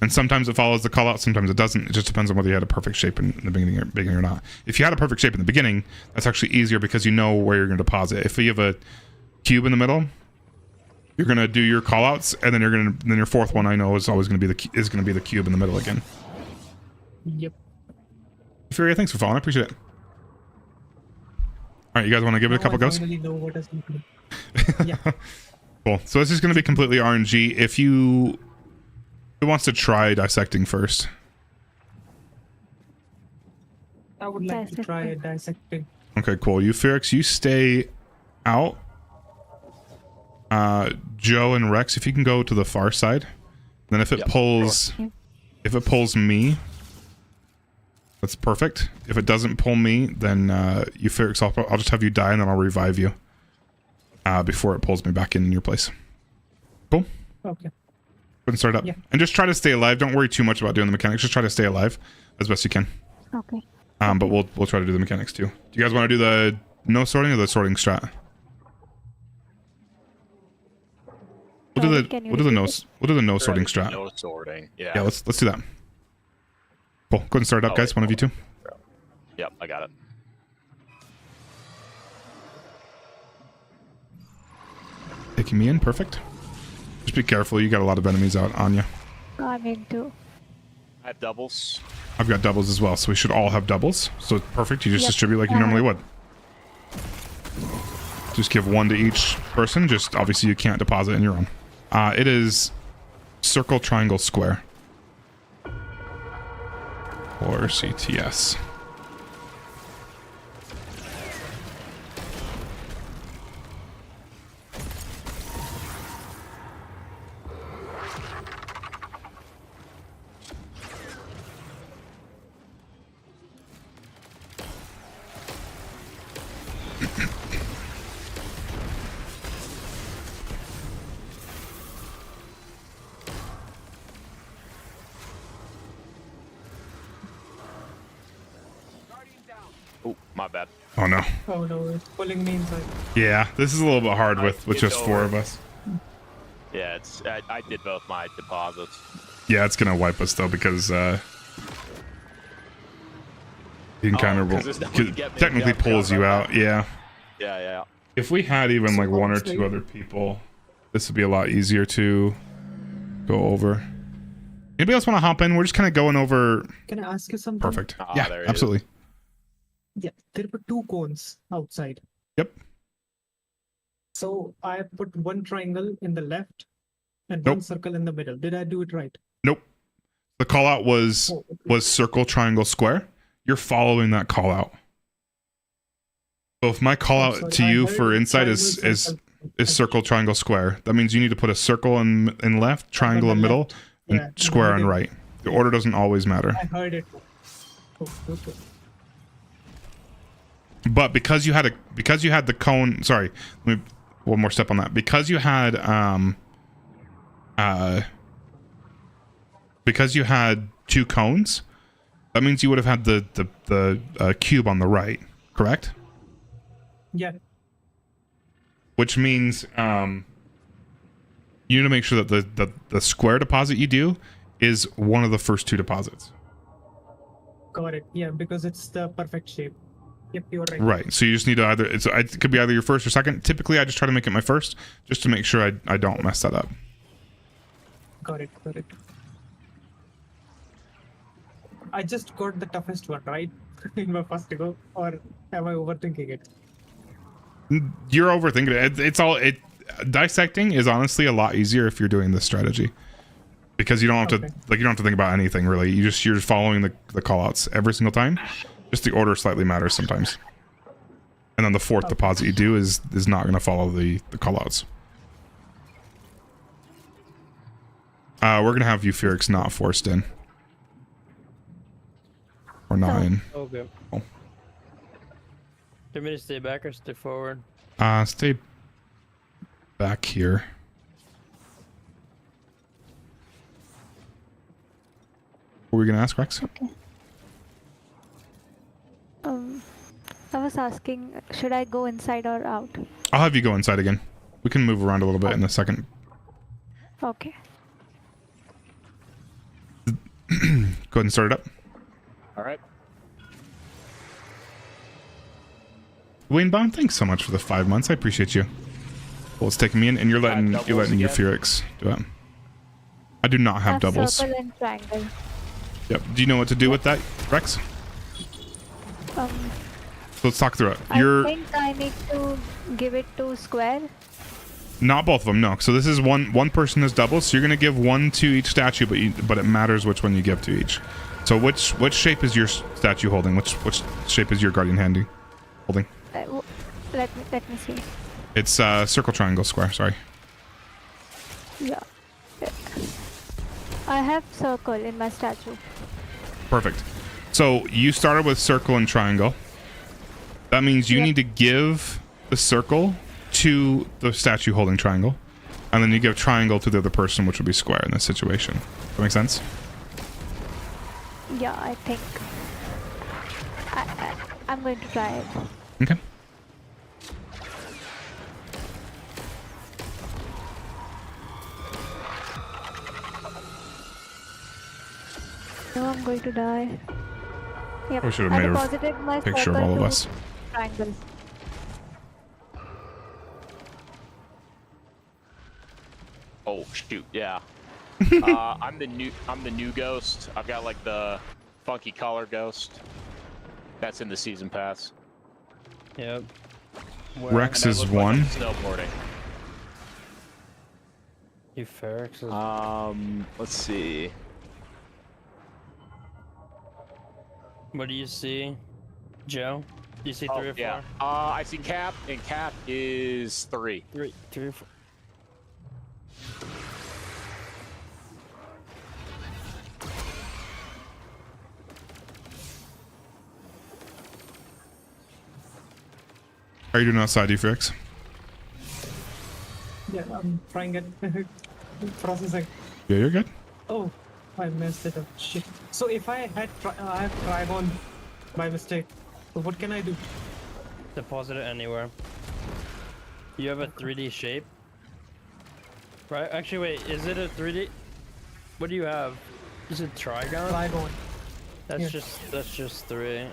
And sometimes it follows the call out, sometimes it doesn't. It just depends on whether you had a perfect shape in the beginning or not. If you had a perfect shape in the beginning, that's actually easier because you know where you're going to deposit. If you have a cube in the middle, you're going to do your call outs, and then then your fourth one I know is always going to be the cube in the middle again. Yep. Furia, thanks for following. I appreciate it. All right, you guys want to give it a couple goes? Finally know what is happening. Yeah. Cool. So this is going to be completely RNG. Who wants to try dissecting first? I would like to try dissecting. Okay, cool. You, Ferrix, you stay out. Joe and Rex, if you can go to the far side. Then if it pulls me, that's perfect. If it doesn't pull me, then you, Ferrix, I'll just have you die and then I'll revive you before it pulls me back in your place. Cool. Okay. And start up. And just try to stay alive. Don't worry too much about doing the mechanics. Just try to stay alive as best you can. Okay. But we'll try to do the mechanics too. Do you guys want to do the no sorting or the sorting strat? We'll do the no sorting strat. No sorting. Yeah. Yeah, let's do that. Cool. Go ahead and start it up, guys. One of you two. Yep, I got it. Taking me in, perfect. Just be careful, you got a lot of enemies out on you. Coming too. I have doubles. I've got doubles as well, so we should all have doubles. So it's perfect, you just distribute like you normally would. Just give one to each person, just obviously you can't deposit in your own. It is circle, triangle, square. Or CTS. Oh, my bad. Oh no. Oh no, it's pulling me inside. Yeah, this is a little bit hard with just four of us. Yeah, I did both my deposits. Yeah, it's gonna wipe us though because you can kind of technically pulls you out. Yeah. Yeah. If we had even like one or two other people, this would be a lot easier to go over. Anybody else want to hop in? We're just kind of going over. Can I ask you something? Perfect. Yeah, absolutely. Yeah, there were 2 cones outside. Yep. So I put one triangle in the left and one circle in the middle. Did I do it right? Nope. The call out was circle, triangle, square. You're following that call out. So if my call out to you for insight is circle, triangle, square, that means you need to put a circle in left, triangle in middle, and square on right. The order doesn't always matter. I heard it. Okay. But because you had the cone, sorry, let me one more step on that. Because you had because you had 2 cones, that means you would have had the cube on the right, correct? Yeah. Which means you need to make sure that the square deposit you do is one of the first 2 deposits. Got it. Yeah, because it's the perfect shape. Yep, you're right. Right. So you just need to it could be either your first or second. Typically, I just try to make it my first, just to make sure I don't mess that up. Got it. I just got the toughest one, right? In my first go, or am I overthinking it? You're overthinking it. Dissecting is honestly a lot easier if you're doing this strategy, because you don't have to like you don't have to think about anything really. You're just following the callouts every single time. Just the order slightly matters sometimes. And then the fourth deposit you do is not going to follow the callouts. We're going to have Euphyrix not forced in. Or not in. Okay. Oh. Do you want me to stay back or stay forward? Stay back here. What were we going to ask, Rex? Okay. I was asking, should I go inside or out? I'll have you go inside again. We can move around a little bit in a second. Okay. Go ahead and start it up. All right. Wayne Baum, thanks so much for the 5 months. I appreciate you. Well, it's taking me in, and you're letting your Euphyrix do it. I do not have doubles. Circle and triangle. Yep. Do you know what to do with that, Rex? So let's talk through it. I think I need to give it to square. Not both of them, no. So this is one person has doubles, so you're gonna give one to each statue, but it matters which one you give to each. So which shape is your statue holding? Which shape is your guardian holding? Let me see. It's circle, triangle, square. Sorry. Yeah. I have circle in my statue. Perfect. So you started with circle and triangle. That means you need to give the circle to the statue holding triangle, and then you give triangle to the other person, which would be square in this situation. Does that make sense? Yeah, I think. I'm going to try it. Okay. No, I'm going to die. Yep. We should have made a picture of all of us. Triangle. Oh shoot, yeah. I'm the new ghost. I've got like the funky collar ghost. That's in the season pass. Yep. Rex is one. Snowboarding. Euphyrix is let's see. What do you see, Joe? Do you see 3 or 4? Yeah. I see Cap, and Cap is 3. 3 or 4. How are you doing outside, Euphyrix? Yeah, I'm trying it. Processing. Yeah, you're good. Oh, I messed it up. Shit. So if I have Trigon by mistake, so what can I do? Deposit it anywhere. You have a 3D shape? Right? Actually, wait. Is it a 3D? What do you have? Is it Trigon? Trigon. That's just 3.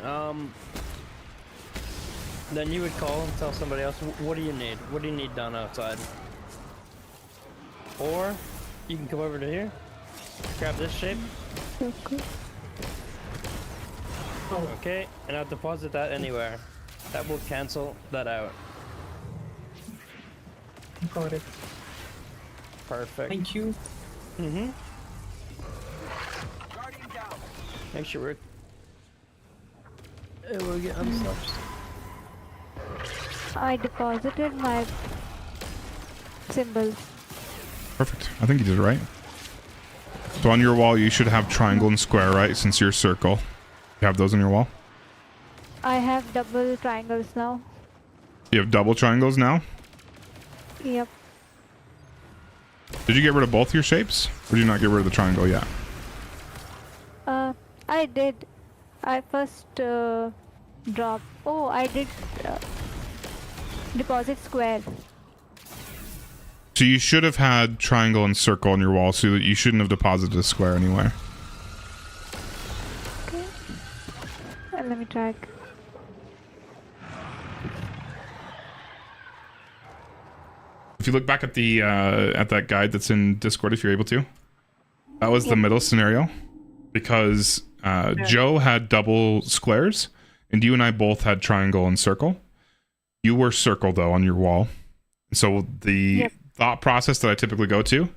Then you would call and tell somebody else, what do you need? What do you need done outside? Or you can come over to here, grab this shape. Okay. Okay, and I'll deposit that anywhere. That will cancel that out. Got it. Perfect. Thank you. Mm-hmm. Make sure we're getting stuff. I deposited my symbols. Perfect. I think you did it right. So on your wall, you should have triangle and square, right? Since you're circle. You have those on your wall? I have double triangles now. You have double triangles now? Yep. Did you get rid of both your shapes? Or did you not get rid of the triangle yet? I did. I first dropped. Oh, I did deposit square. So you should have had triangle and circle on your wall, so that you shouldn't have deposited a square anywhere. Okay. Let me track. If you look back at the at that guide that's in Discord, if you're able to, that was the middle scenario, because Joe had double squares, and you and I both had triangle and circle. You were circle though on your wall, so the thought process that I typically go through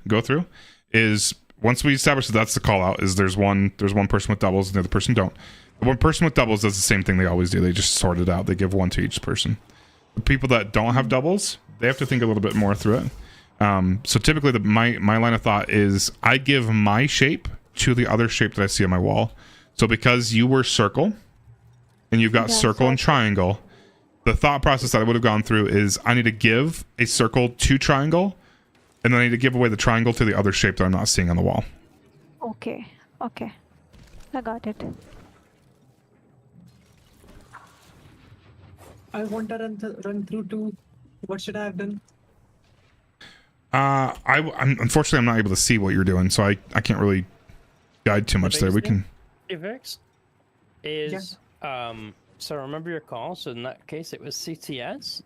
is once we establish that that's the call out, is there's one person with doubles and the other person don't. The one person with doubles does the same thing they always do. They just sort it out. They give one to each person. The people that don't have doubles, they have to think a little bit more through it. So typically my line of thought is I give my shape to the other shape that I see on my wall. So because you were circle and you've got circle and triangle, the thought process that I would have gone through is I need to give a circle to triangle, and then I need to give away the triangle to the other shape that I'm not seeing on the wall. Okay. Okay. I got it. I want to run through to. What should I have done? I'm unfortunately I'm not able to see what you're doing, so I can't really guide too much there. We can. Fix is so remember your call. So in that case, it was CTS.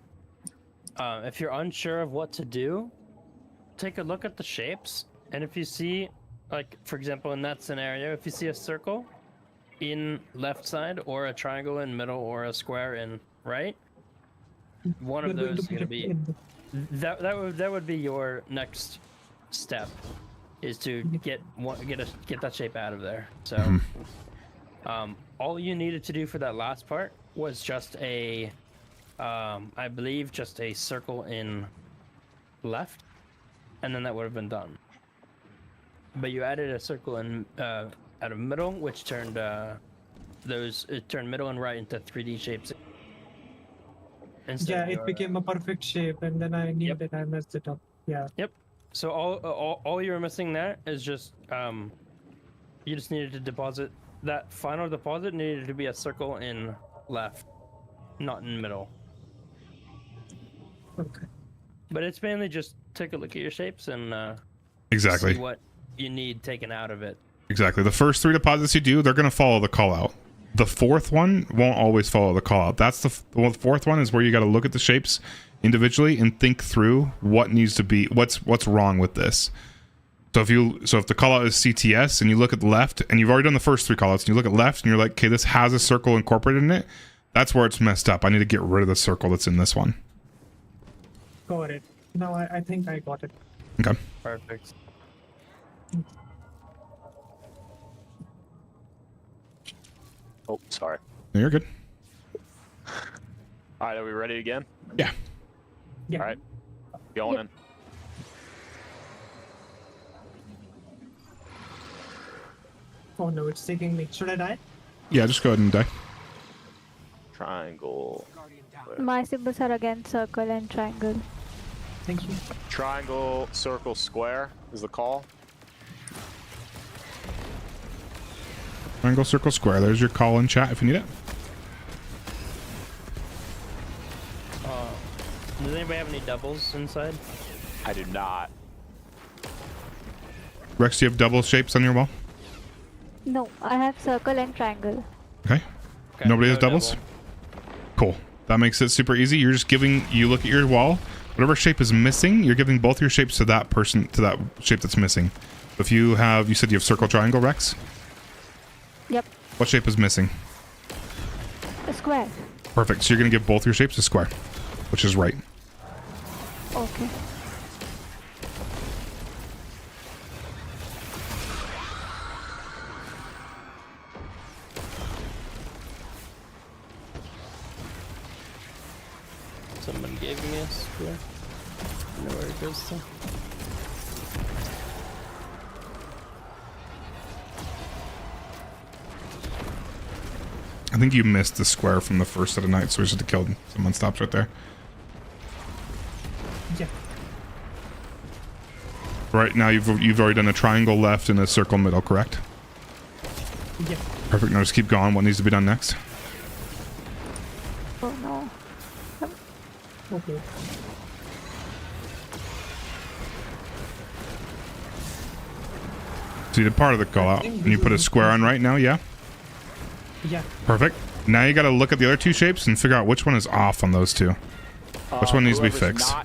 If you're unsure of what to do, take a look at the shapes, and if you see, like for example, in that scenario, if you see a circle in left side or a triangle in middle or a square in right, one of those is going to be that would be your next step, is to get that shape out of there. So all you needed to do for that last part was just a I believe just a circle in left, and then that would have been done. But you added a circle in out of middle, which turned it turned middle and right into 3D shapes. Yeah, it became a perfect shape, and then I knew that I messed it up. Yeah. Yep. So all you were missing there is just you just needed to deposit that final deposit needed to be a circle in left, not in middle. Okay. But it's mainly just take a look at your shapes and Exactly. see what you need taken out of it. Exactly. The first 3 deposits you do, they're going to follow the call out. The fourth one won't always follow the call out. That's the fourth one is where you got to look at the shapes individually and think through what needs to be, what's wrong with this. So if the call out is CTS and you look at the left and you've already done the first 3 call outs and you look at left and you're like, okay, this has a circle incorporated in it. That's where it's messed up. I need to get rid of the circle that's in this one. Got it. No, I think I got it. Okay. Perfect. Oh, sorry. No, you're good. All right, are we ready again? Yeah. Yeah. All right. Going in. Oh no, it's taking me. Should I die? Yeah, just go ahead and die. Triangle. My symbols are again circle and triangle. Thank you. Triangle, circle, square is the call. Triangle, circle, square. There's your call in chat if you need it. Does anybody have any doubles inside? I do not. Rex, do you have double shapes on your wall? No, I have circle and triangle. Okay. Nobody has doubles? Double. Cool. That makes it super easy. You're just you look at your wall, whatever shape is missing, you're giving both your shapes to that person, to that shape that's missing. If you said you have circle, triangle, Rex? Yep. What shape is missing? A square. Perfect. So you're going to give both your shapes a square, which is right. Okay. Someone gave me a square. I know where it goes to. I think you missed the square from the first set of nights, so we should have killed someone. Stops right there. Yeah. Right now, you've already done a triangle left and a circle middle, correct? Yeah. Perfect. Now just keep going. What needs to be done next? Oh no. Okay. So you did part of the call out, and you put a square on right now, yeah? Yeah. Perfect. Now you got to look at the other 2 shapes and figure out which one is off on those 2. Which one needs to be fixed?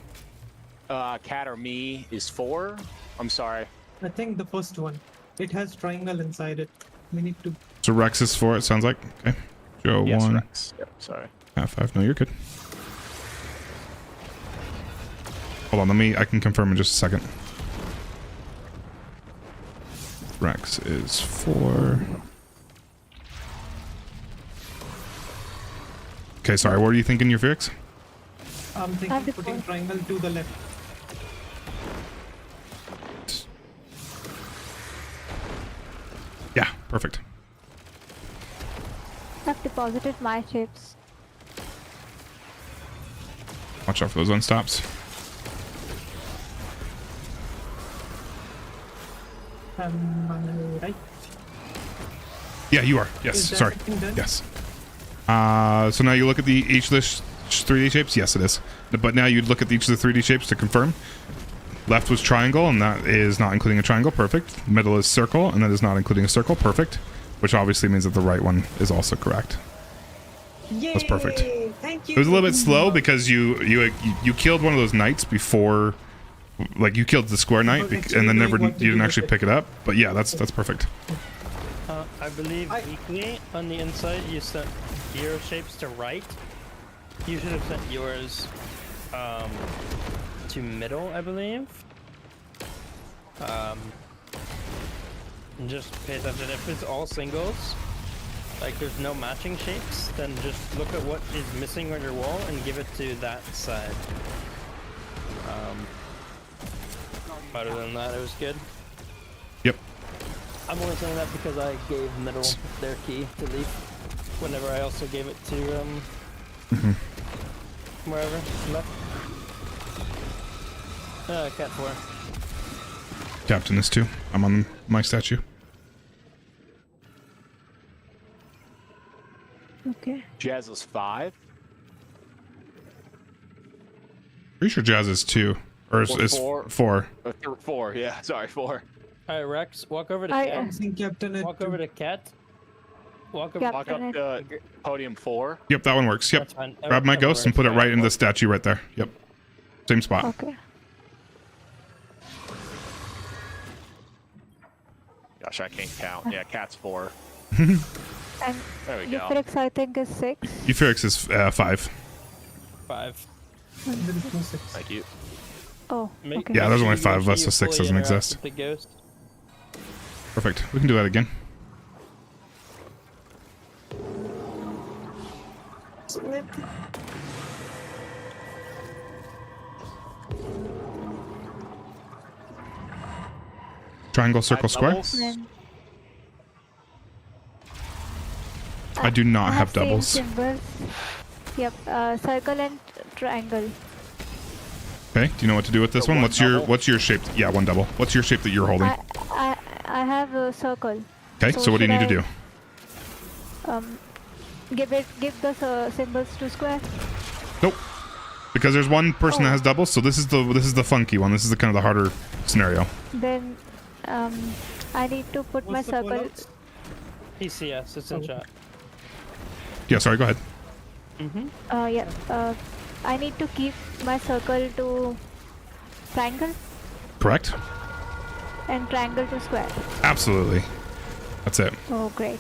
Not, cat or me is 4. I'm sorry. I think the first one. It has triangle inside it. We need to. So Rex is 4, it sounds like. Okay. Joe, Yes, 1. Rex. Yep, sorry. 5. No, you're good. Hold on, I can confirm in just a second. Rex is 4. Okay, sorry. What are you thinking, your Felix? I'm thinking putting triangle to the left. Yeah, perfect. I've deposited my chips. Watch out for those unstops. Right? Yeah, you are. Yes, Is that sorry. thing done? Yes. So now you look at each of the 3D shapes. Yes, it is. But now you'd look at each of the 3D shapes to confirm. Left was triangle, and that is not including a triangle. Perfect. Middle is circle, and that is not including a circle. Perfect. Which obviously means that the right one is also correct. Yay! That's perfect. Thank you. It was a little bit slow because you killed one of those knights before, like you killed the square knight, and then you didn't actually pick it up. But yeah, that's perfect. I believe weekly on the inside you sent your shapes to right. You should have sent yours to middle, I believe. And just pay attention. If it's all singles, like there's no matching shapes, then just look at what is missing on your wall and give it to that side. Other than that, it was good. Yep. I'm only saying that because I gave middle their key to leave. Whenever I also gave it to wherever left. Cat 4. Captain is 2. I'm on my statue. Okay. Jazz is 5. Pretty sure Jazz is 2. Or is 4. 4, yeah. Sorry, 4. Alright, Rex, walk over to I Cat. am seeing Captain at Walk over to Cat. Walk up to podium 4. Yep, that one works. Yep. That's fine. Grab my That ghost and works. put it right in the statue right there. Yep. Same spot. Okay. Gosh, I can't count. Yeah, Cat's 4. And There we go. Felix, I think, is 6. Euphorix is 5. 5. Thank you. Oh, okay. Yeah, there's only Make 5 of sure us, you so 6 fully doesn't interact exist. with the ghost. Perfect. We can do that again. Triangle, circle, square. Then I do not have same doubles. symbols. Yep, circle and triangle. Okay. Do you know what to do with this one? What's your shape? Yeah, 1 double. What's your shape that you're holding? I have a circle. Okay. So what do you need to do? Give the symbols to square. Nope. Because there's one person that has doubles, so this is the funky one. This is the kind of the harder scenario. Then I need to put my circle. PCS, it's in chat. Yeah. Sorry. Go ahead. Yeah. I need to keep my circle to triangle Correct. and triangle to square. Absolutely. That's it. Oh, great.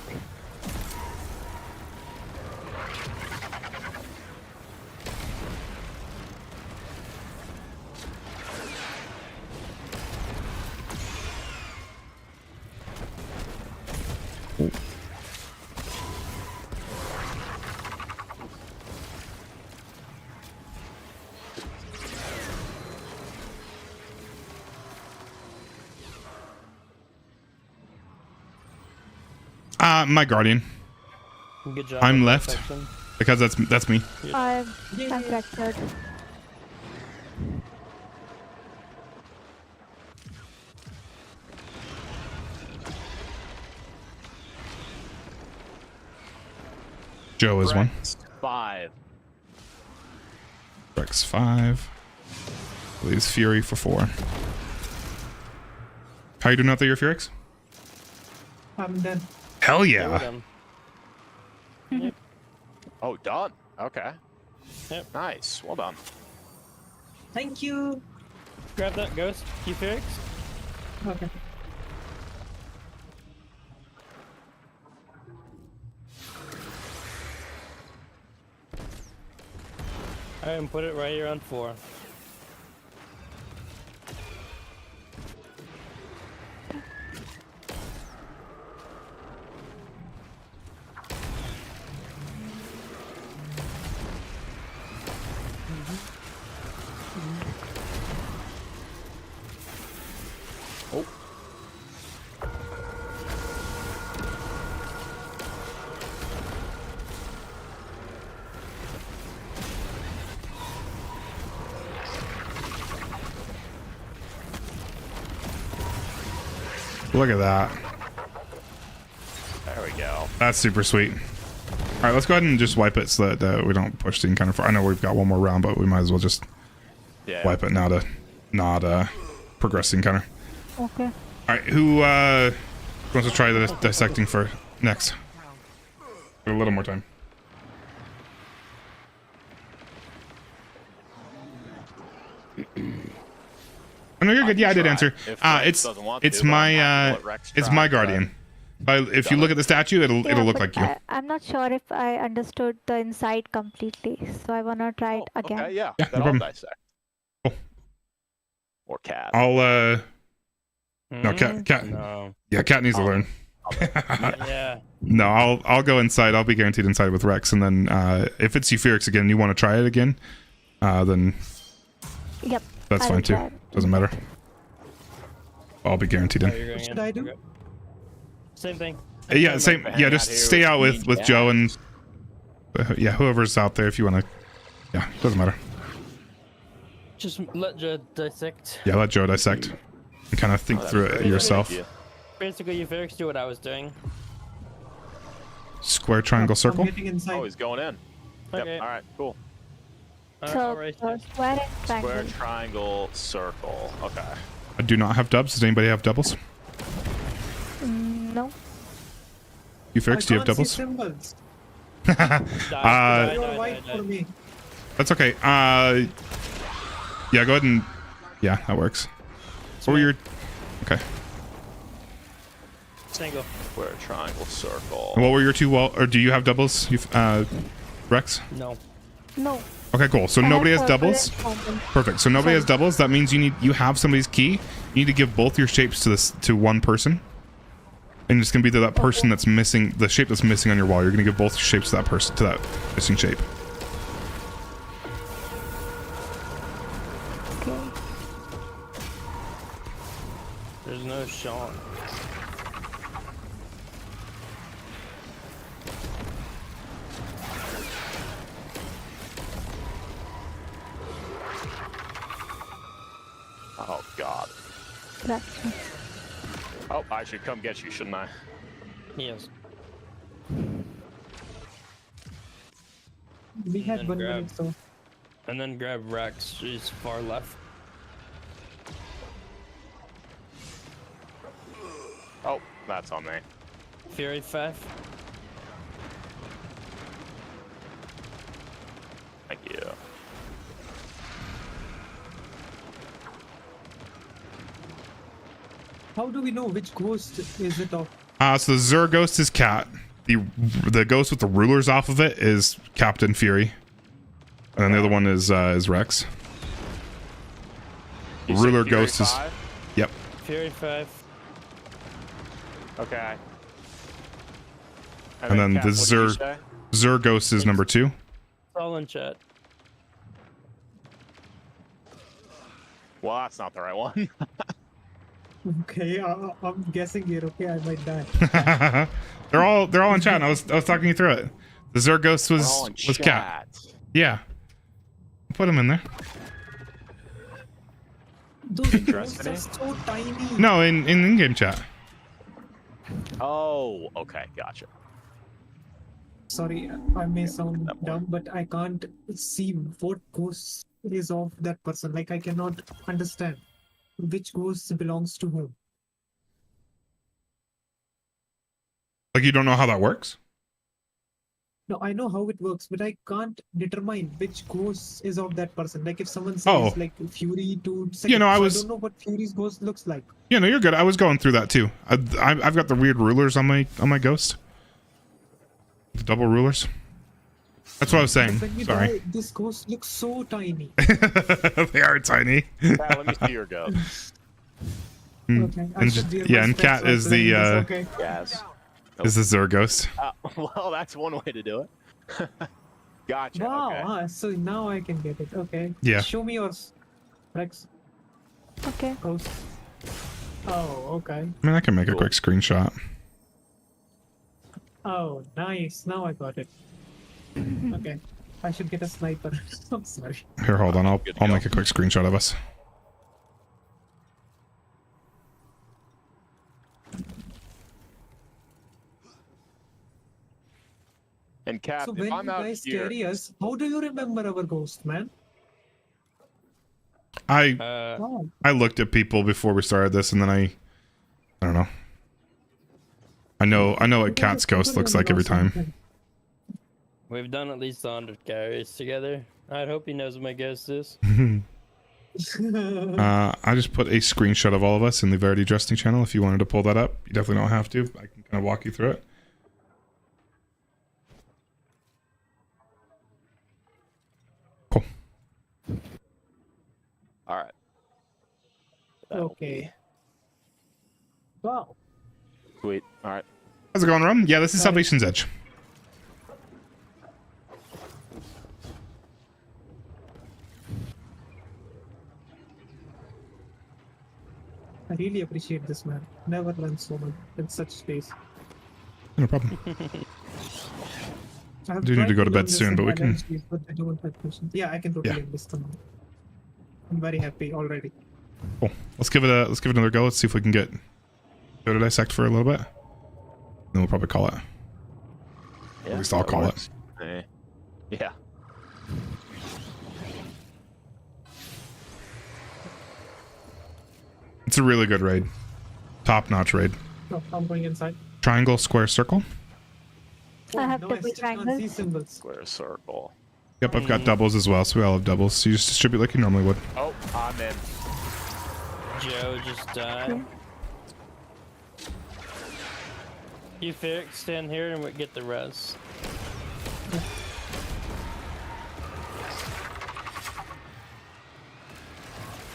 My guardian. Good job. I'm with that left section. because that's me. I'm fractured. Joe is 1. 5. Rex 5. Leaves Fury for 4. How you doing out there, your Furix? I'm done. Hell yeah. Oh, done. Okay. Yep. Nice. Well done. Thank you. Grab that ghost, Euphorix. Okay. Alright, and put it right here on 4. Look at that. There we go. That's super sweet. All right, let's go ahead and just wipe it so that we don't push the encounter far. I know we've got one more round, but we might as well just wipe it now to not progress the encounter. Okay. All right, who wants to try the dissecting for next? A little more time. Oh, no, you're good. Yeah, I did answer. It's my guardian. If you look at the statue, it'll look like you. I'm not sure if I understood the inside completely, so I wanna try it again. Okay, yeah. Yeah, no problem. Dissect. Cool. Or cat. I'll no, cat. No. Yeah, cat needs to learn. Yeah. No, I'll go inside. I'll be guaranteed inside with Rex, and then if it's Euphyrix again, and you want to try it again, then Yep. that's fine too. Doesn't matter. I'll be guaranteed in. What should I do? Same thing. Yeah, same. Yeah, just stay out with Joe and yeah, whoever's out there if you want to. Yeah, doesn't matter. Just let Joe dissect. Yeah, let Joe dissect and kind of think through it yourself. Basically, you Felix do what I was doing. Square, triangle, circle. Oh, he's going in. Okay. Yep. All right. Cool. So square and triangle. Square, triangle, circle. Okay. I do not have dubs. Does anybody have doubles? No. Euphyrix, do you have doubles? That's okay. Yeah, go ahead and yeah, that works. What were your okay? Single. Square, triangle, circle. What were your two wall? Or do you have doubles? Rex? No. No. Okay, cool. So nobody has doubles. Perfect. So nobody has doubles. That means you have somebody's key. You need to give both your shapes to one person. And it's gonna be to that person that's missing the shape that's missing on your wall. You're gonna give both shapes to that person, to that missing shape. Okay. There's no Sean. Oh God. Gotcha. Oh, I should come get you, shouldn't I? Yes. We had 1 grab, minute, so. And then grab Rex. She's far left. Oh, that's on me. Fury 5. Thank you. How do we know which ghost is it of? So the Zur ghost is Cat. The ghost with the rulers off of it is Captain Fury. And then the other one is Rex. The ruler ghost is. Yep. Fury 5. Okay. And then Cat, the what did you say? Zur ghost is number 2. It's all in chat. Well, that's not the right one. Okay, I'm guessing here. Okay, I might die. they're all in chat. And I was talking you through it. The Zur ghost was Cat. Yeah. Put him in there. Those ghosts are so tiny. No, in game chat. Oh, okay, gotcha. Sorry, I may sound dumb, but I can't see what ghost is of that person. Like, I cannot understand which ghost belongs to whom. Like, you don't know how that works? No, I know how it works, but I can't determine which ghost is of that person. Like, if someone says, like, Fury to second, You know, I don't know what Fury's ghost looks like. Yeah, no, you're good. I was going through that too. I've got the weird rulers on my ghost. The double rulers. That's what I was saying. When you Sorry. die, this ghost looks so tiny. They are tiny. Yeah, let me see your ghost. Okay, I And should be yeah, and respectful Cat is for the this, okay. Yes. is the Zur ghost. Well, that's one way to do it. Gotcha. Wow, Okay. so now I can get it. Okay. Yeah. Show me yours, Rex. Okay. Ghost. Oh, okay. I mean, I can make a quick screenshot. Oh, nice. Now I got it. Okay. I should get a sniper. I'm sorry. Here, hold on. I'll make a quick screenshot of us. Cap, So if when you I'm out guys here, carry us, how do you remember our ghost, man? I looked at people before we started this, and then I don't know. I know what Cat's ghost looks like every time. We've done at least 100 carries together. I'd hope he knows what my ghost is. I just put a screenshot of all of us in the Verity Dressing channel. If you wanted to pull that up, you definitely don't have to. I can kind of walk you through it. Cool. all right. Okay. Wow. Sweet. All right. How's it going, Rum? Yeah, this is Salvation's Edge. I really appreciate this, man. Never learned so much in such space. No problem. I do need to go to bed soon, but we can. But I don't have questions. Yeah, I can totally understand. I'm very happy already. Cool. Let's give it another go. Let's see if we can go to dissect for a little bit. Then we'll probably call it. Yeah, at least I'll call it. Yeah. It's a really good raid. Top-notch raid. No, I'm going inside. Triangle, square, circle. I have no, to I be still can't see triangles. symbols. Square circle. Yep, I've got doubles as well, so we all have doubles. So you just distribute like you normally would. Oh, I'm in. Joe just died. You Ferric, stand here and we get the res.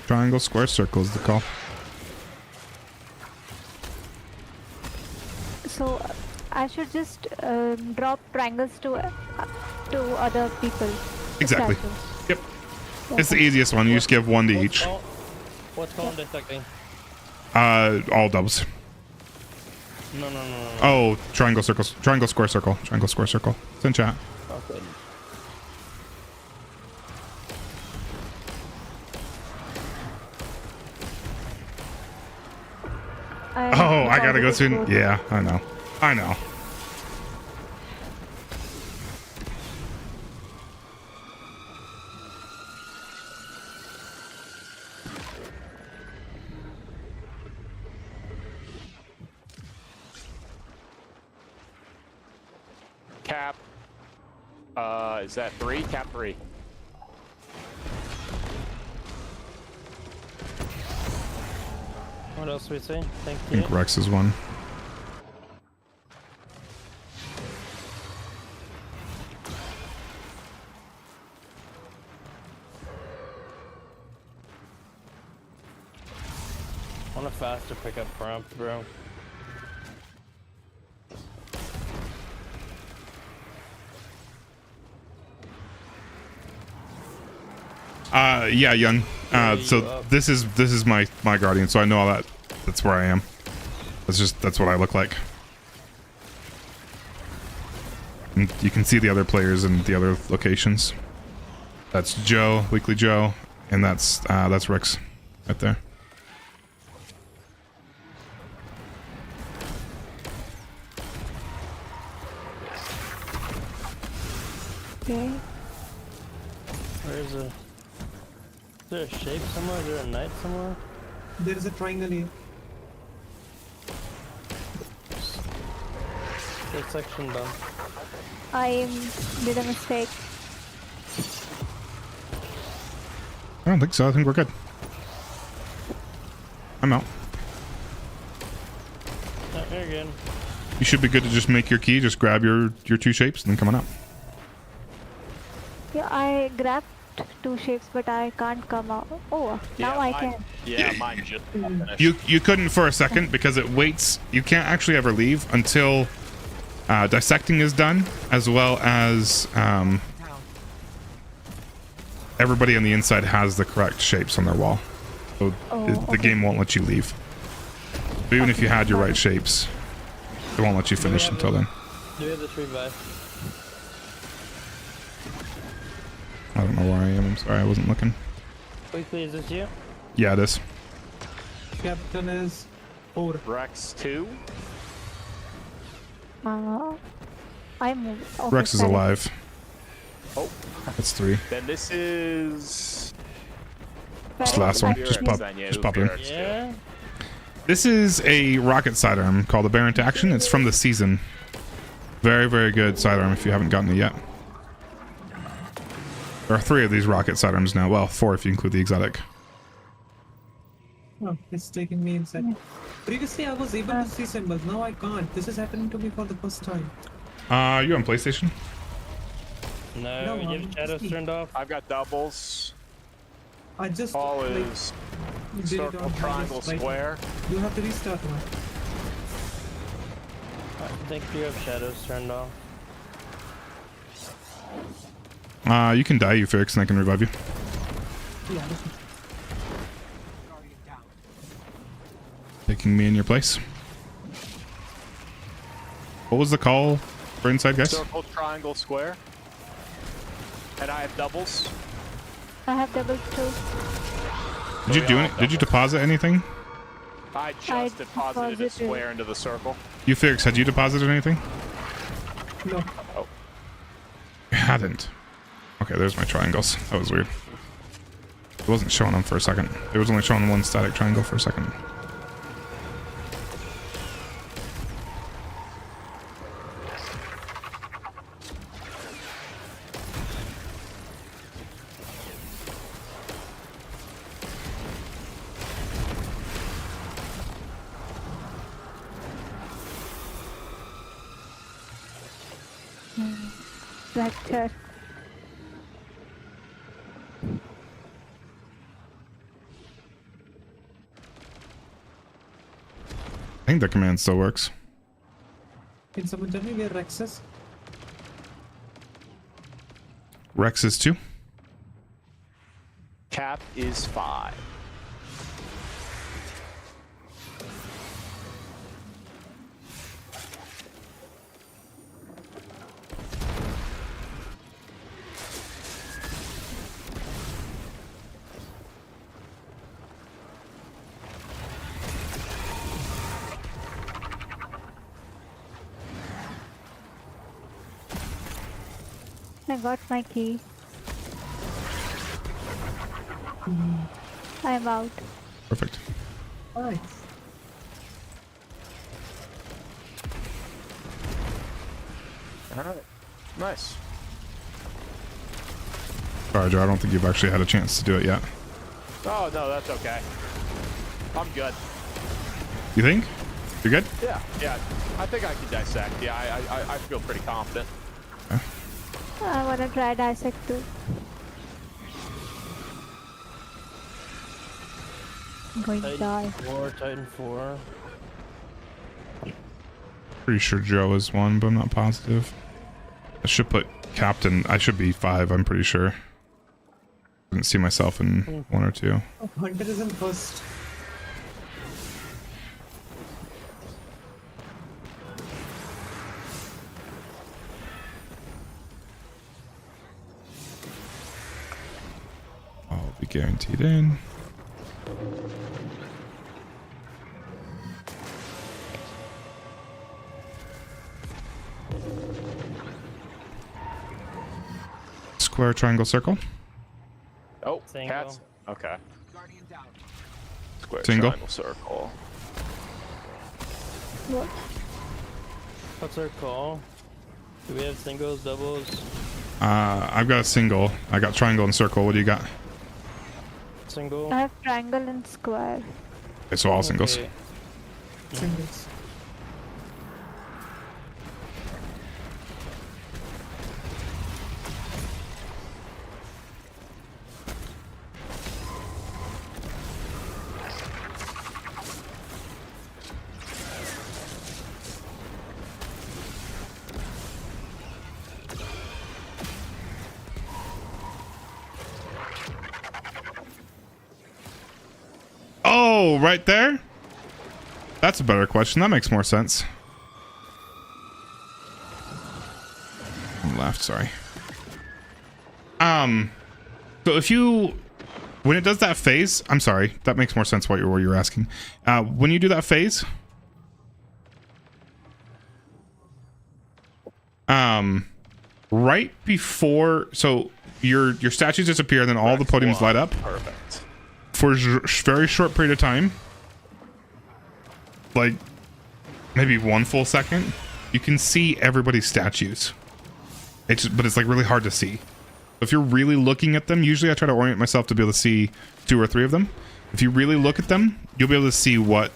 Triangle, square, circle is the call. So I should just drop triangles to other people. Exactly. Statues. Yep. It's the easiest one. You just give one to each. What's called dissecting? All doubles. No. Oh, triangle, circle, triangle, square, circle, triangle, square, circle. It's in chat. Okay. Oh, I gotta go soon. Yeah, I know. I know. Cap. Is that 3? Cap 3. What else we see? Thank I you. think Rex is one. I want a faster pickup prompt, bro. Yeah, Young. So this is my guardian, so I know all that. That's where I am. That's what I look like. And you can see the other players in the other locations. That's Joe, Weekly Joe, and that's Rex, right there. Okay. Is there a shape somewhere? Is there a knight somewhere? There is a triangle here. Good section done. I did a mistake. I don't think so. I think we're good. I'm out. Oh, here again. You should be good to just make your key. Just grab your 2 shapes and then come on out. Yeah, I grabbed 2 shapes, but I can't come out. Oh, now I can. Yeah, mine just finished. You couldn't for a second because it waits. You can't actually ever leave until dissecting is done, as well as everybody on the inside has the correct shapes on their wall. So the game won't let you leave. So even if you had your right shapes, it won't let you finish until then. Do we have the tree by? I don't know where I am. I'm sorry, I wasn't looking. Quickly, is this you? Yeah, it is. Captain is 4. Rex 2. I moved. Oh, Rex is sorry. alive. Oh. That's 3. Then this is. Just last one. Fear Just X pop. then, yeah, Just ooh, pop Fear in. X too. Yeah. This is a rocket sidearm called the Barrent Action. It's from the season. Very, very good sidearm if you haven't gotten it yet. There are 3 of these rocket sidearms now. Well, 4 if you include the exotic. Oh, it's taking me inside. Previously, I was able to see symbols. Now I can't. This is happening to me for the first time. You on PlayStation? No, you have shadows turned off. I've got doubles. I just All like, is did it circle, on triangle, minus right square. now. You have to restart one. I think you have shadows turned off. You can die, you Fix, and I can revive you. Yeah. Taking me in your place. What was the call for inside, guys? Circle, triangle, square. And I have doubles. I have doubles too. Did you do it? Did you deposit anything? I just deposited a deposited. square into the circle. You Fix, had you deposited anything? No. Oh. You hadn't. Okay, there's my triangles. That was weird. It wasn't showing them for a second. It was only showing one static triangle for a second. Vector. I think the command still works. Can someone tell me where Rex is? Rex is 2. Cap is 5. I got my key. I'm out. Perfect. Nice. Alright. Nice. Sorry, Joe, I don't think you've actually had a chance to do it yet. Oh, no, that's okay. I'm good. You think? You're good? Yeah, yeah. I think I can dissect. Yeah, I feel pretty confident. I wanna try dissect too. I'm going to die. Titan 4. Pretty sure Joe is 1, but I'm not positive. I should put Captain. I should be 5, I'm pretty sure. Didn't see myself in 1 or 2. Oh, Hunter is in first. I'll be guaranteed in. Square, triangle, circle. Oh, Single. cats. Okay. Square, Single. triangle, circle. What? What's our call? Do we have singles, doubles? I've got a single. I got triangle and circle. What do you got? Single? I have triangle and square. Okay, so all singles. Okay. Singles. Oh, right there? That's a better question. That makes more sense. Left, sorry. So if you, when it does that phase, I'm sorry, that makes more sense what you're asking. When you do that phase, Right before, so your statues disappear, and then all the podiums light up. Perfect. For a very short period of time, like maybe 1 full second, you can see everybody's statues. But it's like really hard to see. If you're really looking at them, usually I try to orient myself to be able to see 2 or 3 of them. If you really look at them, you'll be able to see what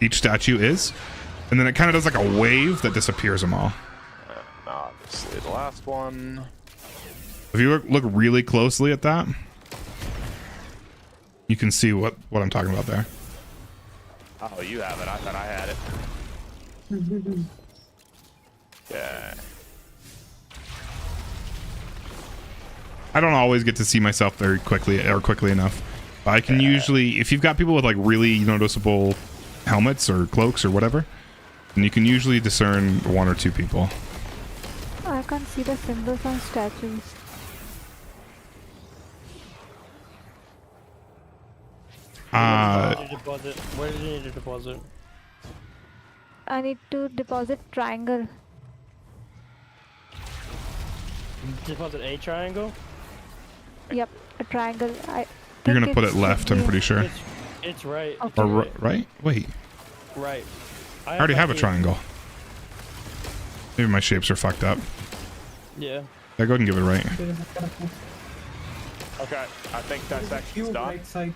each statue is, and then it kind of does like a wave that disappears them all. Obviously, the last one. If you look really closely at that, you can see what I'm talking about there. Oh, you have it. I thought I had it. Yeah. I don't always get to see myself very quickly enough. But I can usually, if you've got people with like really noticeable helmets or cloaks or whatever, then you can usually discern 1 or 2 people. I can't see the symbols on statues. Where do you need to deposit? I need to deposit triangle. Deposit a triangle? Yep, a triangle. You're gonna put it left, I'm pretty sure. It's right. Okay. Or right? Wait. Right. I already have a triangle. Maybe my shapes are fucked up. Yeah. Yeah, go ahead and give it a right. Okay, I think that section's done. Right side.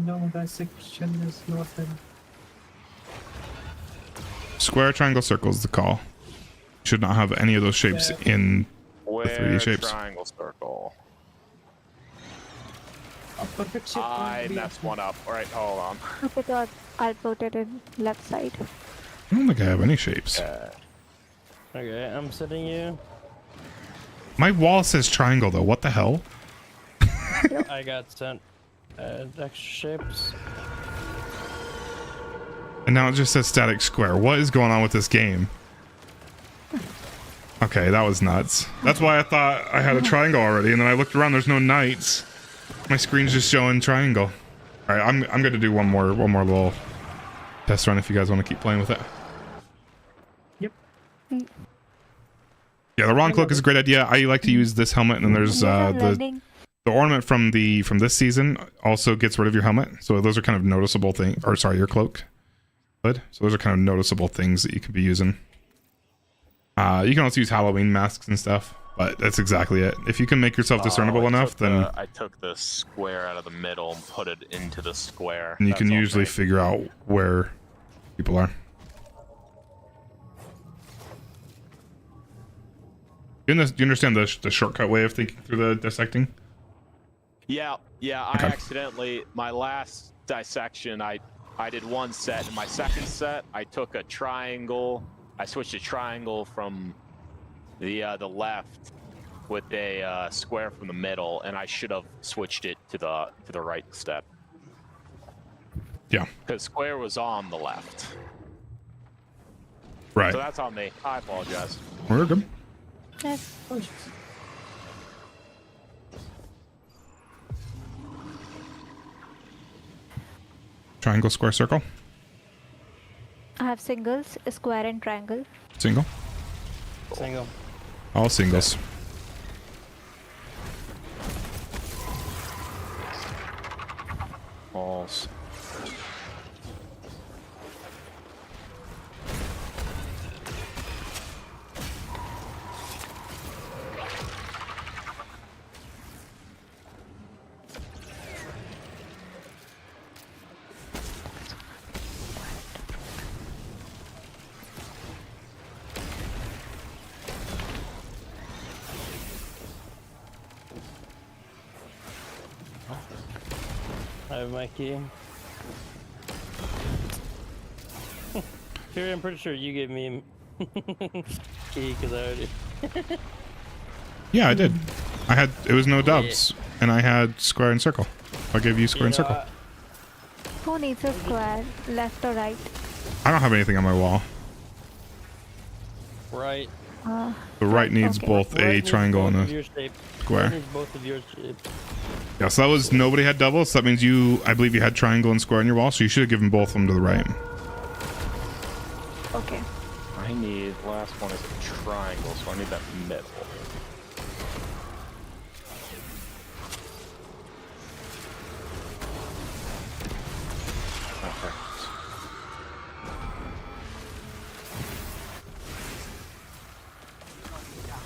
No, that section is not in. Square, triangle, circle is the call. Should not have any of those shapes in the 3D shapes. Triangle, circle. A perfect shape. I messed one up. Alright, hold on. Okay, so I'll put it in left side. I don't think I have any shapes. Okay, I'm sending you. My wall says triangle though. What the hell? I got sent extra shapes. And now it just says static square. What is going on with this game? Okay, that was nuts. That's why I thought I had a triangle already, and then I looked around. There's no knights. My screen's just showing triangle. All right, I'm going to do one more little test run if you guys want to keep playing with it. Yep. Yeah, the Ron cloak is a great idea. I like to use this helmet, and then there's the ornament from this season also gets rid of your helmet. So those are kind of noticeable things. Or sorry, your cloak. Good. So those are kind of noticeable things that you could be using. You can also use Halloween masks and stuff, but that's exactly it. If you can make yourself discernible enough, then I took the square out of the middle and put it into the square. you can usually figure out where people are. Do you understand the shortcut way of thinking through the dissecting? Yeah. Okay. I accidentally, my last dissection, I did one set. In my second set, I took a triangle. I switched a triangle from the left with a square from the middle, and I should have switched it to the right instead. Yeah. Because square was on the left. Right. So that's on me. I apologize. We're good. Yes. Triangle, square, circle. I have singles, a square, and triangle. Single. Single. All singles. Balls. I have my key. Fury, I'm pretty sure you gave me key because I already. Yeah, I did. It was no doubts, and I had square and circle. I gave you square and circle. Who needs a square, left or right? I don't have anything on my wall. Right. The right needs both a triangle and a square. Needs both of your shapes. Yeah, so that was nobody had doubles. So that means I believe you had triangle and square on your wall, so you should have given both of them to the right. Okay. I need, last one is a triangle, so I need that middle. Okay.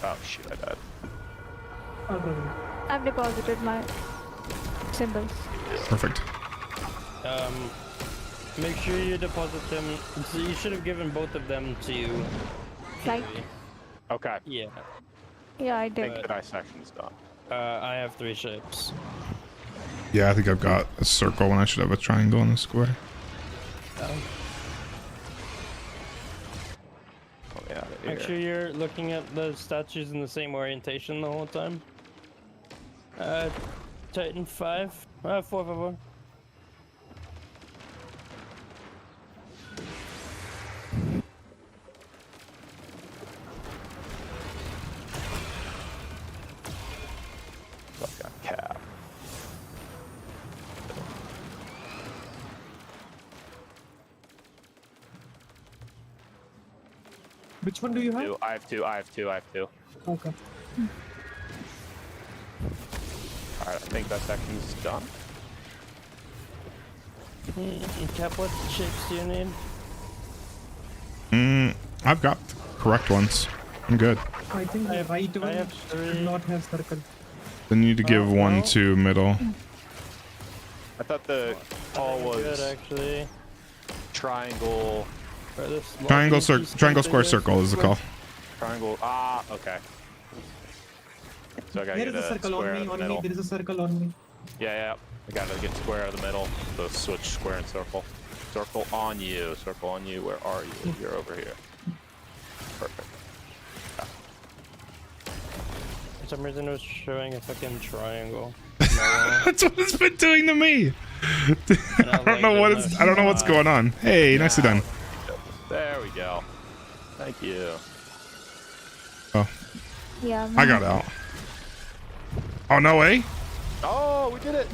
Oh shit, I died. I've deposited my symbols. Perfect. Make sure you deposit them. So you should have given both of them to. Like. Okay. Yeah. Yeah, I I think did. the dissection is done. I have 3 shapes. Yeah, I think I've got a circle when I should have a triangle and a square. Make sure you're looking at the statues in the same orientation the whole time. Titan 5. 4. Cap. Which one do you have? I have two. Okay. Alright, I think that section's done. Cap, what shapes do you need? I've got the correct ones. I'm good. I think the right one have should not have circle. Then you need to give one to middle. I thought the call was Good, actually. triangle. Triangle, triangle, square, circle is the call. Triangle. Okay. So I gotta There get is a circle square on in me, the middle. There is a circle on me. Yeah. I gotta get square in the middle. So switch square and circle. Circle on you. Circle on you. Where are you? You're over here. Perfect. For some reason, it was showing a fucking triangle. That's what it's been doing to me. I don't know what's going on. Hey, nicely done. There we go. Thank you. Oh, Yeah. I got out. Oh, no way. Oh, we did it.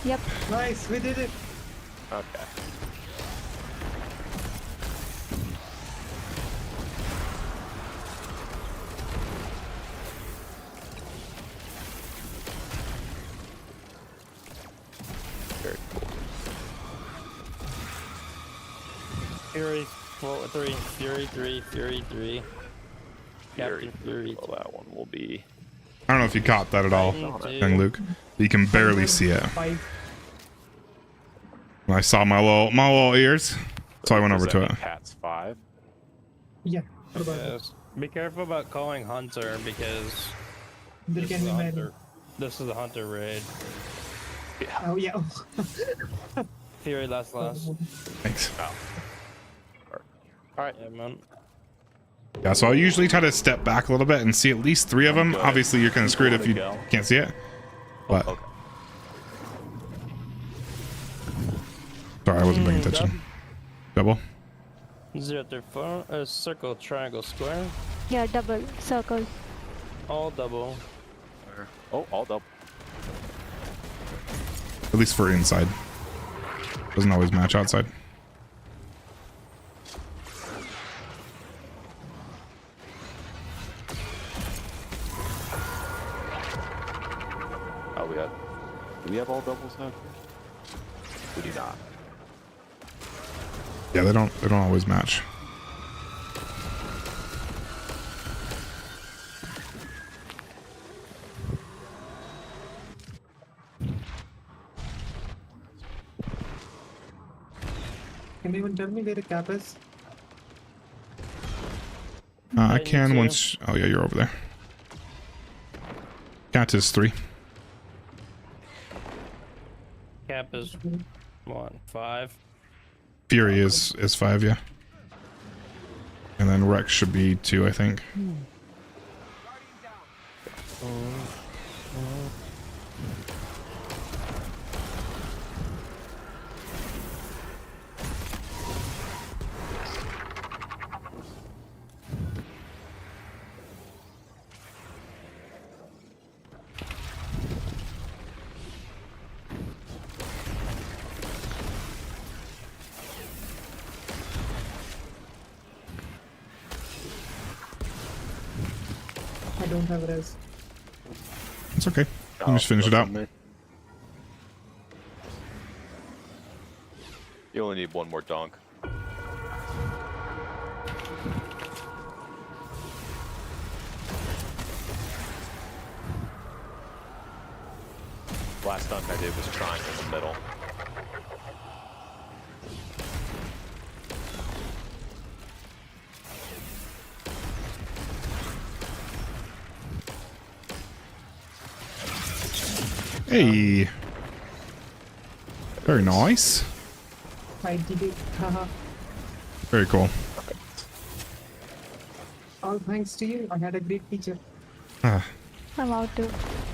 Yep. Nice, we did it. Okay. Very cool. Fury 3, Fury 3, Fury 3. Captain Fury. Well, that one will be. I don't know if you caught that at all, young Luke. You can barely see it. When I saw my little ears, so I went over to it. Cat's 5. Yeah. Yes. Be careful about calling Hunter because There can be many. this is the Hunter raid. Oh yeah. Fury last. Thanks. Oh. Alright. Yeah, man. Yeah, so I usually try to step back a little bit and see at least 3 of them. Obviously, you're kind of screwed if you can't see it. But sorry, I wasn't paying attention. Double. 0 through 4. Circle, triangle, square. Yeah, double, circle. All double. Oh, all double. At least for inside. Doesn't always match outside. Oh, do we have all doubles now? We do not. Yeah, they don't always match. Can anyone tell me where the cap is? I can once. Oh yeah, you're over there. Cat is 3. Cap is 5. Fury is 5, yeah. And then Rex should be 2, I think. I don't have res. It's okay. You can just finish it out. You only need one more dunk. Last dunk I did was trying in the middle. Hey. Very nice. I did it. Haha. Very cool. All thanks to you. I had a great teacher. Ah, I'm out too.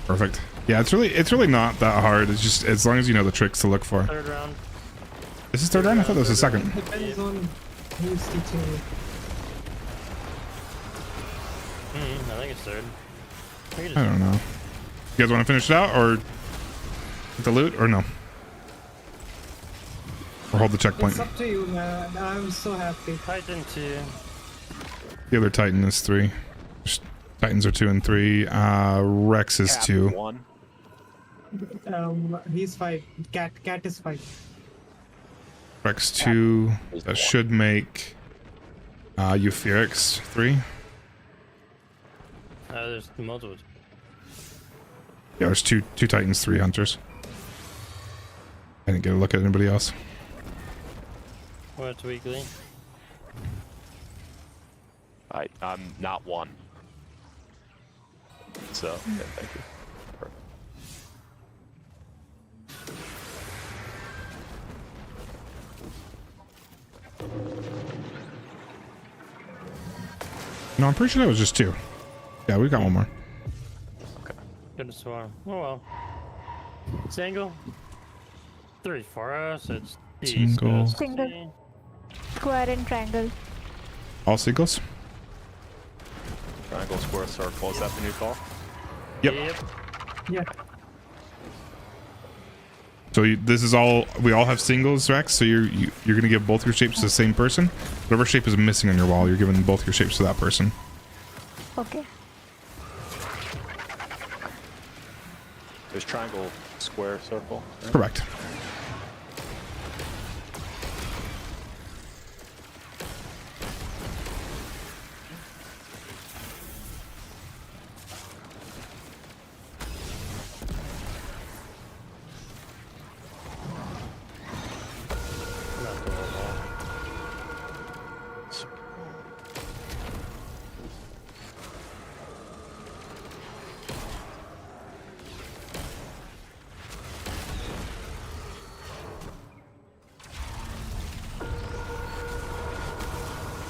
perfect. Yeah, it's really not that hard. It's just as long as you know the tricks to look for. Third round. This is third round? I thought that was the second. Depends on who's teaching you. I think it's third. I don't know. You guys want to finish it out or get the loot or no? Or hold the checkpoint. It's up to you, man. I'm so happy. Titan 2. The other Titan is 3. Titans are 2 and 3. Rex is 2. 1. He's 5. Cat is 5. Rex 2. That should make Euphyrix 3. There's multiple. Yeah, there's two Titans, 3 Hunters. I didn't get a look at anybody else. What's weekly? I'm not 1. So, yeah, thank you. Perfect. No, I'm pretty sure that was just 2. Yeah, we got one more. Good swarm. Oh well. Single. 3 for us. It's Single. Single. Square and triangle. All seagulls? Triangle, square, circle. Is that the new call? Yep. Yeah. So this is all, we all have singles, Rex, so you're going to give both your shapes to the same person. Whatever shape is missing on your wall, you're giving both your shapes to that person. Okay. There's triangle, square, circle. Right? Correct.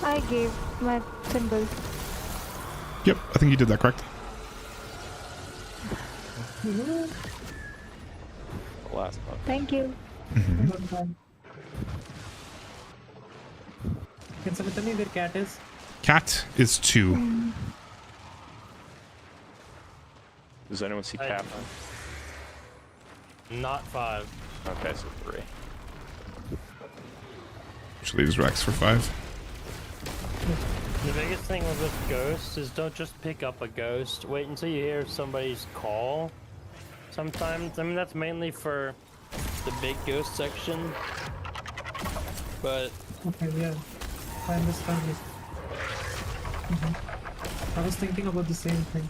I gave my symbols. Yep, I think you did that correct. Last one. Thank you. Can someone tell me where cat is? Cat is 2. Does anyone see Cap? Not 5. Okay, so 3. Which leaves Rex for 5. The biggest thing with ghosts is don't just pick up a ghost. Wait until you hear somebody's call. Sometimes, I mean, that's mainly for the big ghost section. But Okay, yeah. I understand this. I was thinking about the same thing.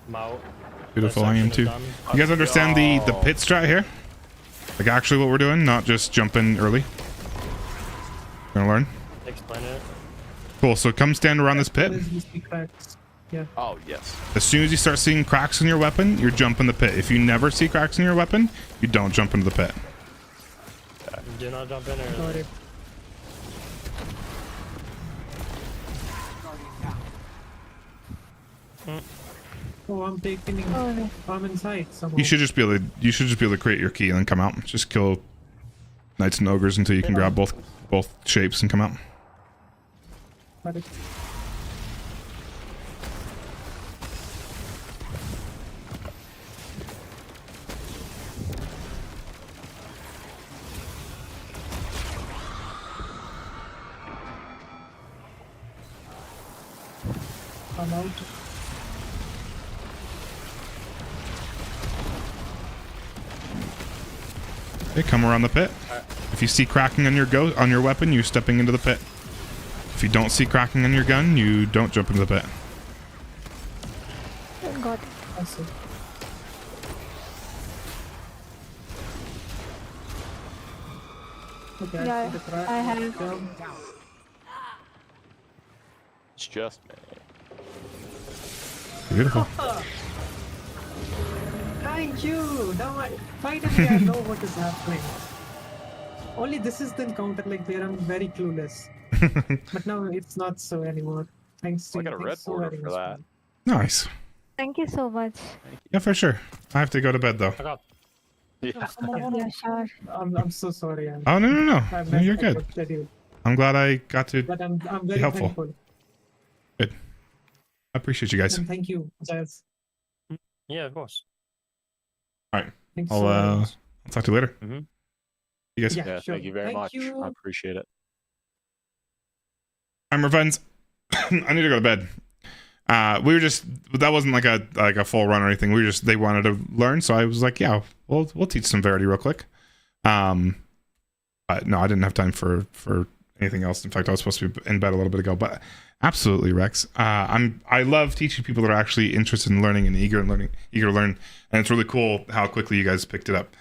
Mao. Beautiful, I am too. You guys understand the pit strat here? Like actually what we're doing, not just jumping early. Gonna learn? Explain it. Cool, so come stand around this pit. Yeah. Oh, yes. As soon as you start seeing cracks in your weapon, you're jumping the pit. If you never see cracks in your weapon, you don't jump into the pit. Do not jump in early. Oh, I'm taking. I'm inside somehow. You should just be able to create your key and then come out. Just kill knights and ogres until you can grab both shapes and come out. Got it. I'm out. Okay, come around the pit. If you see cracking on your weapon, you're stepping into the pit. If you don't see cracking on your gun, you don't jump into the pit. Got it. I see. Okay, Yeah, I see the crack. I have. Jump. It's just me. Beautiful. Thank you. Now finally I know what is happening. Only this is the encounter like where I'm very clueless. But now it's not so anymore. Thanks to I got a you. red Thanks so border very for much, that. man. Nice. Thank you so much. Yeah, for sure. I have to go to bed though. Yeah. Yeah, sure. I'm so sorry. Oh no. I No, you're messed up good. your schedule. I'm glad I got to But I'm be very helpful. thankful. Good. I appreciate you guys. And thank you, Giles. Yeah, of course. All right. Thanks I'll so very much. I'll talk to you later. Mm-hmm. You guys. Yeah, sure. Thank you very Thank much. you. I appreciate it. I'm Revens. I need to go to bed. We were just that wasn't like a full run or anything. We were just they wanted to learn, so I was like, yeah, we'll teach some Verity real quick. But no, I didn't have time for anything else. In fact, I was supposed to be in bed a little bit ago. But absolutely, Rex. I love teaching people that are actually interested in learning and eager to learn, and it's really cool how quickly you guys picked it up.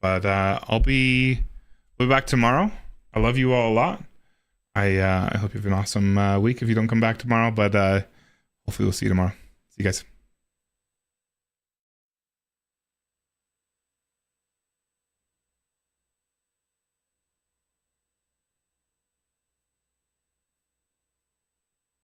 But I'll be back tomorrow. I love you all a lot. I hope you have an awesome week if you don't come back tomorrow, but hopefully we'll see you tomorrow. See you guys.